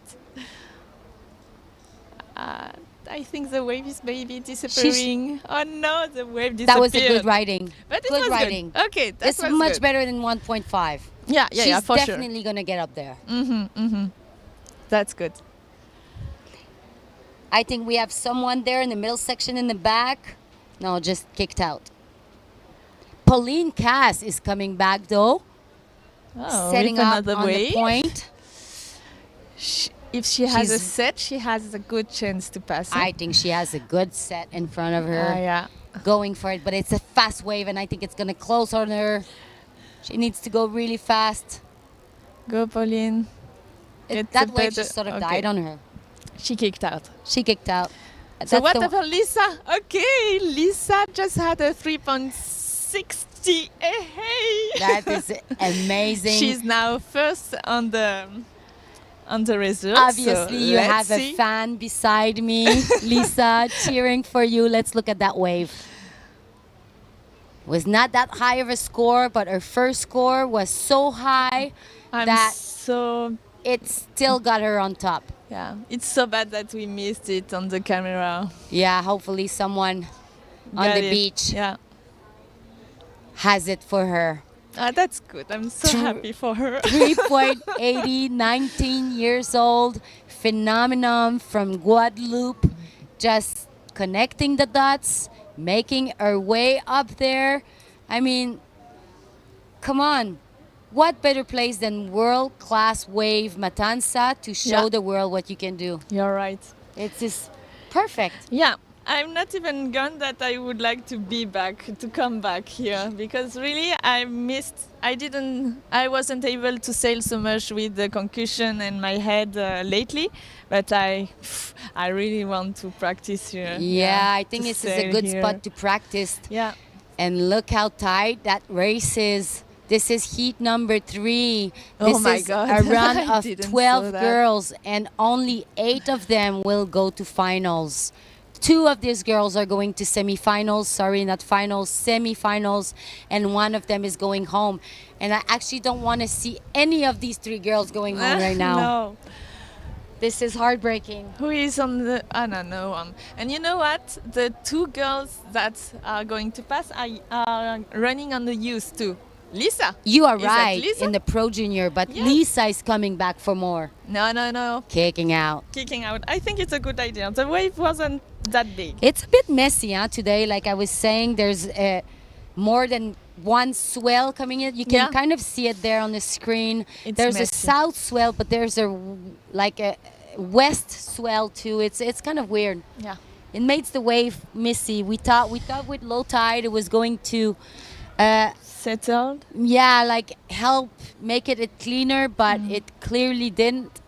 I think the wave is maybe disappearing. Oh no, the wave disappeared. That was a good riding. But it good was riding. good. Okay, that It's was much good. better than 1.5. Yeah, She's for sure. definitely gonna get up there. That's good. I think we have someone there in the middle section in the back. No, just kicked out. Pauline Cass is coming back though. Oh, Setting with up another on wave. the point. if she has a She's- set, she has a good chance to pass. I think she has a good set in front of her. Yeah. Going for it, but it's a fast wave, and I think it's gonna close on her. She needs to go really fast. Go, Pauline. That wave just sort of died on her. She kicked out. She kicked out. So That's what the- about Lisa? Okay, Lisa just had a 3.60. Hey. That is amazing. She's now first on the result. Obviously, so you let's have see. a fan beside me, Lisa, cheering for you. Let's look at that wave. Was not that high of a score, but her first score was so high that it still got her on top. Yeah, it's so bad that we missed it on the camera. Yeah, hopefully someone on Got the it. beach Yeah. has it for her. That's good. I'm so happy for her. 3.80, 19 years old, phenomenon from Guadeloupe, just connecting the dots, making her way up there. I mean, come on. What better place than world-class wave Matanzas to show Yeah. the world what you can do? You're right. It's just perfect. Yeah, I'm not even gone that I would like to be back, to come back here, because really I wasn't able to sail so much with the concussion and my head lately, but I really want to practice here. Yeah, I think to this is a sail good here. spot to practice. Yeah. And look how tight that race is. This is heat number 3. Oh This my is God. a run I of didn't 12 saw that. girls, and only 8 of them will go to finals. 2 of these girls are going to semifinals. Sorry, not finals, semifinals. And 1 of them is going home. And I actually don't want to see any of these 3 girls going home right now. No. This is heartbreaking. Who is on the... no one. And you know what? The 2 girls that are going to pass are running on the youth too. Lisa. You are Is that right Lisa? in the Pro Junior, but Yeah. Lisa is coming back for more. No. Kicking out. Kicking out. I think it's a good idea. The wave wasn't that big. It's a bit messy today. Like I was saying, there's more than one swell coming in. You can Yeah. kind of see it there on the screen. It's there's a messy. south swell, but there's a west swell too. It's kind of weird. Yeah. It makes the wave messy. We thought with low tide it was going to settled. Yeah, like help make it cleaner, but it clearly didn't.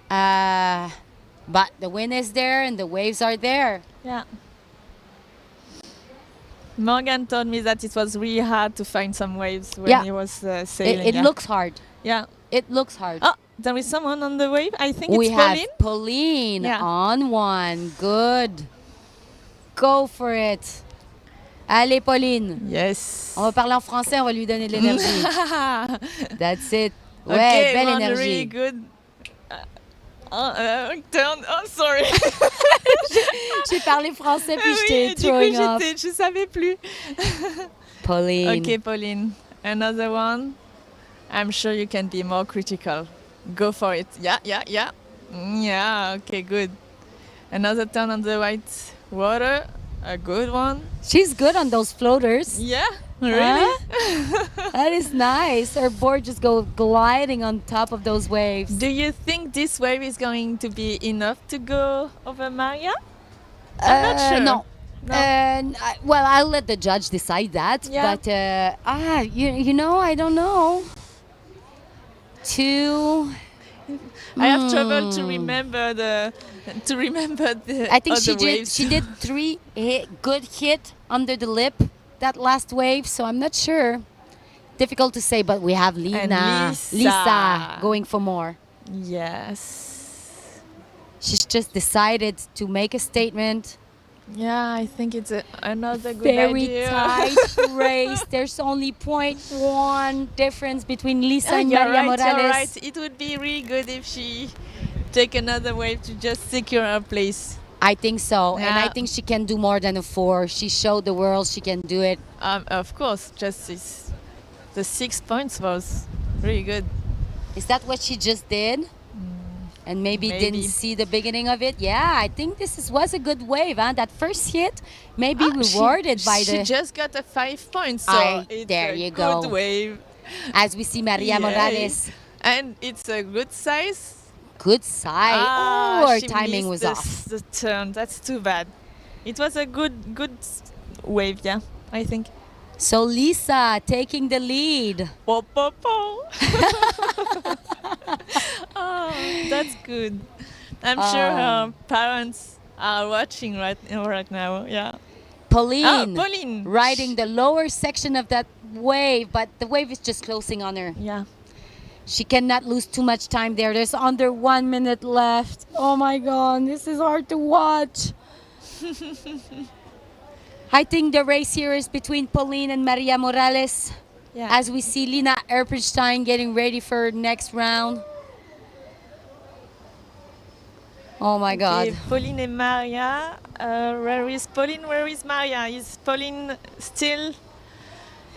But the wind is there and the waves are there. Yeah. Morgan told me that it was really hard to find some waves when Yeah. he was sailing. It looks hard. Yeah. It looks hard. Oh, there is someone on the wave. I think We it's have Pauline. Pauline Yeah. on one. Good. Go for it. Allez, Pauline. Yes. On va parler en français, on va lui donner de l'énergie. That's it. Ouais, Okay, belle one énergie. really good. Turn. Oh, sorry. J'ai parlé français puis Oui, j'étais et du throwing coup, off. je savais plus. Pauline. Okay, Pauline. Another one. I'm sure you can be more critical. Go for it. Yeah. Yeah, okay, good. Another turn on the white water. A good one. She's good on those floaters. Yeah, really? Huh? That is nice. Her board just go gliding on top of those waves. Do you think this wave is going to be enough to go over Maria? I'm not sure. No. Well, I'll let the judge decide that. Yeah. But you know, I don't know. I have trouble to remember the I think other waves. she did 3 good hit under the lip that last wave, so I'm not sure. Difficult to say, but we have Lina, Lisa going for more. Yes. She's just decided to make a statement. Yeah, I think it's another good Very idea. tight race. There's only 0.1 difference between Lisa and You're Maria right, Morales. you're right. It would be really good if she take another wave to just secure her place. I think so, and I Yeah. think she can do more than a 4. She showed the world she can do it. Of course, just the 6 points was really good. Is that what she just did? And maybe Maybe. didn't see the beginning of it? Yeah, I think this was a good wave. Huh? That first hit, maybe rewarded by She the... just got a 5 points, so Aye, it's there a you good go. wave. As we see Maria Yay. Morales. And it's a good size Good side. Her she timing was missed off. the turn. That's too bad. It was a good wave, yeah, I think. So Lisa taking the lead. Po, po, po. Oh, that's good. I'm sure her parents are watching right now. Yeah. Pauline, Pauline riding the lower section of that wave, but the wave is just closing on her. Yeah. She cannot lose too much time there. There's under 1 minute left. Oh my God, this is hard to watch. I think the race here is between Pauline and Maria Morales. Yeah. As we see Lina Erpenstein getting ready for next round. Oh my God. Okay, Pauline and Maria. Where is Pauline? Where is Maria? Is Pauline still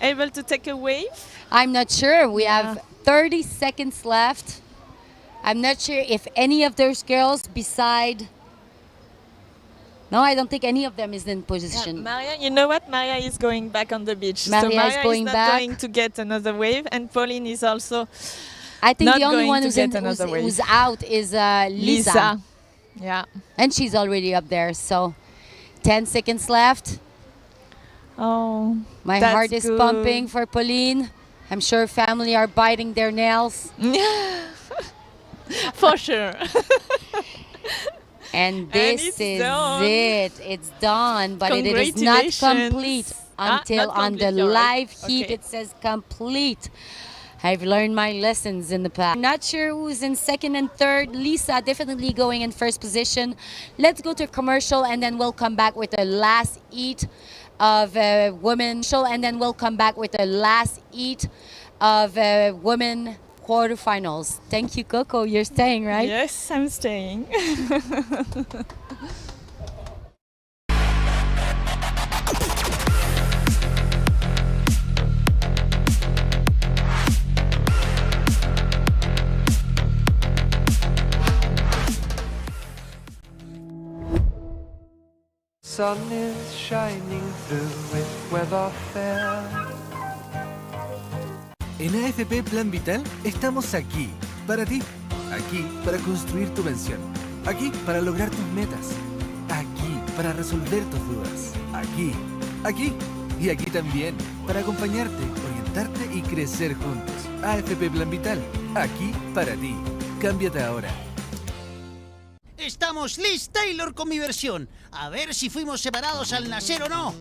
able to take a wave? I'm not sure. We have 30 seconds left. I'm not sure if any of those girls beside... No, I don't think any of them is in position. Yeah, Maria, you know what? Maria is going back on the beach. Maria so Maria is going not back. going to get another wave, and Pauline is also I think not the only going one to who's, get another wave. who's out is Lisa. Yeah. And she's already up there. So 10 seconds left. Oh, My that's heart is good. pumping for Pauline. I'm sure family are biting their nails. For sure. And this it's is done. it. It's done, but it is not complete until not on the complete, you're right. live heat Okay. it says complete. I've learned my lessons in the past. Not sure who's in second and third. Lisa definitely going in first position. Let's go to commercial and then we'll come back with the last heat of women. And then we'll come back with the last heat of women quarterfinals. Thank you, Coco. You're staying, right? Yes, I'm staying. Sun is shining through with weather fair. En AFP Plan Vital estamos aquí, para ti. Aquí para construir tu pensión. Aquí para lograr tus metas. Aquí para resolver tus dudas. Aquí y aquí también. Para acompañarte, orientarte y crecer juntos. AFP Plan Vital, aquí para ti. Cámbiate ahora. Estamos Liz Taylor con mi versión. A ver si fuimos separados al nacer o no.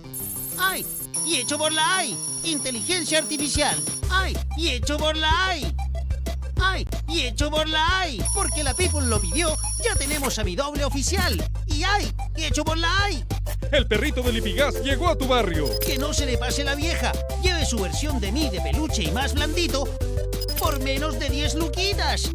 ¡Ay! Y hecho por la AI. Inteligencia artificial. ¡Ay! Y hecho por la AI. ¡Ay! Y hecho por la AI. Porque la People lo pidió, ya tenemos a mi doble oficial. Y ¡ay! Y hecho por la AI. El perrito del Lipigas llegó a tu barrio. Que no se le pase la vieja. Lleve su versión de mí de peluche y más blandito por menos de 10 luquitas.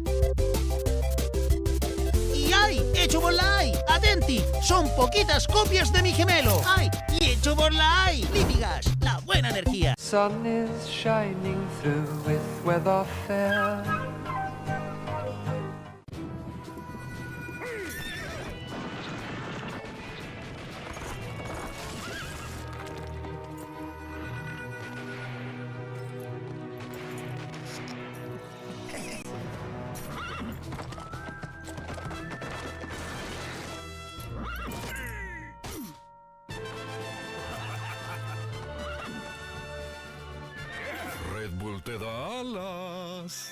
Y ¡ay! Hecho por la AI. Atenti, son poquitas copias de mi gemelo. ¡Ay! Y hecho por la AI. Lipigas, la buena energía. Sun is shining through with weather fair. Red Bull te da alas.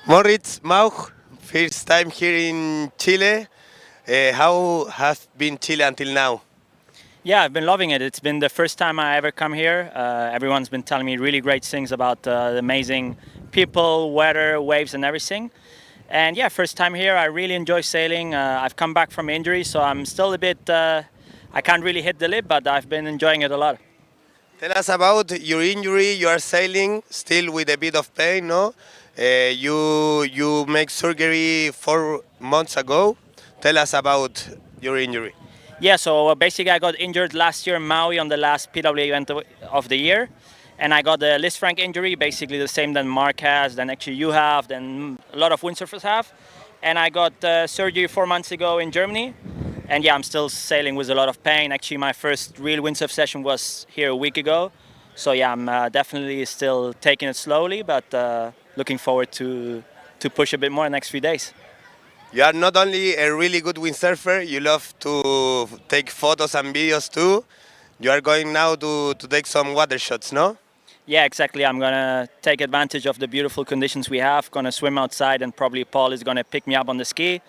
Moritz Mauch, first time here in Chile. How has been Chile until now? Yeah, I've been loving it. It's been the first time I ever come here. Everyone's been telling me really great things about the amazing people, weather, waves and everything. And yeah, first time here, I really enjoy sailing. I've come back from injury, so I'm still a bit, I can't really hit the lip, but I've been enjoying it a lot. Tell us about your injury. You are sailing still with a bit of pain, no? You make surgery 4 months ago. Tell us about your injury. Yeah, so basically I got injured last year in Maui on the last PW event of the year. And I got a Liz Frank injury, basically the same than Mark has, than actually you have, than a lot of windsurfers have. And I got surgery 4 months ago in Germany. And yeah, I'm still sailing with a lot of pain. Actually, my first real windsurf session was here a week ago. So yeah, I'm definitely still taking it slowly, but looking forward to push a bit more in the next few days. You are not only a really good windsurfer, you love to take photos and videos too. You are going now to take some water shots, no? Yeah, exactly. I'm gonna take advantage of the beautiful conditions we have. Gonna swim outside, and probably Paul is gonna pick me up on the ski,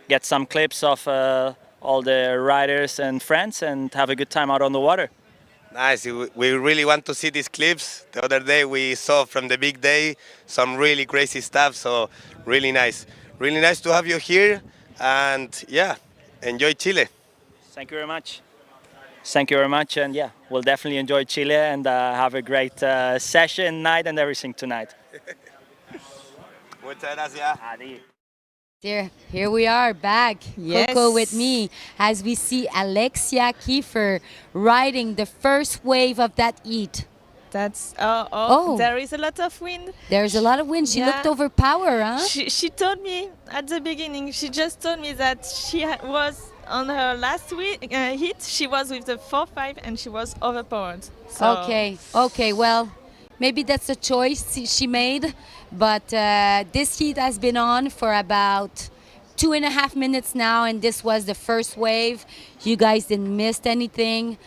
get some clips of all the riders and friends, and have a good time out on the water. Nice. We really want to see these clips. The other day we saw from the big day some really crazy stuff. So really nice. Really nice to have you here. And yeah, enjoy Chile. Thank you very much. Thank you very much, and yeah, we'll definitely enjoy Chile and have a great session, night, and everything tonight. Muchas gracias. Here we are back, Coco with me, as we see Alexia Kiefer riding the first wave of that heat. That's Oh. there is a lot of wind. There's a lot of wind. She looked overpowered, huh? She told me at the beginning. She just told me that she was on her last hit. She was with the 4-5 and she was overpowered. So Okay. Well, maybe that's a choice she made. But this heat has been on for about 2.5 minutes now, and this was the first wave. You guys didn't miss anything.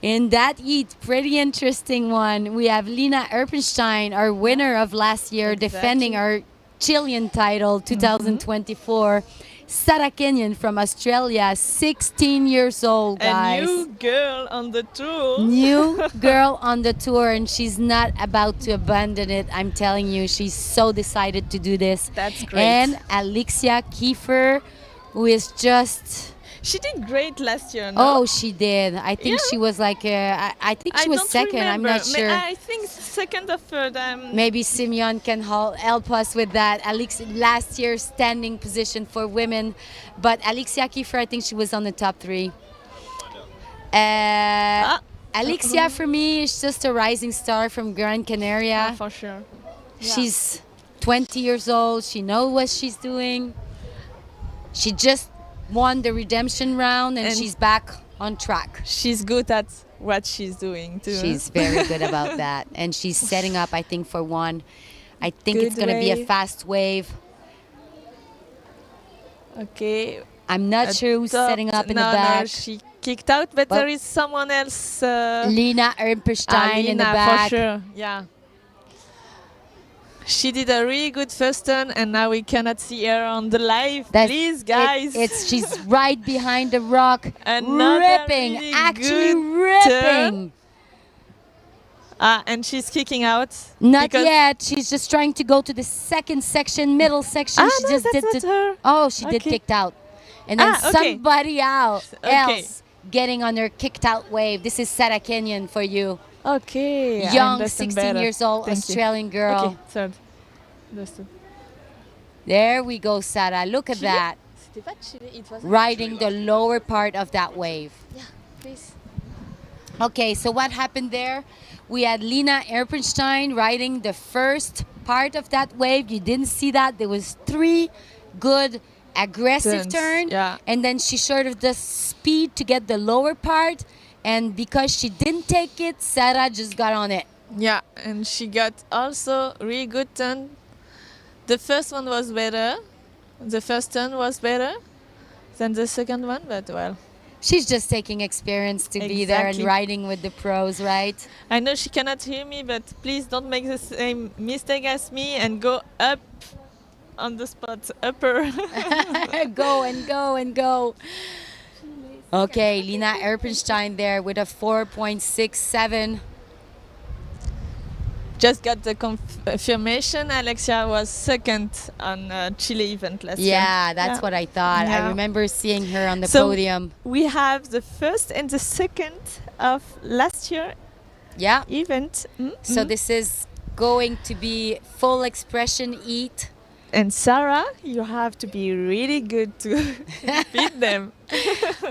In that heat, pretty interesting one. We have Lina Erpenstein, our winner of last year, defending our Chilean title 2024. Sarah Kenyon from Australia, 16 years old, guys. A new girl on the tour. New girl on the tour, and she's not about to abandon it. I'm telling you, she's so decided to do this. That's great. And Alexia Kiefer, who is just... She did great last year, no? Oh, she did. I think she was like, I think she was don't second. remember. I'm not sure. I think second or third. Maybe Simeon can help us with that. Last year's standing position for women. But Alexia Kiefer, I think she was on the top 3. Alexia, for me, is just a rising star from Gran Canaria. For sure. Yeah. She's 20 years old. She knows what she's doing. She just won the redemption round, and she's back on track. She's good at what she's doing too. She's very good about that, and she's setting up, I think, for one. I think it's going to be a fast wave. Okay. I'm not sure who's setting up in the back. No, she kicked out, but there is someone else. Lina Erpenstein in the back. For sure, yeah. She did a really good first turn, and now we cannot see her on the live. Please, guys. She's right behind the rock, ripping, really actually good ripping. And she's kicking out. Not yet. She's just trying to go to the second section, middle section. She no, just that's did not her. Oh, she did kicked out, and then somebody else getting on her kicked out wave. This is Sarah Kenyon for you. Okay. Young, 16 years old Thank Australian you. girl. Okay, third. Understood. There we go, Sarah. Look at that. Riding the lower part of that wave. Yeah, please. Okay, so what happened there? We had Lina Erpenstein riding the first part of that wave. You didn't see that. There was 3 good aggressive turns. Yeah. And then she sort of does speed to get the lower part. And because she didn't take it, Sarah just got on it. Yeah, and she got also really good turn. The first one was better. The first turn was better than the second one, but well. She's just taking experience to be there and riding with the pros, right? I know she cannot hear me, but please don't make the same mistake as me and go up on the spot, upper. Go and go and go. Okay, Lina Erpenstein there with a 4.67. Just got the confirmation. Alexia was second on Chile event last year. Yeah, that's what I thought. Yeah. I remember seeing her on the So podium. we have the first and the second of last year event. So this is going to be full expression heat. And Sarah, you have to be really good to beat them.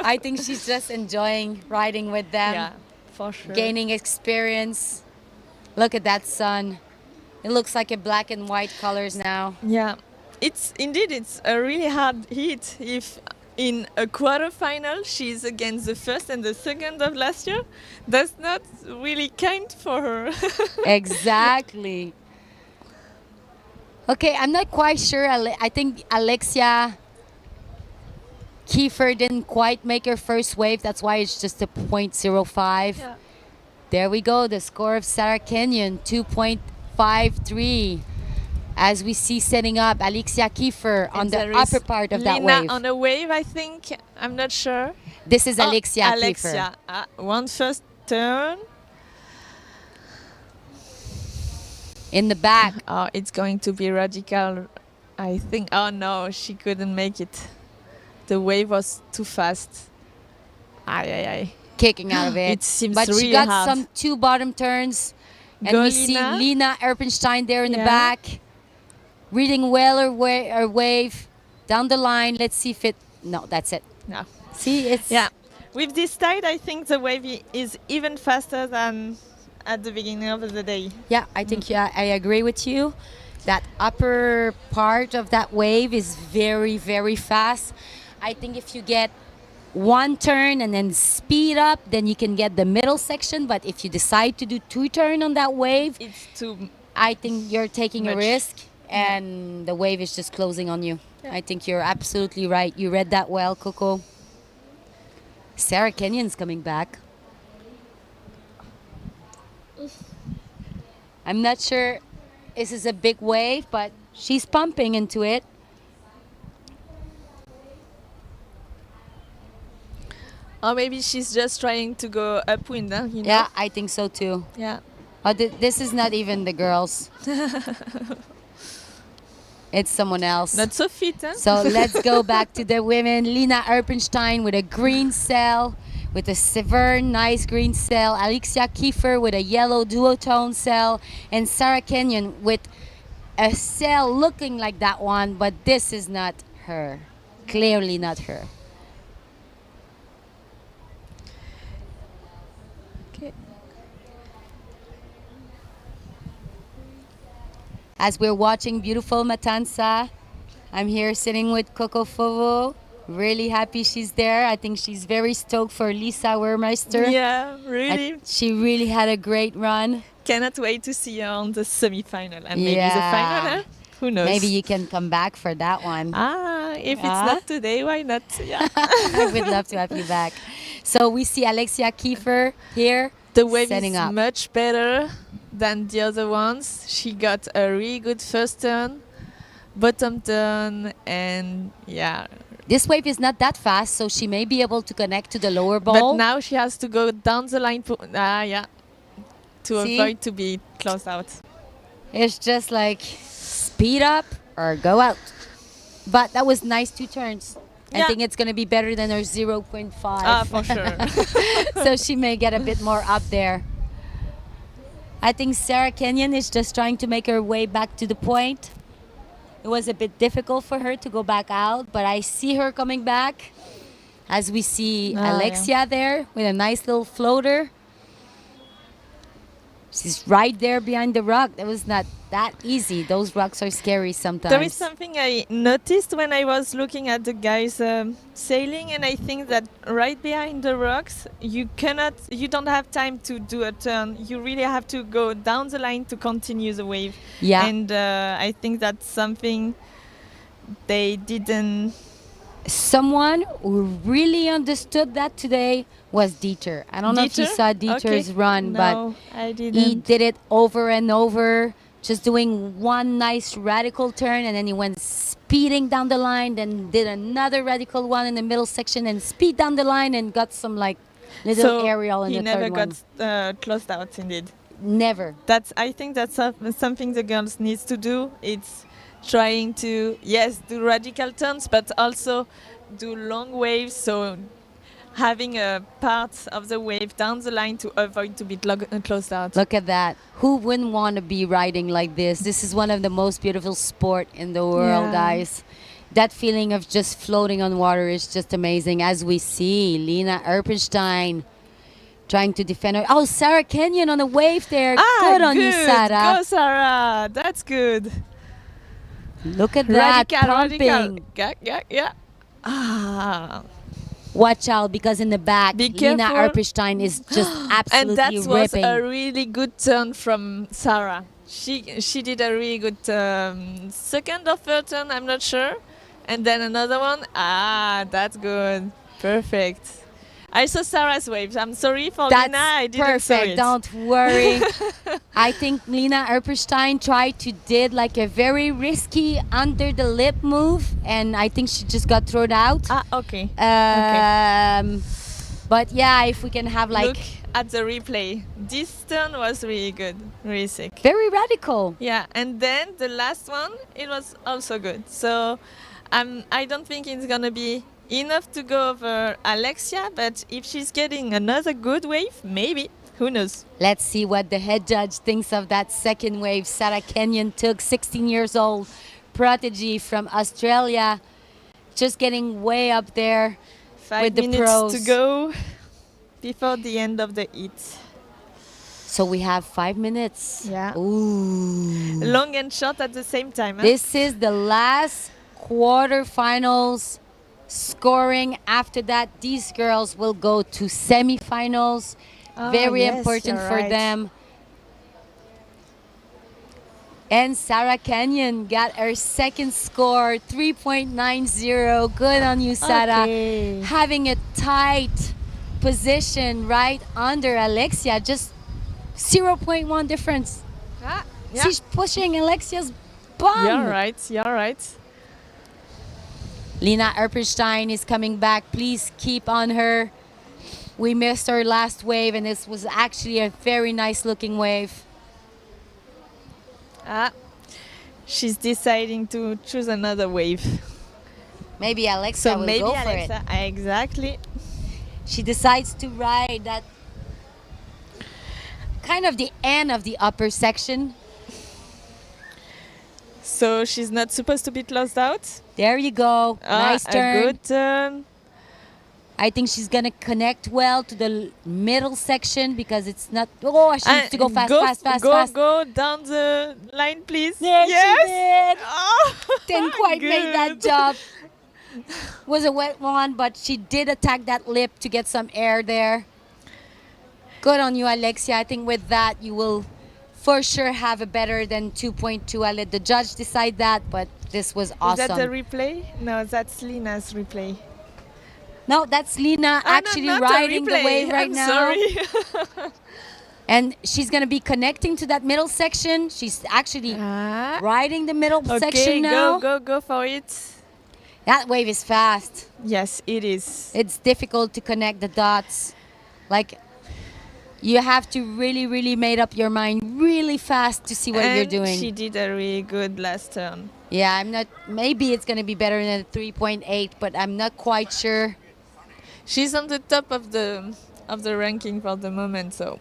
I think she's just enjoying riding with them. Yeah, for sure. Gaining experience. Look at that sun. It looks like a black and white colors now. Yeah, it's a really hard heat. If in a quarterfinal, she's against the first and the second of last year. That's not really kind for her. Exactly. Okay, I'm not quite sure. I think Alexia Kiefer didn't quite make her first wave. That's why it's just a .05. Yeah. There we go. The score of Sarah Kenyon, 2.53. As we see setting up Alexia Kiefer on And the there is upper part of that Lina wave. on a wave, I think. I'm not sure. This is Alexia Kiefer. Alexia. One first turn. In the back. Oh, it's going to be radical, I think. Oh no, she couldn't make it. The wave was too fast. Aye. Kicking out of it. It seems but really she got hard. some 2 bottom turns. And Go, we see Lina. Lina Erpenstein there in the Yeah. back. Reading well her wave. Down the line. Let's see if it... No, that's it. No. See, it's... Yeah. With this tide, I think the wave is even faster than at the beginning of the day. Yeah, I think I agree with you. That upper part of that wave is very, very fast. I think if you get one turn and then speed up, then you can get the middle section. But if you decide to do 2 turns on that wave, it's too. I think you're taking a much. risk, and the wave is just closing on you. Yeah. I think you're absolutely right. You read that well, Coco. Sarah Kenyon's coming back. I'm not sure this is a big wave, but she's pumping into it. Or maybe she's just trying to go upwind, huh? You know? Yeah, I think so too. Yeah. Oh, this is not even the girls. It's someone else. Not so fit, huh? So let's go back to the women. Lina Erpenstein with a green cell, with a severe nice green cell. Alexia Kiefer with a yellow duotone cell. And Sarah Kenyon with a cell looking like that one, but this is not her. Clearly not her. Okay. As we're watching beautiful Matanza, I'm here sitting with Coco Fovo. Really happy she's there. I think she's very stoked for Lisa Wermeister. Yeah, really. She really had a great run. Cannot wait to see her on the semi-final and maybe the final, huh? Who knows? Maybe you can come back for that one. If it's not today, why not? Yeah. I would love to have you back. So we see Alexia Kiefer here The wave setting is up. much better than the other ones. She got a really good first turn, bottom turn, and yeah. This wave is not that fast, so she may be able to connect to the lower But ball. now she has to go down the line to See? avoid to be closed out. It's just like speed up or go out. But that was nice 2 turns. I Yeah. think it's going to be better than her 0.5. For sure. So she may get a bit more up there. I think Sarah Kenyon is just trying to make her way back to the point. It was a bit difficult for her to go back out, but I see her coming back as we see Alexia there with a nice little floater. She's right there behind the rock. That was not that easy. Those rocks are scary sometimes. There is something I noticed when I was looking at the guys sailing, and I think that right behind the rocks, you don't have time to do a turn. You really have to go down the line to continue the wave. Yeah. And I think that's something they didn't. Someone who really understood that today was Dieter. I don't know if you Dieter? saw Dieter's Okay. run, No, but I he didn't. did it over and over, just doing one nice radical turn, and then he went speeding down the line, then did another radical one in the middle section, and speed down the line and got some like little So aerial in he the never third one. got closed out, indeed. Never. I think that's something the girls needs to do. It's trying to do radical turns, but also do long waves. So having a part of the wave down the line to avoid to be closed out. Look at that. Who wouldn't want to be riding like this? This is one of the most beautiful sport in the world, Yeah. guys. That feeling of just floating on water is just amazing. As we see Lina Erpenstein trying to defend her. Oh, Sarah Kenyon on the wave there. Good on you, Sarah. Go, Sarah. That's good. Look at that Radical. pumping. Yeah. Ah. Watch out, because in the back, Be Lina careful. Erpenstein is just absolutely And that was ripping. a really good turn from Sarah. She did a really good second or third turn, I'm not sure. And then another one. Ah, that's good. Perfect. I saw Sarah's waves. I'm sorry for That's Lina. I didn't see perfect. it. Don't worry. I think Lina Erpenstein tried to did like a very risky under the lip move, and I think she just got thrown out. Ah, okay. But yeah, if we can have like Look at the replay. This turn was really good, really sick. very radical. Yeah, and then the last one, it was also good. So I don't think it's gonna be enough to go over Alexia, but if she's getting another good wave, maybe. Who knows? Let's see what the head judge thinks of that second wave. Sarah Kenyon took 16 years old prodigy from Australia, just getting way up there 5 with the minutes pros. to go before the end of the heat. So we have 5 minutes. Yeah. Ooh. Long and short at the same time. Huh? This is the last quarterfinals scoring. After that, these girls will go to semifinals. Oh, Very yes, important you're for right. them. And Sarah Kenyon got her second score, 3.90. Good on you, Sarah. Okay. Having a tight position right under Alexia, just 0.1 difference. Yeah. She's pushing Alexia's bum. You're right. You're right. Lina Erpenstein is coming back. Please keep on her. We missed our last wave, and this was actually a very nice looking wave. Ah, she's deciding to choose another wave. Maybe Alexia So will maybe go for Alexa, exactly. She decides to ride that kind of the end of the upper section. So she's not supposed to be closed out. There you go. Nice turn. A good turn. I think she's gonna connect well to the middle section because it's not. Oh, she needs to go fast, fast. Go down the line, please. There yes. she did. Oh, Didn't quite make that good. jump. Was a wet one, but she did attack that lip to get some air there. Good on you, Alexia. I think with that you will for sure have a better than 2.2. I'll let the judge decide that, but this was awesome. Is that the replay? No, that's Lina's replay. No, that's Lina actually not a riding the replay. wave right I'm now. Sorry. And she's going to be connecting to that middle section. She's actually riding the middle section now. Go for it. That wave is fast. Yes, it is. It's difficult to connect the dots. Like, you have to really made up your mind really fast to see what And you're doing. she did a really good last turn. Yeah, I'm not. Maybe it's going to be better than 3.8, but I'm not quite sure. She's on the top of the ranking for the moment, so.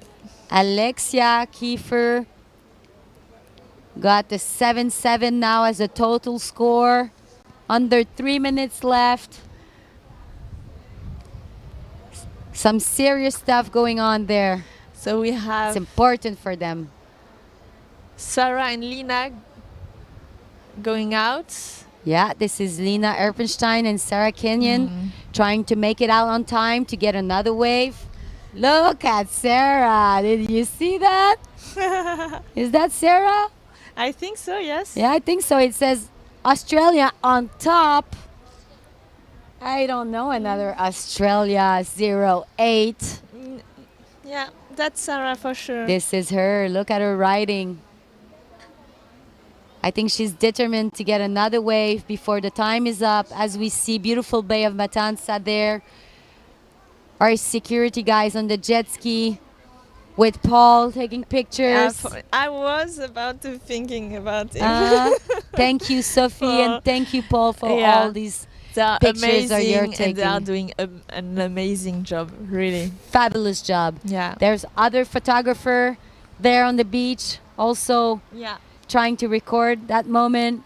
Alexia Kiefer got the 7-7 now as a total score. Under 3 minutes left. Some serious stuff going on there. So we have. It's important for them. Sarah and Lina going out. Yeah, this is Lina Erpenstein and Sarah Kenyon trying to make it out on time to get another wave. Look at Sarah. Did you see that? Is that Sarah? I think so, yes. Yeah, I think so. It says Australia on top. I don't know another Australia 08. Yeah, that's Sarah for sure. This is her. Look at her riding. I think she's determined to get another wave before the time is up. As we see beautiful Bay of Matanzas there. Our security guys on the jet ski with Paul taking pictures. I was about to thinking about it. Thank you, Sophie, and thank you, Paul, for all these pictures that you're taking. And they are doing an amazing job, really. Fabulous job. Yeah. There's other photographer there on the beach also trying to record that moment.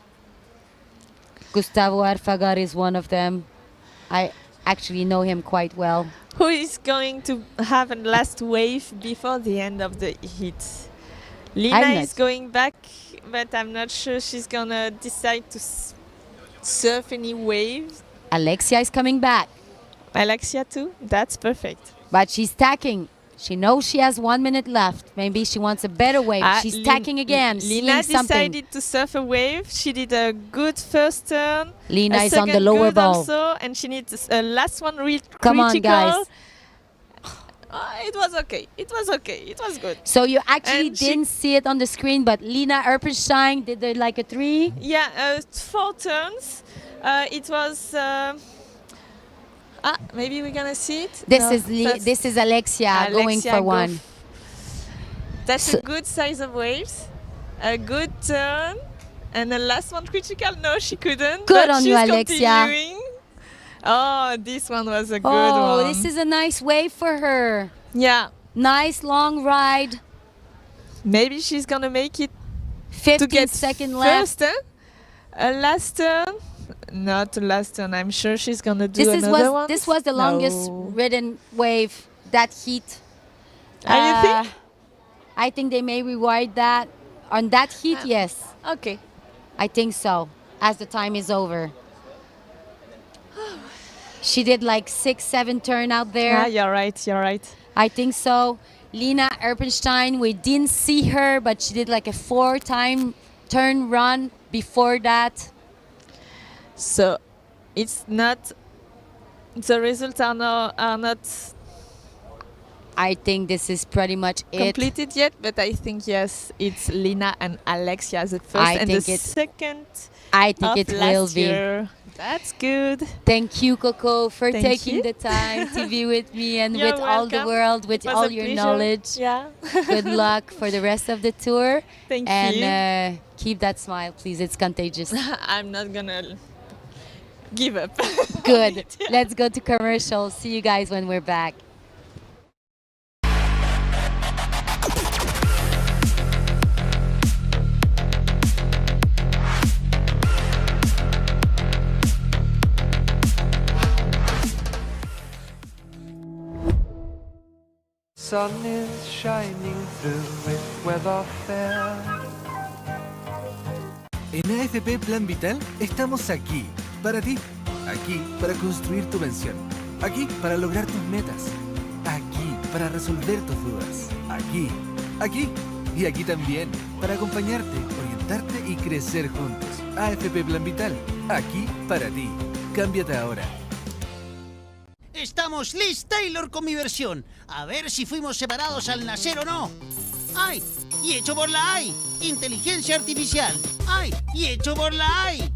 Gustavo Arfagar is one of them. I actually know him quite well. Who is going to have a last wave before the end of the heat? Lina is going back, but I'm not sure she's gonna decide to surf any waves Alexia is coming back. Alexia too? That's perfect. But she's tacking. She knows she has 1 minute left. Maybe she wants a better wave. She's tacking again. Lina seeing something. decided to surf a wave. She did a good first turn. Lina a is on the second lower good ball. also, and she needs a last one real Come critical. on, guys. It was okay. It was okay. It was good. So you actually And she- didn't see it on the screen, but Lina Erpenstein did like a 3. Yeah, 4 turns. It was. Maybe we're gonna see it. This No, that's this is Alexia going Alexia for go one. That's a good size of waves, a good turn, and the last one critical. No, she couldn't. Good but on you, she's Alexia. continuing. Oh, this one was a good Oh, one. this is a nice wave for her. Yeah. Nice long ride. Maybe she's gonna make it 15 to get seconds left. first, a last turn. Not the last turn. I'm sure she's gonna do This one. was the longest No. ridden wave, that heat. You think? I think they may rewrite that. On that heat, yes. Okay. I think so, as the time is over. She did like 6, 7 turn out there. Yeah, you're right. You're right. I think so. Lina Erpenstein, we didn't see her, but she did like a 4-time turn run before that. So, it's not. The results are not I think this is pretty much it. completed yet, but I think yes, it's Lina and Alexia as the first I and the think it- second. I think of it last will be. year. That's good. Thank you, Coco, for Thank taking you. the time to be with me and You're with all the welcome. world, with It was all a your pleasure. knowledge. Yeah. Good luck for the rest of the tour. Thank and you. Keep that smile, please. It's contagious. I'm not gonna give up. Good. Let's go to commercial. See you guys when we're back. Sun is shining through with weather fair. En AFP Plan Vital estamos aquí, para ti. Aquí para construir tu pensión. Aquí para lograr tus metas. Aquí para resolver tus dudas. Aquí y aquí también. Para acompañarte, orientarte y crecer juntos. AFP Plan Vital, aquí para ti. Cámbiate ahora. Estamos Liz Taylor con mi versión. A ver si fuimos separados al nacer o no. ¡Ay! Y hecho por la AI. Inteligencia artificial. ¡Ay! Y hecho por la AI.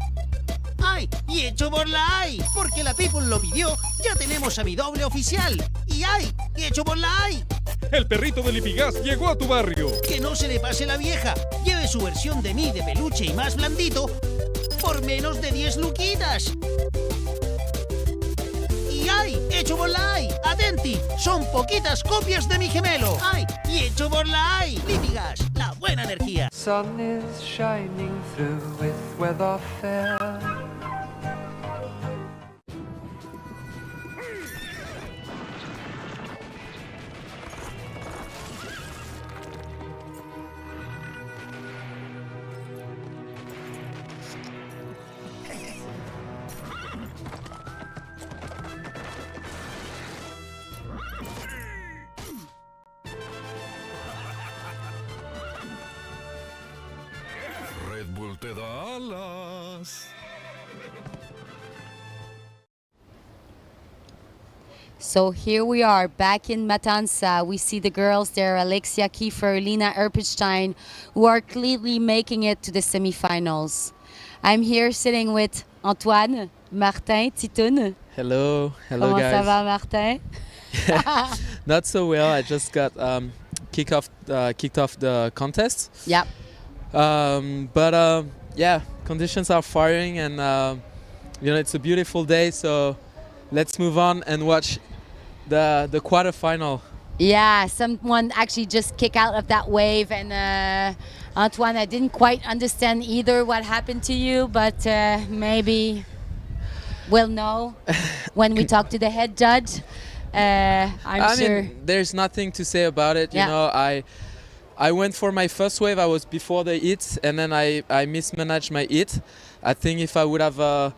¡Ay! Y hecho por la AI. Porque la People lo pidió, ya tenemos a mi doble oficial. Y ¡ay! Y hecho por la AI. El perrito del Lipigas llegó a tu barrio. Que no se le pase la vieja. Lleve su versión de mí de peluche y más blandito por menos de 10 luquitas. Y ¡ay! Hecho por la AI. Atenti, son poquitas copias de mi gemelo. ¡Ay! Y hecho por la AI. Lipigas, la buena energía. Sun is shining through with weather fair. Red Bull te da alas. So here we are back in Matanzas. We see the girls there, Alexia Kiefer, Lina Erpenstein, who are clearly making it to the semifinals. I'm here sitting with Antoine, Martin, Titoun. Hello Comment guys. ça va, Martin? Not so well. I just got kicked off the contest. Yep. But yeah, conditions are firing, and it's a beautiful day. So let's move on and watch the quarterfinal. Yeah, someone actually just kicked out of that wave, and Antoine, I didn't quite understand either what happened to you, but maybe we'll know when we talk to the head judge. I mean, there's nothing to say about it. Yeah. You know, I went for my first wave. I was before the hit, and then I mismanaged my hit. I think if I would have,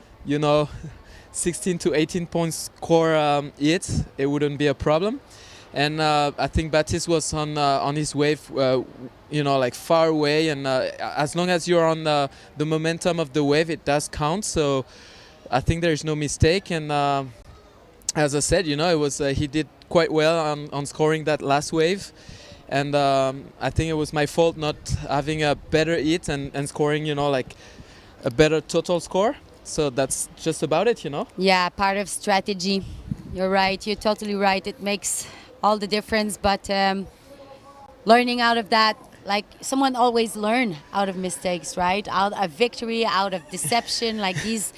16 to 18 points score it wouldn't be a problem. And I think Baptiste was on his wave, like far away. And as long as you're on the momentum of the wave, it does count. So I think there is no mistake. And as I said, it was he did quite well on scoring that last wave. And I think it was my fault not having a better hit and scoring, like a better total score. So that's just about it, Yeah, part of strategy. You're right. You're totally right. It makes all the difference. But learning out of that, like someone always learn out of mistakes, right? Out of victory, out of deception, like these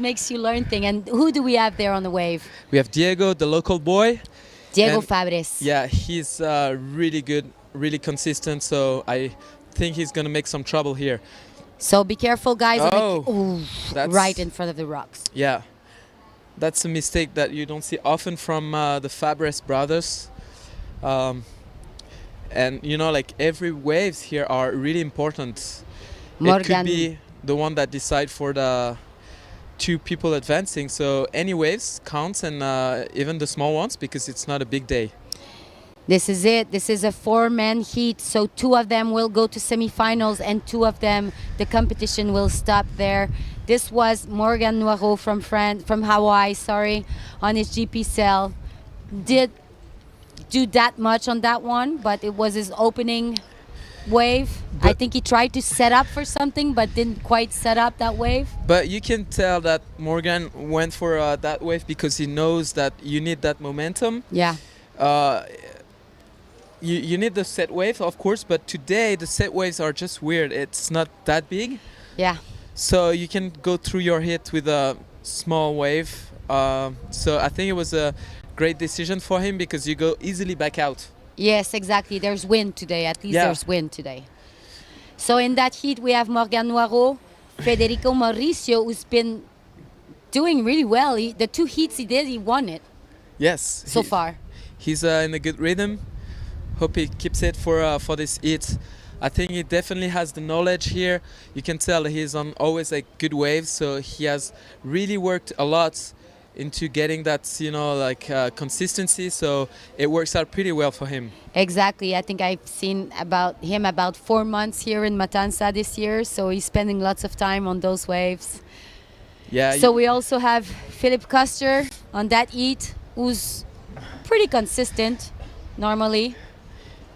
makes you learn things. And who do we have there on the wave? We have Diego, the local boy. Diego Fabres. Yeah, he's really good, really consistent. So I think he's going to make some trouble here. So be careful, guys. That's right in front of the rocks. Yeah, that's a mistake that you don't see often from the Fabres brothers. And like every waves here are really important. Morgan. It could be the one that decide for the two people advancing. So any waves counts, and even the small ones, because it's not a big day. This is it. This is a 4-man heat. So 2 of them will go to semifinals, and 2 of them, the competition will stop there. This was Morgan Noirot from Hawaii, on his GP cell. Did do that much on that one, but it was his opening wave. I think he tried to set up for something, but didn't quite set up that wave. But you can tell that Morgan went for that wave because he knows that you need that momentum. Yeah. You need the set wave, of course, but today the set waves are just weird. It's not that big. Yeah. So you can go through your hit with a small wave. So I think it was a great decision for him because you go easily back out. Yes, exactly. There's wind today. At least there's wind today. So in that heat, we have Morgan Noirot, Federico Mauricio, who's been doing really well. The 2 heats he did, he won it. Yes. So far. He's in a good rhythm. Hope he keeps it for this heat. I think he definitely has the knowledge here. You can tell he's on always good waves, so he has really worked a lot into getting that consistency, so it works out pretty well for him. Exactly. I think I've seen about 4 months here in Matanzas this year, so he's spending lots of time on those waves. Yeah. So we also have Philip Custer on that heat, who's pretty consistent normally.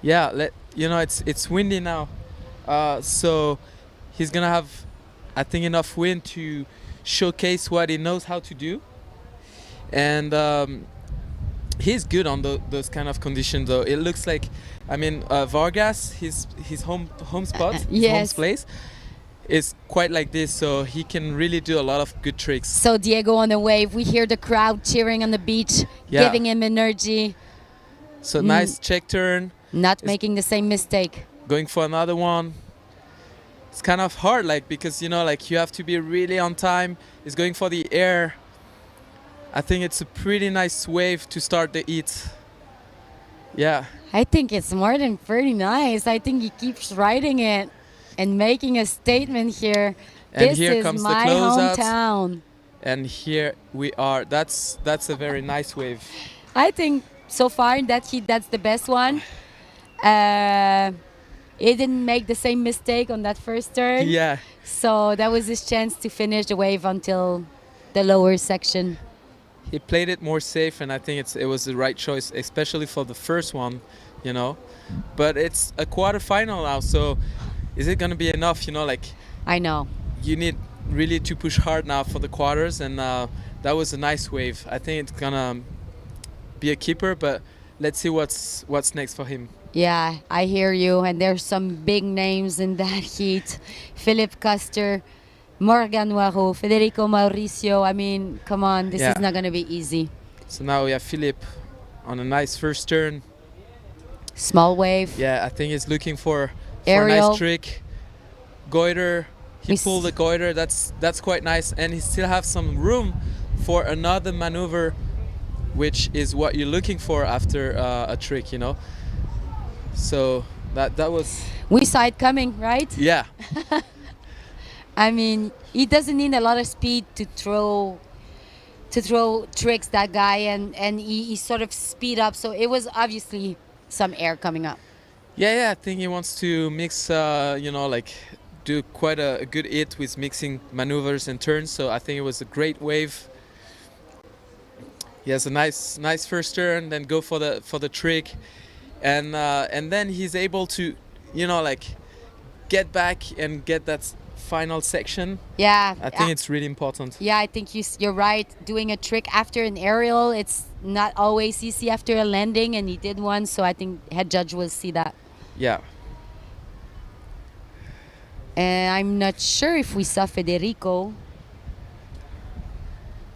Yeah, it's windy now, so he's gonna have, I think, enough wind to showcase what he knows how to do, and he's good on those kind of conditions. Though it looks like, Vargas, his home spot, his home place, is quite like this, so he can really do a lot of good tricks. So Diego on the wave, we hear the crowd cheering on the beach, giving him energy. So nice check turn. Not making the same mistake. Going for another one. It's kind of hard, because you have to be really on time. He's going for the air. I think it's a pretty nice wave to start the heat. Yeah. I think it's more than pretty nice. I think he keeps riding it and making a statement here. And this here is comes my the closeout. hometown. And here we are. That's a very nice wave. I think so far in that heat, that's the best one. He didn't make the same mistake on that first turn. Yeah. So that was his chance to finish the wave until the lower section. He played it more safe, and I think it was the right choice, especially for the first one, But it's a quarterfinal now, so is it going to be enough, I know. You need really to push hard now for the quarters, and that was a nice wave. I think it's going to be a keeper, but let's see what's next for him. Yeah, I hear you. And there's some big names in that heat. Philip Custer, Morgan Noirot, Federico Mauricio. Come on, this is not going to be easy. So now we have Philip on a nice first turn. Small wave. Yeah, I think he's looking for a Aerial. nice trick. Goiter. He pulled the goiter. That's quite nice. And he still have some room for another maneuver, which is what you're looking for after a trick, So that was... We saw it coming, right? Yeah. He doesn't need a lot of speed to throw to throw tricks, that guy, and he sort of speed up. So it was obviously some air coming up. Yeah, I think he wants to mix, like do quite a good hit with mixing maneuvers and turns. So I think it was a great wave. He has a nice first turn, then go for the trick, and then he's able to, get back and get that final section. Yeah, I think it's really important. Yeah, I think you're right. Doing a trick after an aerial, it's not always easy after a landing, and he did one. So I think head judge will see that. Yeah. And I'm not sure if we saw Federico.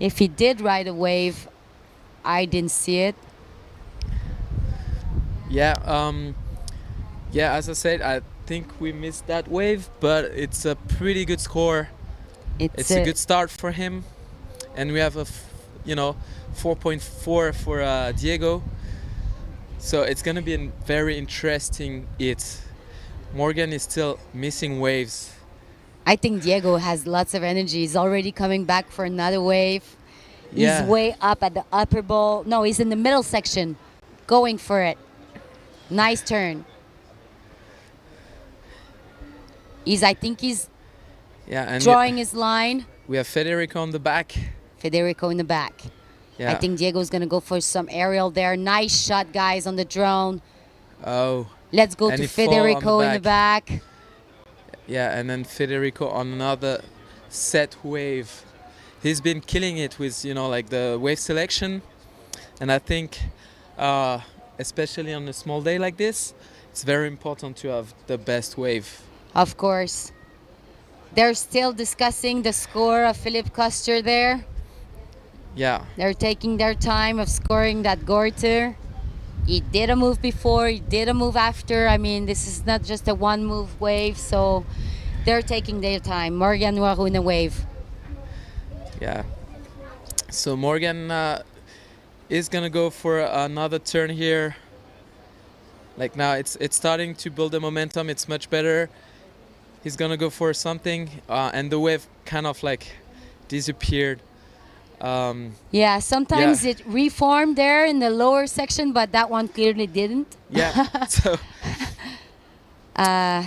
If he did ride a wave, I didn't see it. Yeah, as I said, I think we missed that wave, but it's a pretty good score. It's a good start for him, and we have a 4.4 for Diego. So it's gonna be a very interesting hit. Morgan is still missing waves. I think Diego has lots of energy. He's already coming back for another wave. Yeah. He's way up at the upper bowl. No, he's in the middle section, going for it. Nice turn. I think he's drawing his line. We have Federico on the back. Federico in the back. Yeah. I think Diego's going to go for some aerial there. Nice shot, guys, on the drone. Oh. Let's go to Federico in the back. Yeah, and then Federico on another set wave. He's been killing it with, the wave selection. And I think, especially on a small day like this, it's very important to have the best wave. Of course. They're still discussing the score of Philippe Custer there. Yeah. They're taking their time of scoring that Gorter. He did a move before, he did a move after. I mean, this is not just a one-move wave, so they're taking their time. Morgan Noirou in a wave. Yeah. So Morgan is going to go for another turn here. Like now, it's starting to build the momentum. It's much better. He's going to go for something, and the wave kind of disappeared. Yeah, sometimes it reformed there in the lower section, but that one clearly didn't. Yeah. So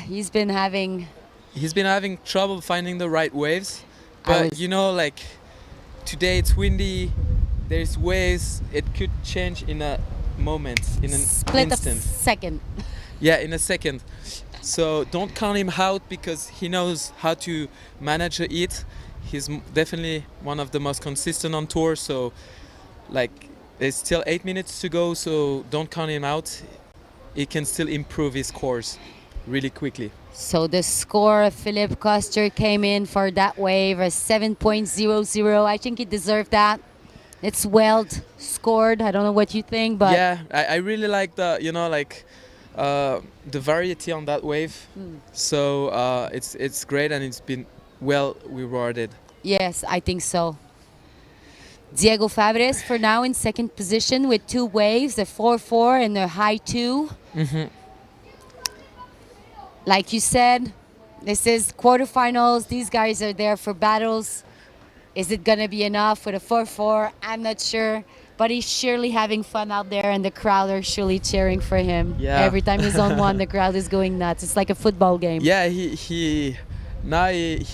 he's been having trouble finding the right waves. But today it's windy, there's waves, it could change in a moment, in an split instant. of second. Yeah, in a second. So don't count him out because he knows how to manage a heat. He's definitely one of the most consistent on tour. So there's still 8 minutes to go, so don't count him out. He can still improve his course really quickly. So the score of Philippe Custer came in for that wave as 7.00. I think he deserved that. It's well scored. I don't know what you think, but yeah, I really like the the variety on that wave. So it's great, and it's been well rewarded. Yes, I think so. Diego Fabres for now in second position with 2 waves, a 4-4 and a high 2. Like you said, this is quarterfinals. These guys are there for battles. Is it going to be enough with a 4-4? I'm not sure. But he's surely having fun out there, and the crowd are surely cheering for him. Yeah. Every time he's on one, the crowd is going nuts. It's like a football game. Yeah, he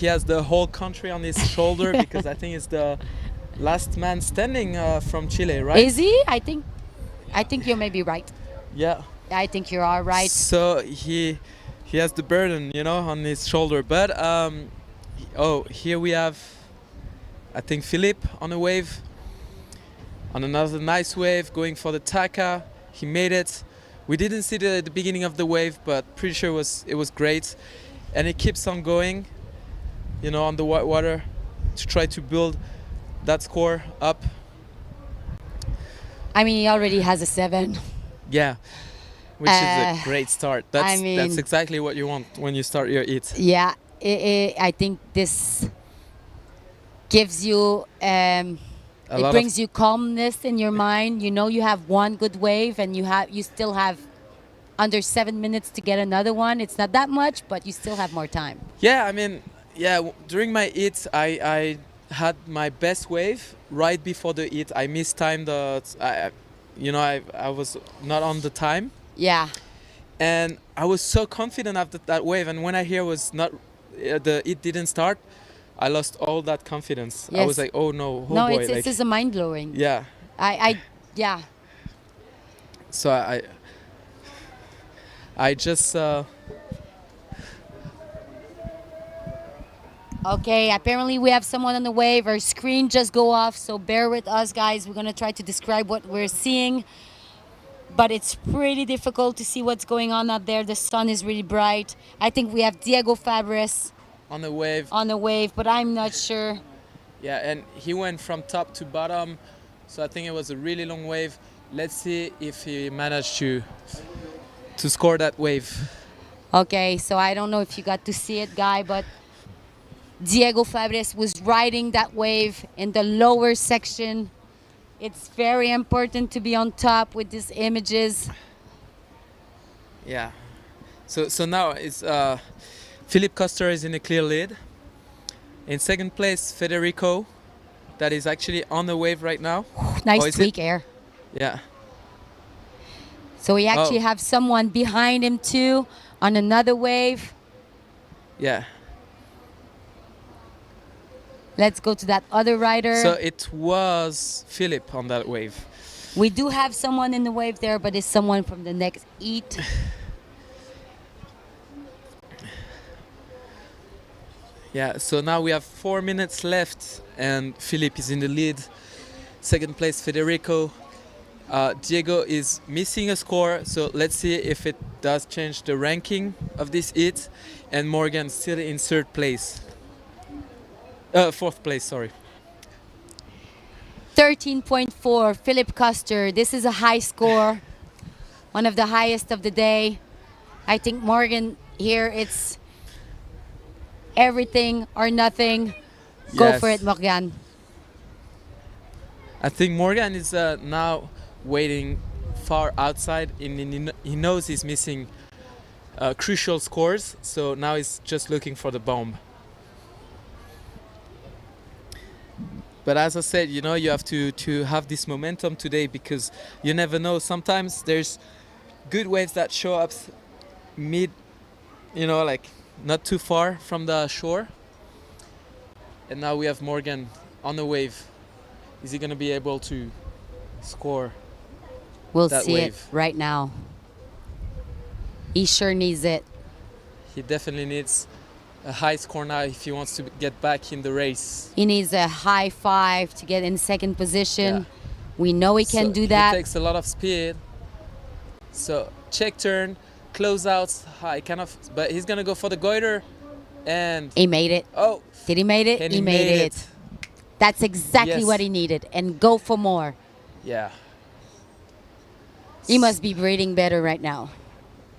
has the whole country on his shoulder because I think it's the last man standing from Chile, right? Is he? I think you may be right. Yeah. I think you are right. So he has the burden, on his shoulder. But here we have, I think, Philippe on a wave, on another nice wave, going for the Taka. He made it. We didn't see the beginning of the wave, but pretty sure it was great. And it keeps on going, on the white water to try to build that score up. I mean, he already has a 7. Yeah, which is a great start. That's exactly what you want when you start your heat. Yeah, I think this gives you, it brings you calmness in your mind. You have one good wave, and you still have under 7 minutes to get another one. It's not that much, but you still have more time. Yeah, I mean, during my heats, I had my best wave right before the hit. I mistimed I was not on the time. Yeah. And I was so confident after that wave, and when I hear was not it didn't start, I lost all that confidence. I was Yes. like, oh no, oh No, boy. it's just a mind blowing. Yeah. Yeah. So I just Okay, apparently we have someone on the wave. Our screen just go off, so bear with us, guys. We're gonna try to describe what we're seeing, but it's pretty difficult to see what's going on out there. The sun is really bright. I think we have Diego Fabres on the wave. on the wave, but I'm not sure. Yeah, and he went from top to bottom, so I think it was a really long wave. Let's see if he managed to score that wave. Okay, so I don't know if you got to see it, Guy, but Diego Fabres was riding that wave in the lower section. It's very important to be on top with these images. Yeah. So now it's Philip Coster is in a clear lead. In second place, Federico, that is actually on the wave right now. Nice tweak air. Yeah. So we actually have someone behind him too on another wave. Yeah. Let's go to that other rider. So it was Philip on that wave. We do have someone in the wave there, but it's someone from the next heat. Yeah, so now we have 4 minutes left and Philip is in the lead. Second place, Federico. Diego is missing a score, so let's see if it does change the ranking of this heat. And Morgan still in third place. Fourth place, sorry. 13.4, Philip Custer. This is a high score, one of the highest of the day. I think Morgan here, it's everything or nothing. Go Yes. for it, Morgan. I think Morgan is now waiting far outside, and he knows he's missing crucial scores, so now he's just looking for the bomb. But as I said, you know, you have to have this momentum today, because you never know. Sometimes there's good waves that show up mid, you know, like not too far from the shore. And now we have Morgan on the wave. Is he going to be able to score We'll that see wave? it right now. He sure needs it. He definitely needs a high score now if he wants to get back in the race. He needs a high five to get in second position. We know he can do that. He takes a lot of speed. So check turn, close outs, high kind of, but he's gonna go for the goiter, and He made it. Oh, did he made it? and He made it. That's exactly Yes. what he needed. And go for more. Yeah, He must be breathing better right now.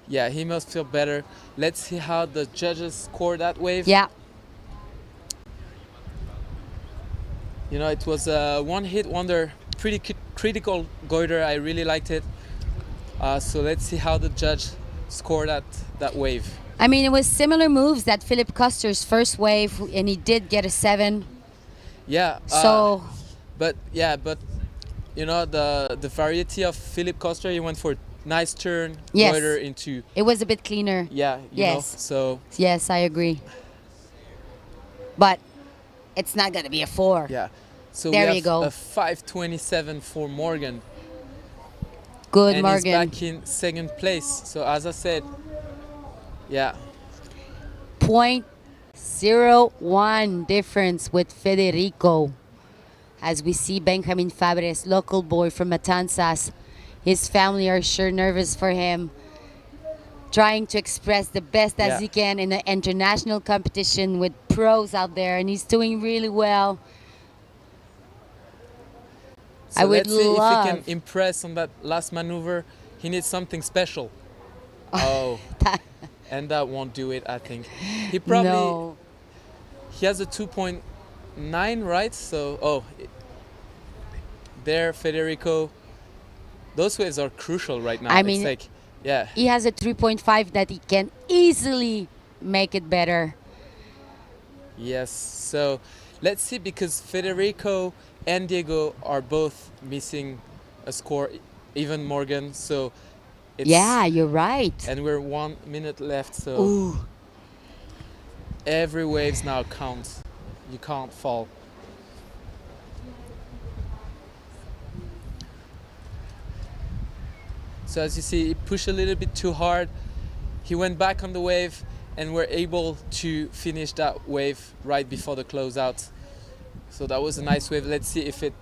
yeah, he must feel better. Let's see how the judges score that wave. Yeah. You know, it was a one-hit wonder, pretty critical goiter. I really liked it. So let's see how the judge scored that wave. I mean, it was similar moves that Philip Custer's first wave, and he did get a 7. Yeah. So, but you know, the variety of Philip Coster, he went for nice turn, yes, goiter into. it was a bit cleaner. Yeah. You Yes. know, so. Yes, I agree. But it's not going to be a 4. Yeah. So there we you have go. a 5:27 for Morgan. Good, and Morgan. he's back in second place. So as I said, yeah. 0.01 difference with Federico. As we see Benjamin Fabres, local boy from Matanzas. His family are sure nervous for him. Trying to express the best as he can in an international competition with pros out there. And he's doing really well. So I would let's see love... if he can impress on that last maneuver. He needs something special. Oh. And that won't do it, I think. He probably... No. He has a 2.9, right? So, there, Federico. Those waves are crucial right now. I mean, it's like, yeah. He has a 3.5 that he can easily make it better. Yes. So let's see, because Federico and Diego are both missing a score, even Morgan. So it's, Yeah, you're right. and we're 1 minute left. So Ooh. every waves now counts. You can't fall. So as you see, he pushed a little bit too hard. He went back on the wave, and we're able to finish that wave right before the closeout. So that was a nice wave. Let's see if it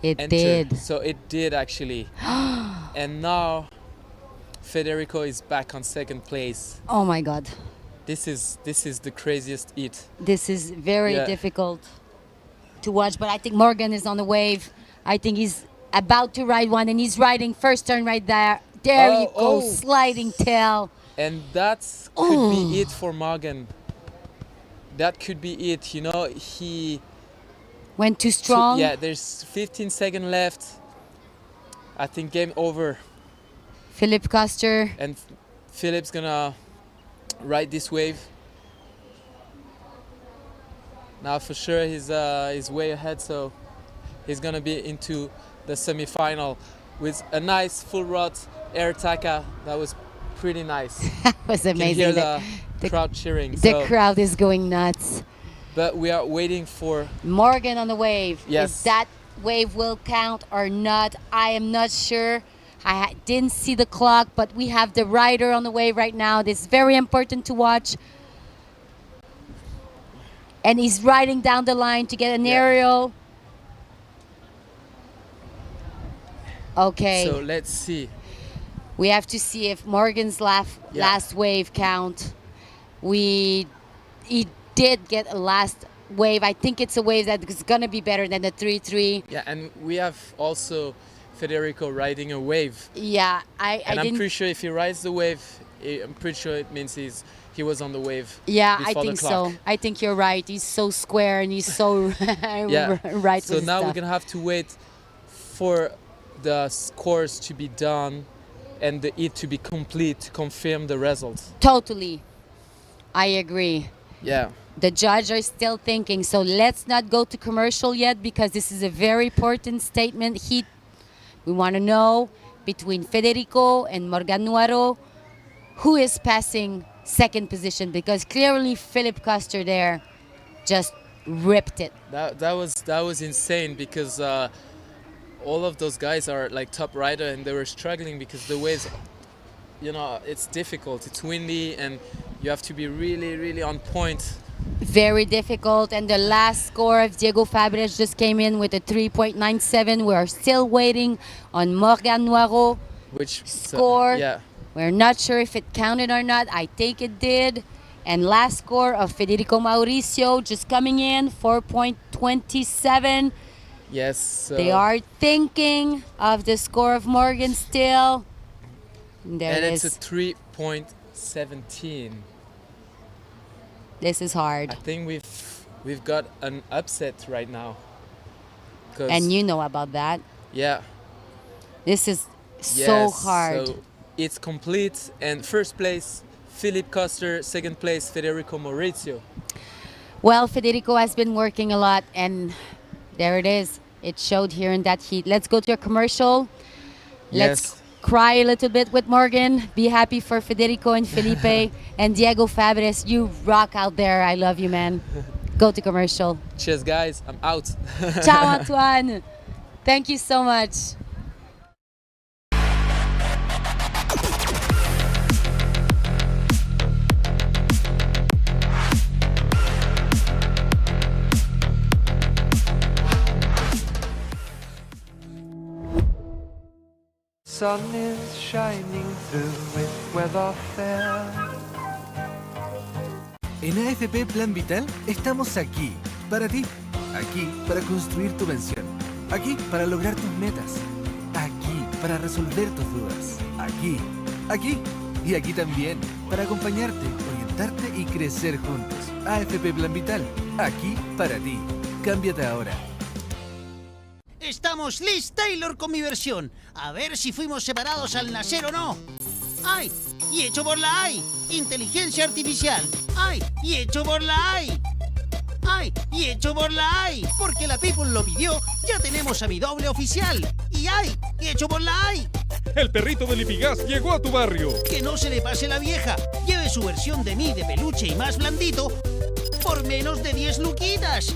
entered. Did. So it did actually. And now Federico is back on second place. Oh my God. This is the craziest heat. This is very Yeah. difficult to watch, but I think Morgan is on the wave. I think he's about to ride one, and he's riding first turn right there. There you go, sliding tail. And that could be it for Morgan. That could be it. You know, he went too strong. Yeah, there's 15 seconds left. I think game over. Philip Koster. And Philip's gonna ride this wave. Now for sure he's way ahead, so he's gonna be into the semi-final with a nice full rod air taka. That was pretty nice. That was amazing. You can hear the crowd cheering. The crowd is going nuts. But we are waiting for Morgan on the wave. Yes. If that wave will count or not, I am not sure. I didn't see the clock, but we have the rider on the wave right now. This is very important to watch. And he's riding down the line to get an aerial. Okay. So let's see. We have to see if Morgan's last wave count. He did get a last wave. I think it's a wave that is going to be better than the 3-3. Yeah, and we have also Federico riding a wave. Yeah, I'm pretty sure if he rides the wave, I'm pretty sure it means he was on the wave. Yeah, before I think the clock. so. I think you're right. He's so square and he's so Yeah. right. So with now stuff. we're gonna have to wait for the scores to be done and the heat to be complete to confirm the results. Totally. I agree. Yeah. The judge are still thinking, so let's not go to commercial yet because this is a very important statement. We want to know between Federico and Morgan Noiro who is passing second position, because clearly Philip Koster there just ripped it. That was insane, because all of those guys are like top rider and they were struggling because the waves, you know, it's difficult. It's windy and you have to be really, really on point. Very difficult. And the last score of Diego Fabres just came in with a 3.97. We are still waiting on Morgan Noiro score. Yeah. We're not sure if it counted or not. I think it did. And last score of Federico Mauricio just coming in, 4.27. Yes. They are thinking of the score of Morgan still. There and it it's is. a 3.17. This is hard. I think we've got an upset right now. And you know about that. Yeah. This is so hard. So it's complete, and first place Philip Koster, second place Federico Maurizio. Well, Federico has been working a lot, and there it is. It showed here in that heat. Let's go to a commercial. Let's cry a little bit with Morgan. Be happy for Federico and Felipe and Diego Fabres. You rock out there. I love you, man. Go to commercial. Cheers, guys. I'm out. Ciao, Antoine. Thank you so much. Sun is shining through with weather fair. En AFP Plan Vital estamos aquí, para ti. Aquí para construir tu pensión. Aquí para lograr tus metas. Aquí para resolver tus dudas. Aquí y aquí también para acompañarte, orientarte y crecer juntos. AFP Plan Vital, aquí para ti. Cámbiate ahora. Estamos Liz Taylor con mi versión. A ver si fuimos separados al nacer o no. ¡Ay! Y hecho por la AI. Inteligencia artificial. ¡Ay! Y hecho por la AI. ¡Ay! Y hecho por la ¡ay! Porque la People lo pidió, ya tenemos a mi doble oficial. ¡Y ay! Y hecho por la ¡ay! El perrito del Lipigas llegó a tu barrio. Que no se le pase la vieja. Lleve su versión de mí de peluche y más blandito por menos de 10 luquitas.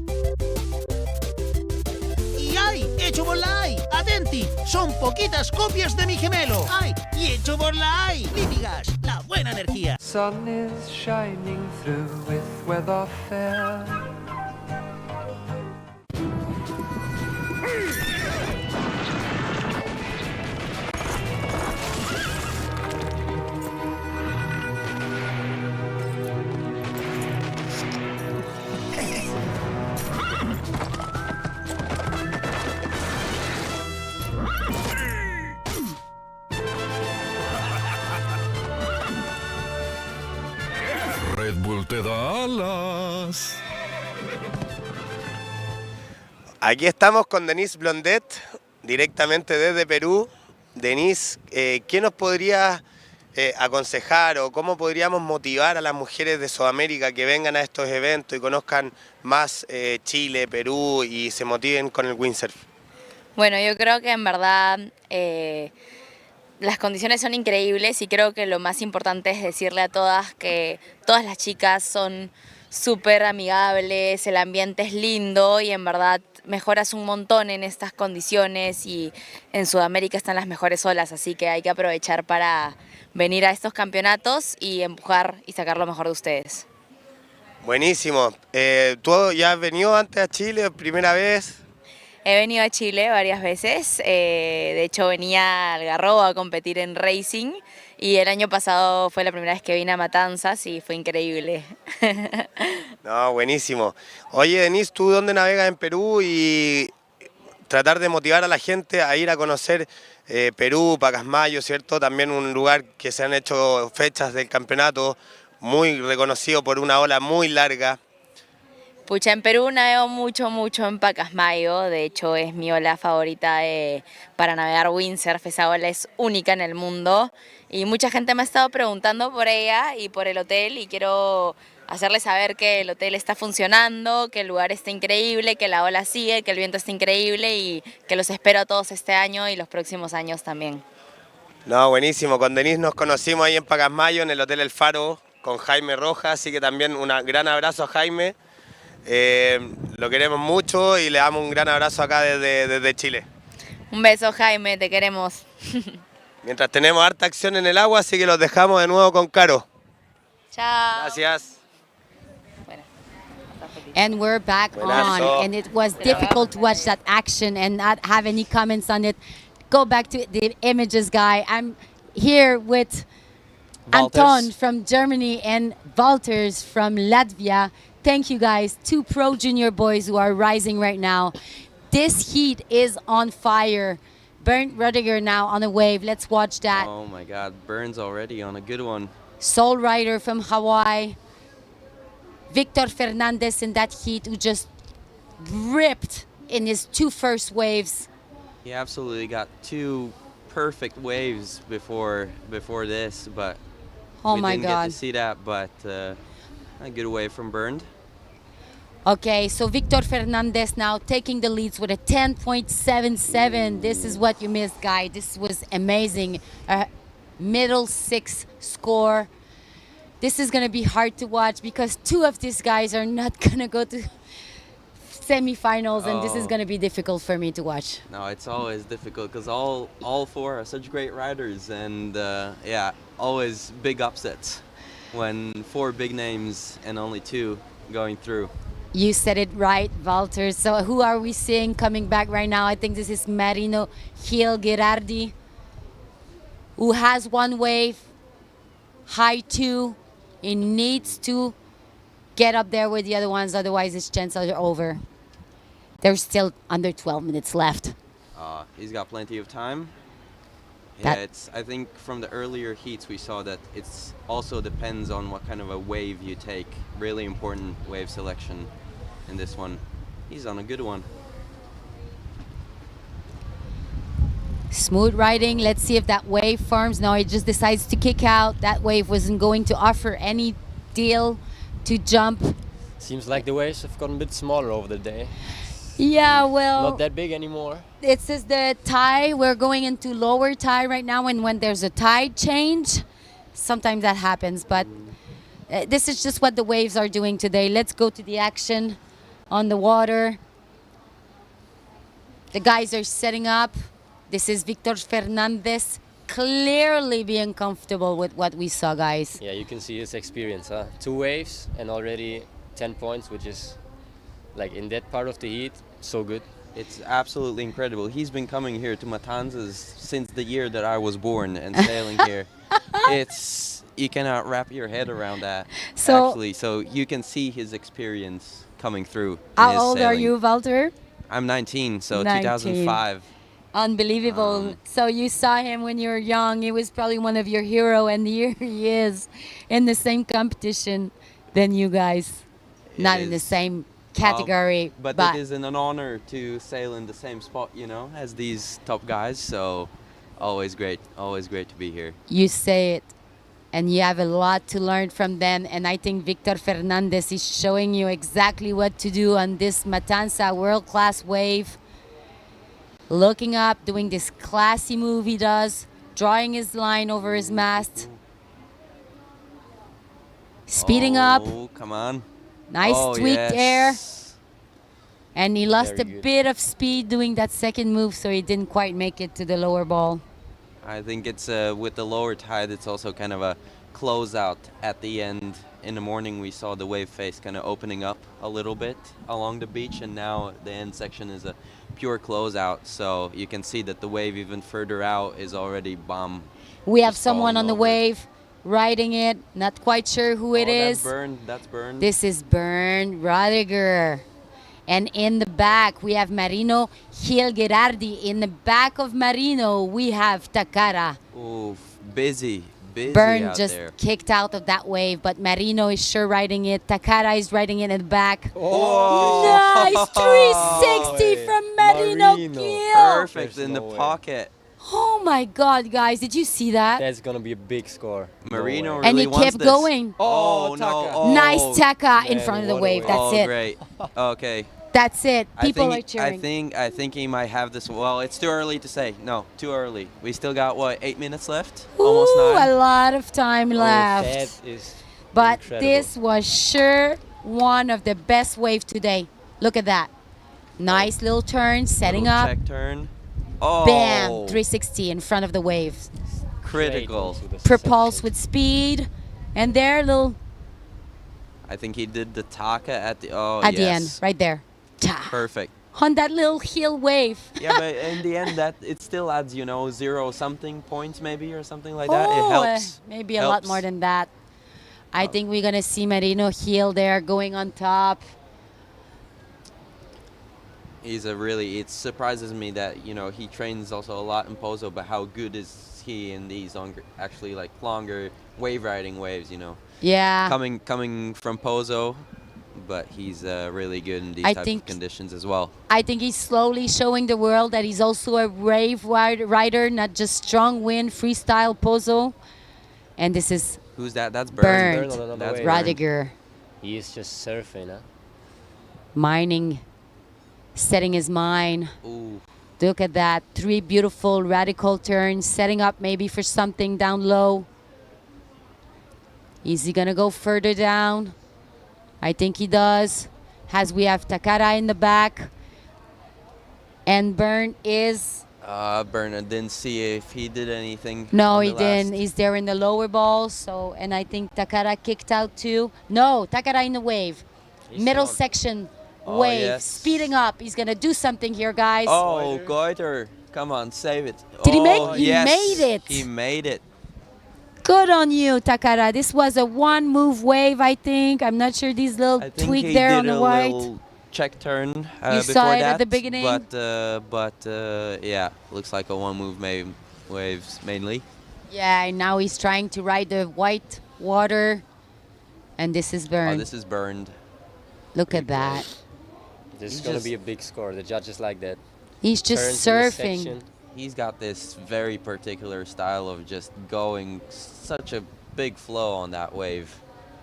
Y ¡ay! Hecho por la ¡ay! ¡Atenti! Son poquitas copias de mi gemelo. ¡Ay! Y hecho por la ¡ay! Lipigas, la buena energía. Sun is shining through with weather fair. Red Bull te da alas. Aquí estamos con Denise Blondet, directamente desde Perú. Denise, ¿qué nos podría aconsejar o cómo podríamos motivar a las mujeres de Sudamérica que vengan a estos eventos y conozcan más Chile, Perú y se motiven con el windsurf? Bueno, yo creo que en verdad las condiciones son increíbles y creo que lo más importante es decirle a todas que todas las chicas son súper amigables, el ambiente es lindo y en verdad mejoras un montón en estas condiciones y en Sudamérica están las mejores olas, así que hay que aprovechar para venir a estos campeonatos y empujar y sacar lo mejor de ustedes. Buenísimo. ¿Tú ya has venido antes a Chile, primera vez? He venido a Chile varias veces, de hecho venía al Garrobo a competir en racing y el año pasado fue la primera vez que vine a Matanzas y fue increíble. No, buenísimo. Oye, Denise, ¿tú dónde navegas en Perú? Y tratar de motivar a la gente a ir a conocer Perú, Pacasmayo, ¿cierto? También un lugar que se han hecho fechas del campeonato, muy reconocido por una ola muy larga. Pucha, en Perú navego mucho en Pacasmayo, de hecho es mi ola favorita para navegar windsurf, esa ola es única en el mundo y mucha gente me ha estado preguntando por ella y por el hotel y quiero hacerles saber que el hotel está funcionando, que el lugar está increíble, que la ola sigue, que el viento está increíble y que los espero a todos este año y los próximos años también. No, buenísimo. Con Denise nos conocimos ahí en Pacasmayo, en el Hotel El Faro, con Jaime Rojas, así que también un gran abrazo a Jaime. Lo queremos mucho y le damos un gran abrazo acá desde Chile. Un beso, Jaime, te queremos. Mientras tenemos harta acción en el agua, así que los dejamos de nuevo con Caro. Chao. Gracias. And we're back on, and it was difficult to watch that action and not have any comments on it. Go back to the images, guy. I'm here with Anton from Germany and Walters from Latvia. Thank you, guys. Two pro junior boys who are rising right now. This heat is on fire. Bernd Rudiger now on a wave. Let's watch that. Oh my God, Bernd's already on a good one. Soul Rider from Hawaii. Victor Fernandez in that heat who just ripped in his two first waves. He absolutely got two perfect waves before this, but we didn't get to see that, but a good wave from Bernd. Okay, so Victor Fernandez now taking the leads with a 10.77. This is what you missed, guy. This was amazing. Middle six score. This is going to be hard to watch because two of these guys are not going to go to semifinals, and this is going to be difficult for me to watch. No, it's always difficult because all four are such great riders, and yeah, always big upsets when four big names and only two going through. You said it right, Walter. So who are we seeing coming back right now? I think this is Marino Gil Girardi, who has one wave, high two. He needs to get up there with the other ones, otherwise his chances are over. There's still under 12 minutes left. He's got plenty of time. Yeah, I think from the earlier heats we saw that it's also depends on what kind of a wave you take. Really important wave selection in this one. He's on a good one. Smooth riding. Let's see if that wave forms. No, it just decides to kick out. That wave wasn't going to offer any deal to jump. Seems like the waves have gotten a bit smaller over the day. Yeah, well, Not that big anymore. it says the tide. We're going into lower tide right now, and when there's a tide change, sometimes that happens. But this is just what the waves are doing today. Let's go to the action on the water. The guys are setting up. This is Victor Fernandez clearly being comfortable with what we saw, guys. Yeah, you can see his experience, huh? 2 waves and already 10 points, which is like in that part of the heat, so good. It's absolutely incredible. He's been coming here to Matanzas since the year that I was born and sailing here. You cannot wrap your head around that, actually. So you can see his experience coming through. How old are you, Walter? I'm 19, so 19. 2005. Unbelievable. So you saw him when you were young. He was probably one of your hero, and here he is in the same competition than you guys. Not in the same category, but it is an honor to sail in the same spot, you know, as these top guys. So always great to be here. You say it, and you have a lot to learn from them. And I think Victor Fernandez is showing you exactly what to do on this Matanza world-class wave. Looking up, doing this classy move he does, drawing his line over his mast. Speeding up. Oh, come on. Nice tweaked air. And he lost Very a good. bit of speed doing that second move, so he didn't quite make it to the lower ball. I think it's with the lower tide, it's also kind of a closeout at the end. In the morning, we saw the wave face kind of opening up a little bit along the beach, and now the end section is a pure closeout. So you can see that the wave even further out is already bomb. We have someone on the wave riding it. Not quite sure who it is. That's Burned. This is Bernd Radiger. And in the back, we have Marino Gil-Gerardi. In the back of Marino, we have Takara. Ooh, busy Bernd out just there. kicked out of that wave, but Marino is sure riding it. Takara is riding it in the back. Oh. Nice 360 from Marino Gil. Perfect in the pocket. Oh my God, guys, did you see that? That's gonna be a big score. Marino And really he wants kept this. going. Oh, no. Oh. Nice Taka in front of the wave. That's oh, it. Great. Okay. That's it. People are I cheering. think he might have this. Well, it's too early to say. No, too early. We still got what, 8 minutes left? Almost Ooh, 9. a lot of time left. That is But incredible. this was sure one of the best waves today. Look at that. Nice little turn, setting Little up. check turn. Oh. Bam, 360 in front of the wave. Critical. Propulse with speed. And there, little I think he did the Taka at the. Oh, at yes. the end, right there. Ta. Perfect. On that little hill wave. Yeah, but in the end, that it still adds, 0 something points maybe or something like that. It Oh, helps. maybe a lot more than that. I think we're going to see Marino Gil there going on top. He's a really. It surprises me that he trains also a lot in Pozo, but how good is he in these longer wave riding waves? Yeah. Coming from Pozo, but he's really good in these I types think- of conditions as well. I think he's slowly showing the world that he's also a wave rider, not just strong wind, freestyle Pozo. And this is Who's that? That's Bernd. Bernd. on another That's wave. Radiger. He is just surfing, huh? Mining, setting his mine. Ooh. Look at that. 3 beautiful radical turns, setting up maybe for something down low. Is he going to go further down? I think he does. As we have Takara in the back. And Bernd is... Bernd, I didn't see if he did anything. No, on he the didn't. last. He's there in the lower ball. So, and I think Takara kicked out too. No, Takara in the wave. Middle section wave. yes. Speeding up. He's going to do something here, guys. Oh, Goiter. Come on, save it. Did he make- Oh, he yes. made it. He made it. Good on you, Takara. This was a one-move wave, I think. I'm not sure these little I think tweak he there did on the a white. little check turn You before saw it that, at the beginning? But yeah, looks like a one-move waves mainly. Yeah, and now he's trying to ride the white water. And this is Oh, Bernd. this is Burned. Look at that. This is He's gonna just- be a big score. The judges like that. He's just Turns in the surfing. section. He's got this very particular style of just going such a big flow on that wave,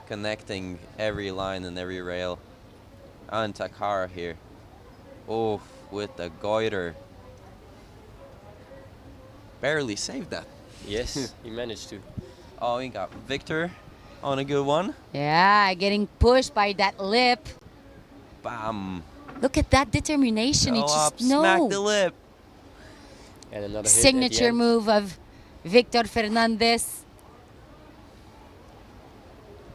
connecting every line and every rail. And Takara here. Oh, with the goiter. Barely saved that. Yes, he managed to. Oh, we got Victor on a good one. Yeah, getting pushed by that lip. Bam. Look at that determination. He Go just up, smack the lip. And another signature hit at the end. move of Victor Fernandez.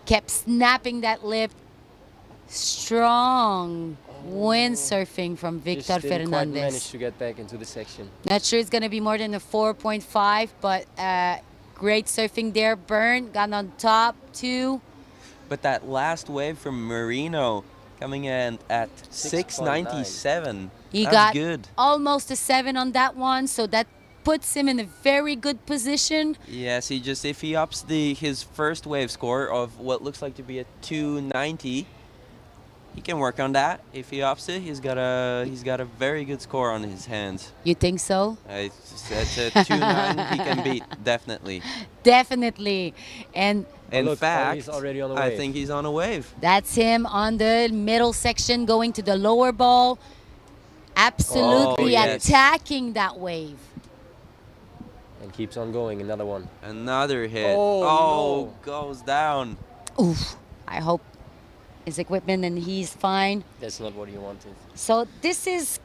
Kept snapping that lip. Strong windsurfing from Victor Just didn't quite manage Fernandez. to get back into the section. Not sure it's going to be more than a 4.5, but great surfing there. Byrne got on top too. But that last wave from Marino coming in at 697. He That's got good. almost a 7 on that one, so that puts him in a very good position. Yes, if he ups his first wave score of what looks like to be a 290, he can work on that. If he ups it, he's got a very good score on his hands. You think so? It's a 2.9 he can beat, definitely. Definitely. And In look, fact, he's already on a I wave. think he's on a wave. that's him on the middle section going to the lower ball. Absolutely Oh, yes. attacking that wave. And keeps on going, another one. Another hit. Oh, goes down. Oof. I hope his equipment and he's fine. That's not what you wanted. So this is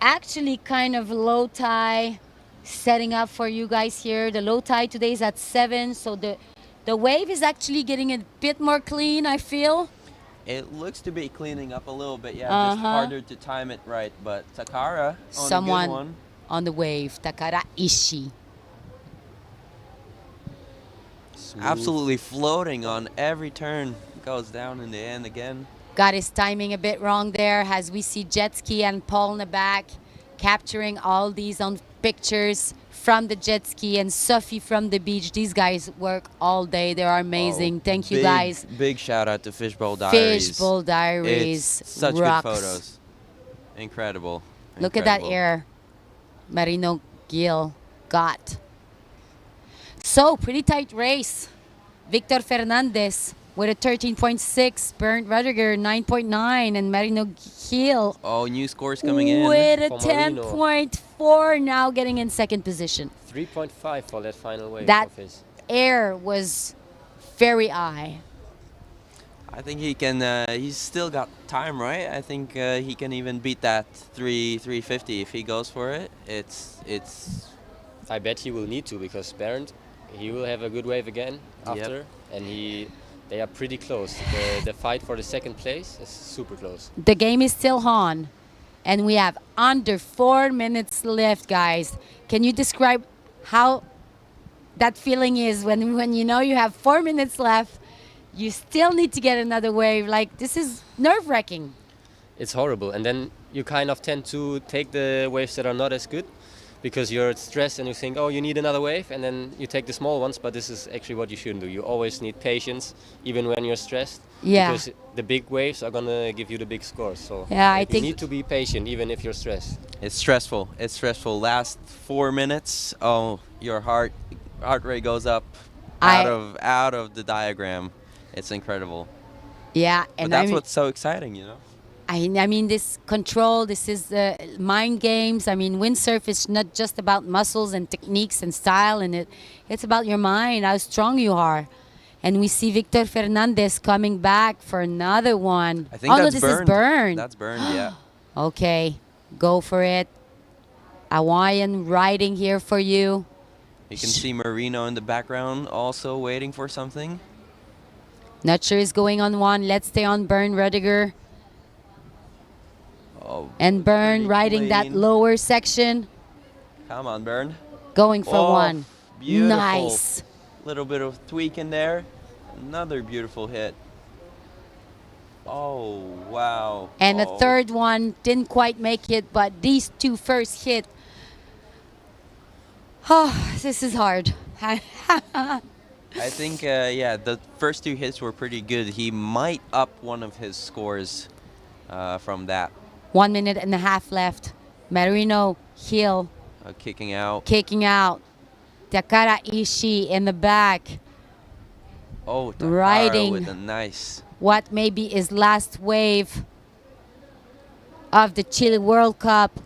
actually kind of low tide setting up for you guys here. The low tide today is at 7, so the wave is actually getting a bit more clean, I feel. It looks to be cleaning up a little bit, yeah, just Uh-huh. harder to time it right. But Takara on a Someone good one. on the wave, Takara Ishii. Absolutely floating on every turn. Goes down in the end again. Got his timing a bit wrong there as we see jet ski and Paul in the back capturing all these on pictures from the jet ski and Sophie from the beach. These guys work all day. They are amazing. Thank you guys. Big shout out to Fishbowl Diaries. Fishbowl Diaries It's such rocks. good photos. Incredible. Look at that Incredible. air Marino Gil got. So, pretty tight race. Victor Fernandez with a 13.6, Bernd Rudiger 9.9, and Marino Gil Oh, new scores coming in. with a For Marino. 10.4, now getting in second position. 3.5 for that final wave That of his. air was very high. I think he can. He's still got time, right? I think he can even beat that 350 if he goes for it. It's. I bet he will need to, because Bernd, he will have a good wave again after, and they are pretty close. The fight for the second place is super close. The game is still on, and we have under 4 minutes left, guys. Can you describe how that feeling is when you know you have 4 minutes left, you still need to get another wave? Like, this is nerve-wracking. It's horrible, and then you kind of tend to take the waves that are not as good, because you're stressed and you think, oh, you need another wave, and then you take the small ones, but this is actually what you shouldn't do. You always need patience, even when you're stressed, Yeah. because the big waves are going to give you the big scores. So Yeah, I you think- need to be patient, even if you're stressed. It's stressful. It's stressful. Last 4 minutes, oh, your heart rate goes up out of the diagram. It's incredible. Yeah, But and that's what's so exciting, you know. I mean, this control, this is the mind games. I mean, windsurf is not just about muscles and techniques and style, and it's about your mind, how strong you are. And we see Victor Fernandez coming back for another one. I think oh, no, that's this burned. is Burned. That's burned, yeah. Okay, go for it. Hawaiian riding here for you. You can see Marino in the background also waiting for something. Not sure is going on one. Let's stay on Bernd Rudiger. Oh, And Bernd pretty riding that clean. lower section. Come on, Bern. Going for Oh, one. Beautiful. Nice. Little bit of tweak in there. Another beautiful hit. Oh, wow. And the Oh. third one didn't quite make it, but these two first hit. Oh, this is hard. I think, yeah, the first two hits were pretty good. He might up one of his scores from that. 1 minute and a half left. Marino Hill Kicking out. kicking out. Takara Ishii in the back. Oh, Takara Riding. with a nice. What maybe is last wave. of the Chile World Cup.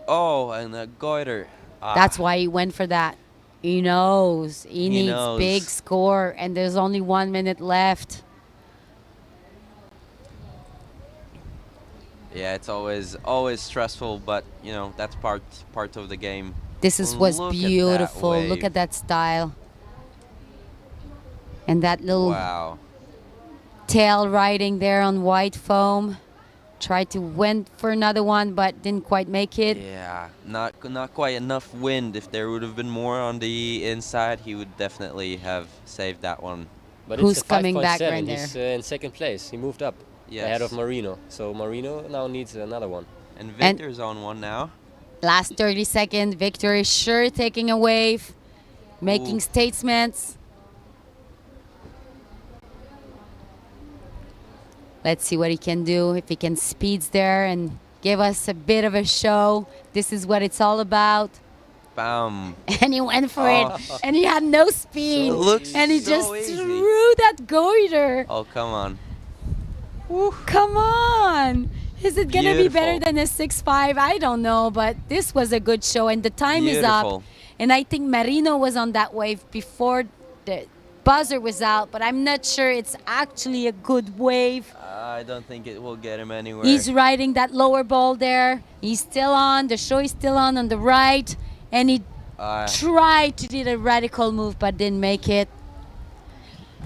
Oh, and a goiter. That's why he went for that. He knows. He needs knows. big score, and there's only 1 minute left. Yeah, it's always stressful, but you know that's part of the game. This was Look at that beautiful. Look wave. at that style. And that little Wow. tail riding there on white foam. Tried to went for another one, but didn't quite make it. Yeah, not quite enough wind. If there would have been more on the inside, he would definitely have saved that one. But Who's it's a coming back 5.7. right He's in second place. He moved up ahead of Marino. So Marino now needs another one. And Victor's on one now. Last 30 seconds, Victor is sure taking a wave, making statements. Let's see what he can do, if he can speeds there and give us a bit of a show. This is what it's all about. Bam. And he went for it, and he had no speed. So- looks and he so just easy. threw that goiter. Oh, come on. Come on. Is it going to be better Beautiful. than a 6.5? I don't know, but this was a good show, and the time is up. Beautiful. And I think Marino was on that wave before the buzzer was out, but I'm not sure it's actually a good wave. I don't think it will get him anywhere. He's riding that lower ball there. He's still on. The show is still on the right. And he tried to do a radical move, but didn't make it.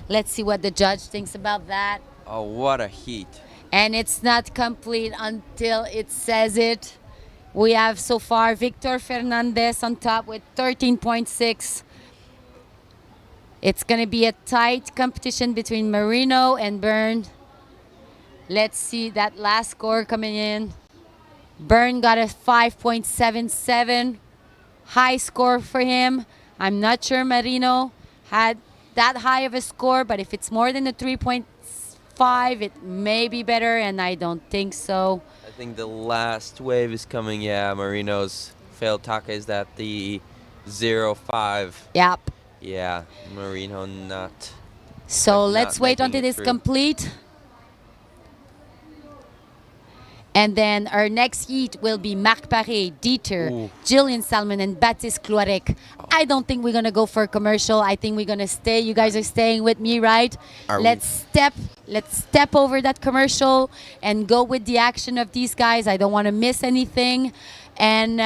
Let's see what the judge thinks about that. Oh, what a heat. And it's not complete until it says it. We have so far Victor Fernandez on top with 13.6. It's going to be a tight competition between Marino and Byrne. Let's see that last score coming in. Byrne got a 5.77. High score for him. I'm not sure Marino had that high of a score, but if it's more than a 3.5, it may be better, and I don't think so. I think the last wave is coming. Yeah, Marino's failed Taka is at the 0.5. Yep. Yeah, Marino not. So let's wait making until it it's through. complete. And then our next heat will be Marc Paré, Dieter, Julian Salmon, and Baptiste Cloirec. I don't think we're going to go for a commercial. I think we're going to stay. You guys are staying with me, right? Are we? Let's step over that commercial and go with the action of these guys. I don't want to miss anything. And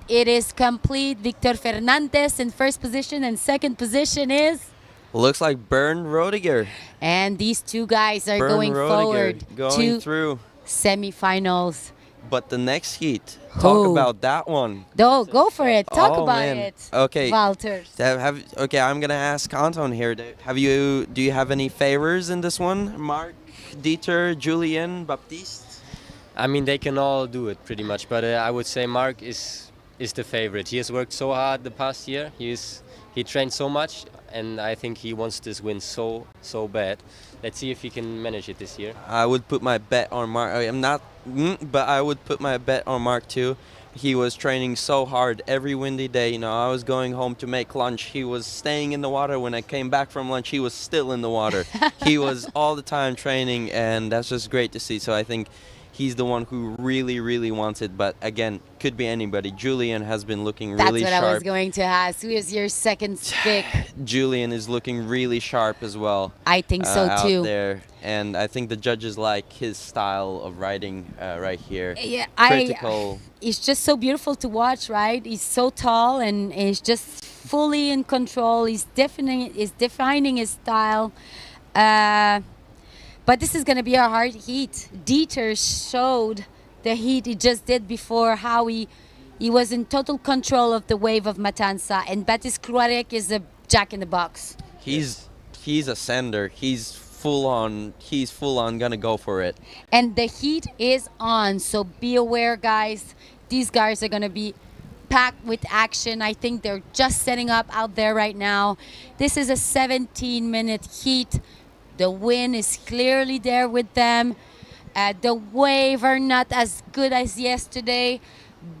it is complete. Victor Fernandez in first position, and second position is... Looks like Byrne Rodiger. And these two guys are Byrne going Rodiger forward going to through. semifinals. But the next heat, talk about that one. Go for it. Talk Oh, about man. it. Okay. Walter. Okay, I'm gonna ask Anton here. Do you have any favors in this one? Mark, Dieter, Julien, Baptiste. I mean, they can all do it pretty much, but I would say Mark is the favorite. He has worked so hard the past year. He trained so much, and I think he wants this win so bad. Let's see if he can manage it this year. I would put my bet on Mark. I'm not, but I would put my bet on Mark too. He was training so hard every windy day. You know, I was going home to make lunch. He was staying in the water. When I came back from lunch, he was still in the water. He was all the time training, and that's just great to see. So I think he's the one who really wants it. But again, could be anybody. Julien has been looking really That's sharp. what I was going to ask. Who is your second pick? Julien is looking really sharp as well. I think so out too. there, and I think the judges like his style of riding right here. Yeah, Critical. He's just so beautiful to watch, right? He's so tall and he's just fully in control. He's defining his style. But this is going to be a hard heat. Dieter showed the heat he just did before, how he was in total control of the wave of Matanzas, and Baptiste Cloirec is a jack in the box. He's a sender. He's full on gonna go for it. And the heat is on, so be aware, guys. These guys are going to be packed with action. I think they're just setting up out there right now. This is a 17-minute heat. The wind is clearly there with them. The wave are not as good as yesterday,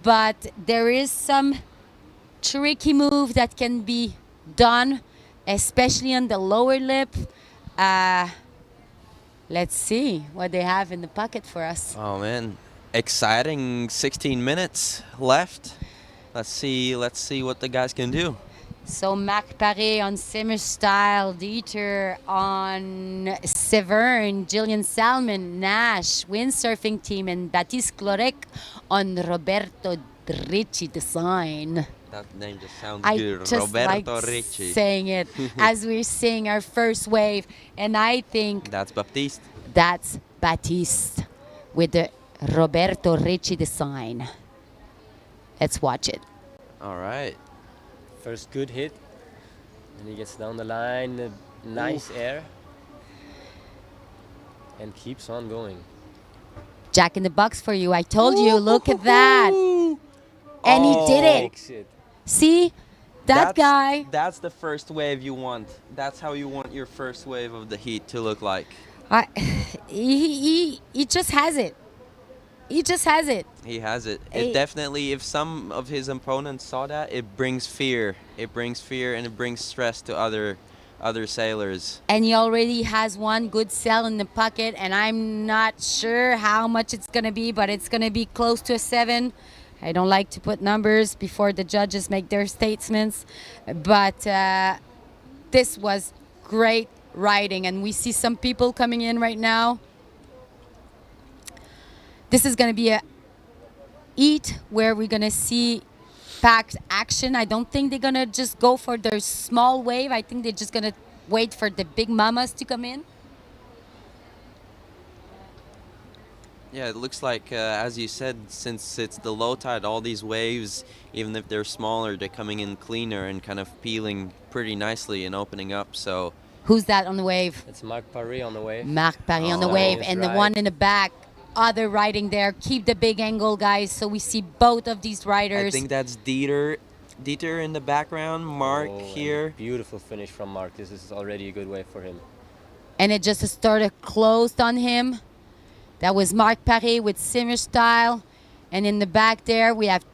but there is some tricky move that can be done, especially on the lower lip. Let's see what they have in the pocket for us. Oh man, exciting 16 minutes left. Let's see what the guys can do. So Marc Paré on Simmer Style, Dieter on Severn, Jillian Salmon, Nash, windsurfing team, and Baptiste Clorec on Roberto Ricci Design. That name just sounds I good. just Roberto like Ricci. saying it as we're seeing our first wave, and I think That's Baptiste. that's Baptiste with the Roberto Ricci Design. Let's watch it. All right. First good hit, and he gets down the line, nice air, and keeps on going. Jack in the box for you. I told you, look at that. And he did it. See, that guy. That's the first wave you want. That's how you want your first wave of the heat to look like. He just has it. He just has it. He has it. It definitely, if some of his opponents saw that, it brings fear. It brings fear and it brings stress to other sailors. And he already has one good sail in the pocket, and I'm not sure how much it's going to be, but it's going to be close to a 7. I don't like to put numbers before the judges make their statements, but this was great riding, and we see some people coming in right now. This is going to be a heat where we're going to see packed action. I don't think they're going to just go for their small wave. I think they're just going to wait for the big mamas to come in. Yeah, it looks like, as you said, since it's the low tide, all these waves, even if they're smaller, they're coming in cleaner and kind of peeling pretty nicely and opening up. So who's that on the wave? It's Marc Paré on the wave. Marc Paré on the wave, and the one in the back. Other riding there. Keep the big angle, guys, so we see both of these riders. I think that's Dieter in the background, Mark here. Beautiful finish from Mark. This is already a good wave for him. And it just started closed on him. That was Marc Paré with Simmer Style. And in the back there, we have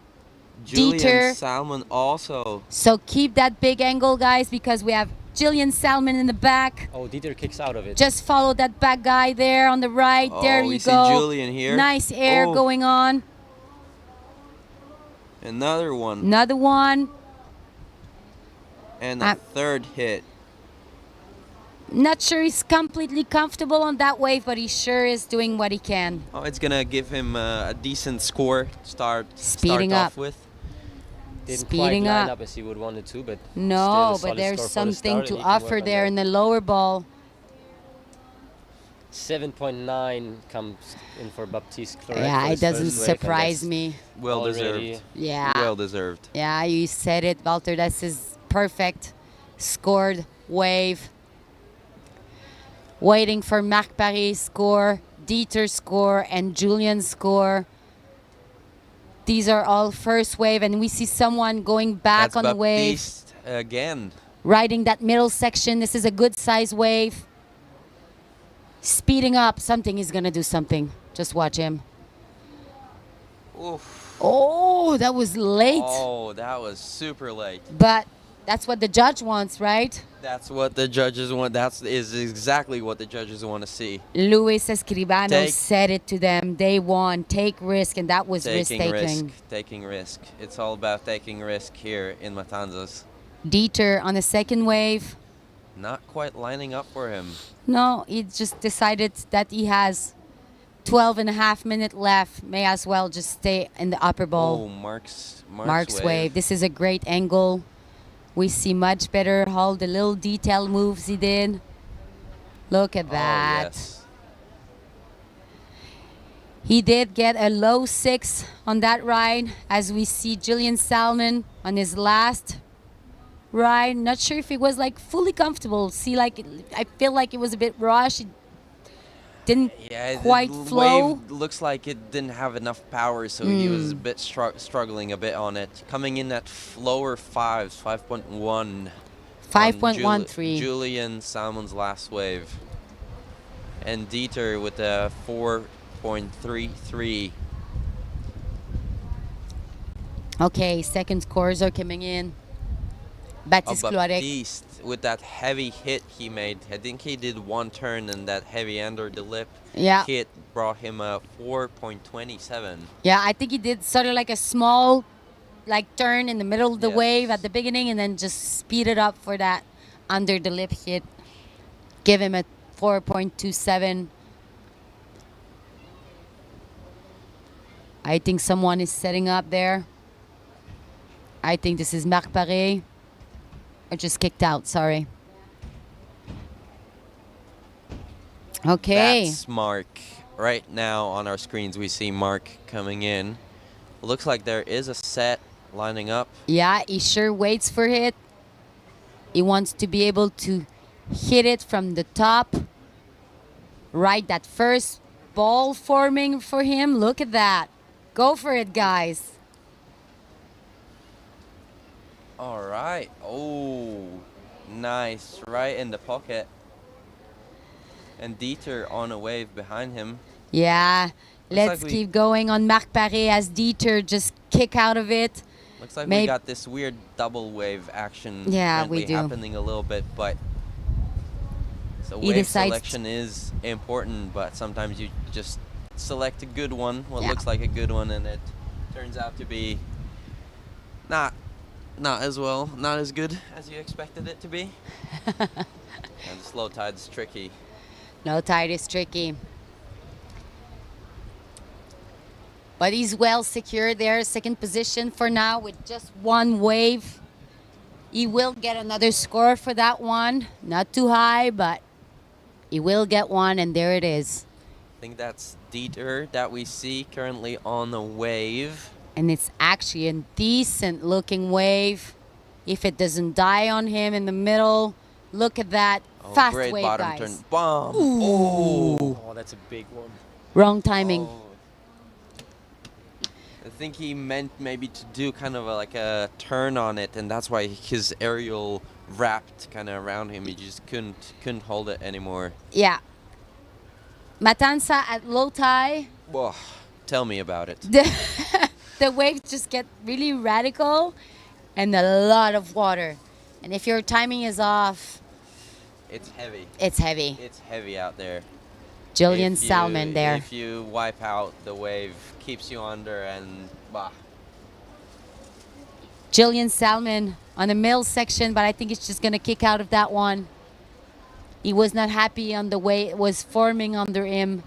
Julian Dieter. Salmon also. So keep that big angle, guys, because we have Jillian Salmon in the back. Oh, Dieter kicks out of it. Just follow that back guy there on the right. There you we go. see Julian here. Nice air going on. Another one. Another one. And a third hit. Not sure he's completely comfortable on that wave, but he sure is doing what he can. Oh, it's gonna give him a decent score to start up off with. Didn't Speeding quite line up. up as he would want it to, but No, still a but there's solid score for the something start, to and he can work offer on there that. in the lower ball. 7.9 comes in for Baptiste Clorec. Yeah, for it his doesn't first wave, and surprise that's me. Well already- deserved. Yeah. Well deserved. Yeah, you said it, Walter. That's his perfect scored wave. Waiting for Marc Paré's score, Dieter's score, and Julian's score. These are all first wave, and we see someone going back That's on the wave, Baptiste again. riding that middle section. This is a good size wave. Speeding up. Something, he's going to do something. Just watch him. Oof. Oh, that was late. Oh, that was super late. But that's what the judge wants, right? That's what the judges want. Is exactly what the judges want to see. Luis Escribano Take- said it to them. They won. Take risk, and that was risk-taking. Taking risk. It's all about taking risk here in Matanzas. Dieter on the second wave. Not quite lining up for him. No, he just decided that he has 12 and a half minutes left. May as well just stay in the upper Oh, bowl. Mark's wave. This is a great angle. We see much better all the little detail moves he did. Look at that. Oh, yes. He did get a low 6 on that ride, as we see Jillian Salmon on his last ride. Not sure if he was like fully comfortable. See, like I feel like it was a bit rushed. It didn't quite the flow. Wave looks like it didn't have enough power, so he was a bit struggling a bit on it. Coming in at lower 5s, 5.1. 5.13. Julian Salmon's last wave. And Dieter with a 4.33. Okay, second scores are coming in. Baptiste Cloarec. Baptiste with that heavy hit he made. I think he did one turn and that heavy under the lip hit brought him a 4.27. Yeah, I think he did sort of like a small turn in the middle of the wave at the beginning and then just speed it up for that under the lip hit. Give him a 4.27. I think someone is setting up there. I think this is Marc Paré. I just kicked out, sorry. Okay. That's Mark. Right now on our screens we see Mark coming in. Looks like there is a set lining up. Yeah, he sure waits for it. He wants to be able to hit it from the top. Right, that first ball forming for him. Look at that. Go for it, guys. All right. Oh, nice. Right in the pocket. And Dieter on a wave behind him. Yeah, let's like keep going on Marc Paré as Dieter just kick out of it. Looks like we got this weird double wave action we do. happening a little bit, but so He wave decides selection is important, but sometimes you just select a good one, what looks like a good one, and it turns out to be not as well, not as good as you expected it to be. And the slow tide's tricky. No tide is tricky. But he's well secured there, second position for now with just one wave. He will get another score for that one. Not too high, but he will get one, and there it is. I think that's Dieter that we see currently on the wave. And it's actually a decent looking wave. If it doesn't die on him in the middle, look at that. Fast great wave, bottom guys. turn. Bomb. Ooh. Oh, that's a big one. Wrong timing. I think he meant maybe to do kind of like a turn on it, and that's why his aerial wrapped kind of around him. He just couldn't hold it anymore. Yeah. Matanzas at low tide. Whoa, tell me about it. The waves just get really radical and a lot of water. And if your timing is off, It's heavy. It's heavy. It's heavy out there. Julian If you- Salmon there. If you wipe out, the wave keeps you under, and bah. Julian Salmon on the middle section, but I think it's just going to kick out of that one. He was not happy on the way it was forming under him.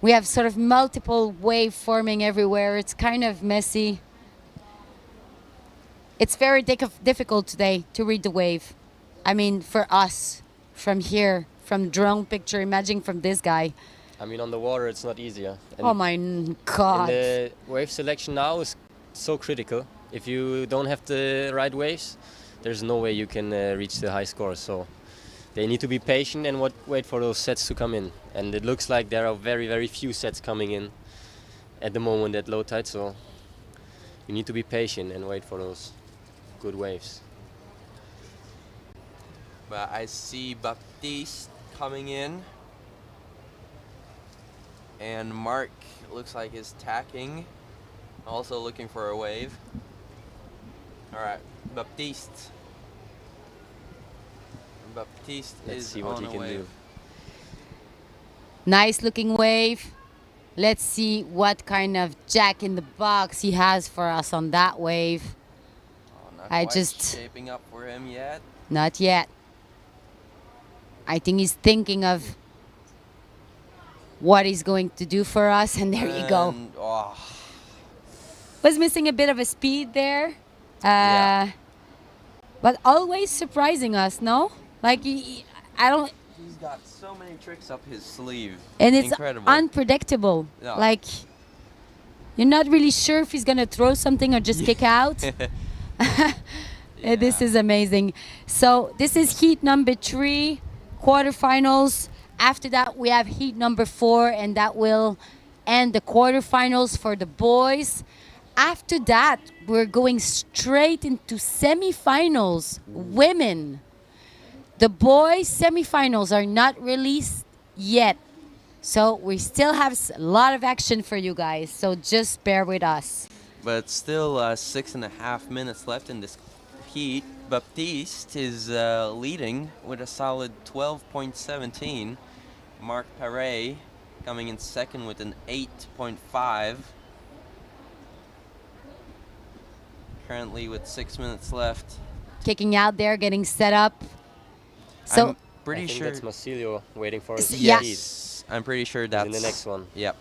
We have sort of multiple wave forming everywhere. It's kind of messy. It's very difficult today to read the wave. I mean, for us, from here, from drone picture, imagine from this guy. I mean, on the water, it's not easier. And Oh my God. And the wave selection now is so critical. If you don't have the right waves, there's no way you can reach the high scores. So they need to be patient and wait for those sets to come in. And it looks like there are very, very few sets coming in at the moment at low tide. So you need to be patient and wait for those good waves. But I see Baptiste coming in. And Mark looks like is tacking. Also looking for a wave. Alright, Baptiste. Baptiste Let's is see what on he a can wave. do. Nice looking wave. Let's see what kind of jack in the box he has for us on that wave. Not I quite just- shaping up for him yet. Not yet. I think he's thinking of what he's going to do for us, and there you go. And, oh, Was missing a bit of a speed there. But always surprising us, no? Like, I don't... he's got so many tricks up his sleeve. And it's incredible. unpredictable. Yeah. Like, you're not really sure if he's going to throw something or just kick out. This is amazing. So this is heat number 3, quarterfinals. After that, we have heat number 4, and that will end the quarterfinals for the boys. After that, we're going straight into semifinals, women. The boys' semifinals are not released yet. So we still have a lot of action for you guys. So just bear with us. But still 6.5 minutes left in this heat. Baptiste is leading with a solid 12.17. Marc Paré coming in second with an 8.5. Currently with 6 minutes left. Kicking out there, getting set up. So I'm pretty I think sure that's Masilio waiting for his yes, I'm pretty sure He's that's in the next one. Yep.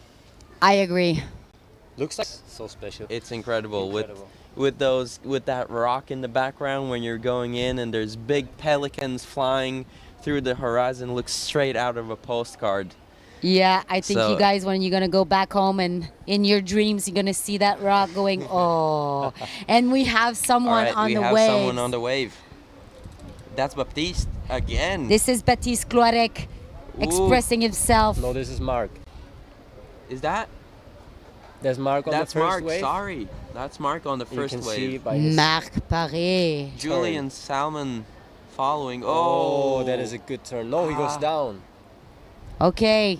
I agree. Looks like so special. It's incredible, Incredible. with that rock in the background when you're going in, and there's big pelicans flying through the horizon. Looks straight out of a postcard. Yeah, I think So- you guys, when you're gonna go back home and in your dreams, you're gonna see that rock going, oh. And we have someone All right, on we the have waves. someone on the wave. That's Baptiste again. This is Baptiste Cloarec expressing himself. No, this is Mark. Is that? There's Mark on That's the first Mark. wave. Sorry, that's Mark on the You first can see wave. by his Marc Paré. Julian Salmon following. Oh, that is a good turn. No, he goes Ah. down. Okay.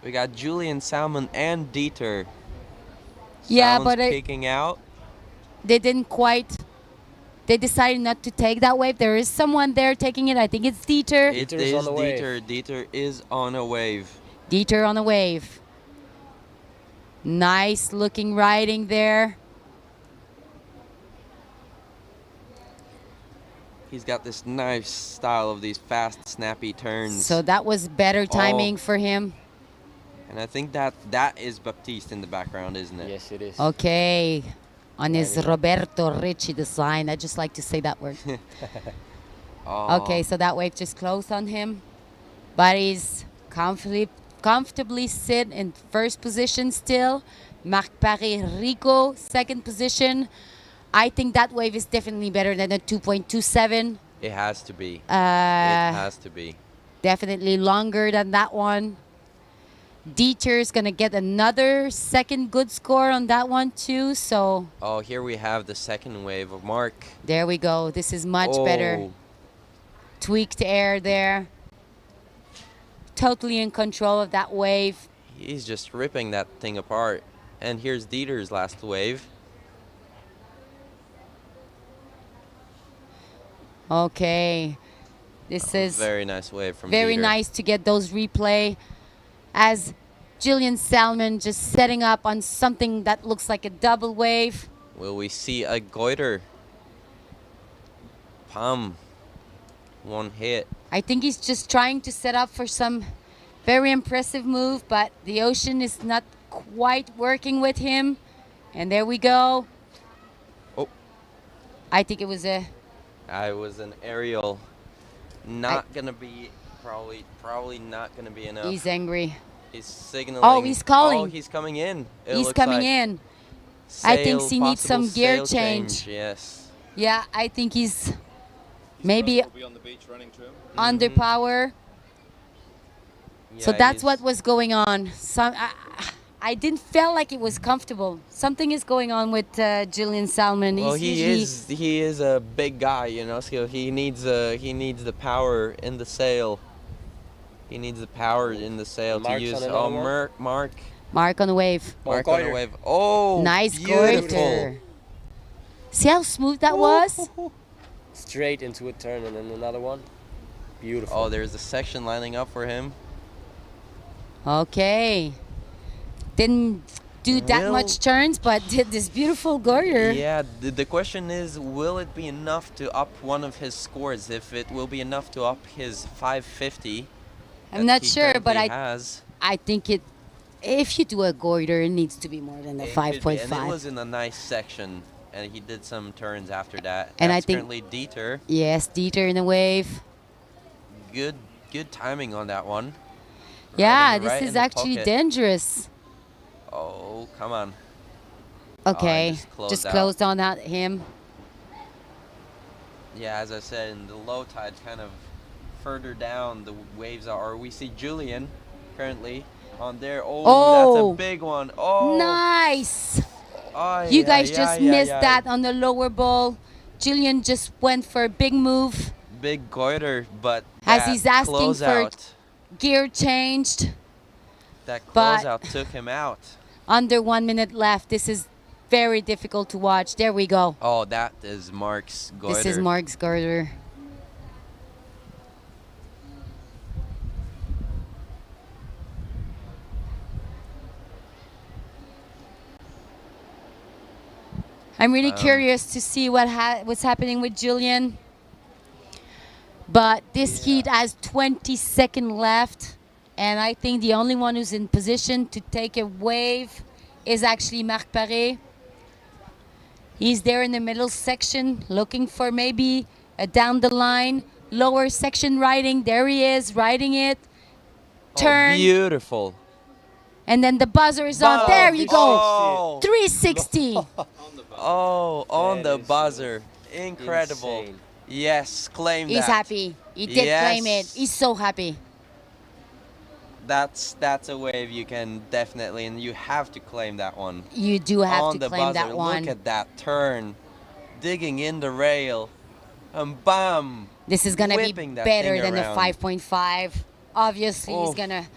We got Julian Salmon and Dieter. Yeah, Salmon's but kicking out. they didn't quite. They decided not to take that wave. There is someone there taking it. I think it's Dieter. It Dieter's is on the wave. Dieter. Dieter is on a wave. Dieter on the wave. Nice looking riding there. He's got this nice style of these fast, snappy turns. So that was better timing for him. And I think that is Baptiste in the background, isn't it? Yes, it is. Okay. On his Roberto Ricci design. I just like to say that word. Oh. Okay, so that wave just closed on him. But he's comfortably sit in first position still. Marc Paré Rico, second position. I think that wave is definitely better than a 2.27. It has to be. Uh, it has to be. Definitely longer than that one. Dieter's going to get another second good score on that one too. So Oh, here we have the second wave of Mark. there we go. This is much better. Oh. Tweaked air there. Totally in control of that wave. He's just ripping that thing apart. And here's Dieter's last wave. Okay. This is Very nice wave from very Dieter. nice to get those replay as Julian Salmon just setting up on something that looks like a double wave. Will we see a goiter? Pam. One hit. I think he's just trying to set up for some very impressive move, but the ocean is not quite working with him. And there we go. Oh. I think it was a I was an aerial. Not gonna be probably not gonna be enough. he's angry. He's signaling. Oh, he's calling. Oh, he's coming in. It He's looks coming like. in. I think Sail, he needs some possible gear sail change. Yes. Yeah, I think he's maybe under power. So Yeah, that's he's- what was going on. I didn't feel like it was comfortable. Something is going on with Julian Salmon. Well, He's he usually- is a big guy, you know. So he needs the power in the sail. He needs the power in the sail to Mark's use. on Oh, another one? Mark. Mark on the wave. Mark on the wave. Oh, Nice beautiful. goiter. See how smooth that was? Straight into a turn and then another one. Beautiful. Oh, there's a section lining up for him. Okay. Didn't do that Will- much turns, but did this beautiful goiter. Yeah, the question is, will it be enough to up one of his scores? If it will be enough to up his 550. I'm that not he sure, but currently has. I think if you do a goiter, it needs to be more than the It could be, 5.5. And it was in a nice section, and he did some turns after that. And I That's think- currently Dieter. Yes, Dieter in the wave. Good timing on that one. Yeah, Riding this right is in the actually pocket. dangerous. Oh, come on. Okay, just just closed closed on that him. Yeah, as I said, in the low tide, kind of further down, the waves are. We see Julian currently on there. Oh, that's Oh. a big one. Oh, Nice. Ay, You guys ay, just ay, ay, missed ay. that on the lower ball. Julian just went for a big move Big goiter, but as that he's asking for closeout, gear changed. that but- closeout took him out. Under 1 minute left. This is very difficult to watch. There we go. Oh, that is Mark's goiter. This is Mark's garter. I'm really curious to see what's happening with Julian. But this heat has 20 seconds left. And I think the only one who's in position to take a wave is actually Marc Paré. He's there in the middle section looking for maybe a down the line, lower section riding. There he is, riding it. Turn. Oh, beautiful. And then the buzzer is on. There you go. Oh. 360. Oh, on the That is buzzer. Incredible. insane. Yes, claim that. He's happy. He did claim it. He's so happy. That's a wave you can definitely, and you have to claim that one. You do have on to the claim buzzer. that one. Look at that turn, digging in the rail, and bam! This is gonna be whipping that better thing than the around. 5.5. Obviously, he's Oh. gonna.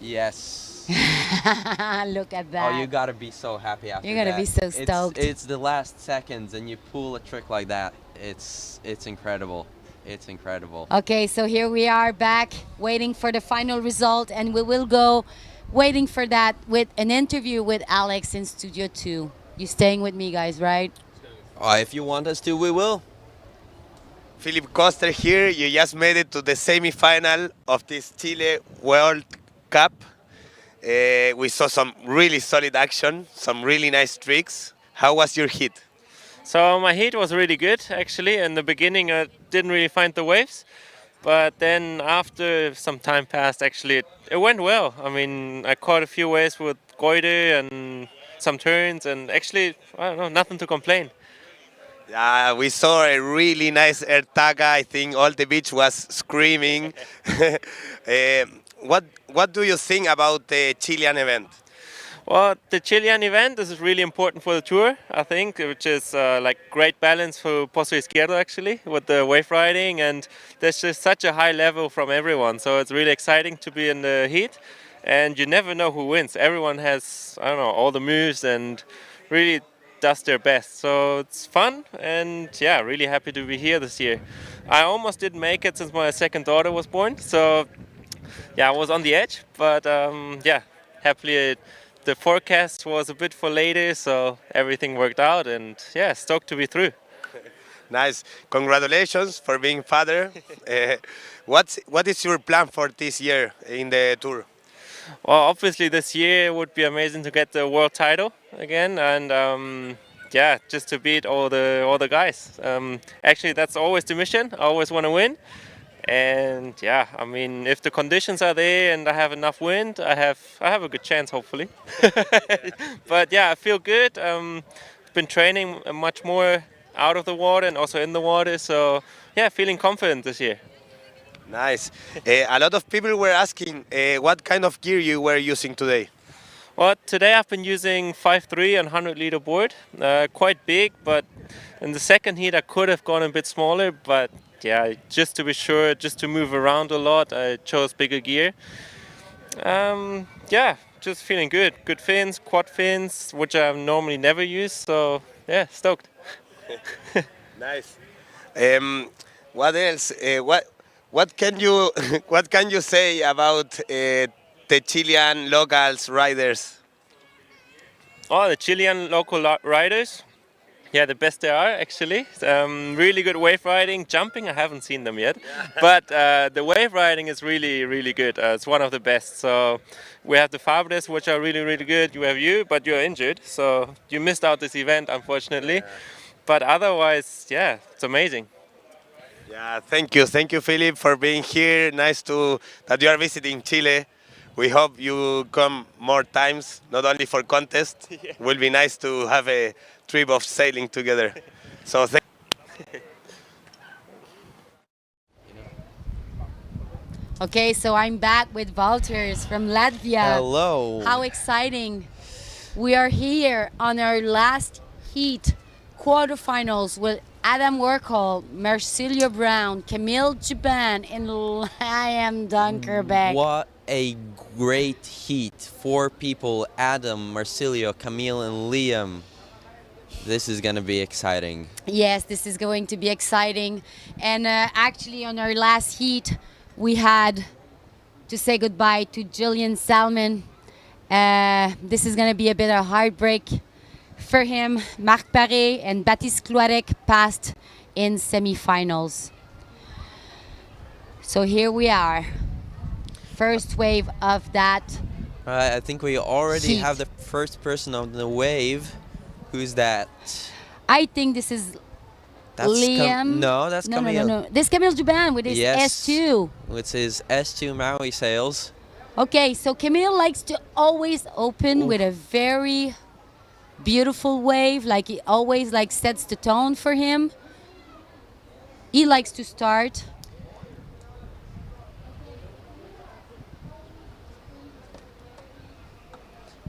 Yes. Look at that. Oh, you gotta be so happy after You're gonna that. be so stoked. It's the last seconds, and you pull a trick like that. It's incredible. It's incredible. Okay, so here we are back waiting for the final result, and we will go waiting for that with an interview with Alex in Studio 2. You staying with me, guys, right? If you want us to, we will. Philip Koster here. You just made it to the semi-final of this Chile World Cup. We saw some really solid action, some really nice tricks. How was your hit? So my heat was really good, actually. In the beginning, I didn't really find the waves. But then after some time passed, actually, it went well. I mean, I caught a few waves with goiter and some turns, and actually, I don't know, nothing to complain. Yeah, we saw a really nice Ertaga. I think all the beach was screaming. What do you think about the Chilean event? Well, the Chilean event is really important for the tour, I think, which is like great balance for Pozo Izquierdo, actually, with the wave riding, and there's just such a high level from everyone. So it's really exciting to be in the heat, and you never know who wins. Everyone has, I don't know, all the moves and really does their best. So it's fun, and yeah, really happy to be here this year. I almost didn't make it since my second daughter was born, so yeah, I was on the edge, but yeah, happily the forecast was a bit for later, so everything worked out, and yeah, stoked to be through. Nice. Congratulations for being father. What is your plan for this year in the tour? Well, obviously this year would be amazing to get the world title again, and yeah, just to beat all the guys. Actually, that's always the mission. I always want to win. And yeah, I mean, if the conditions are there and I have enough wind, I have a good chance, hopefully. But yeah, I feel good. Been training much more out of the water and also in the water, so yeah, feeling confident this year. Nice. A lot of people were asking what kind of gear you were using today. Well, today I've been using 5.3 and 100-liter board, quite big, but in the second heat I could have gone a bit smaller, but yeah, just to be sure, just to move around a lot, I chose bigger gear. Yeah, just feeling good. Good fins, quad fins, which I normally never use, so yeah, stoked. Nice. What else? What can you what can you say about the Chilean locals riders? Oh, the Chilean local riders. Yeah, the best there are, actually. Really good wave riding. Jumping, I haven't seen them yet. But the wave riding is really, really good. It's one of the best. So we have the Fabres, which are really, really good. You have you, but you're injured. So you missed out this event, unfortunately. But otherwise, yeah, it's amazing. Yeah, thank you. Thank you, Philip, for being here. Nice that you are visiting Chile. We hope you come more times, not only for contest. It will be nice to have a trip of sailing together. So thank Okay, so I'm back with Valters from Latvia. Hello. How exciting. We are here on our last heat quarterfinals with Adam Werkholt, Marcilio Brown, Camille Juban, and Liam Dunkerbeck. What a great heat. 4 people, Adam, Marsilio, Camille, and Liam. This is going to be exciting. Yes, this is going to be exciting. And actually, on our last heat, we had to say goodbye to Julian Salmon. This is going to be a bit of heartbreak for him. Marc Paré and Baptiste Cloarec passed in semifinals. So here we are. First wave of that. All right, I think we already Heat. have the first person on the wave. Who's that? I think this is Liam. No, that's no, Camille. No. This is Camille Juban with his S2. With his S2 Maui sails. Okay, so Camille likes to always open with a very beautiful wave. Like it always like sets the tone for him. He likes to start.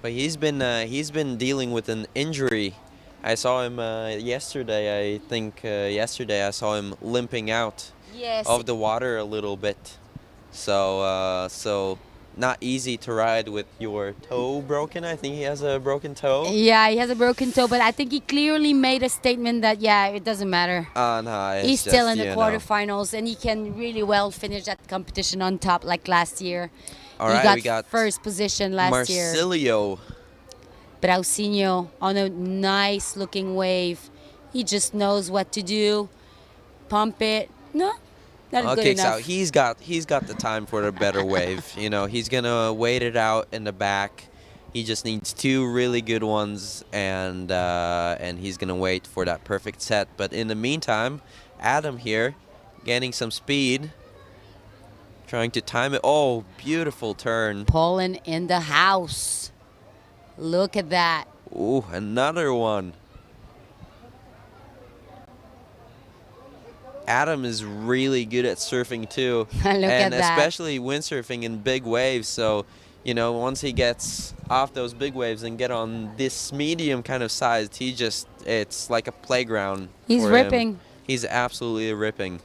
But he's been dealing with an injury. I saw him yesterday. I think yesterday I saw him limping out of the water a little bit. So not easy to ride with your toe broken. I think he has a broken toe. Yeah, he has a broken toe, but I think he clearly made a statement that it doesn't matter. No, He's still in the quarterfinals, and he can really well finish that competition on top like last year. All right, got we got first position last year. Marsilio. Brausinho on a nice looking wave. He just knows what to do. Pump it. No, not good enough. So he's got the time for a better wave. You know, he's gonna wait it out in the back. He just needs 2 really good ones, and he's gonna wait for that perfect set. But in the meantime, Adam here, getting some speed, trying to time it. Oh, beautiful turn. Poland in the house. Look at that. Ooh, another one. Adam is really good at surfing too. Look at that. Especially windsurfing in big waves. So, you know, once he gets off those big waves and get on this medium kind of size, it's like a playground. He's for ripping. him. He's absolutely ripping.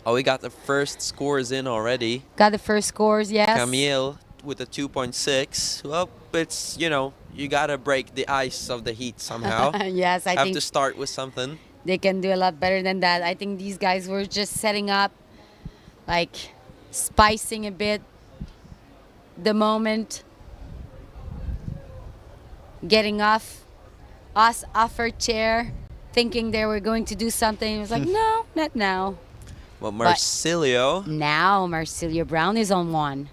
Oh, we got the first scores in already. Got the first scores, yes. Camille with a 2.6. Well, it's, you know, you got to break the ice of the heat somehow. Yes, I think have to start with something. They can do a lot better than that. I think these guys were just setting up, like spicing a bit the moment, getting us off our chair, thinking they were going to do something. It was like, no, not now. Well, Marsilio. Now Marsilio Brown is on one.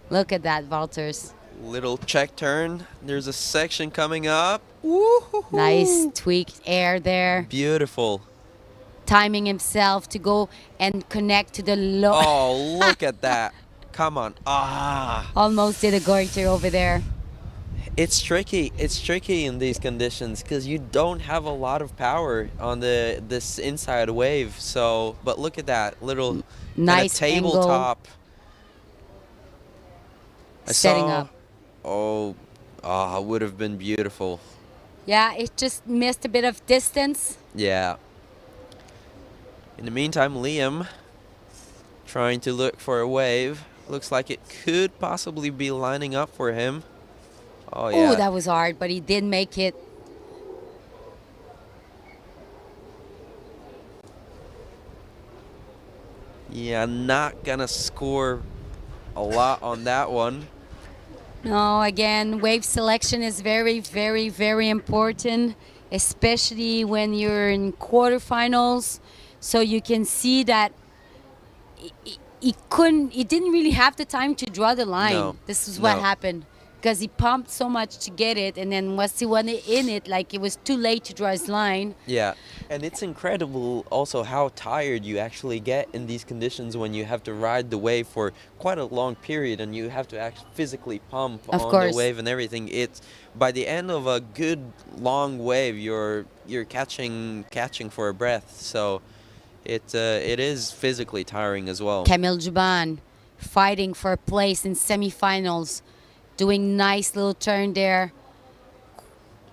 Look at that, Walters. Little check turn. There's a section coming up. Nice tweaked air there. Beautiful. Timing himself to go and connect to the low. Oh, look at that. Come on. Ah. Almost did a goiter over there. It's tricky. It's tricky in these conditions because you don't have a lot of power on this inside wave. So, but look at that little nice tabletop. Setting up. Oh, it would have been beautiful. Yeah, it just missed a bit of distance. Yeah. In the meantime, Liam trying to look for a wave. Looks like it could possibly be lining up for him. Oh, yeah. Oh, that was hard, but he did make it. Yeah, not gonna score a lot on that one. No, again, wave selection is very, very, very important, especially when you're in quarterfinals. So you can see that he didn't really have the time to draw the line. No, This is what no. happened. Because he pumped so much to get it, and then once he went in it, like it was too late to draw his line. Yeah, and it's incredible also how tired you actually get in these conditions when you have to ride the wave for quite a long period and you have to physically pump Of on course. the wave and everything. It's by the end of a good long wave, you're catching for a breath. So it is physically tiring as well. Camille Juban fighting for a place in semifinals, doing nice little turn there.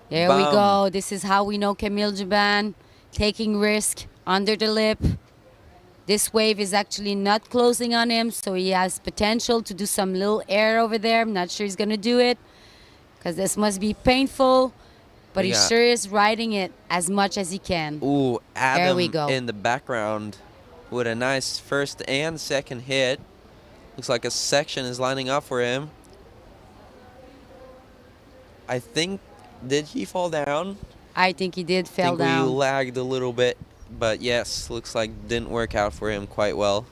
There we Bam. go. This is how we know Camille Juban taking risk under the lip. This wave is actually not closing on him, so he has potential to do some little air over there. I'm not sure he's going to do it because this must be painful, but We he got- sure is riding it as much as he can. Ooh, Adam There we go. in the background with a nice first and second hit. Looks like a section is lining up for him. I think, did he fall down? I think he did I fell think we down. lagged a little bit, but yes, looks like didn't work out for him quite well.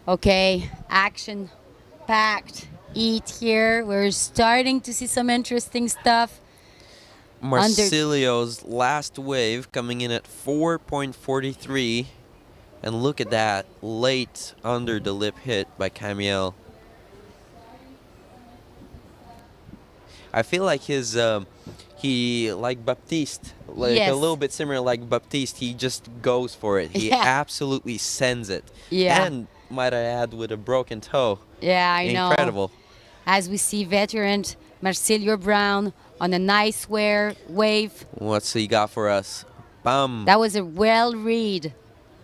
Okay, action-packed heat here. We're starting to see some interesting stuff. Marsilio's last wave coming in at 4.43, and look at that, late under the lip hit by Camiel. I feel like his, he, like Baptiste, like Yes. a little bit similar like Baptiste, he just goes for it. He Yeah. absolutely sends it. Yeah. And might I add, with a broken toe. Yeah, I know. Incredible. As we see veteran Marsilio Brown on a nice wave. What's he got for us? Bum. That was a well read.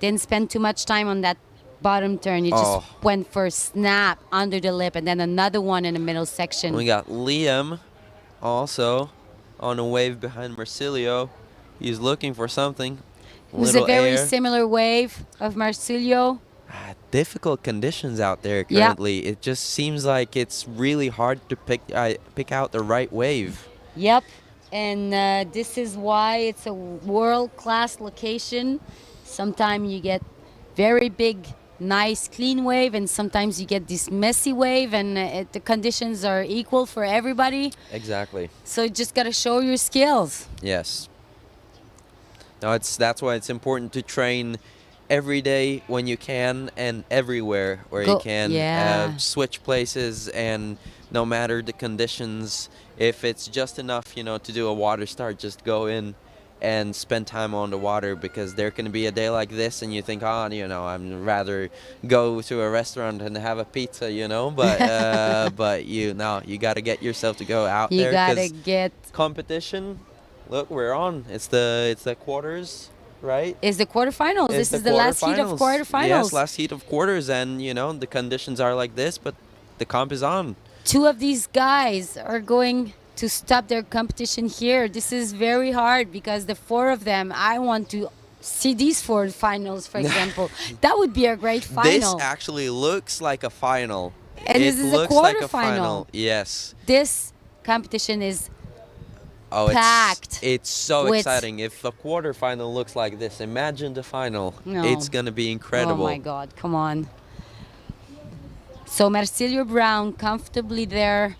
Didn't spend too much time on that bottom turn. He Oh. just went for a snap under the lip and then another one in the middle section. We got Liam also on a wave behind Marsilio. He's looking for something. It was a Little very air. similar wave of Marsilio. Difficult conditions out there Yeah. currently. It just seems like it's really hard to pick out the right wave. Yep. And this is why it's a world-class location. Sometimes you get very big, nice, clean wave, and sometimes you get this messy wave, and the conditions are equal for everybody. Exactly. So you just got to show your skills. Yes. No, that's why it's important to train every day when you can and everywhere where you Go- can. yeah. Switch places, and no matter the conditions, if it's just enough, to do a water start, just go in and spend time on the water, because there can be a day like this and you think, I'd rather go to a restaurant and have a pizza, but but you got to get yourself to go out You there, got to 'cause get... competition. Look, we're on. It's the quarters, right? Is the quarterfinals. This is the last heat of quarterfinals. Yes, last heat of quarters, and the conditions are like this, but the comp is on. Two of these guys are going to stop their competition here. This is very hard because the four of them, I want to see these four finals, for example. That would be a great final. This actually looks like a final. And it this is a looks like a quarterfinal. final. Yes. This competition is Oh, packed. It's so with- exciting. If a quarterfinal looks like this, imagine the final. No. It's gonna be incredible. Oh my God, come on. So Marsilio Brown comfortably there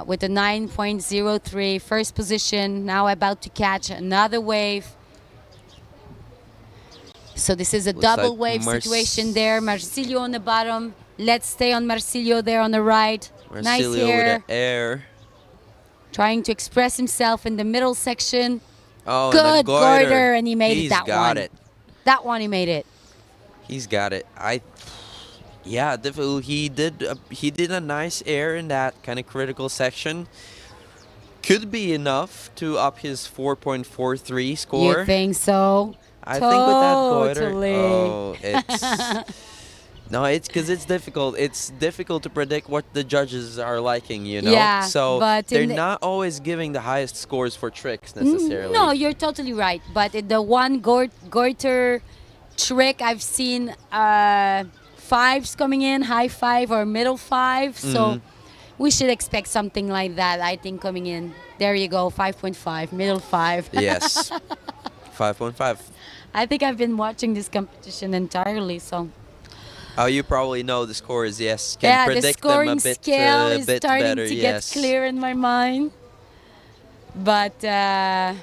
with a 9.03 first position, now about to catch another wave. So this is a Looks double like wave situation there. Marsilio on the bottom. Let's stay on Marsilio there on the right. Nice Marsilio air. with the air. Trying to express himself in the middle section. Oh, and the Good goiter, and he made He's it that got one. it. That one he made it. He's got it. Yeah, definitely. He did a nice air in that kind of critical section. Could be enough to up his 4.43 score. You think so? I think with that goiter. Totally. Oh, it's no, it's because it's difficult. It's difficult to predict what the judges are liking, Yeah, So but they're in the- not always giving the highest scores for tricks necessarily. No, you're totally right. But the one goiter trick I've seen fives coming in, high five or middle five. So we should expect something like that, I think, coming in. There you go, 5.5, middle five. Yes, 5.5. I think I've been watching this competition entirely, so. Oh, you probably know the scores. Yes, can Yeah, the predict scoring them a bit, scale is bit starting better. to Yes. get clear in my mind. But yeah,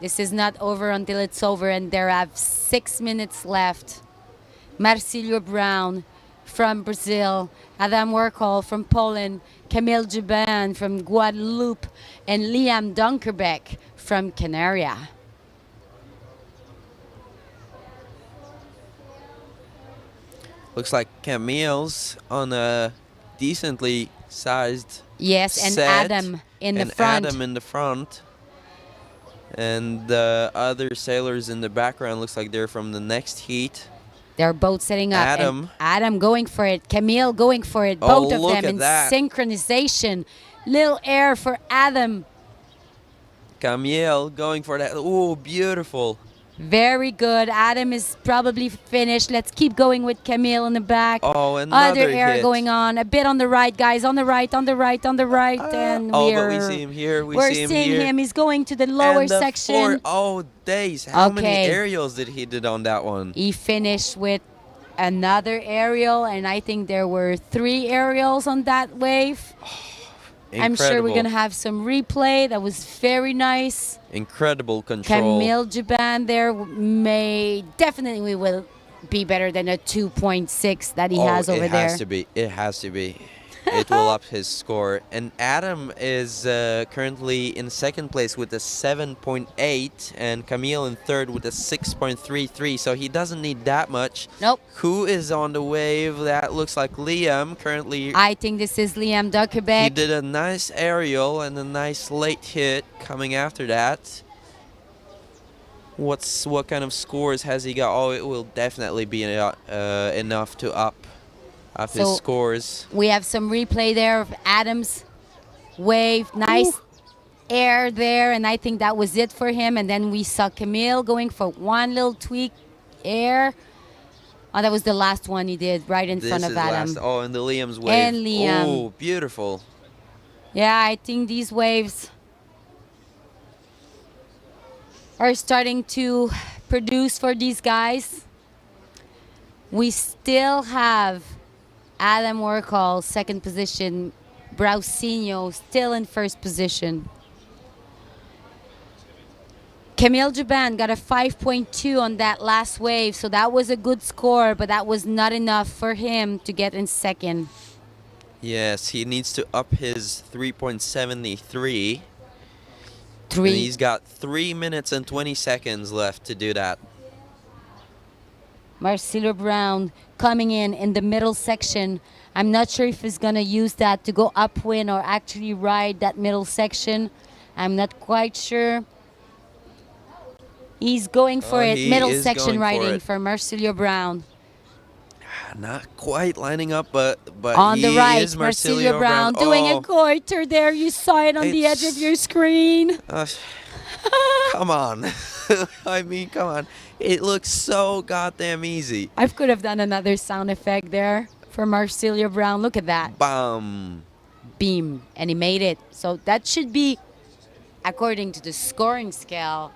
this is not over until it's over, and there are 6 minutes left. Marsilio Brown from Brazil, Adam Werkol from Poland, Camille Juban from Guadeloupe, and Liam Dunkerbeck from Canaria. Looks like Camille's on a decently sized Yes, and set, Adam in the and front. Adam in the front. And the other sailors in the background looks like they're from the next heat. They're both setting up. Adam. And Adam going for it. Camille going for it. Oh, Both of look them at in that. synchronization. Little air for Adam. Camille going for that. Oh, beautiful. Very good. Adam is probably finished. Let's keep going with Camille in the back. Oh, another Other air hit. going on. A bit on the right, guys. On the right, on the right, on the right. And Oh, we're, but we see him here. we're see him seeing here. him. He's going to the lower And the section. Oh, days. How many Okay. aerials did he did on that one? He finished with another aerial, and I think there were 3 aerials on that wave. I'm sure we're Incredible. going to have some replay. That was very nice. Incredible control. Camille Juban there may definitely will be better than a 2.6 that he has over it there. has to be. It has to be. It will up his score. And Adam is currently in second place with a 7.8, and Camille in third with a 6.33. So he doesn't need that much. Nope. Who is on the wave? That looks like Liam currently. I think this is Liam He Duckerbeck. did a nice aerial and a nice late hit coming after that. What kind of scores has he got? Oh, it will definitely be enough to up his So, scores. We have some replay there of Adam's wave. Nice air there, and I think that was it for him. And then we saw Camille going for one little tweak air. Oh, that was the last one he did right in front of Adam. Oh, and the Liam's wave. And Liam. Oh, beautiful. Yeah, I think these waves are starting to produce for these guys. We still have Adam Warhol, second position. Brausinho still in first position. Camille Juban got a 5.2 on that last wave, so that was a good score, but that was not enough for him to get in second. Yes, he needs to up his 3.73. And 3. he's got 3 minutes and 20 seconds left to do that. Marcelo Brown coming in the middle section. I'm not sure if he's going to use that to go upwind or actually ride that middle section. I'm not quite sure. He's going for it. He Middle is section going for riding it. for Marcelo Brown. Not quite lining up, but On the he right, is Marcelo Brown doing a goiter there. You saw it on the edge of your screen. Come on. I mean, come on. It looks so goddamn easy. I could have done another sound effect there for Marcelo Brown. Look at that. Bam. Beam. And he made it. So that should be, according to the scoring scale,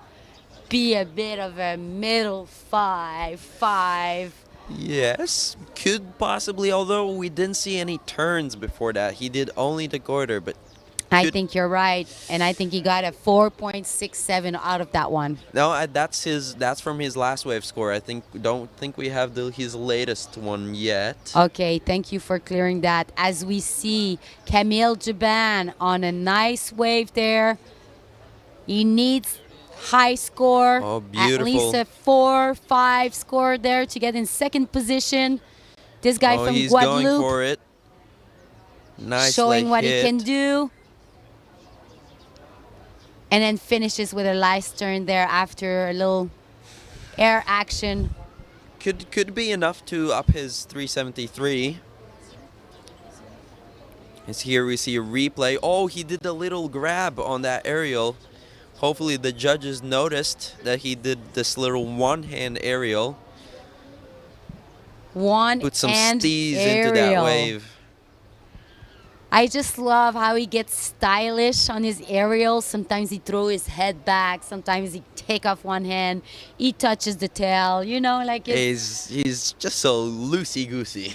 be a bit of a middle 5. Yes, could possibly, although we didn't see any turns before that. He did only the quarter, but I think you're right, and I think he got a 4.67 out of that one. no, that's from his last wave score. Don't think we have his latest one yet. Okay, thank you for clearing that. As we see Camille Juban on a nice wave there. He needs high score, Oh, at least a 4-5 score there to get in second position. This guy from he's Guadeloupe going for it. Nice showing late what hit. he can do. And then finishes with a nice turn there after a little air action. Could be enough to up his 373. As here we see a replay. Oh, he did a little grab on that aerial. Hopefully the judges noticed that he did this little one-hand aerial. Put some steez into that wave. I just love how he gets stylish on his aerials. Sometimes he throws his head back. Sometimes he take off one hand. He touches the tail. You know, like it's... He's just so loosey-goosey.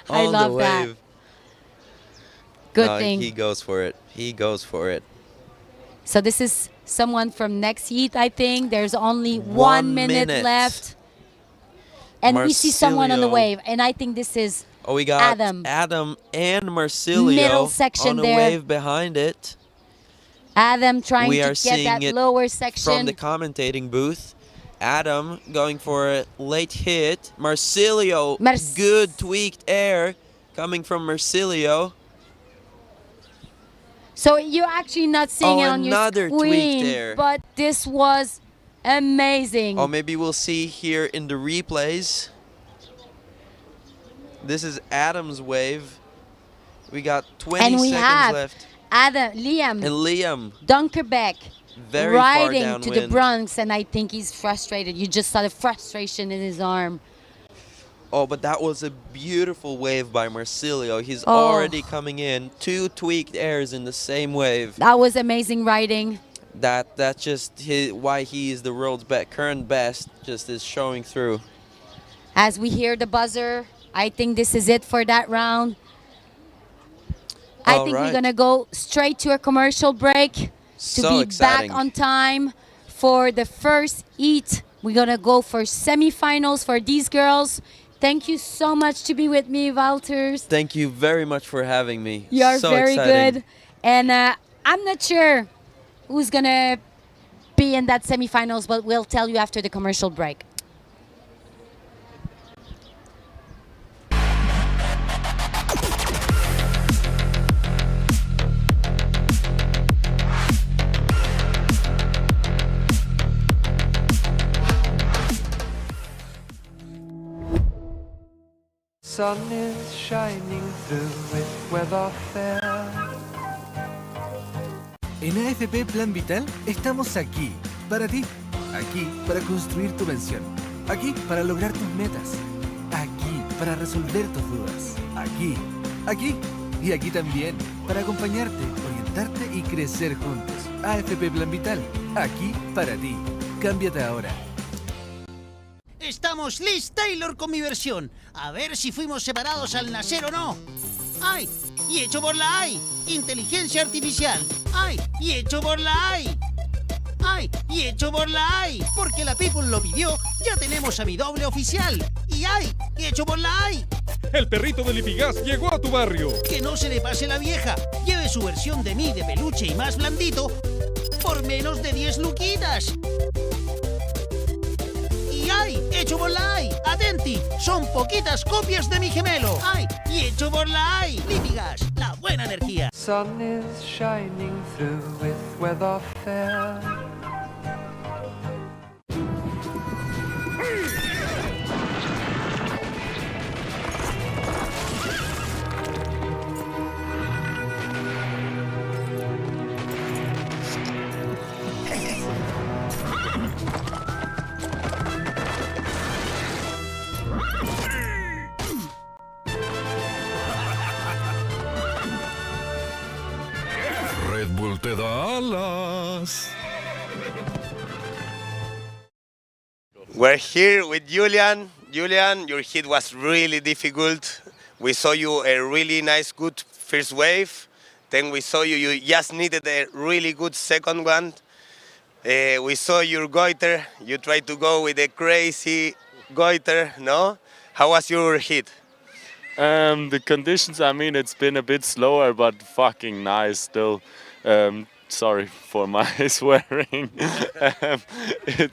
I love the that. wave. Good thing. He goes for it. He goes for it. So this is someone from next heat, I think. There's only 1 minute left. And we see someone on the Marcelo. wave. And I think this is Oh, we got Adam. and Marcilio Middle section on the there. wave behind it. Adam trying We to are get seeing that it lower section. from the commentating booth. Adam going for a late hit. Marcilio, good tweaked air coming from Marcilio. So you're actually not seeing it on your another tweak screen, there. but this was amazing. Oh, maybe we'll see here in the replays. This is Adam's wave. We got 20 and we seconds have left. Liam And Liam, Dunkerbeck very far riding to the downwind. Bronx, and I think he's frustrated. You just saw the frustration in his arm. Oh, but that was a beautiful wave by Marsilio. He's Oh. already coming in. 2 tweaked airs in the same wave. That was amazing riding. That's just why he is the world's current best, just is showing through. As we hear the buzzer, I think this is it for that round. I think we're going to go straight to a commercial break to So be exciting. back on time for the first heat. We're going to go for semifinals for these girls. Thank you so much to be with me, Walters. Thank you very much for having me. You're so very exciting. good. And I'm not sure who's going to be in that semifinals, but we'll tell you after the commercial break. Sun is shining through with weather fair. En AFP Plan Vital estamos aquí, para ti. Aquí para construir tu pensión. Aquí para lograr tus metas. Aquí para resolver tus dudas. Aquí y aquí también para acompañarte, orientarte y crecer juntos. AFP Plan Vital, aquí para ti. Cámbiate ahora. Estamos Liz Taylor con mi versión. A ver si fuimos separados al nacer o no. ¡Ay! Y hecho por la AI. Inteligencia artificial. ¡Ay! Y hecho por la AI. ¡Ay! Y hecho por la AI. Porque la People lo pidió, ya tenemos a mi doble oficial. Y ¡ay! Y hecho por la AI. El perrito del Lipigas llegó a tu barrio. Que no se le pase la vieja. Lleve su versión de mí de peluche y más blandito por menos de 10 luquitas. Y ¡ay! Hecho por la AI. Atenti, son poquitas copias de mi gemelo. ¡Ay! Y hecho por la AI. Lipigas, la buena energía. Sun is shining through with weather fair. Red Bull te da alas. We're here with Julian. Julian, your hit was really difficult. We saw you a really nice, good first wave. Then we saw you just needed a really good second one. We saw your goiter. You tried to go with a crazy goiter, no? How was your hit? The conditions, I mean, it's been a bit slower, but fucking nice still. Sorry for my swearing.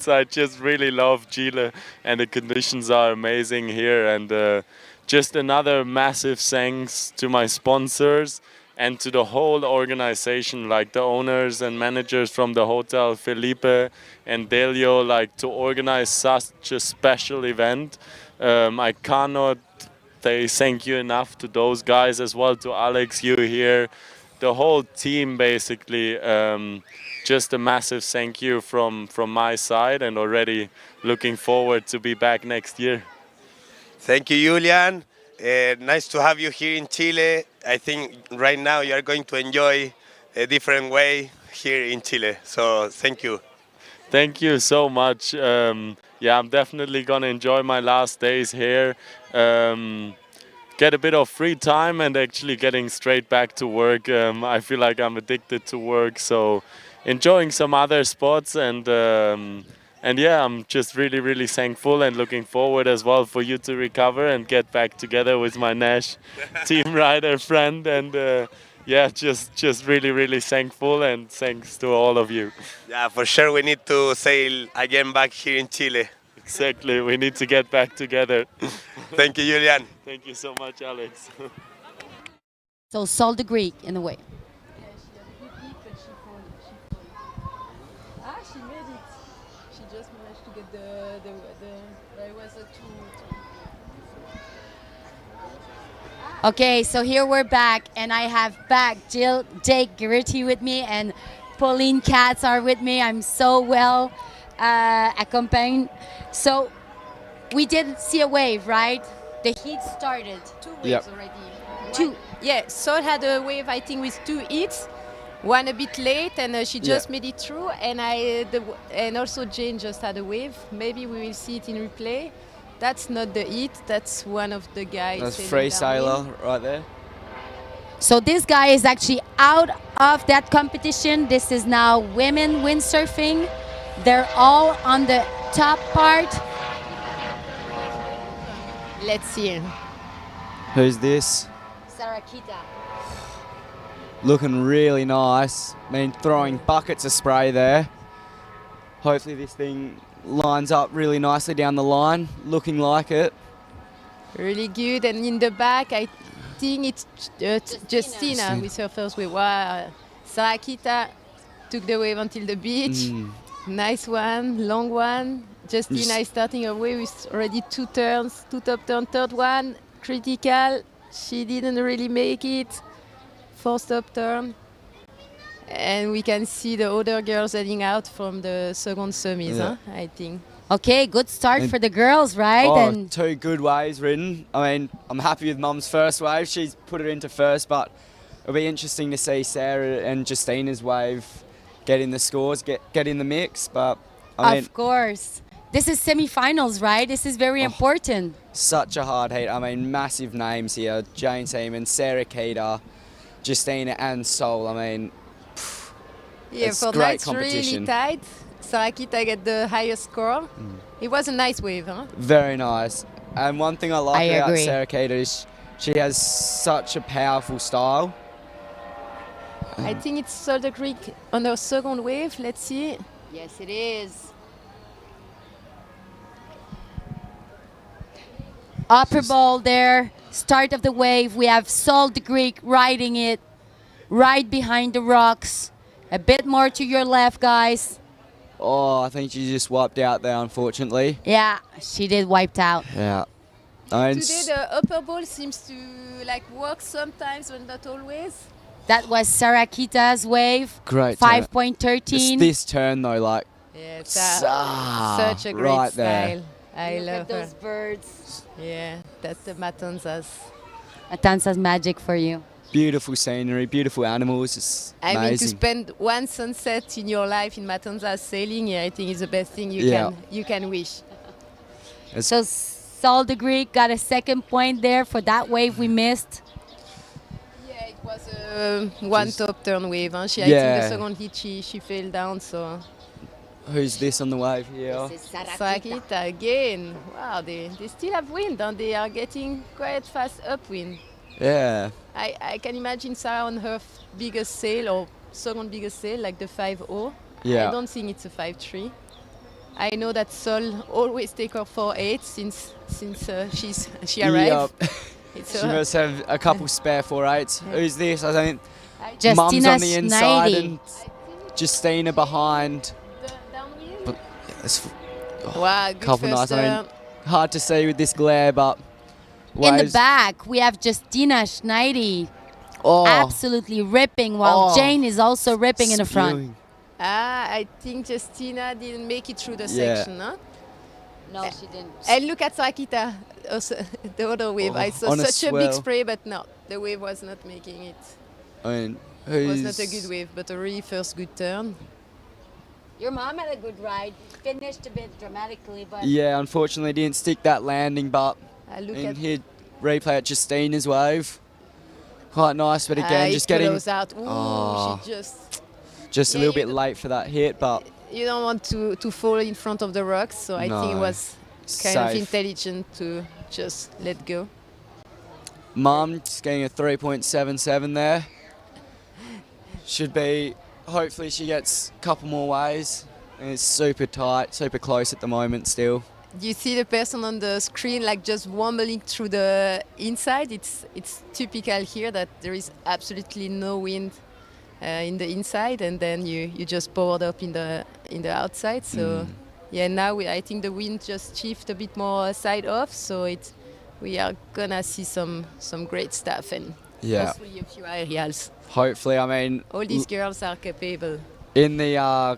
I just really love Chile, and the conditions are amazing here. And just another massive thanks to my sponsors and to the whole organization, like the owners and managers from the hotel, Felipe and Delio, like to organize such a special event. I cannot say thank you enough to those guys as well, to Alex, you here, the whole team basically. Just a massive thank you from my side, and already looking forward to be back next year. Thank you, Julian. Nice to have you here in Chile. I think right now you are going to enjoy a different way here in Chile. So thank you. Thank you so much. Yeah, I'm definitely gonna enjoy my last days here. Get a bit of free time and actually getting straight back to work. I feel like I'm addicted to work, so enjoying some other spots, and yeah, I'm just really thankful and looking forward as well for you to recover and get back together with my Nash team rider friend, and yeah, just really thankful, and thanks to all of you. Yeah, for sure we need to sail again back here in Chile. Exactly, we need to get back together. Thank you, Julian. Thank you so much, Alex. So Sol the Greek in the way. to get the there was a two. Okay, so here we're back, and I have back Jill, Jake Gritty with me, and Pauline Katz are with me. I'm so well accompanied. So we did see a wave, right? The heat started. Two waves already. Two. Yeah, Sol had a wave, I think, with two hits. One a bit late, and she just made it through. And and also Jane just had a wave. Maybe we will see it in replay. That's not the hit. That's one of the guys. That's free sailor right there. So this guy is actually out of that competition. This is now women windsurfing. They're all on the top part. Let's see. Who's this? Sarakita. Looking really nice. I mean, throwing buckets of spray there. Hopefully this thing lines up really nicely down the line. Looking like it. Really good. And in the back, I think it's Justina with her first wave. Wow. Sarakita took the wave until the beach. Nice one, long one. Justina is starting her wave with already two turns, two top turn, third one, critical. She didn't really make it. Fourth top turn. And we can see the other girls heading out from the second summit, I think. Okay, good start for the girls, right? Oh, And two good waves ridden. I mean, I'm happy with Mum's first wave. She's put it into first, but it'll be interesting to see Sarah and Justina's wave get in the scores, get in the mix. But I mean, of course. This is semifinals, right? This is very important. Such a hard heat. I mean, massive names here. Jane Seaman, Sarah Keita, Justina and Sol. I mean, yeah, it's for great that it's competition. really tight. Sarakita get the highest score. It was a nice wave, huh? Very nice. And one thing I like I about agree. Sarah Keita is she has such a powerful style. I think it's Solder Creek on her second wave. Let's see. Yes, it is. Upper ball there, start of the wave. We have Salt Greek riding it right behind the rocks. A bit more to your left, guys. Oh, I think she just wiped out there, unfortunately. Yeah, she did wiped out. Yeah. I mean, Today the upper ball seems to like work sometimes, but not always. That was Sarakita's wave. great turn. 5.13. It's this turn though, like Yeah, it's such such a great right style. there. I Look love at those her. birds. Yeah, that's the Matanzas. Matanzas magic for you. Beautiful scenery, beautiful animals. It's I mean, to amazing. spend one sunset in your life in Matanzas sailing, yeah, I think is the best thing you can wish. So Sol the Greek got a second point there for that wave we missed. Yeah, it was one top turn wave. Huh? I think Yeah. the second hit she fell down. So Who's this on the wave here? Sarakita again. Wow, they still have wind and they are getting quite fast upwind. Yeah. I can imagine Sarah on her biggest sail or second biggest sail, like the 5-0. Yeah. I don't think it's a 5-3. I know that Sol always take her 4-8 since she arrived. Yep. It's She must have a couple spare 4-8s. Who's this? I think Justina Mum's on the inside Schneidy. and Justina behind. But it's Wow, good couple nice. first I mean, hard to see with this glare, but In the waves- back, we have Justina Schneidy Oh. absolutely ripping, while Oh. Jane is also ripping in the front. Spewing. I think Justina didn't make it through the Yeah. section, huh? No, she didn't. And look at Sarakita, also the other wave. I saw on a such a big swell. spray, but no, the wave was not making it. I mean, It was who's not a good wave, but a really first good turn. Your mom had a good ride. Finished a bit dramatically, but Yeah, unfortunately didn't stick that landing, but look in at- here replay at Justina's wave. Quite nice, but again, it just getting closed out. Ooh, Oh. she just a Yeah, little you bit late for that hit, but you don't want to fall in front of the rocks, so I think it No. was kind of Safe. intelligent to just let go. Mum just getting a 3.77 there. Should be, hopefully she gets a couple more waves. And it's super tight, super close at the moment still. You see the person on the screen like just wobbling through the inside. It's typical here that there is absolutely no wind in the inside, and then you just powered up in the outside. So yeah, now I think the wind just shift a bit more side off, so we are gonna see some great stuff and hopefully a few aerials. Hopefully, I mean, All these girls are capable. in the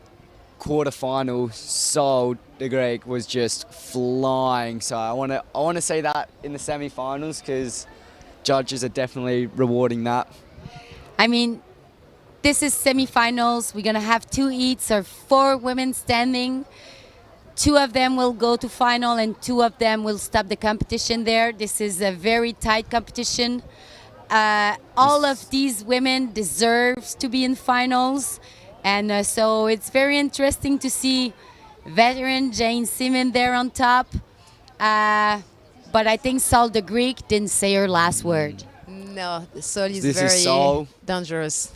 quarterfinal, Sol the Greek was just flying. So I want to see that in the semi-finals because judges are definitely rewarding that. I mean, this is semifinals. We're gonna have 2 heats or 4 women standing. 2 of them will go to final and 2 of them will stop the competition there. This is a very tight competition. All of these women deserve to be in finals. And so it's very interesting to see veteran Jane Simon there on top. But I think Sol the Greek didn't say her last word. No, Sol is This is very Sol. dangerous.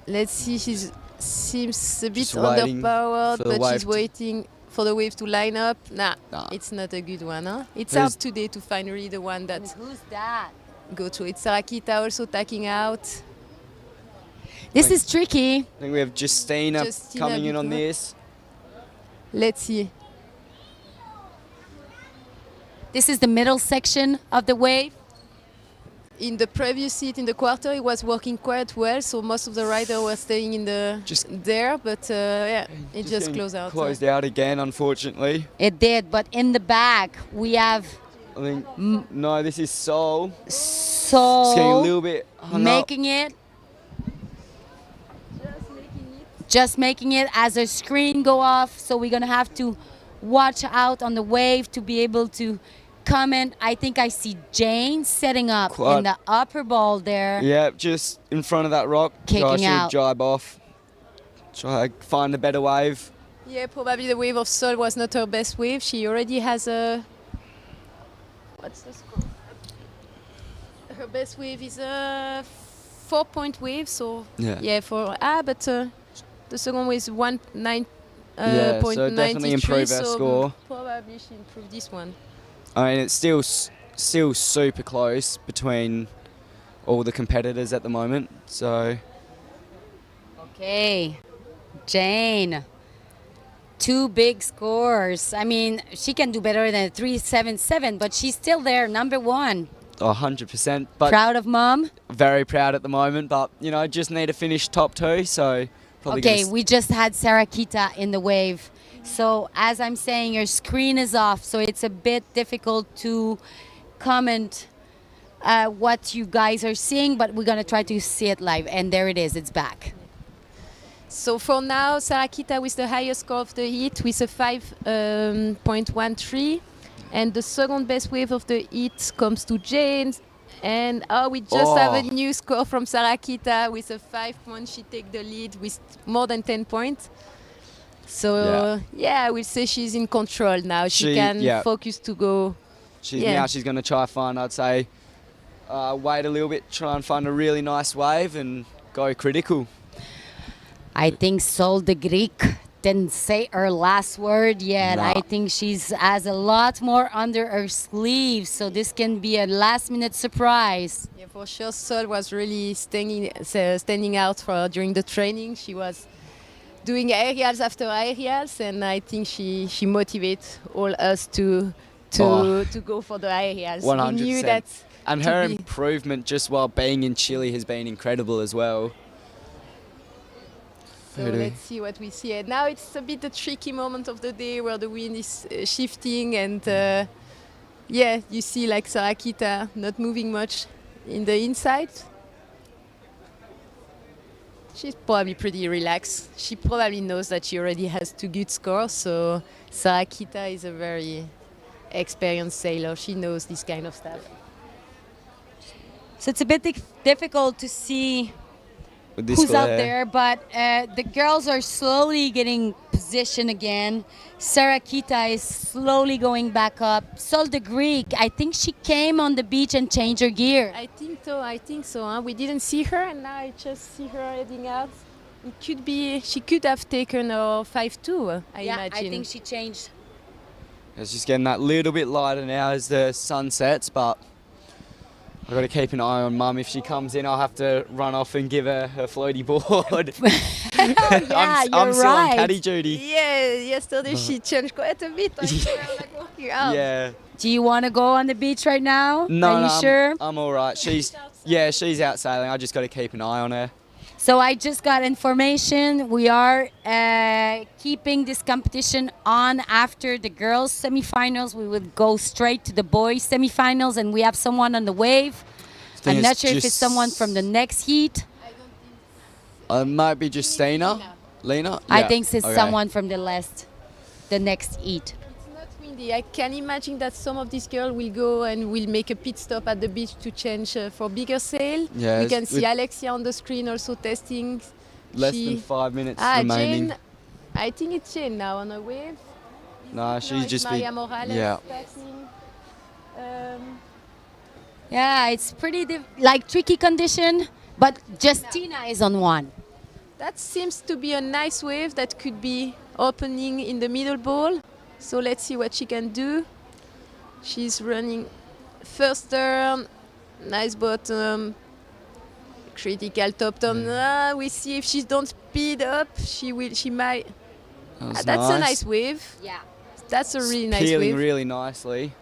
Let's see, she seems a bit Just waiting underpowered, for the but she's wave waiting for the wave to line up. Nah, it's not a good one. Huh? It's Who's- hard today to find really the one that Who's that? go through. It's Sarakita also tacking out. This is tricky. I think we have Justina coming in on Bittencourt. this. Let's see. This is the middle section of the wave. In the previous heat in the quarter, it was working quite well, so most of the riders were staying in the there, but yeah, it just getting closed out. Closed out again, unfortunately. It did, but in the back we have I think no, this is Sol. Sol It's getting a little bit hung up. making it. Just making it as her screen go off, so we're gonna have to watch out on the wave to be able to comment. I think I see Jane setting up in the upper ball there. Yeah, just in front of that rock. Kicking so I should out. jibe off. Try find a better wave. Yeah, probably the wave of Sol was not her best wave. She already has a... What's the score? Her best wave is a 4-point wave, so... Yeah. But the second wave is 1.93, Yeah, so definitely improve our so score. probably she improved this one. I mean, it's still super close between all the competitors at the moment. So Okay, Jane. 2 big scores. I mean, she can do better than a 3.77, but she's still there, number 1. 100%. But Proud of mom? very proud at the moment. But you know, just need to finish top 2. So probably Okay, gonna we just had Sarakita in the wave. So as I'm saying, your screen is off, so it's a bit difficult to comment what you guys are seeing, but we're gonna try to see it live. And there it is, it's back. So for now, Sarakita with the highest score of the heat with a 5.13. And the second best wave of the heat comes to Jane. And we just have a new score from Sarakita with a 5 point. She takes the lead with more than 10 points. So yeah, I will say she's in control now. She can focus to go. Now she's going to try find, I'd say, wait a little bit, try and find a really nice wave and go critical. I think Sol the Greek didn't say her last word yet. Nah. I think she's has a lot more under her sleeve, so this can be a last-minute surprise. Yeah, for sure, Sol was really standing out during the training. She was doing aerials after aerials, and I think she motivates all us to go for the aerials. 100%. We knew that. And her improvement just while being in Chile has been incredible as well. So let's see what we see. And now it's a bit a tricky moment of the day where the wind is shifting, and yeah, you see like Sarakita not moving much in the inside. She's probably pretty relaxed. She probably knows that she already has 2 good scores, so Sarakita is a very experienced sailor. She knows this kind of stuff. So it's a bit difficult to see who's out there, but the girls are slowly getting position again. Sarakita is slowly going back up. Sol the Greek, I think she came on the beach and changed her gear. I think so. Huh? We didn't see her, and now I just see her heading out. It could be, she could have taken a 5-2, I imagine. I think she changed. It's just getting that little bit lighter now as the sun sets, but I've got to keep an eye on Mum. If she comes in, I'll have to run off and give her her floaty board. Yeah, I'm you're still on right. caddy duty. Yeah, yesterday she changed quite a bit. Like, we were like walking out. Yeah. Do you want to go on the beach right now? No, Are you no, sure? I'm all right. She's out sailing. I just got to keep an eye on her. So I just got information. We are keeping this competition on after the girls' semifinals. We will go straight to the boys' semifinals, and we have someone on the wave. I'm not sure if it's someone from the next heat. Might be Justina. Lena? I Yeah, think it's okay. someone from the next heat. It's not windy. I can imagine that some of these girls will go and will make a pit stop at the beach to change for bigger sail. Yeah, we can see with- Alexia on the screen also testing. Less than 5 minutes Ah, remaining. Jane, I think it's Jane now on a wave. No, she's it's just Maria Morales yeah. passing. Yeah, it's pretty tricky condition, but Justina is on one. That seems to be a nice wave that could be opening in the middle ball. So let's see what she can do. She's running first turn, nice bottom, critical top turn. We see if she don't speed up, she might. That was That's a nice. nice wave. Yeah, that's a really nice Peeling wave. really nicely.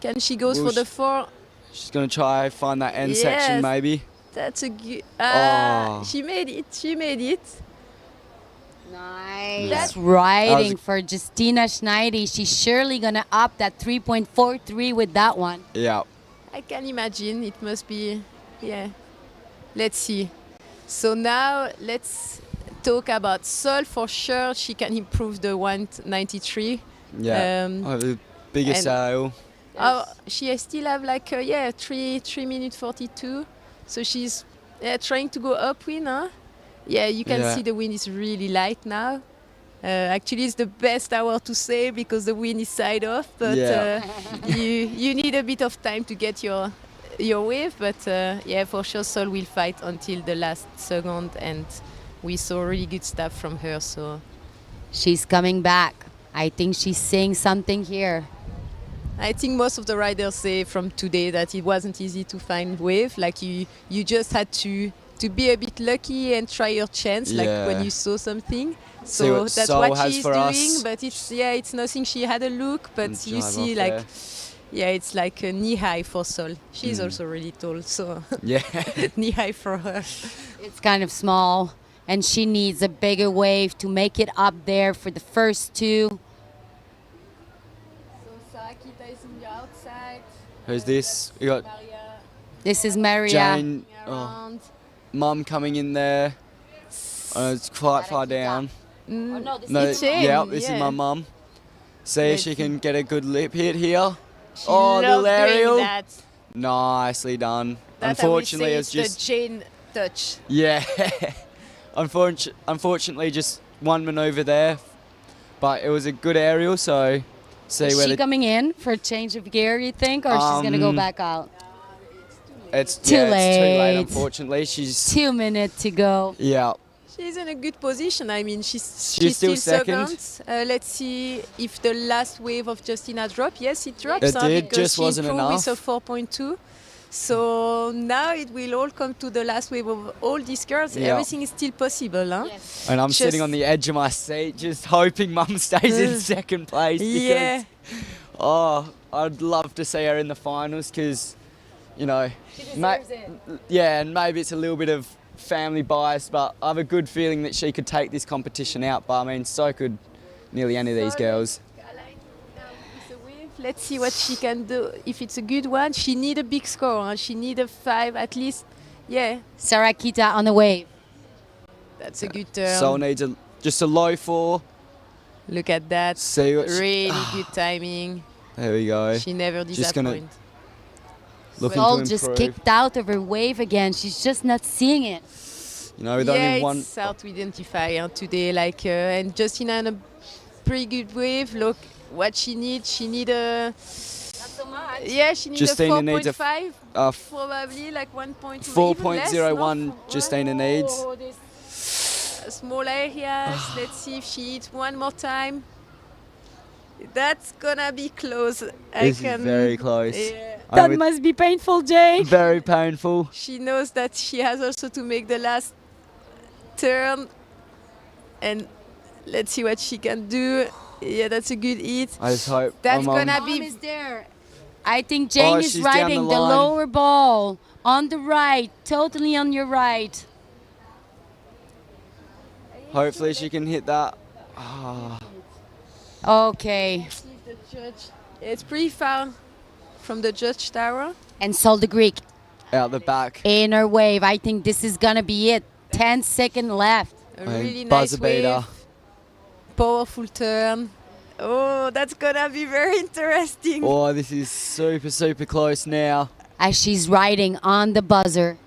Can she goes Well, for the 4? She's going to try find that end Yes. section maybe. That's a good. Oh. She made it. She made it. Nice. Yeah. That's riding That was for Justina Schneidy. She's surely going to up that 3.43 with that one. Yeah. I can imagine it must be, yeah. Let's see. So now let's talk about Sol. For sure, she can improve the 193. Yeah. I have a bigger and- sail. Oh, she still have like 3 minutes 42. So she's trying to go upwind, huh? Yeah, you can Yeah. see the wind is really light now. Actually, it's the best hour to sail because the wind is side off. But Yeah. you need a bit of time to get your wave. But yeah, for sure, Sol will fight until the last second, and we saw really good stuff from her. So She's coming back. I think she's saying something here. I think most of the riders say from today that it wasn't easy to find wave. Like you just had to be a bit lucky and try your chance. Like Yeah. when you saw something. See So what that's Sol what has she's for doing. us. But it's nothing. She had a look, but And you drive see off like there. yeah, it's like a knee high for Sol. She's Mm. also really tall, so Yeah. knee high for her. It's kind of small, and she needs a bigger wave to make it up there for the first two. So Sarakita is on the outside. Who's this? We got This is Maria. Jane. Oh, Mum coming in there. It's quite far down. no, this No, is Jane. yeah, this is yeah. my mum. See if Let's she see. can get a good lip hit here. She Oh, loves little aerial. doing that. Nicely done. That Unfortunately, I would it's say just the Jane touch. yeah. Unfortunately, just one maneuver there, but it was a good aerial. So see Is where she coming in for a change of gear, you think, or she's going to go back out? it's Too It's too late. late. Unfortunately, she's 2 minutes to go. yeah. She's in a good position. I mean, she's still second. Let's see if the last wave of Justina dropped. Yes, it drops. It did, because just she wasn't improved enough. with a 4.2. So now it will all come to the last wave of all these girls. Yeah. Everything is still possible, huh? And I'm Just- sitting on the edge of my seat, just hoping Mum stays in second place. Because, Yeah. Oh, I'd love to see her in the finals because, you know, yeah, and maybe it's a little bit of family bias, but I have a good feeling that she could take this competition out. But I mean, so could nearly any of these girls. Let's see what she can do. If it's a good one, she need a big score. Huh? She need a 5 at least. Yeah, Sarakita on the wave. that's a good turn. Sol needs just a low 4. Look at that. See what she- Really good timing. There we go. She never Just gonna disappoints. looking Sol to just improve. kicked out of her wave again. She's just not seeing it. You know, with Yeah, only one. it's hard to identify today. Like, and Justina on a pretty good wave. Look what she needs. She need a. Not so much. Yeah, she needs Justina a needs a 4.5. f- Probably like 1.2. 4.01 Justina needs. Small areas. Let's see if she hits one more time. That's gonna be close. This is very close. Yeah. That must be painful, Jake. Very painful. She knows that she has also to make the last turn, and let's see what she can do. Yeah, that's a good hit. I just hope. That's my mum- gonna be. Is there. I think Jane is she's down riding the line. lower ball on the right, totally on your right. Hopefully she can hit that. Ah. Okay. It's pretty far from the judge tower. And Sol the Greek. Out the back. Inner wave. I think this is gonna be it. 10 seconds left. A really nice Buzzer beater. wave. Powerful turn. Oh, that's gonna be very interesting. Oh, this is super, super close now. As she's riding on the buzzer.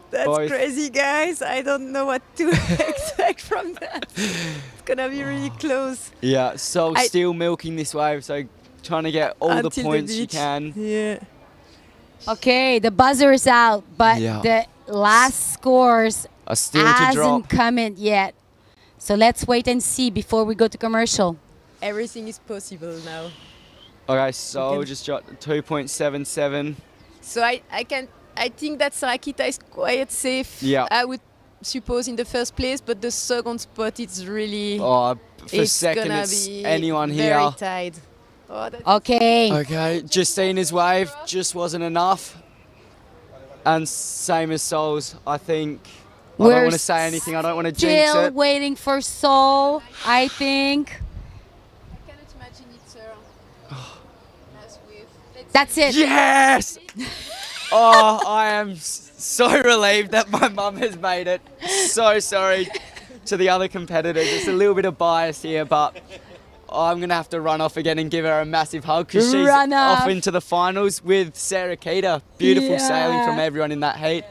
That's Both. crazy, guys. I don't know what to expect from that. It's gonna be really close. Yeah, so I- still milking this wave, so trying to get all the Until the points she beach. can. Yeah. Okay, the buzzer is out, but Yeah. the last scores Are still to hasn't drop. come in yet. So let's wait and see before we go to commercial. Everything is possible now. Okay, so Okay. just dropped 2.77. So I think that Sarakita is quite safe. Yeah. I would suppose in the first place, but the second spot is really. Oh, for it's second, gonna it's be anyone very here. tight. Oh, that's Okay. Okay, Justina's wave just wasn't enough. And same as Sol's, I think. I don't We're want to say anything, I don't want to jinx Still it. waiting for Sol, I think. I cannot imagine it, sir. That's it. Yes! Oh, I am so relieved that my mum has made it. So sorry to the other competitors. It's a little bit of bias here, but I'm going to have to run off again and give her a massive hug because she's Run off off. into the finals with Sarah Keita. Beautiful sailing from Yeah. everyone in that heat.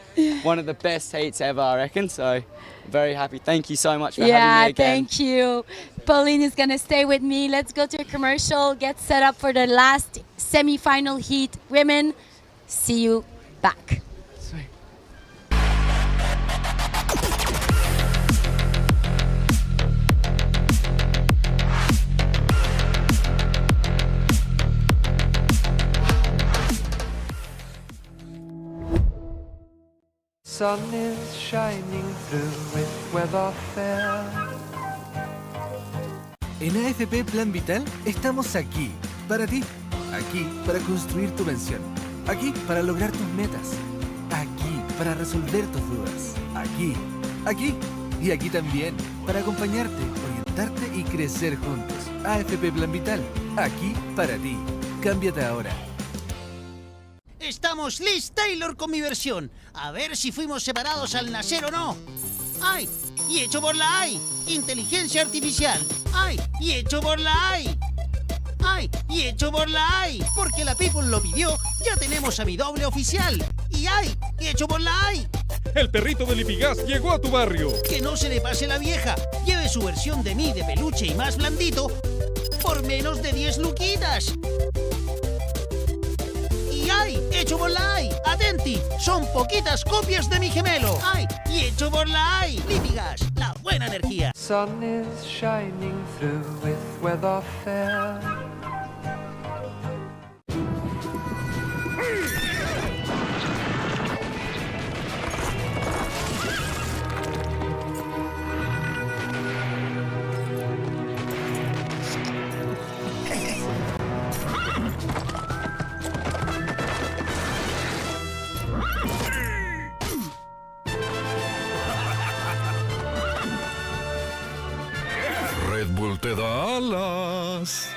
One of the best heats ever, I reckon. So very happy. Thank you so much for having Yeah, me again. thank you. Pauline is gonna stay with me. Let's go to a commercial, get set up for the last semi-final heat. Women, see you back. Sun is shining through with weather fair. En AFP Plan Vital estamos aquí, para ti. Aquí para construir tu pensión. Aquí para lograr tus metas. Aquí para resolver tus dudas. Aquí y aquí también para acompañarte, orientarte y crecer juntos. AFP Plan Vital, aquí para ti. Cámbiate ahora. Estamos Liz Taylor con mi versión. A ver si fuimos separados al nacer o no. ¡Ay! Y hecho por la AI. Inteligencia artificial. ¡Ay! Y hecho por la AI. ¡Ay! Y hecho por la AI. Porque la People lo pidió, ya tenemos a mi doble oficial. Y ¡ay! Y hecho por la AI. El perrito del Lipigas llegó a tu barrio. Que no se le pase la vieja. Lleve su versión de mí de peluche y más blandito por menos de 10 luquitas. Y ¡ay! Hecho por la AI. Atenti, son poquitas copias de mi gemelo. ¡Ay! Y hecho por la AI. Lipigas, la buena energía. Sun is shining through with weather fair. Red Bull te da alas.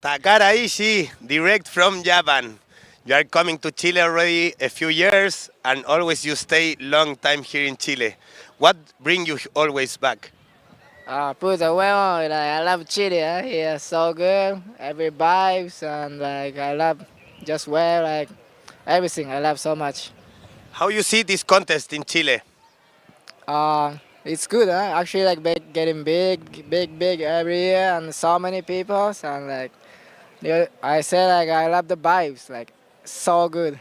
Takara Ishii, direct from Japan. You are coming to Chile already a few years and always you stay long time here in Chile. What brings you always back? Puta huevo, like, I love Chile, here so good, every vibes, and like I love just wear, like everything, I love so much. How you see this contest in Chile? It's good, actually like getting big every year, and so many people, and like, I say like I love the vibes, like so good.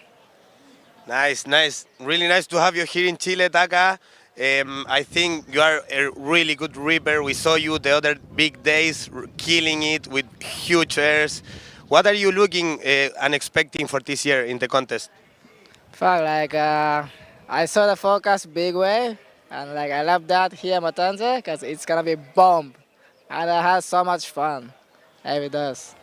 Nice, nice. Really nice to have you here in Chile, Taka. I think you are a really good river. We saw you the other big days killing it with huge airs. What are you looking and expecting for this year in the contest? Fuck, like I saw the forecast big wave, and like I love that here in Matanzas because it's gonna be bomb, and I had so much fun. Every does.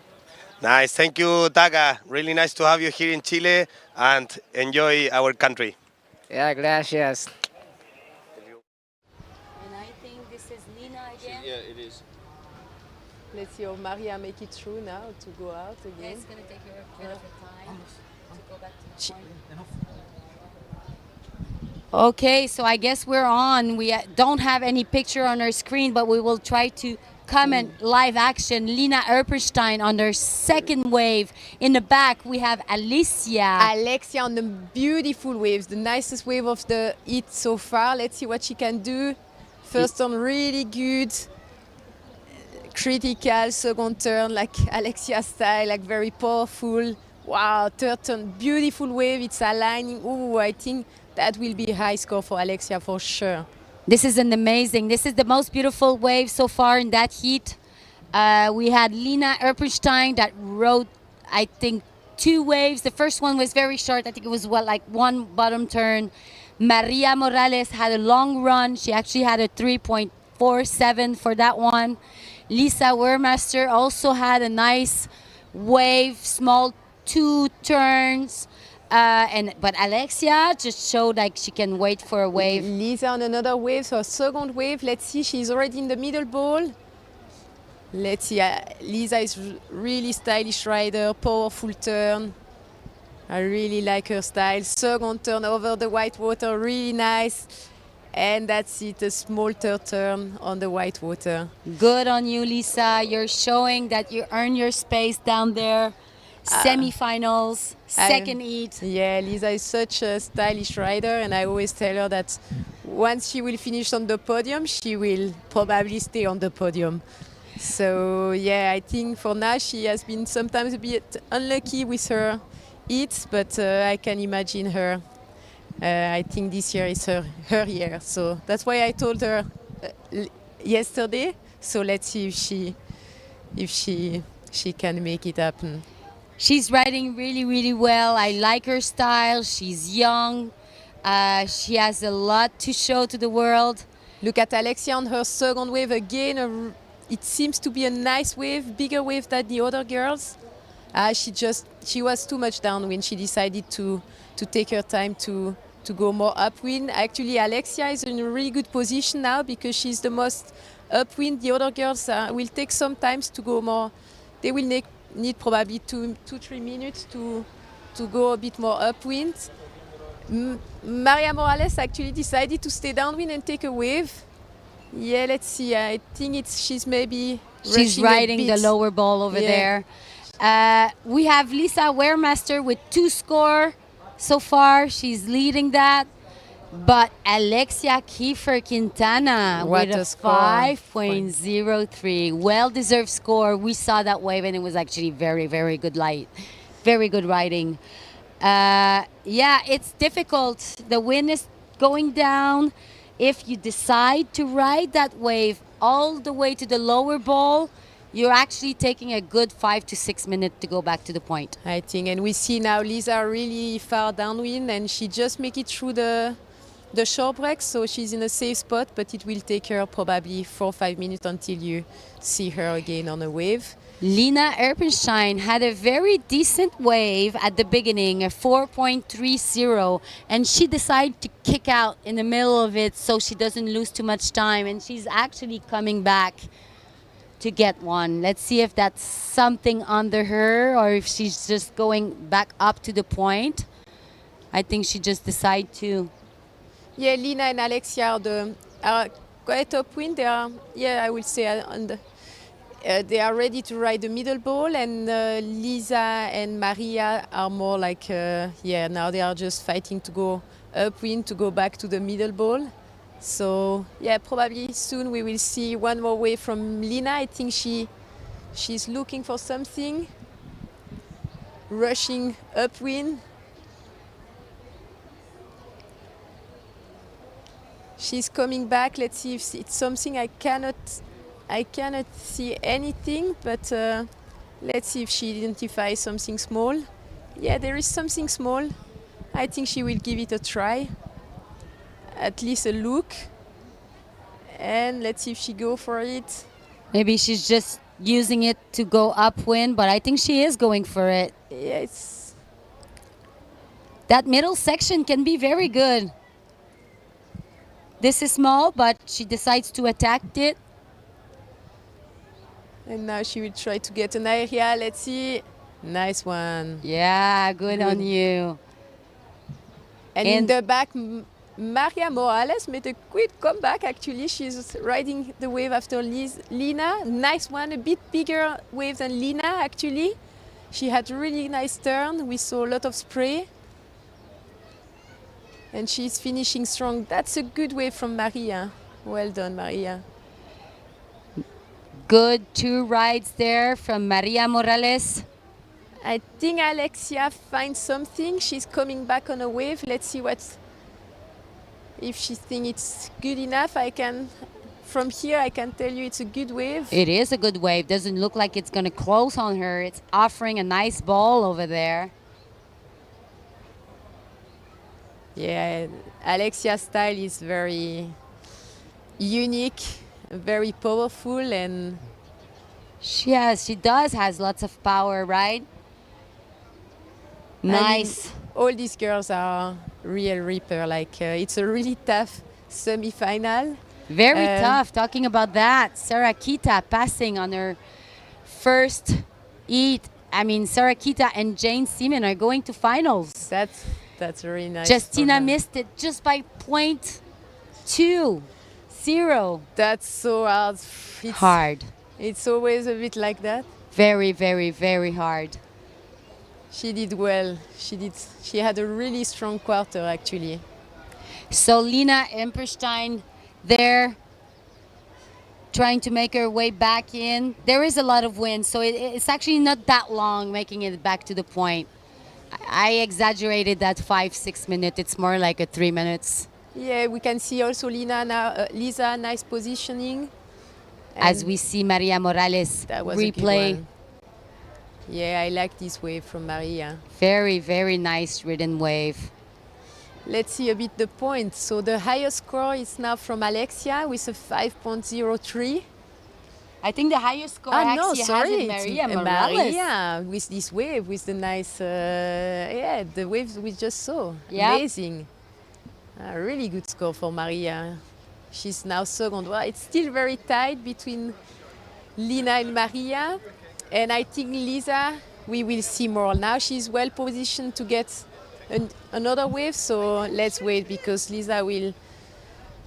Nice, thank you, Taga. Really nice to have you here in Chile and enjoy our country. Yeah, gracias. And I think this is Lina again. Yeah, it is. Let's see if Maria make it through now to go out again. Yeah, it's going to take her a bit of a time to go back to the point. Okay, so I guess we're on. We don't have any picture on our screen, but we will try to comment live action. Lina Erpenstein on their second wave. In the back, we have Alicia. Alexia on the beautiful waves, the nicest wave of the heat so far. Let's see what she can do. First turn really good. Critical, second turn like Alexia style, like very powerful. Wow, third turn, beautiful wave, it's aligning. Ooh, I think that will be a high score for Alexia for sure. This is the most beautiful wave so far in that heat. We had Lina Erpenstein that rode, I think, 2 waves. The first one was very short. I think it was like 1 bottom turn. Maria Morales had a long run. She actually had a 3.47 for that one. Lisa Wehrmaster also had a nice wave, small 2 turns. But Alexia just showed like she can wait for a wave. Lisa on another wave, so a second wave. Let's see, she's already in the middle ball. Let's see, Lisa is really stylish rider, powerful turn. I really like her style. Second turn over the white water, really nice. And that's it, a small third turn on the white water. Good on you, Lisa. You're showing that you earn your space down there. Semi-finals, second heat. Yeah, Lisa is such a stylish rider, and I always tell her that once she will finish on the podium, she will probably stay on the podium. So yeah, I think for now she has been sometimes a bit unlucky with her heats, but I can imagine her. I think this year is her year, so that's why I told her yesterday. So let's see if she can make it happen. She's riding really, really well. I like her style. She's young. She has a lot to show to the world. Look at Alexia on her second wave again. It seems to be a nice wave, bigger wave than the other girls. She was too much downwind. She decided to take her time to go more upwind. Actually, Alexia is in a really good position now because she's the most upwind. The other girls will take some time to go more. They will need probably 2-3 minutes to go a bit more upwind. Maria Morales actually decided to stay downwind and take a wave. Yeah, let's see. I think she's maybe she's riding the lower ball over there. We have Lisa Wehrmaster with 2 score so far. She's leading that. But Alexia Kiefer Quintana with a 5.03. Well-deserved score. We saw that wave and it was actually very, very good light. Very good riding. Yeah, it's difficult. The wind is going down. If you decide to ride that wave all the way to the lower ball, you're actually taking a good 5 to 6 minutes to go back to the point. I think, and we see now Lisa really far downwind and she just make it through the shore break, so she's in a safe spot, but it will take her probably 4 or 5 minutes until you see her again on a wave. Lina Erpenstein had a very decent wave at the beginning, a 4.30, and she decided to kick out in the middle of it so she doesn't lose too much time, and she's actually coming back to get one. Let's see if that's something under her or if she's just going back up to the point. I think she just decided to. Yeah, Lina and Alexia are quite upwind. They are, yeah, I will say, they are ready to ride the middle ball, and Lisa and Maria are more like, yeah, now they are just fighting to go upwind, to go back to the middle ball. So, yeah, probably soon we will see one more wave from Lina. I think she's looking for something, rushing upwind. She's coming back. Let's see if it's something I cannot see anything, but let's see if she identifies something small. Yeah, there is something small. I think she will give it a try, at least a look. And let's see if she go for it. Maybe she's just using it to go upwind, but I think she is going for it. Yeah, it's... That middle section can be very good. This is small, but she decides to attack it. And now she will try to get an area. Let's see. Nice one. Yeah, good on you. And in the back, Maria Morales made a quick comeback. Actually, she's riding the wave after Lina. Nice one, a bit bigger wave than Lina, actually. She had a really nice turn. We saw a lot of spray. And she's finishing strong. That's a good wave from Maria. Well done, Maria. Good 2 rides there from Maria Morales. I think Alexia finds something. She's coming back on a wave. Let's see if she thinks it's good enough. From here, I can tell you it's a good wave. It is a good wave. Doesn't look like it's going to close on her. It's offering a nice ball over there. Yeah, Alexia's style is very unique, very powerful, and she has lots of power, right? Nice. All these girls are real ripper. It's a really tough semi-final. Very tough. Talking about that, Sarah Kita passing on her first heat. I mean, Sarah Kita and Jane Seaman are going to finals. That's really nice. Justina missed it just by 0.20. That's so hard. Hard. It's always a bit like that. Very, very, very hard. She did well. She had a really strong quarter, actually. So Lina Emperstein there, trying to make her way back in. There is a lot of wind, so it's actually not that long making it back to the point. I exaggerated that 5-6 minutes. It's more like a 3 minutes. Yeah, we can see also Lisa, nice positioning. As we see Maria Morales that was replay. A good one. Yeah, I like this wave from Maria. Very, very nice ridden wave. Let's see a bit the points. So the highest score is now from Alexia with a 5.03. I think the highest score has it Maria Morales. Maria with this wave, with the nice, the waves we just saw. Yeah. Amazing. A really good score for Maria. She's now second. Well, it's still very tight between Lina and Maria. And I think Lisa, we will see more. Now she's well positioned to get another wave. So let's wait, because Lisa will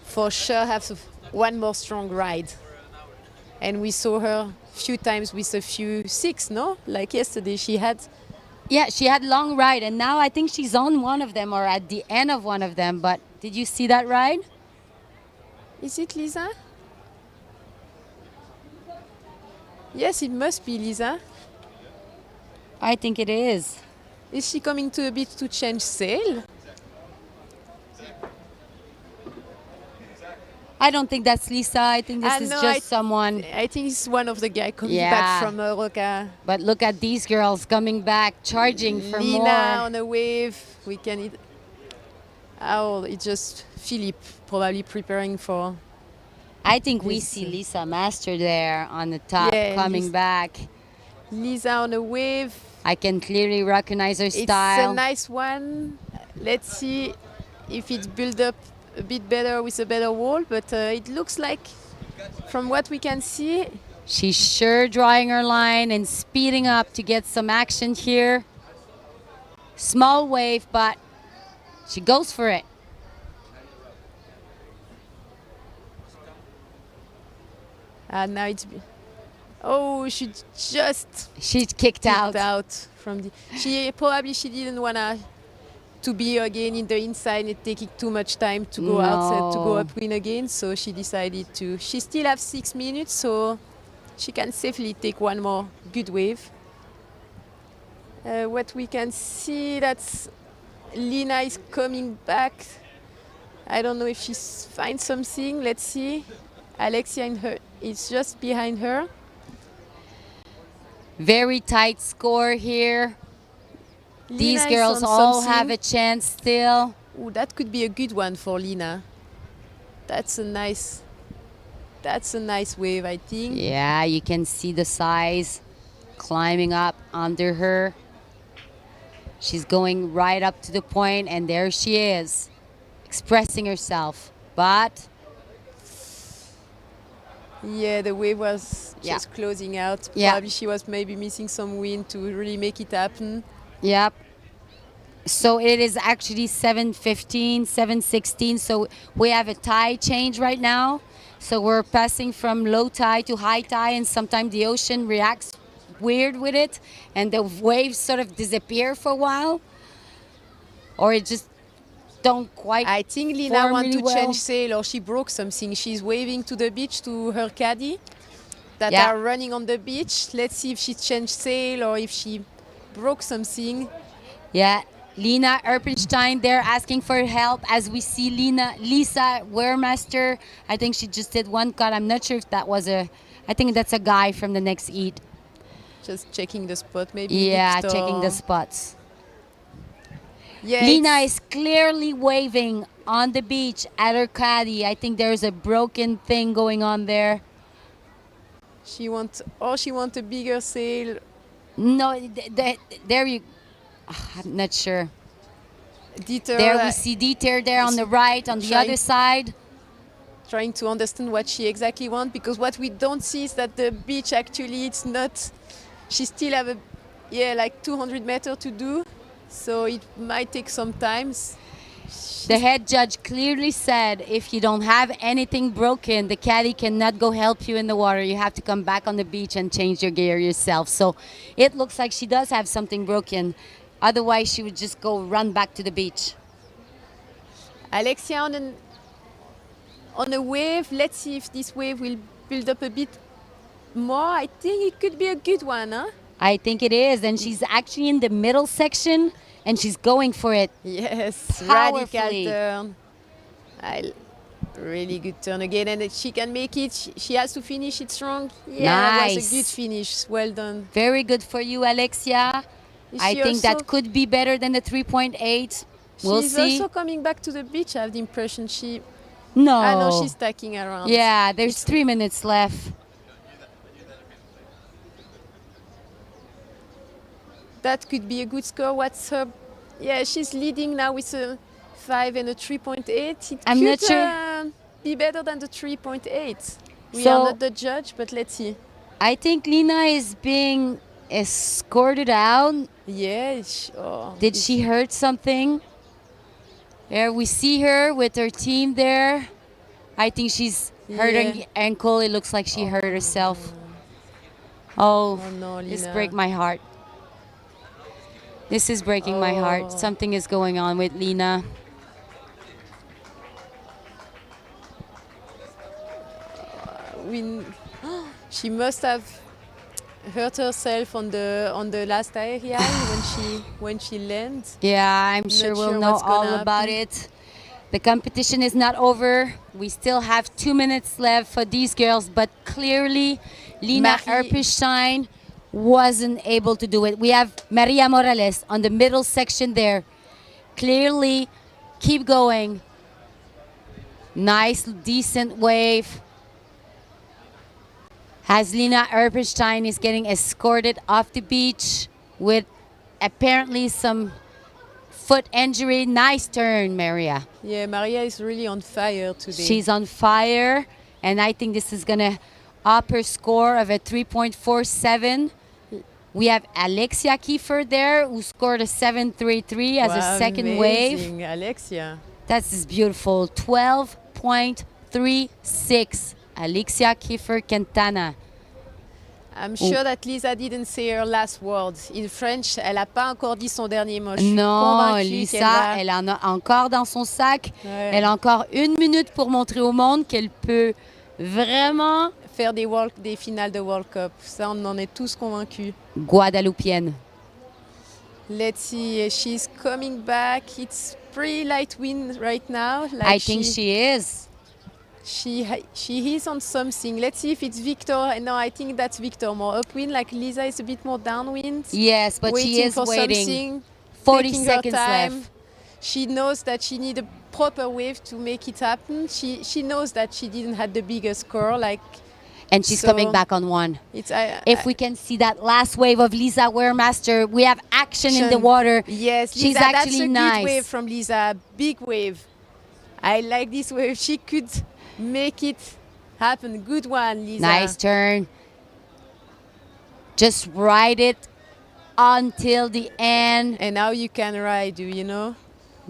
for sure have one more strong ride. And we saw her a few times with a few 6, no? Like yesterday she had... Yeah, she had long ride, and now I think she's on one of them or at the end of one of them. But did you see that ride? Is it Lisa? Yes, it must be Lisa. I think it is. Is she coming to a bit to change sail? I don't think that's Lisa. I think this is just someone. I think it's one of the guys coming back from Roca. But look at these girls coming back, charging for Lina more. On a wave. We can. It's just Philippe probably preparing for. I think we see Lisa Master there on the top, coming back. Lisa on a wave. I can clearly recognize her style. It's a nice one. Let's see if it's built up a bit better with a better wall, but it looks like, from what we can see, she's sure drawing her line and speeding up to get some action here. Small wave, but she goes for it. Now it's... Oh, she kicked out from the... She didn't wanna to be again in the inside and taking too much time to go outside to go upwind again, so she decided to. She still has 6 minutes, so she can safely take one more good wave. What we can see, that's Lina is coming back. I don't know if she finds something. Let's see. Alexia is just behind her. Very tight score here. These Lina girls is on all something. have a chance still. Ooh, that could be a good one for Lina. That's a nice wave, I think. Yeah, you can see the size climbing up under her. She's going right up to the point, and there she is, expressing herself. But yeah, the wave was just closing out. Yeah. Probably she was maybe missing some wind to really make it happen. Yep. So it is actually 7:15, 7:16. So we have a tide change right now. So we're passing from low tide to high tide, and sometimes the ocean reacts weird with it, and the waves sort of disappear for a while, or it just don't quite. I think Lina form wants really to well. change sail, or she broke something. She's waving to the beach to her caddy that Yeah. are running on the beach. Let's see if she changed sail or if she broke something. Yeah, Lina Erpenstein there asking for help as we see Lisa Wehrmaster. I think she just did one cut. I'm not sure if that was I think that's a guy from the next eat. Just checking the spot, maybe. Yeah, Victor. checking the spots. Yeah, Lina is clearly waving on the beach at her caddy. I think there's a broken thing going on there. She wants a bigger sail. No, there you. I'm not sure. Dieter, There we see Dieter there on the right, on the trying- other side. Trying to understand what she exactly wants, because what we don't see is that the beach actually it's not. She still have like 200 meters to do, so it might take some time. The head judge clearly said if you don't have anything broken, the caddy cannot go help you in the water. You have to come back on the beach and change your gear yourself. So it looks like she does have something broken. Otherwise, she would just go run back to the beach. Alexia on a wave. Let's see if this wave will build up a bit more. I think it could be a good one, huh? I think it is. And she's actually in the middle section, and she's going for it. Yes, Powerfully. radical turn. Really good turn again, and if she can make it. She has to finish it strong. Yeah, that was Nice. a good finish. Well done. Very good for you, Alexia. Is I she think that also- could be better than the 3.8. We'll She's see. also coming back to the beach. I have the impression she. No. I know she's tacking around. Yeah, there's 3 minutes left. That could be a good score. What's her? Yeah, she's leading now with a 5 and a 3.8. It I'm could not sure. Be better than the 3.8. We So- are not the judge, but let's see. I think Lina is being escorted out. Yeah. Did she hurt something? There we see her with her team there. I think she's hurt her Yeah. ankle. It looks like she hurt herself. Oh, no, this Lina. break my heart. This is breaking my heart. Oh. Something is going on with Lina. She must have hurt herself on the last area when she lands. Yeah, I'm sure Not we'll sure know what's gonna all about happen. it. The competition is not over. We still have 2 minutes left for these girls, but clearly Lina Marie- Erpenstein wasn't able to do it. We have Maria Morales on the middle section there. Clearly, keep going. Nice, decent wave. As Lina Erpenstein is getting escorted off the beach with apparently some foot injury. Nice turn, Maria. Yeah, Maria is really on fire today. She's on fire, and I think this is going to up her score of a 3.47. We have Alexia Kiefer there, who scored a 7.33 as a Wow, second wave. amazing, Alexia. That's just beautiful. 12.36. Alexia Kiefer Quintana. I'm sure that Lisa didn't say her last words. In French, elle n'a pas encore dit son dernier mot. Je suis Non, convaincue Lisa, qu'elle va- elle en a encore dans son sac. Ouais. Elle a encore 1 minute pour montrer au monde qu'elle peut vraiment faire des finales de World Cup. Ça, on en est tous convaincus. guadeloupienne. Let's see, she's coming back. It's pretty light wind right now. Like I think she is. She is on something. Let's see if it's Victor. No, I think that's Victor. More upwind. Like Lisa is a bit more downwind. Yes, but she is for waiting. something, 40 taking seconds her time. left. She knows that she needs a proper wave to make it happen. She knows that she didn't have the biggest score. And she's coming back on one. If we can see that last wave of Lisa Wehrmaster, we have action in the water. Yes, she's Lisa, actually that's a nice. good wave from Lisa. Big wave. I like this wave. She could make it happen. Good one, Lisa. Nice turn. Just ride it until the end. And now you can ride, you know.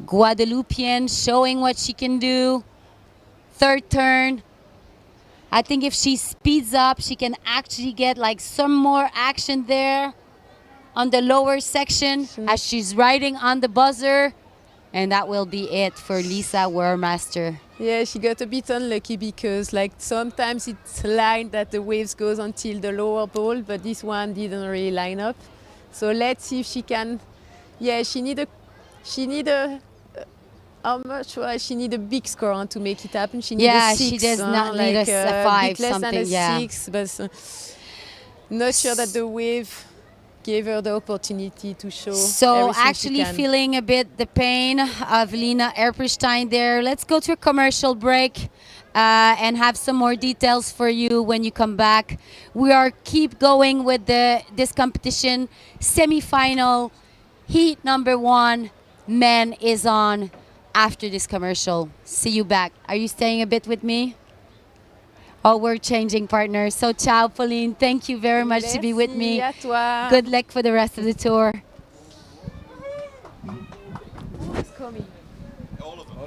Guadeloupean showing what she can do. Third turn. I think if she speeds up, she can actually get like some more action there on the lower section as she's riding on the buzzer. And that will be it for Lisa Wehrmaster. Yeah, she got a bit unlucky because like sometimes it's lined that the waves goes until the lower ball, but this one didn't really line up. So let's see if she can. Yeah, she need a how much? Well, she need a big score to make it happen. She need a 6. She does not need like a 5, bit less something, than a yeah. 6, but not sure that the wave gave her the opportunity to show. So everything actually she can. feeling a bit the pain of Lena Erperstein there. Let's go to a commercial break and have some more details for you when you come back. We are keep going with this competition. Semi-final, heat number 1, men is on after this commercial. See you back. Are you staying a bit with me? Oh, we're changing partners. So ciao, Pauline. Thank you very much to be with me. Merci à toi. Good luck for the rest of the tour. Who's coming? All of them.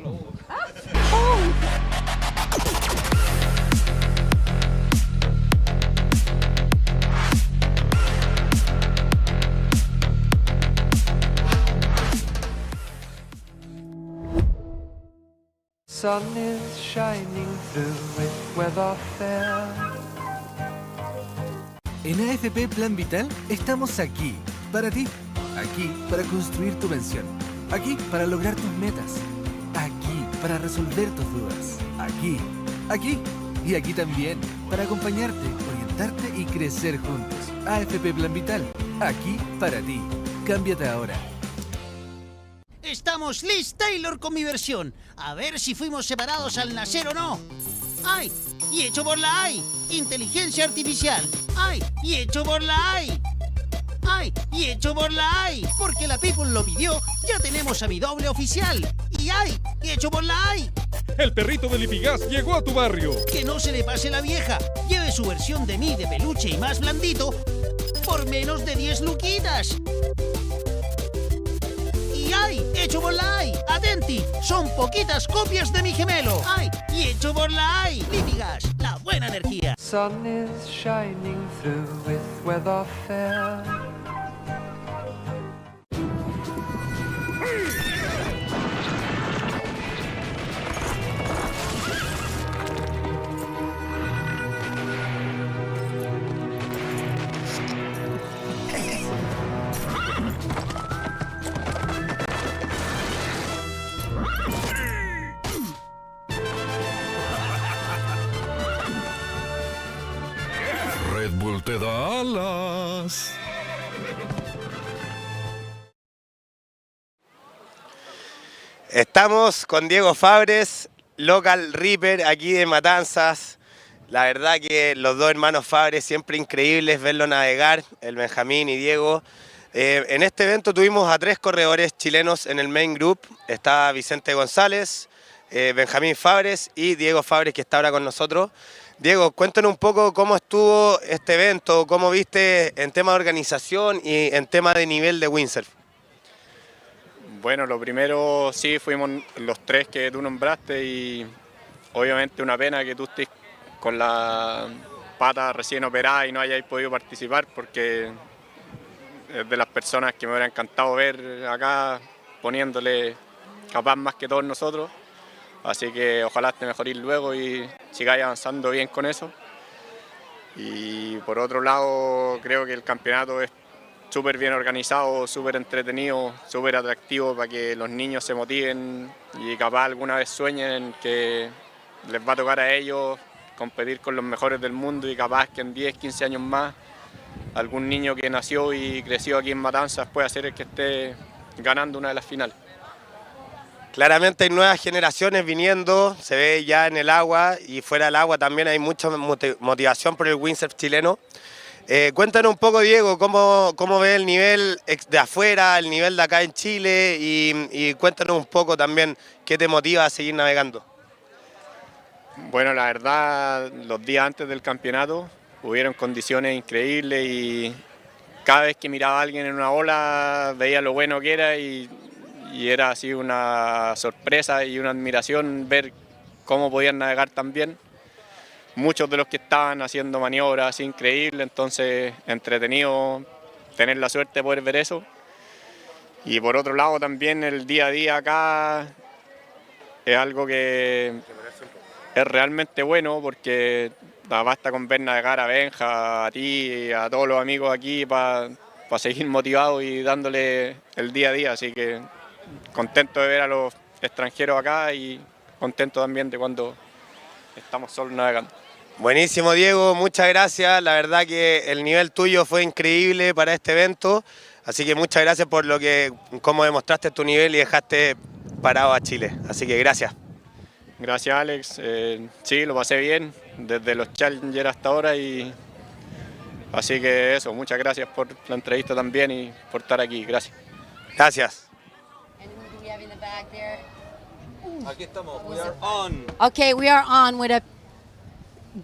Sun is shining through with weather fair. En AFP Plan Vital estamos aquí, para ti. Aquí para construir tu pensión. Aquí para lograr tus metas. Aquí para resolver tus dudas. Aquí y aquí también para acompañarte, orientarte y crecer juntos. AFP Plan Vital, aquí para ti. Cámbiate ahora. Estamos Liz Taylor con mi versión. A ver si fuimos separados al nacer o no. ¡Ay! Y hecho por la AI. Inteligencia artificial. ¡Ay! Y hecho por la AI. ¡Ay! Y hecho por la AI. Porque la People lo pidió, ya tenemos a mi doble oficial. Y ¡ay! Y hecho por la AI. El perrito del Lipigas llegó a tu barrio. Que no se le pase la vieja. Lleve su versión de mí de peluche y más blandito por menos de 10 luquitas. ¡Ay! ¡Hecho por la AI! ¡Atenti! Son poquitas copias de mi gemelo. ¡Ay! Y hecho por la AI. Lipigas, la buena energía. Sun is shining through with weather fair. Red Bull te da alas. Estamos con Diego Fabres, local Reaper aquí de Matanzas. La verdad que los dos hermanos Fabres siempre increíbles verlo navegar, el Benjamín y Diego. En este evento tuvimos a 3 corredores chilenos en el main group. Está Vicente González, Benjamín Fabres y Diego Fabres, que está ahora con nosotros. Diego, cuéntanos un poco cómo estuvo este evento, cómo viste en tema de organización y en tema de nivel de windsurf. Bueno, lo primero sí fuimos los 3 que tú nombraste y obviamente una pena que tú estés con la pata recién operada y no hayáis podido participar porque es de las personas que me hubiera encantado ver acá poniéndole capaz más que todos nosotros. Así que ojalá te mejorís luego y sigáis avanzando bien con eso. Y por otro lado, creo que el campeonato es súper bien organizado, súper entretenido, súper atractivo para que los niños se motiven y capaz alguna vez sueñen que les va a tocar a ellos competir con los mejores del mundo y capaz que en 10, 15 años más algún niño que nació y creció aquí en Matanzas pueda ser el que esté ganando una de las finales. Claramente hay nuevas generaciones viniendo, se ve ya en el agua y fuera del agua también hay mucha motivación por el windsurf chileno. Cuéntanos un poco, Diego, cómo ves el nivel de afuera, el nivel de acá en Chile y cuéntanos un poco también qué te motiva a seguir navegando. Bueno, la verdad, los días antes del campeonato hubieron condiciones increíbles y cada vez que miraba a alguien en una ola veía lo bueno que era y era así una sorpresa y una admiración ver cómo podían navegar tan bien. Muchos de los que estaban haciendo maniobras increíbles, entonces entretenido tener la suerte de poder ver eso. Y por otro lado también el día a día acá es algo que es realmente bueno porque basta con ver navegar a Benja, a ti, a todos los amigos aquí para seguir motivados y dándole el día a día. Así que contento de ver a los extranjeros acá y contento también de cuando estamos solos navegando. Buenísimo, Diego, muchas gracias. La verdad que el nivel tuyo fue increíble para este evento, así que muchas gracias por cómo demostraste tu nivel y dejaste parado a Chile. Así que gracias. Gracias, Alex. Sí, lo pasé bien desde los Challenger hasta ahora y así que eso, muchas gracias por la entrevista también y por estar aquí. Gracias. Gracias. Aquí estamos. We are on. Okay, we are on with a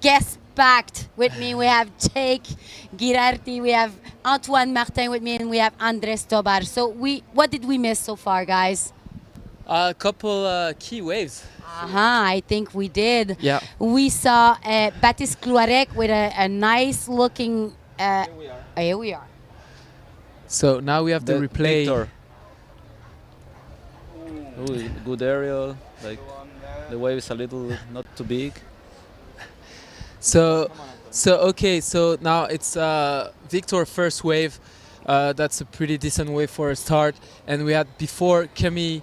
guest packed with me. We have Jake Girardi, we have Antoine Martin with me, and we have Andres Tobar. So what did we miss so far, guys? A couple key waves. I think we did. Yeah. We saw Baptiste Cloarec with a nice looking. Here we are. So now we have the replay. Victor. Ooh, good aerial. Like the wave is a little not too big. So okay. So now it's Victor first wave. That's a pretty decent wave for a start. And we had before Camille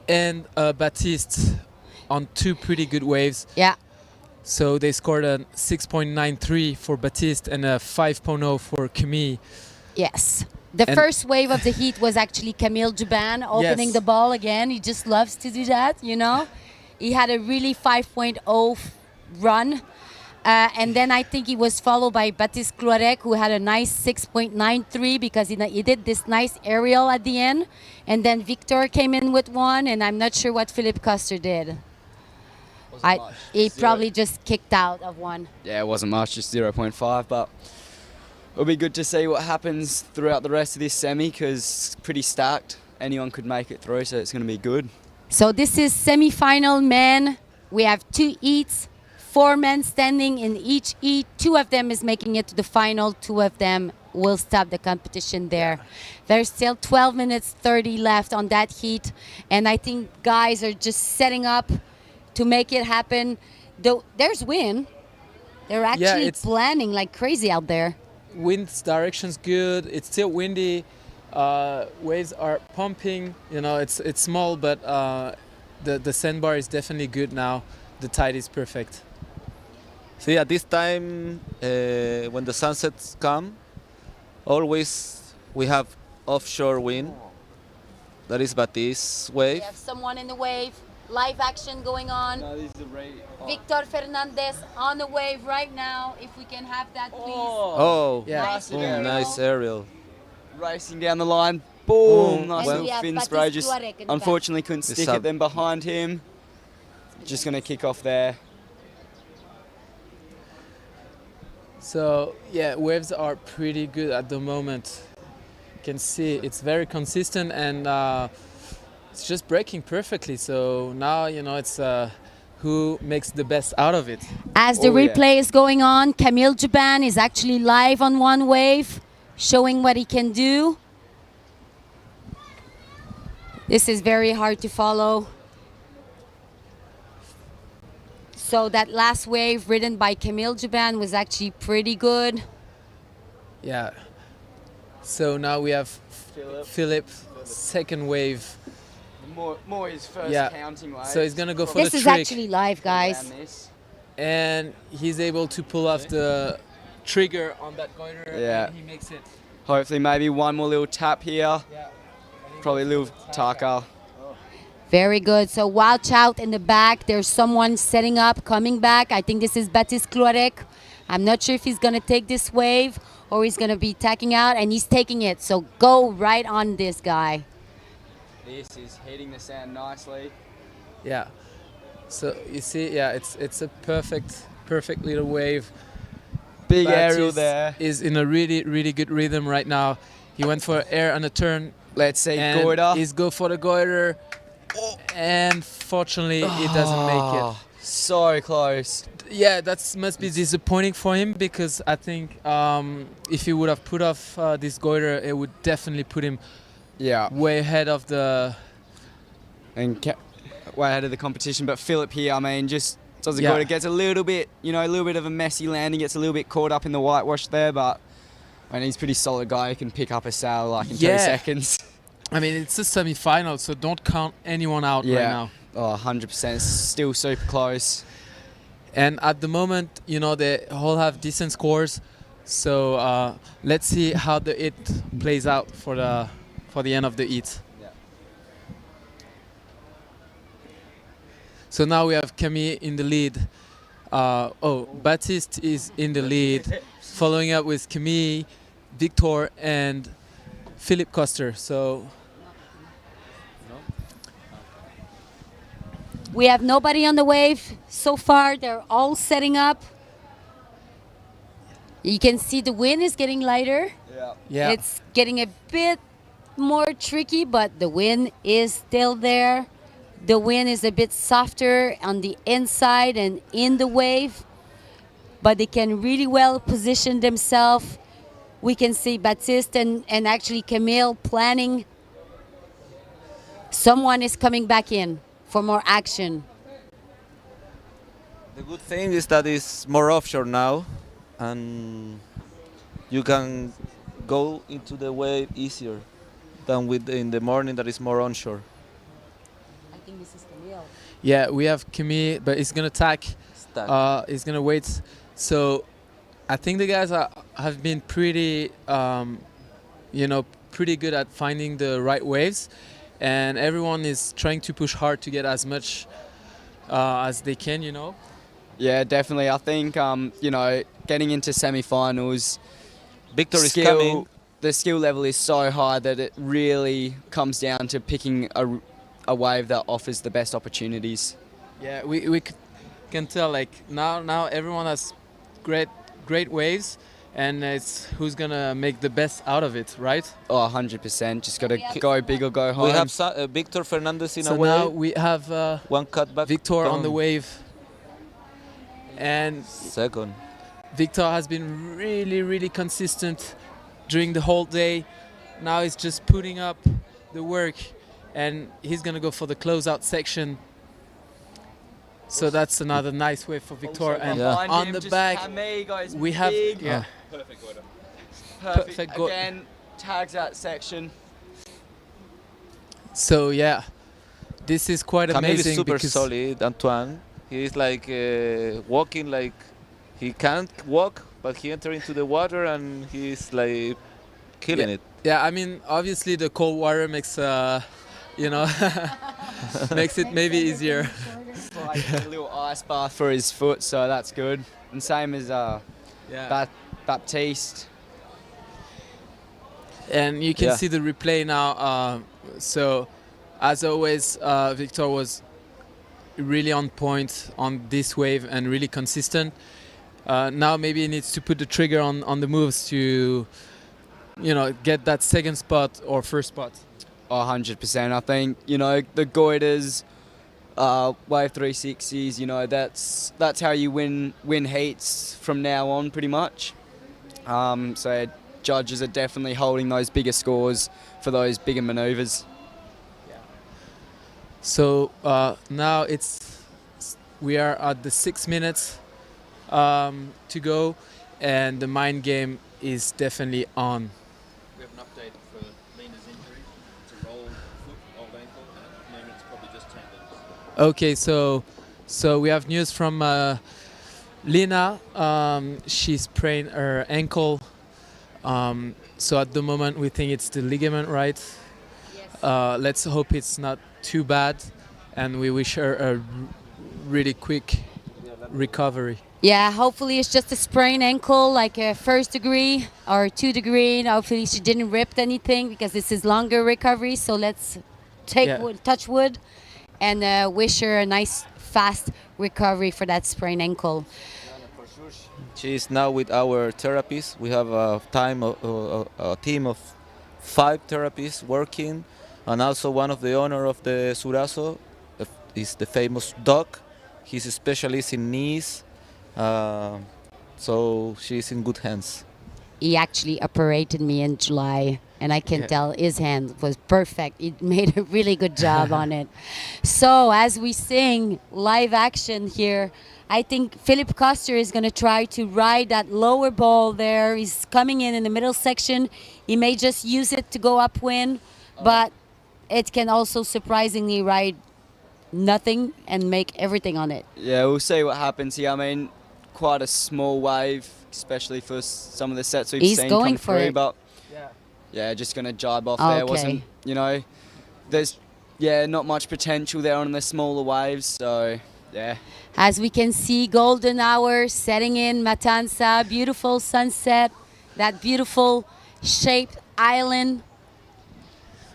and Baptiste on two pretty good waves. Yeah. So they scored a 6.93 for Baptiste and a 5.0 for Camille. Yes. The first wave of the heat was actually Camille Juban opening the ball again. He just loves to do that, you know. He had a really 5.0 run. And then I think he was followed by Baptiste Cloarec, who had a nice 6.93 because he did this nice aerial at the end. And then Victor came in with one, and I'm not sure what Philippe Coster did. He probably just kicked out of one. Yeah, it wasn't much, just 0.5, but it'll be good to see what happens throughout the rest of this semi because it's pretty stacked. Anyone could make it through, so it's going to be good. So this is semi-final men. We have 2 heats, 4 men standing in each heat. 2 of them is making it to the final. 2 of them will stop the competition there. There's still 12 minutes 30 left on that heat, and I think guys are just setting up to make it happen. There's wind. They're actually planning like crazy out there. Wind's direction's good. It's still windy. Waves are pumping. You know, it's small, but the sandbar is definitely good now. The tide is perfect. See, at this time, when the sunsets come, always we have offshore wind. That is Baptiste's wave. We have someone in the wave. Live action going on. No, this is Victor Fernandez on the wave right now. If we can have that, please. Oh, yeah. Nice aerial. Racing down the line. Boom! And Nice little fin spray. Just unfortunately couldn't stick it. Then behind him, just going to kick off there. So yeah, waves are pretty good at the moment. You can see it's very consistent and it's just breaking perfectly. So now, you know, it's who makes the best out of it. As the replay is going on, Camille Juban is actually live on one wave, showing what he can do. This is very hard to follow. So that last wave ridden by Camille Juban was actually pretty good. Yeah. So now we have Philip, second wave. More his first counting wave. So he's gonna go for This the is trick. actually live, guys. And he's able to pull off the trigger on that goiter, Yeah. and he makes it. Hopefully maybe one more little tap here. Probably a little taka. Very good. So watch out in the back. There's someone setting up, coming back. I think this is Baptiste Clorec. I'm not sure if he's going to take this wave or he's going to be tacking out, and he's taking it. So go right on this guy. This is hitting the sand nicely. Yeah. So you see, yeah, it's a perfect little wave. Big Baptiste aerial there. Is in a really good rhythm right now. He went for air on a turn. Let's say and goiter. He's go for the goiter. And fortunately, it doesn't make it. So close. Yeah, that must be disappointing for him, because I think if he would have put off this goiter, it would definitely put him way ahead of the way ahead of the competition. But Philip here, I mean, just does a goiter, gets a little bit, a little bit of a messy landing, gets a little bit caught up in the whitewash there, but I mean, he's a pretty solid guy who can pick up a sail like in 2 seconds. I mean, it's a semi-final, so don't count anyone out right now. Oh, 100%. It's still super close. And at the moment, they all have decent scores. So let's see how the heat plays out for the end of the heat. Yeah. So now we have Camille in the lead. Baptiste is in the lead, following up with Camille, Victor, and Philip Coster. So We have nobody on the wave so far. They're all setting up. You can see the wind is getting lighter. Yeah. It's getting a bit more tricky, but the wind is still there. The wind is a bit softer on the inside and in the wave, but they can really well position themselves. We can see Baptiste and actually Camille planning. Someone is coming back in for more action. The good thing is that it's more offshore now, and you can go into the wave easier than in the morning that is more onshore. I think this is Camille. Yeah, we have Camille, but he's gonna tack. He's gonna wait. So I think the guys have been pretty, pretty good at finding the right waves, and everyone is trying to push hard to get as much as they can. Yeah, definitely. I think getting into semi-finals, Victor is coming. The skill level is so high that it really comes down to picking a wave that offers the best opportunities. Yeah, we can tell now everyone has great waves, and it's who's gonna make the best out of it, right? Oh, 100%. Just gotta go big or go home. We have Victor Fernandez in a So wave. now we have one cutback. Victor on the wave, and second. Victor has been really consistent during the whole day. Now he's just putting up the work, and he's gonna go for the closeout section. So that's another nice wave for Victor. And on the back, we have perfect order. Perfect. Again, tags that section. So yeah, this is quite Camille amazing. is super because solid, Antoine. He's walking like he can't walk, but he entered into the water and he's like killing it. Yeah, I mean, obviously the cold water makes makes it maybe easier. It's like a little ice bath for his foot, so that's good. And same as Baptiste. And you can see the replay now. So, as always, Victor was really on point on this wave and really consistent. Now maybe he needs to put the trigger on the moves to, get that second spot or first spot. 100%. I think, the goiters, wave 360s, that's how you win heats from now on pretty much. So judges are definitely holding those bigger scores for those bigger maneuvers. So now we are at the 6 minutes to go, and the mind game is definitely on. Okay, so we have news from Lina. She sprained her ankle. So at the moment we think it's the ligament, right? Let's hope it's not too bad, and we wish her a really quick recovery. Yeah, hopefully it's just a sprained ankle, like a 1st degree or 2 degree. Hopefully she didn't rip anything, because this is longer recovery. So let's touch wood, and wish her a nice, fast recovery for that sprained ankle. She is now with our therapists. We have a team of 5 therapists working, and also one of the owner of the Surazo is the famous Doc. He's a specialist in knees, so she's in good hands. He actually operated me in July, and I can tell his hand was perfect. He made a really good job on it. So as we sing live action here, I think Philip Koster is going to try to ride that lower ball there. He's coming in the middle section. He may just use it to go upwind, but it can also surprisingly ride nothing and make everything on it. Yeah, we'll see what happens here. I mean, quite a small wave, especially for some of the sets we've seen going come for through. it. But yeah, just going to jibe off there. Wasn't, there's not much potential there on the smaller waves. So yeah. As we can see, golden hour setting in Matanzas, beautiful sunset, that beautiful shaped island.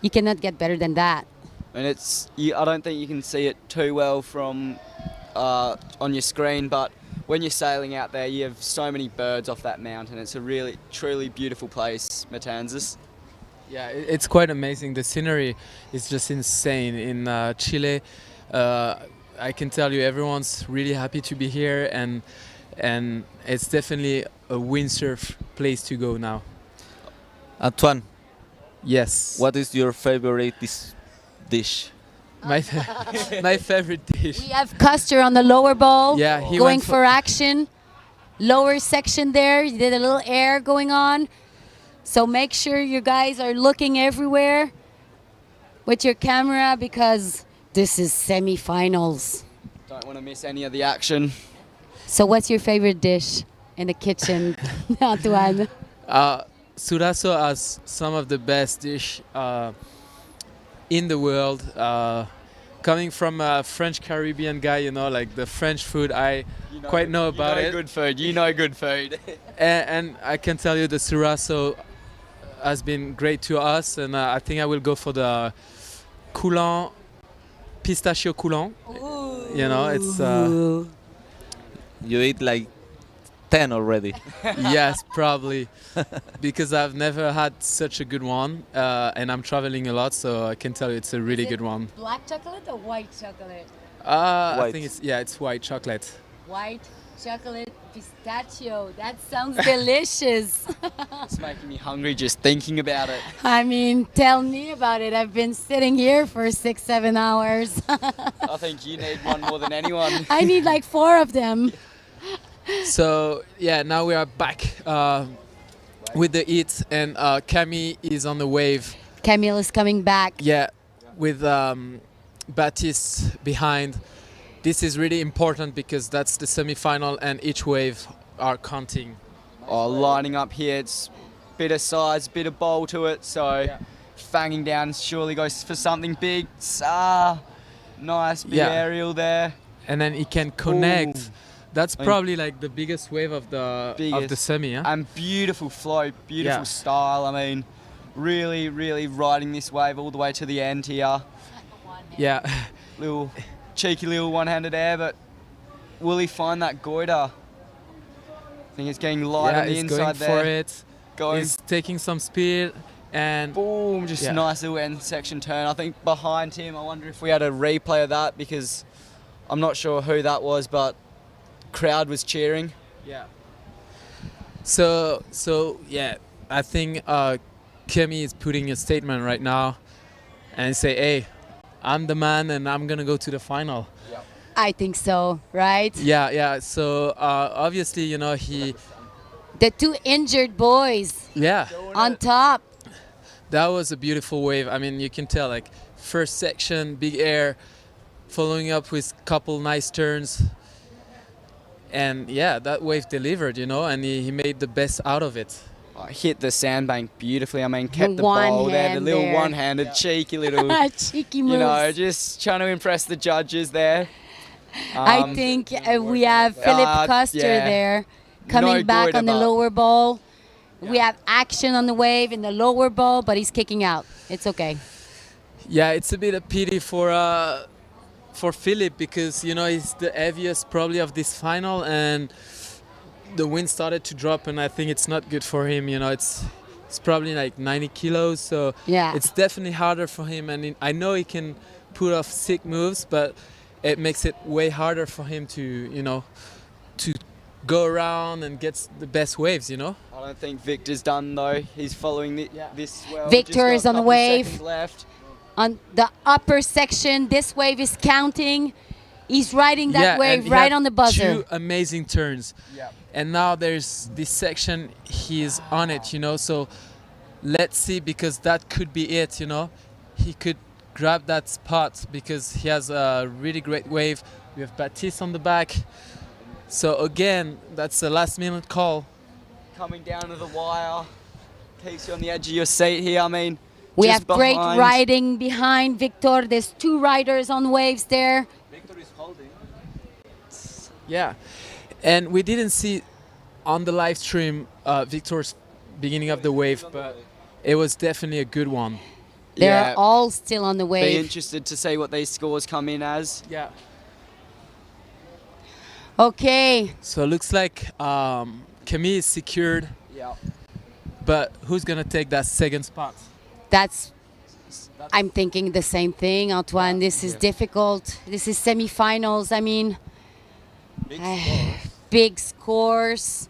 You cannot get better than that. And I don't think you can see it too well from on your screen, but when you're sailing out there, you have so many birds off that mountain. It's a really, truly beautiful place, Matanzas. Yeah, it's quite amazing. The scenery is just insane in Chile. I can tell you, everyone's really happy to be here, and it's definitely a windsurf place to go now. Antoine. Yes. What is your favorite dish? My favorite dish. We have Custer on the lower ball, Yeah, he going went for action. Lower section there, he did a little air going on. So make sure you guys are looking everywhere with your camera, because this is semi-finals. Don't want to miss any of the action. So what's your favorite dish in the kitchen, Antoine? Surazo has some of the best dish in the world. Coming from a French Caribbean guy, like the French food, I quite know about it. Good food. You know good food. and I can tell you the Surazo has been great to us, and I think I will go for the coulant, pistachio coulant. It's you eat like 10 already. Yes, probably, because I've never had such a good one, and I'm traveling a lot, so I can tell you it's a really good one. Black chocolate or white chocolate? I think it's white chocolate. White chocolate pistachio. That sounds delicious. It's making me hungry just thinking about it. I mean, tell me about it. I've been sitting here for 6-7 hours. I think you need one more than anyone. I need like 4 of them. So yeah, now we are back with the heat, and Camille is on the wave. Camille is coming back. Yeah, with Baptiste behind. This is really important because that's the semi-final, and each wave are counting. Lining up here, it's bit of size, bit of bowl to it, so fanging down surely goes for something big. Nice big aerial there. And then he can connect. Ooh. That's probably like the biggest wave of the semi. Huh? And beautiful flow, beautiful style. I mean, really, really riding this wave all the way to the end here. Yeah. Little cheeky little one-handed air, but will he find that goiter? I think it's getting light on the inside there. Going for it. He's taking some speed, and boom, just a nice little end section turn. I think behind him, I wonder if we had a replay of that, because I'm not sure who that was, but crowd was cheering. Yeah. So yeah, I think Kemi is putting a statement right now and say, hey, I'm the man and I'm gonna go to the final. I think so, right? Yeah. So obviously, the 2 injured boys. Yeah. On top. That was a beautiful wave. I mean, you can tell, like, first section, big air, following up with couple nice turns. And yeah, that wave delivered, you know, and he made the best out of it. Hit the sandbank beautifully. I mean, kept the One bowl there, the hand little there. one-handed, cheeky little, Cheeky you know, moves. just trying to impress the judges there. I think we have Philip Custer yeah. there coming No back good on the about- lower ball. We have action on the wave in the lower ball, but he's kicking out. It's okay. Yeah, it's a bit of pity for Philip because, you know, he's the heaviest probably of this final, and the wind started to drop, and I think it's not good for him. You know, it's probably like 90 kilos, so Yeah. it's definitely harder for him. And I know he can put off sick moves, but it makes it way harder for him to, you know, to go around and get the best waves, you know. I don't think Victor's done though. He's following this well. Victor Just got is on a the couple wave. seconds left. On the upper section, this wave is counting. He's riding that and wave he right had on the buzzer. 2 amazing turns. And now there's this section, he's on it, you know, so let's see, because that could be it, you know. He could grab that spot because he has a really great wave. We have Baptiste on the back. So again, that's a last minute call. Coming down to the wire. Keeps you on the edge of your seat here. I mean, We just have great behind. riding behind Victor. There's 2 riders on waves there. Victor is holding. Yeah, and we didn't see on the live stream Victor's beginning of the wave, but it was definitely a good one. They're all still on the Be wave. interested to see what these scores come in as. Yeah. Okay. So it looks like Camille is secured. Yeah. But who's gonna take that second spot? I'm thinking the same thing, Antoine. This is difficult. This is semifinals. I mean, big scores.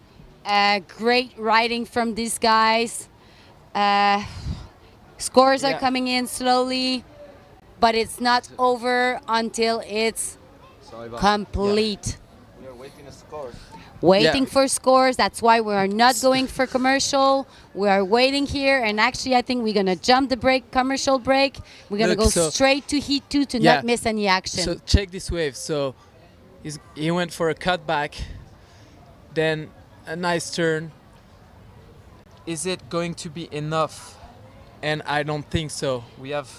Great riding from these guys. Scores are coming in slowly, but it's not over until it's complete. We're waiting a score. Waiting for scores. That's why we are not going for commercial. We are waiting here, and actually, I think we're gonna jump the break, commercial break. We're gonna Look, go so- straight to heat 2 to not miss any action. So check this wave. So he went for a cutback, then a nice turn. Is it going to be enough? And I don't think so. We have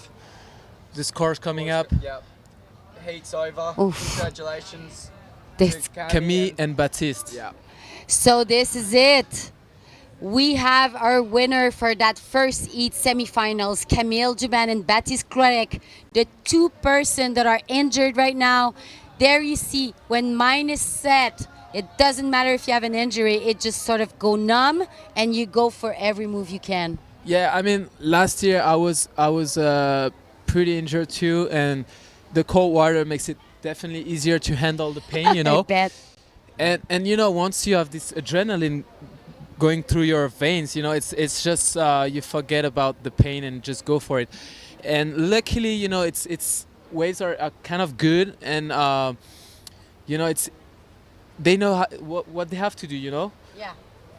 the scores coming up. Yep. Heat's over. Oof. Congratulations. This- to Camille and Baptiste. Yeah. So this is it. We have our winner for that first heat semifinals, Camille Juban and Baptiste Clorec, the 2 person that are injured right now. There you see, when mine is set, it doesn't matter if you have an injury, it just sort of go numb and you go for every move you can. Yeah, I mean, last year I was pretty injured too, and the cold water makes it definitely easier to handle the pain, you know. I bet. And you know, once you have this adrenaline going through your veins, you know, it's just you forget about the pain and just go for it. And luckily, you know, it's waves are kind of good, and you know, they know what they have to do, you know.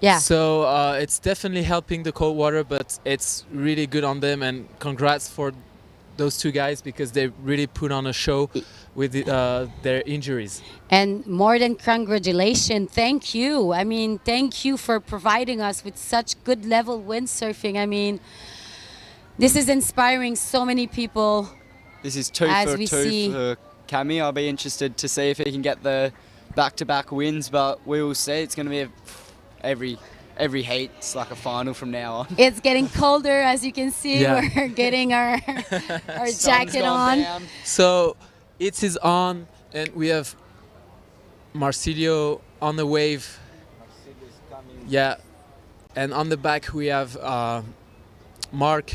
Yeah. So it's definitely helping the cold water, but it's really good on them, and congrats for those 2 guys because they really put on a show with their injuries. And more than congratulations, thank you. I mean, thank you for providing us with such good level windsurfing. I mean, this is inspiring so many people. This is 2 As for we 2 see. for Cammy. I'll be interested to see if he can get the back-to-back wins, but we will see. It's going to be every heat's like a final from now on. It's getting colder, as you can see. Yeah. We're getting our Sun's jacket gone on. down. So it is on, and we have Marsilio on the wave. Yeah, and on the back we have Mark.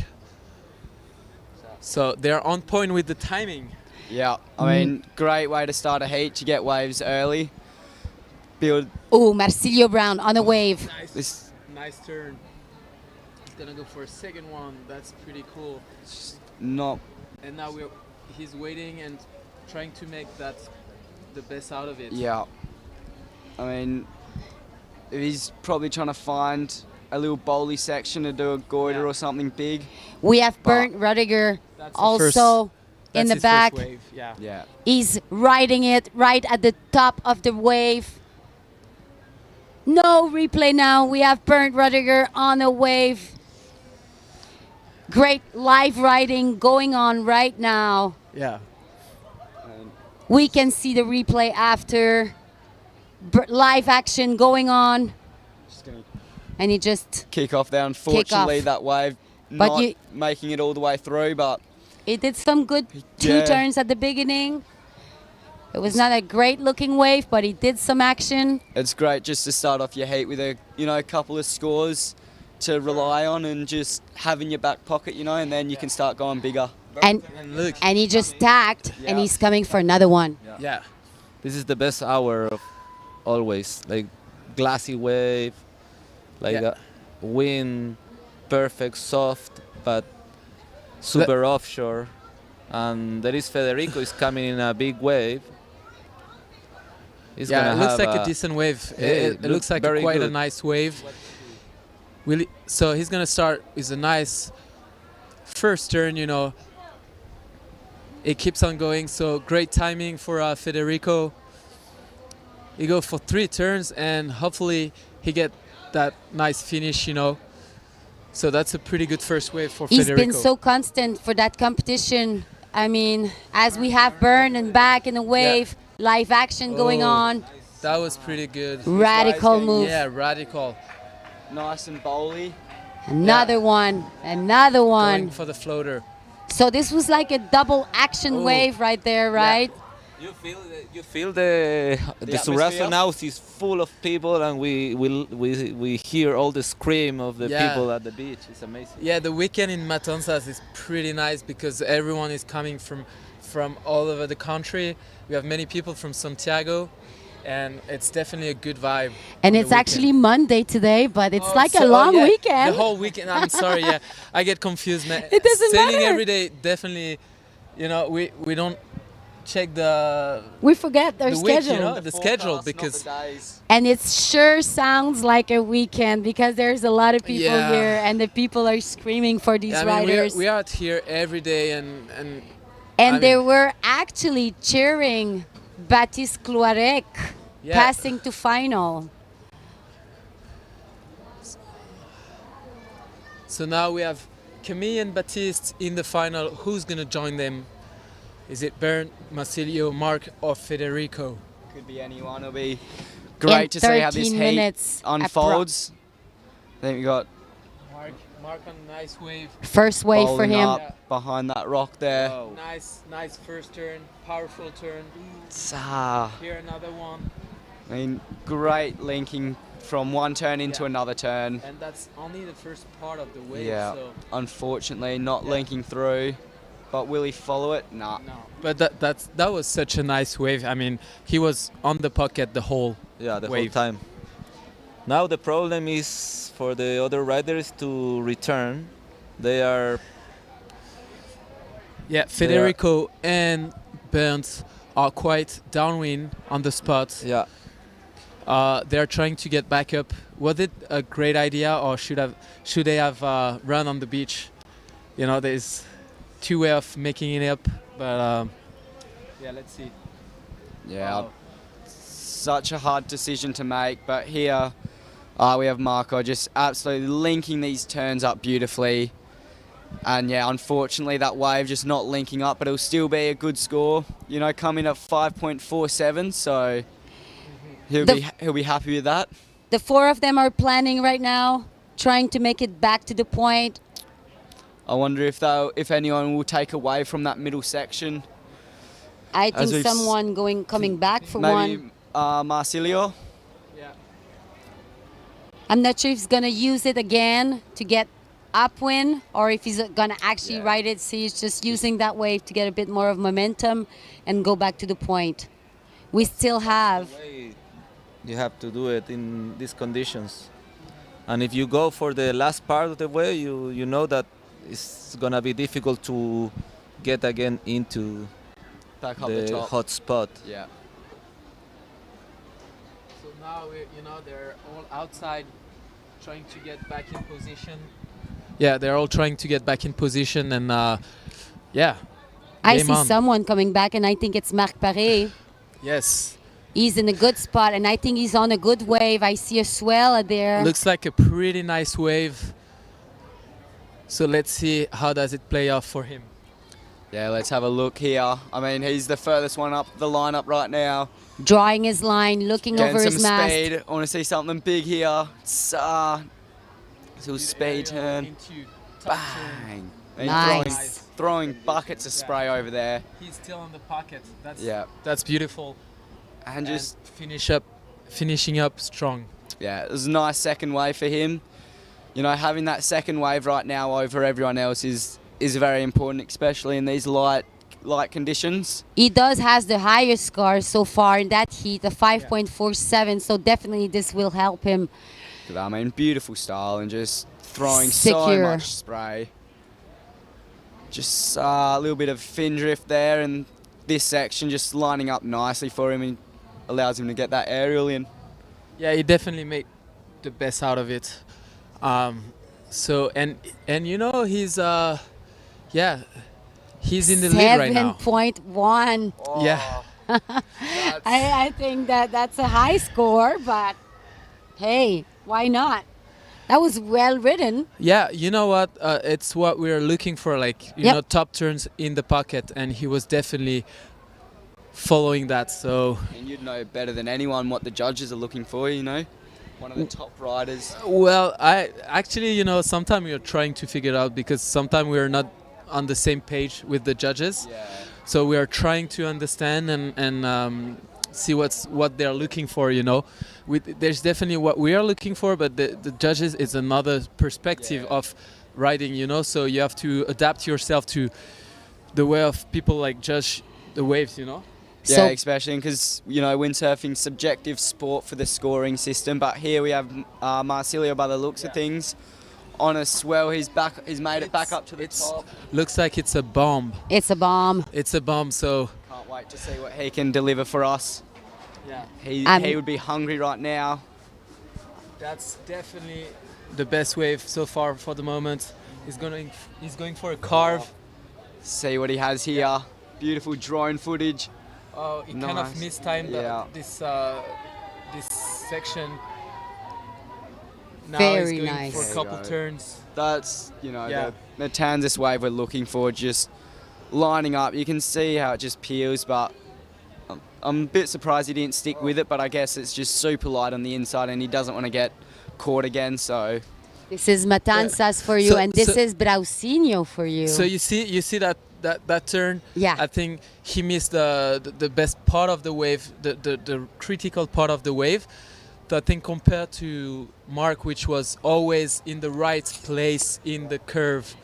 So they're on point with the timing. Yeah, I mean, great way to start a heat to get waves early. Build. Oh, Marsilio Brown on a wave. Nice turn. He's gonna go for a second one. That's pretty cool. Not. And now he's waiting and trying to make that the best out of it. Yeah. I mean, he's probably trying to find a little bowly section to do a goiter or something big. We have Bernd Rudiger That's the also in the his back. First wave. Yeah. Yeah. He's riding it right at the top of the wave. No replay now. We have Bernd Rudiger on a wave. Great live riding going on right now. Yeah. We can see the replay after. Live action going on. And he just Kick off there. Unfortunately, that wave But not you- making it all the way through, but he did some good two Yeah. turns at the beginning. It was not a great looking wave, but he did some action. it's great just to start off your heat with a couple of scores to rely on and just have in your back pocket, and then you can start going bigger. And look. and he just tagged and he's coming for another one. Yeah. This is the best hour of always. Like glassy wave, like Yeah. wind, perfect, soft, but super offshore. And there is Federico is coming in a big wave. He's Yeah, gonna it looks have like a decent wave. Yeah, It looks like very quite a good. nice wave. So he's gonna start with a nice first turn. It keeps on going. So great timing for Federico. He go for 3 turns and hopefully he get that nice finish. So that's a pretty good first wave for He's Federico. been so constant for that competition. I mean, as we have Burn and back in the wave, live action going Oh, on. That was pretty good. Radical move. Yeah, radical. Nice and bowly. Another one. Another one. Going for the floater. So this was like a double action wave right there, right? You feel the Surazo atmosphere? now is full of people, and we hear all the scream of the Yeah. people at the beach. It's amazing. Yeah, the weekend in Matanzas is pretty nice because everyone is coming from all over the country. We have many people from Santiago, and it's definitely a good vibe. And on it's the actually Monday today, but it's like a So- long yeah, weekend. The whole weekend. I'm sorry, yeah, I get confused, man. It doesn't Sailing matter. every day, definitely. We don't check the We forget their the week, schedule. the schedule because And it sure sounds like a weekend because there's a lot of people Yeah. here and the people are screaming for these I mean, riders. we are out here every day and And I they mean- were actually cheering Baptiste Cloarec Yeah. passing to final. So now we have Camille and Baptiste in the final. Who's gonna join them? Is it Bernd, Marsilio, Mark, or Federico? Could be anyone. It'll be great to see how this 13 heat minutes unfolds. Then we got Mark on a nice wave. First wave for bowling him. up behind that rock there. Nice first turn, powerful turn. Ah, Here another one. I mean, great linking from one turn into another turn. And that's only the first part of the wave. Yeah, So. unfortunately not linking through. But will he follow it? Nah. But that was such a nice wave. I mean, he was on the pocket the whole the whole wave. time. Now the problem is for the other riders to return. They are. Yeah, Federico and Bernd are quite downwind on the spot. Yeah. They're trying to get back up. Was it a great idea, or should they have run on the beach? There's 2 ways of making it up, but yeah, let's see. Yeah, such a hard decision to make. But here we have Marco just absolutely linking these turns up beautifully. And yeah, unfortunately that wave just not linking up, but it'll still be a good score. Coming at 5.47, so he'll be happy with that. The 4 of them are planning right now, trying to make it back to the point. I wonder if anyone will take away from that middle section. I As think we've s- someone coming back for Maybe one. Marsilio. I'm not sure if he's gonna use it again to get upwind or if he's gonna actually ride it. See, he's just using that wave to get a bit more of momentum and go back to the point. We still have. You have to do it in these conditions. And if you go for the last part of the way, you know that it's gonna be difficult to get again into Back up the top. hot spot. Yeah. So now they're all outside, trying to get back in position. Yeah, they're all trying to get back in position, and yeah, I Game see on. someone coming back, and I think it's Marc Paré. Yes. He's in a good spot, and I think he's on a good wave. I see a swell there. Looks like a pretty nice wave. So let's see how does it play off for him. Yeah, let's have a look here. I mean, he's the furthest one up the lineup right now. Drawing his line, looking Getting over some his mast. speed. I want to see something big here. It's little speed turn. Bang. And Nice. Throwing buckets of spray over there. He's still in the pocket. That's beautiful. And just finishing up strong. Yeah, it was a nice second wave for him. You know, having that second wave right now over everyone else is very important, especially in these light conditions. He has the highest score so far in that heat, a 5.47. So definitely this will help him. I mean, beautiful style and just throwing Secure. so much spray. Just a little bit of fin drift there, and this section just lining up nicely for him and allows him to get that aerial in. Yeah, he definitely made the best out of it. So and you know he's he's in the lead right now. 7.1. Yeah. I think that's a high score, but hey, why not? That was well written. Yeah, you know what? It's what we're looking for, like you know, top turns in the pocket, and he was definitely following that. So. And you'd know better than anyone what the judges are looking for. You know, one of the top riders. Well, I actually, you know, sometimes we are trying to figure it out because sometimes we are not on the same page with the judges. Yeah. So we are trying to understand and see what they're looking for. You know, there's definitely what we are looking for, but the judges is another perspective of riding. You know, so you have to adapt yourself to the way of people like judge the waves. You know. Yeah, especially because, you know, windsurfing's subjective sport for the scoring system, but here we have Marsilio by the looks of things on a swell. He's made it back up to the top. Looks like it's a bomb. It's a bomb. It's a bomb, so can't wait to see what he can deliver for us. Yeah. He would be hungry right now. That's definitely the best wave so far for the moment. He's going for a carve. See what he has here. Beautiful drone footage. Oh, he kind of mistimed this section. Now Very he's going nice. for a couple turns. That's, you know, the Matanzas wave we're looking for, just lining up. You can see how it just peels, but I'm a bit surprised he didn't stick with it, but I guess it's just super light on the inside and he doesn't want to get caught again, so. This is Matanzas for you, and this is Brausinho for you. So you see that turn. Yeah. I think he missed the best part of the wave, the critical part of the wave. So I think compared to Mark, which was always in the right place in the curve,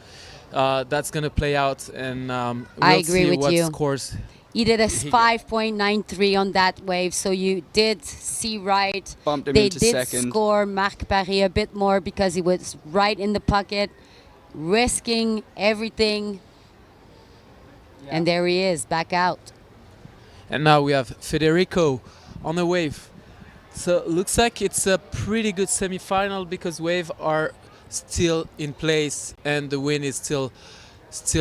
that's gonna play out, and we'll I agree see with what you. scores. He did a 5.93 on that wave, so you did see right. Bumped him they into did second. score Marc Paré a bit more because he was right in the pocket, risking everything. And there he is, back out. And now we have Federico on the wave. So looks like it's a pretty good semi-final because waves are still in place and the wind is still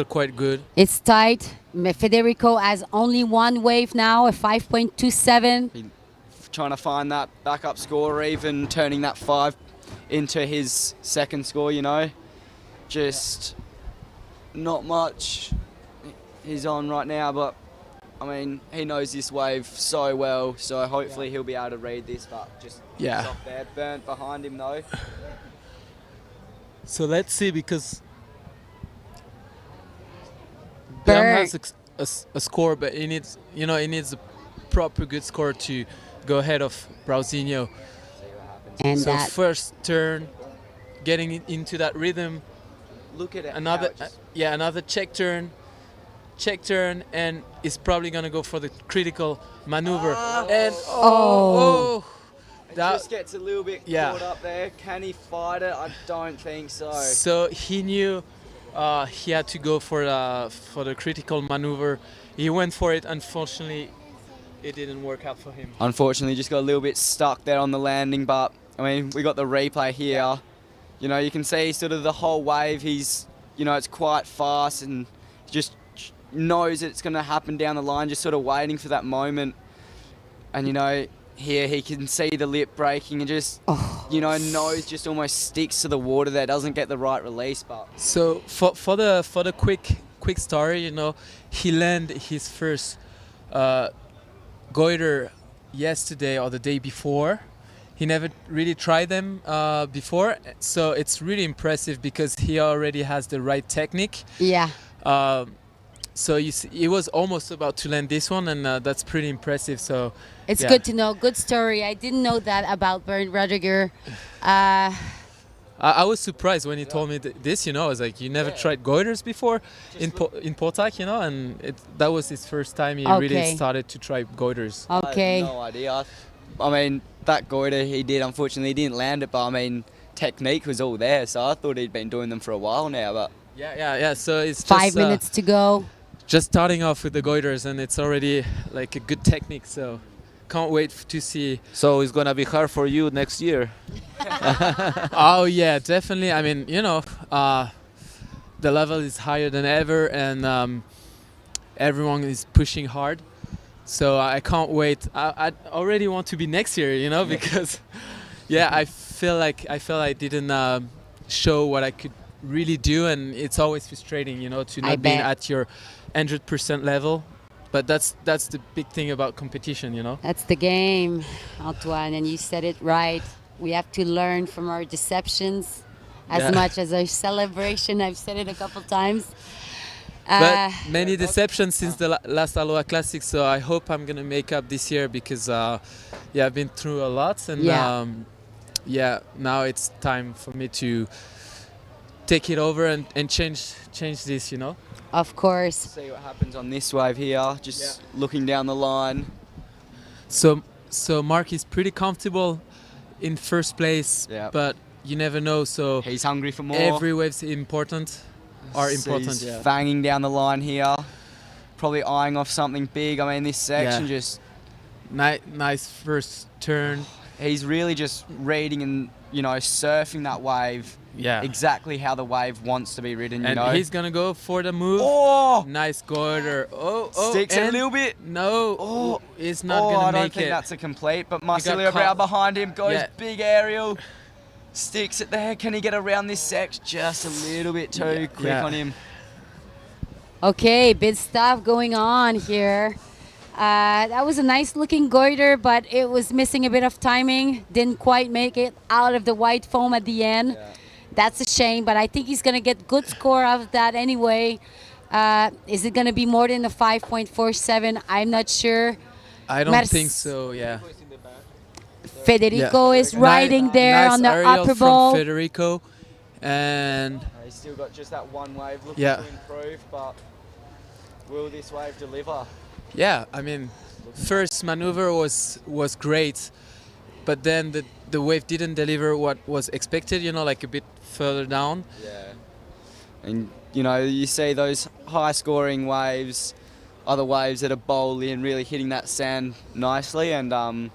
quite good. It's tight. Federico has only one wave now, a 5.27. Trying to find that backup score, or even turning that 5 into his second score, you know. Just not much he's on right now, but I mean, he knows this wave so well, so hopefully he'll be able to read this, but just Yeah. off there. Burnt behind him though. So let's see, because Bern has a score, but he needs a proper good score to go ahead of Brausinho. And so that first turn, getting into that rhythm. Look at it. Another check turn, and he's probably gonna go for the critical maneuver. And It that just gets a little bit caught up there. Can he fight it? I don't think so. So he knew he had to go for the critical maneuver. He went for it. Unfortunately, it didn't work out for him. Unfortunately, just got a little bit stuck there on the landing, but I mean, we got the replay here. You know, you can see sort of the whole wave. He's, you know, it's quite fast and just, knows that it's going to happen down the line, just sort of waiting for that moment. And, you know, here he can see the lip breaking and just, you know, nose just almost sticks to the water there, doesn't get the right release. But So for the quick story, you know, he landed his first goiter yesterday or the day before. He never really tried them before, so it's really impressive because he already has the right technique. Yeah. So you see, he was almost about to land this one, and that's pretty impressive. So It's yeah. good to know. Good story. I didn't know that about Bernd Rudiger. I was surprised when he told me this. You know, I was like, "You never tried goiters before in Portac," you know, and that was his first time he really Okay. started to try goiters. Okay. I had no idea. I mean, that goiter he did, unfortunately, he didn't land it, but I mean, technique was all there, so I thought he'd been doing them for a while now. But Yeah. So it's 5 just, minutes to go. just starting off with the goiters, and it's already like a good technique. So can't wait to see. So it's gonna be hard for you next year. Oh yeah, definitely. I mean, you know, the level is higher than ever, and everyone is pushing hard. So I can't wait. I already want to be next year, you know, because yeah, I feel like I didn't show what I could really do, and it's always frustrating, you know, to I not be bet. at your 100% level. But that's the big thing about competition, you know. That's the game, Antoine, and you said it right. We have to learn from our deceptions as Yeah. much as our celebration. I've said it a couple times. But many deceptions since the last Aloha Classic, so I hope I'm gonna make up this year because yeah, I've been through a lot, and yeah, now it's time for me to take it over and change this, you know. Of course. see what happens on this wave here, just looking down the line. So Mark is pretty comfortable in first place, Yeah. but you never know. So He's hungry for more. every wave's important. Are So important. he's Yeah. fanging down the line here, probably eyeing off something big. I mean, this section Yeah. just Nice first turn. he's really just reading and, you know, surfing that wave. Yeah. Exactly how the wave wants to be ridden, you And know. he's gonna go for the move. Oh! Nice goiter. Oh, Sticks it a and little bit. No. Oh, it's not I gonna don't make think it. that's a complete, but He got Marcelio Brow caught. behind him goes Yeah. big aerial. Sticks it there. Can he get around this section? Just a little bit too quick Yeah. on him. Okay, big stuff going on here. That was a nice looking goiter, but it was missing a bit of timing. Didn't quite make it out of the white foam at the end. That's a shame, but I think he's going to get good score out of that anyway. Is it going to be more than a 5.47? I'm not sure. I don't Merc- think so. Yeah. Federico is riding there nice on the aerial upper from bowl. Federico, and He's still got just that one wave looking Yeah. to improve, but will this wave deliver? yeah, I mean, first maneuver was great, but then the wave didn't deliver what was expected. You know, like a bit further down. Yeah. And, you know, you see those high-scoring waves are the waves that are bowl in, really hitting that sand nicely, and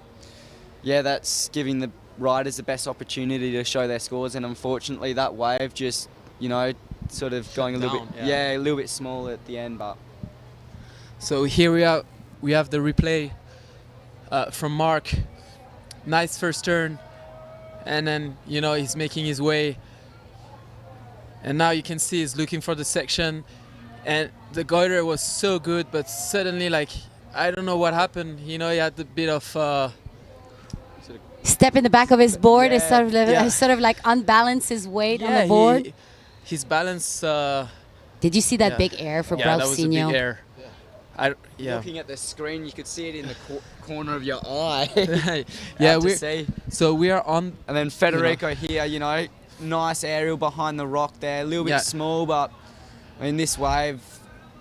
yeah, that's giving the riders the best opportunity to show their scores, and unfortunately that wave just, you know, sort of going a little down, bit, yeah. a little bit small at the end, but So here we have the replay from Mark. Nice first turn, and then you know he's making his way, and now you can see he's looking for the section, and the goiter was so good, but suddenly, like, I don't know what happened. You know, he had a bit of Step in the back of his board is Yeah. sort of like unbalance his weight on the board. His balance. Did you see that yeah. big air for Yeah, that was a Braucinho? big air. Yeah. looking at the screen, you could see it in the corner of your eye. Yeah, Hard to we see. so we are on. And then Federico here, you know, nice aerial behind the rock there, a little bit Yeah. small, but I mean, this wave,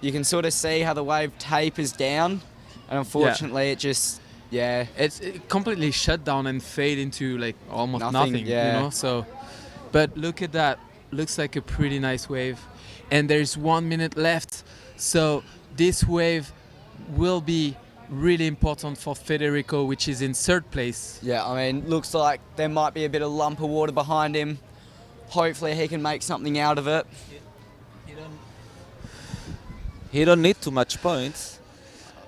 you can sort of see how the wave tapers down, and unfortunately it just, it completely shut down and fade into like almost Nothing, nothing, yeah. you know. So, but look at that, looks like a pretty nice wave, and there's 1 minute left, so this wave will be really important for Federico, which is in third place. Yeah, I mean, looks like there might be a bit of lump of water behind him. Hopefully he can make something out of it. he don't need too much points.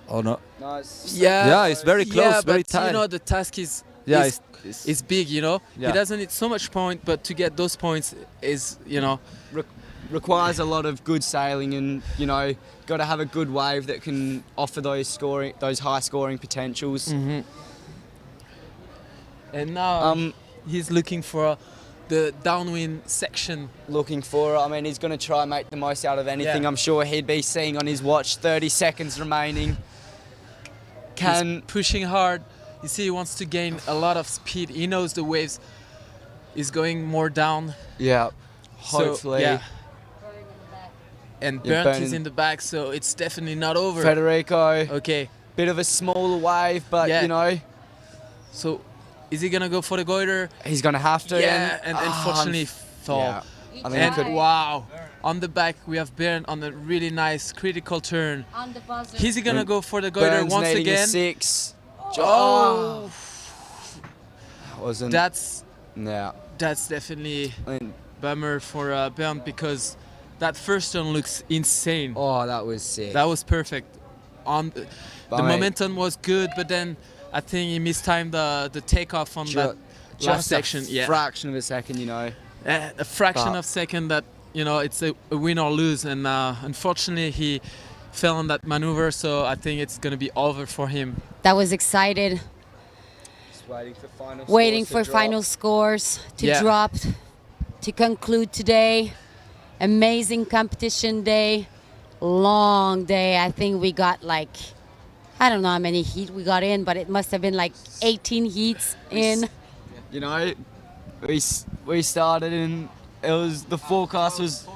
Oh no. No, it's Yeah, it's very close, very but tight. you know the task is Yeah, is big. You know, Yeah. he doesn't need so much point, but to get those points is requires a lot of good sailing, and got to have a good wave that can offer those high scoring potentials. Mhm. And now he's looking for the downwind section. Looking for it. I mean, he's going to try and make the most out of anything. Yeah. I'm sure he'd be seeing on his watch 30 seconds remaining. He's pushing hard. You see, he wants to gain a lot of speed. He knows the waves is going more down. Yeah, So, hopefully. yeah. And Yeah, Bernd is Bernd- in the back, so it's definitely not over. Federico. Okay. Bit of a smaller wave, but Yeah. So, is he gonna go for the goiter? he's going to have to. Yeah, and unfortunately fall. yeah. I mean, And he could- wow, on the back we have Bernd on a really nice critical turn. On the buzzer. Is he gonna go for the goiter Burn's once needing a again? 6. Oh, Wasn't. that's Yeah. definitely bummer for Bernd, because that first turn looks insane. Oh, that was sick. That was perfect. The But momentum was good, but then I think he mistimed the takeoff on that Just last section. a fraction of a second, A fraction But- of second that it's a win or lose, and unfortunately he fell on that maneuver, so I think it's gonna be over for him. That was excited. Just waiting for final Waiting scores for to drop. final scores to Yeah. drop to conclude today. Amazing competition day. Long day. I think we got I don't know how many heat we got in, but it must have been 18 heats in. We started in, the forecast was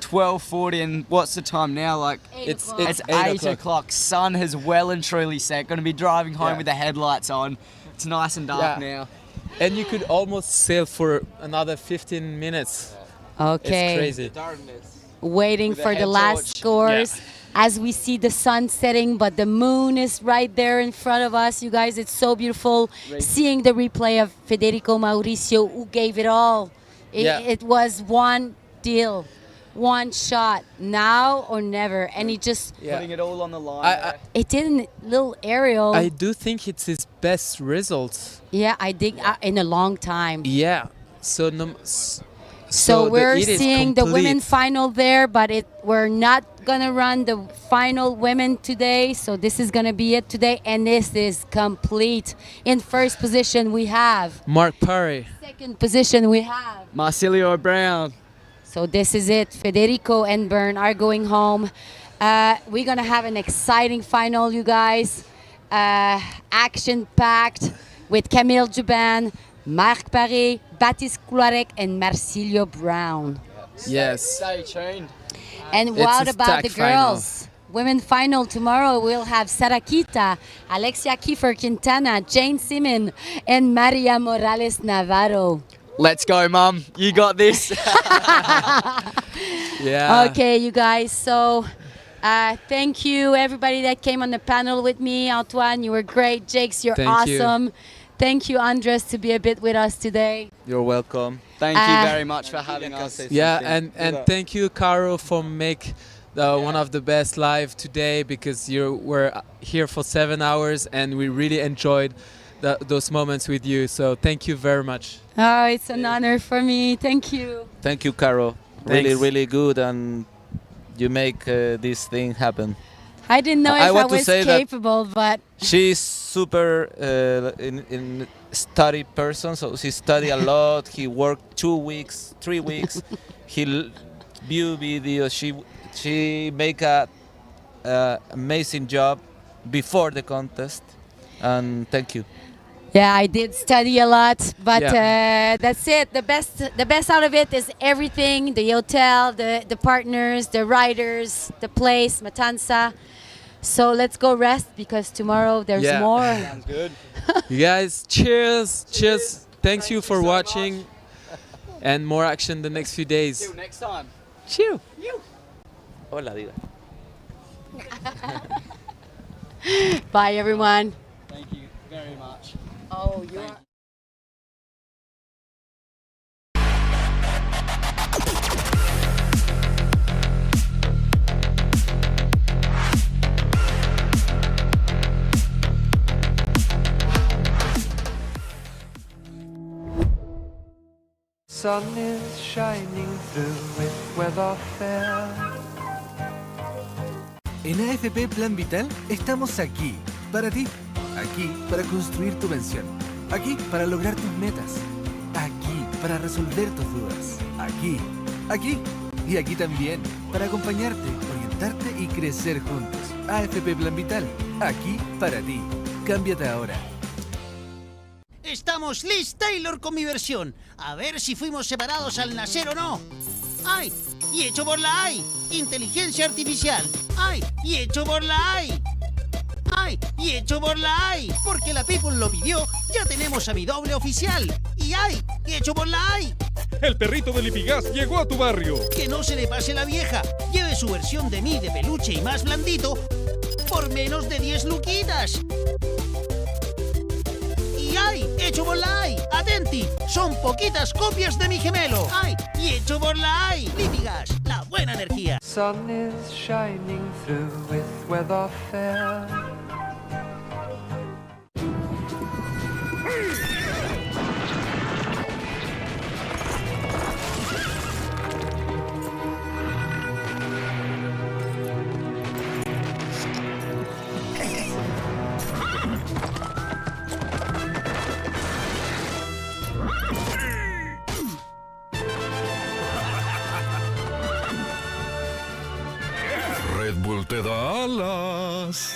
12:40, and what's the time now? It's 8 o'clock. Sun has well and truly set. Going to be driving home Yeah. with the headlights on. It's nice and dark now. And you could almost sail for another 15 minutes. Okay. It's crazy. Waiting With a for the head last torch. scores as we see the sun setting, but the moon is right there in front of us. You guys, it's so beautiful seeing the replay of Federico Mauricio, who gave it all. It was one deal, one shot, now or never, and he just Putting it all on the line. it did a little aerial. I do think it's his best results. Yeah, I think in a long time. Yeah. So So the we're heat is seeing the complete. women final there, but we're not gonna run the final women today. So this is gonna be it today, and this is complete. In first position we have. Mark Parry. Second position we have. Marcilio Brown. So this is it. Federico and Bernd are going home. We're gonna have an exciting final, you guys. Action-packed with Camille Juban, Marc Paré, Baptiste Cloirec, and Marcilio Brown. Yes. Stay tuned. And It's what a about the stacked final. girls? Women final tomorrow. We'll have Sara Kita, Alexia Kiefer Quintana, Jane Simon, and Maria Morales Navarro. Let's go, Mum. You got this. Yeah. Okay, you guys. So thank you, everybody that came on the panel with me. Antoine, you were great. Jakes, you're Thank you. awesome. Thank you, Andres, to be a bit with us today. You're welcome. Thank you very much for having us. Yeah, and thank you, Caro, for make one of the best live today, because you were here for 7 hours and we really enjoyed those moments with you. So thank you very much. Oh, it's an honor for me. Thank you. Thank you, Caro. Really, Thanks. really good, and you make this thing happen. I didn't know if I want to was say that capable, but she's super in study person, so she study a lot. He worked 2 weeks, 3 weeks. He view videos. She make a amazing job before the contest, and thank you. yeah, I did study a lot. But Yeah. that's it. The best out of it is everything: the hotel, the partners, the riders, the place, Matanzas. So let's go rest, because tomorrow there's Yeah. more. Sounds good. You guys, cheers. Thanks you for watching, and more action the next few days. Till next time. Cheers. Hola, diva. Bye, everyone. Thank you very much. Oh, you're. sun is shining through with weather fair. En AFP Plan Vital estamos aquí, para ti. Aquí para construir tu pensión. Aquí para lograr tus metas. Aquí para resolver tus dudas. Aquí y aquí también para acompañarte, orientarte y crecer juntos. AFP Plan Vital, aquí para ti. Cámbiate ahora. Estamos Liz Taylor con mi versión. A ver si fuimos separados al nacer o no. ¡Ay! Y hecho por la AI. Inteligencia artificial. ¡Ay! Y hecho por la AI. ¡Ay! Y hecho por la AI. Porque la People lo pidió, ya tenemos a mi doble oficial. Y ¡ay! Y hecho por la AI. El perrito del Lipigas llegó a tu barrio. Que no se le pase la vieja. Lleve su versión de mí de peluche y más blandito por menos de 10 luquitas. Y ¡ay! Hecho por la AI. Atenti, son poquitas copias de mi gemelo. ¡Ay! Y hecho por la AI. Lipigas, la buena energía. Sun is shining through with weather fair. Red Bull te da alas.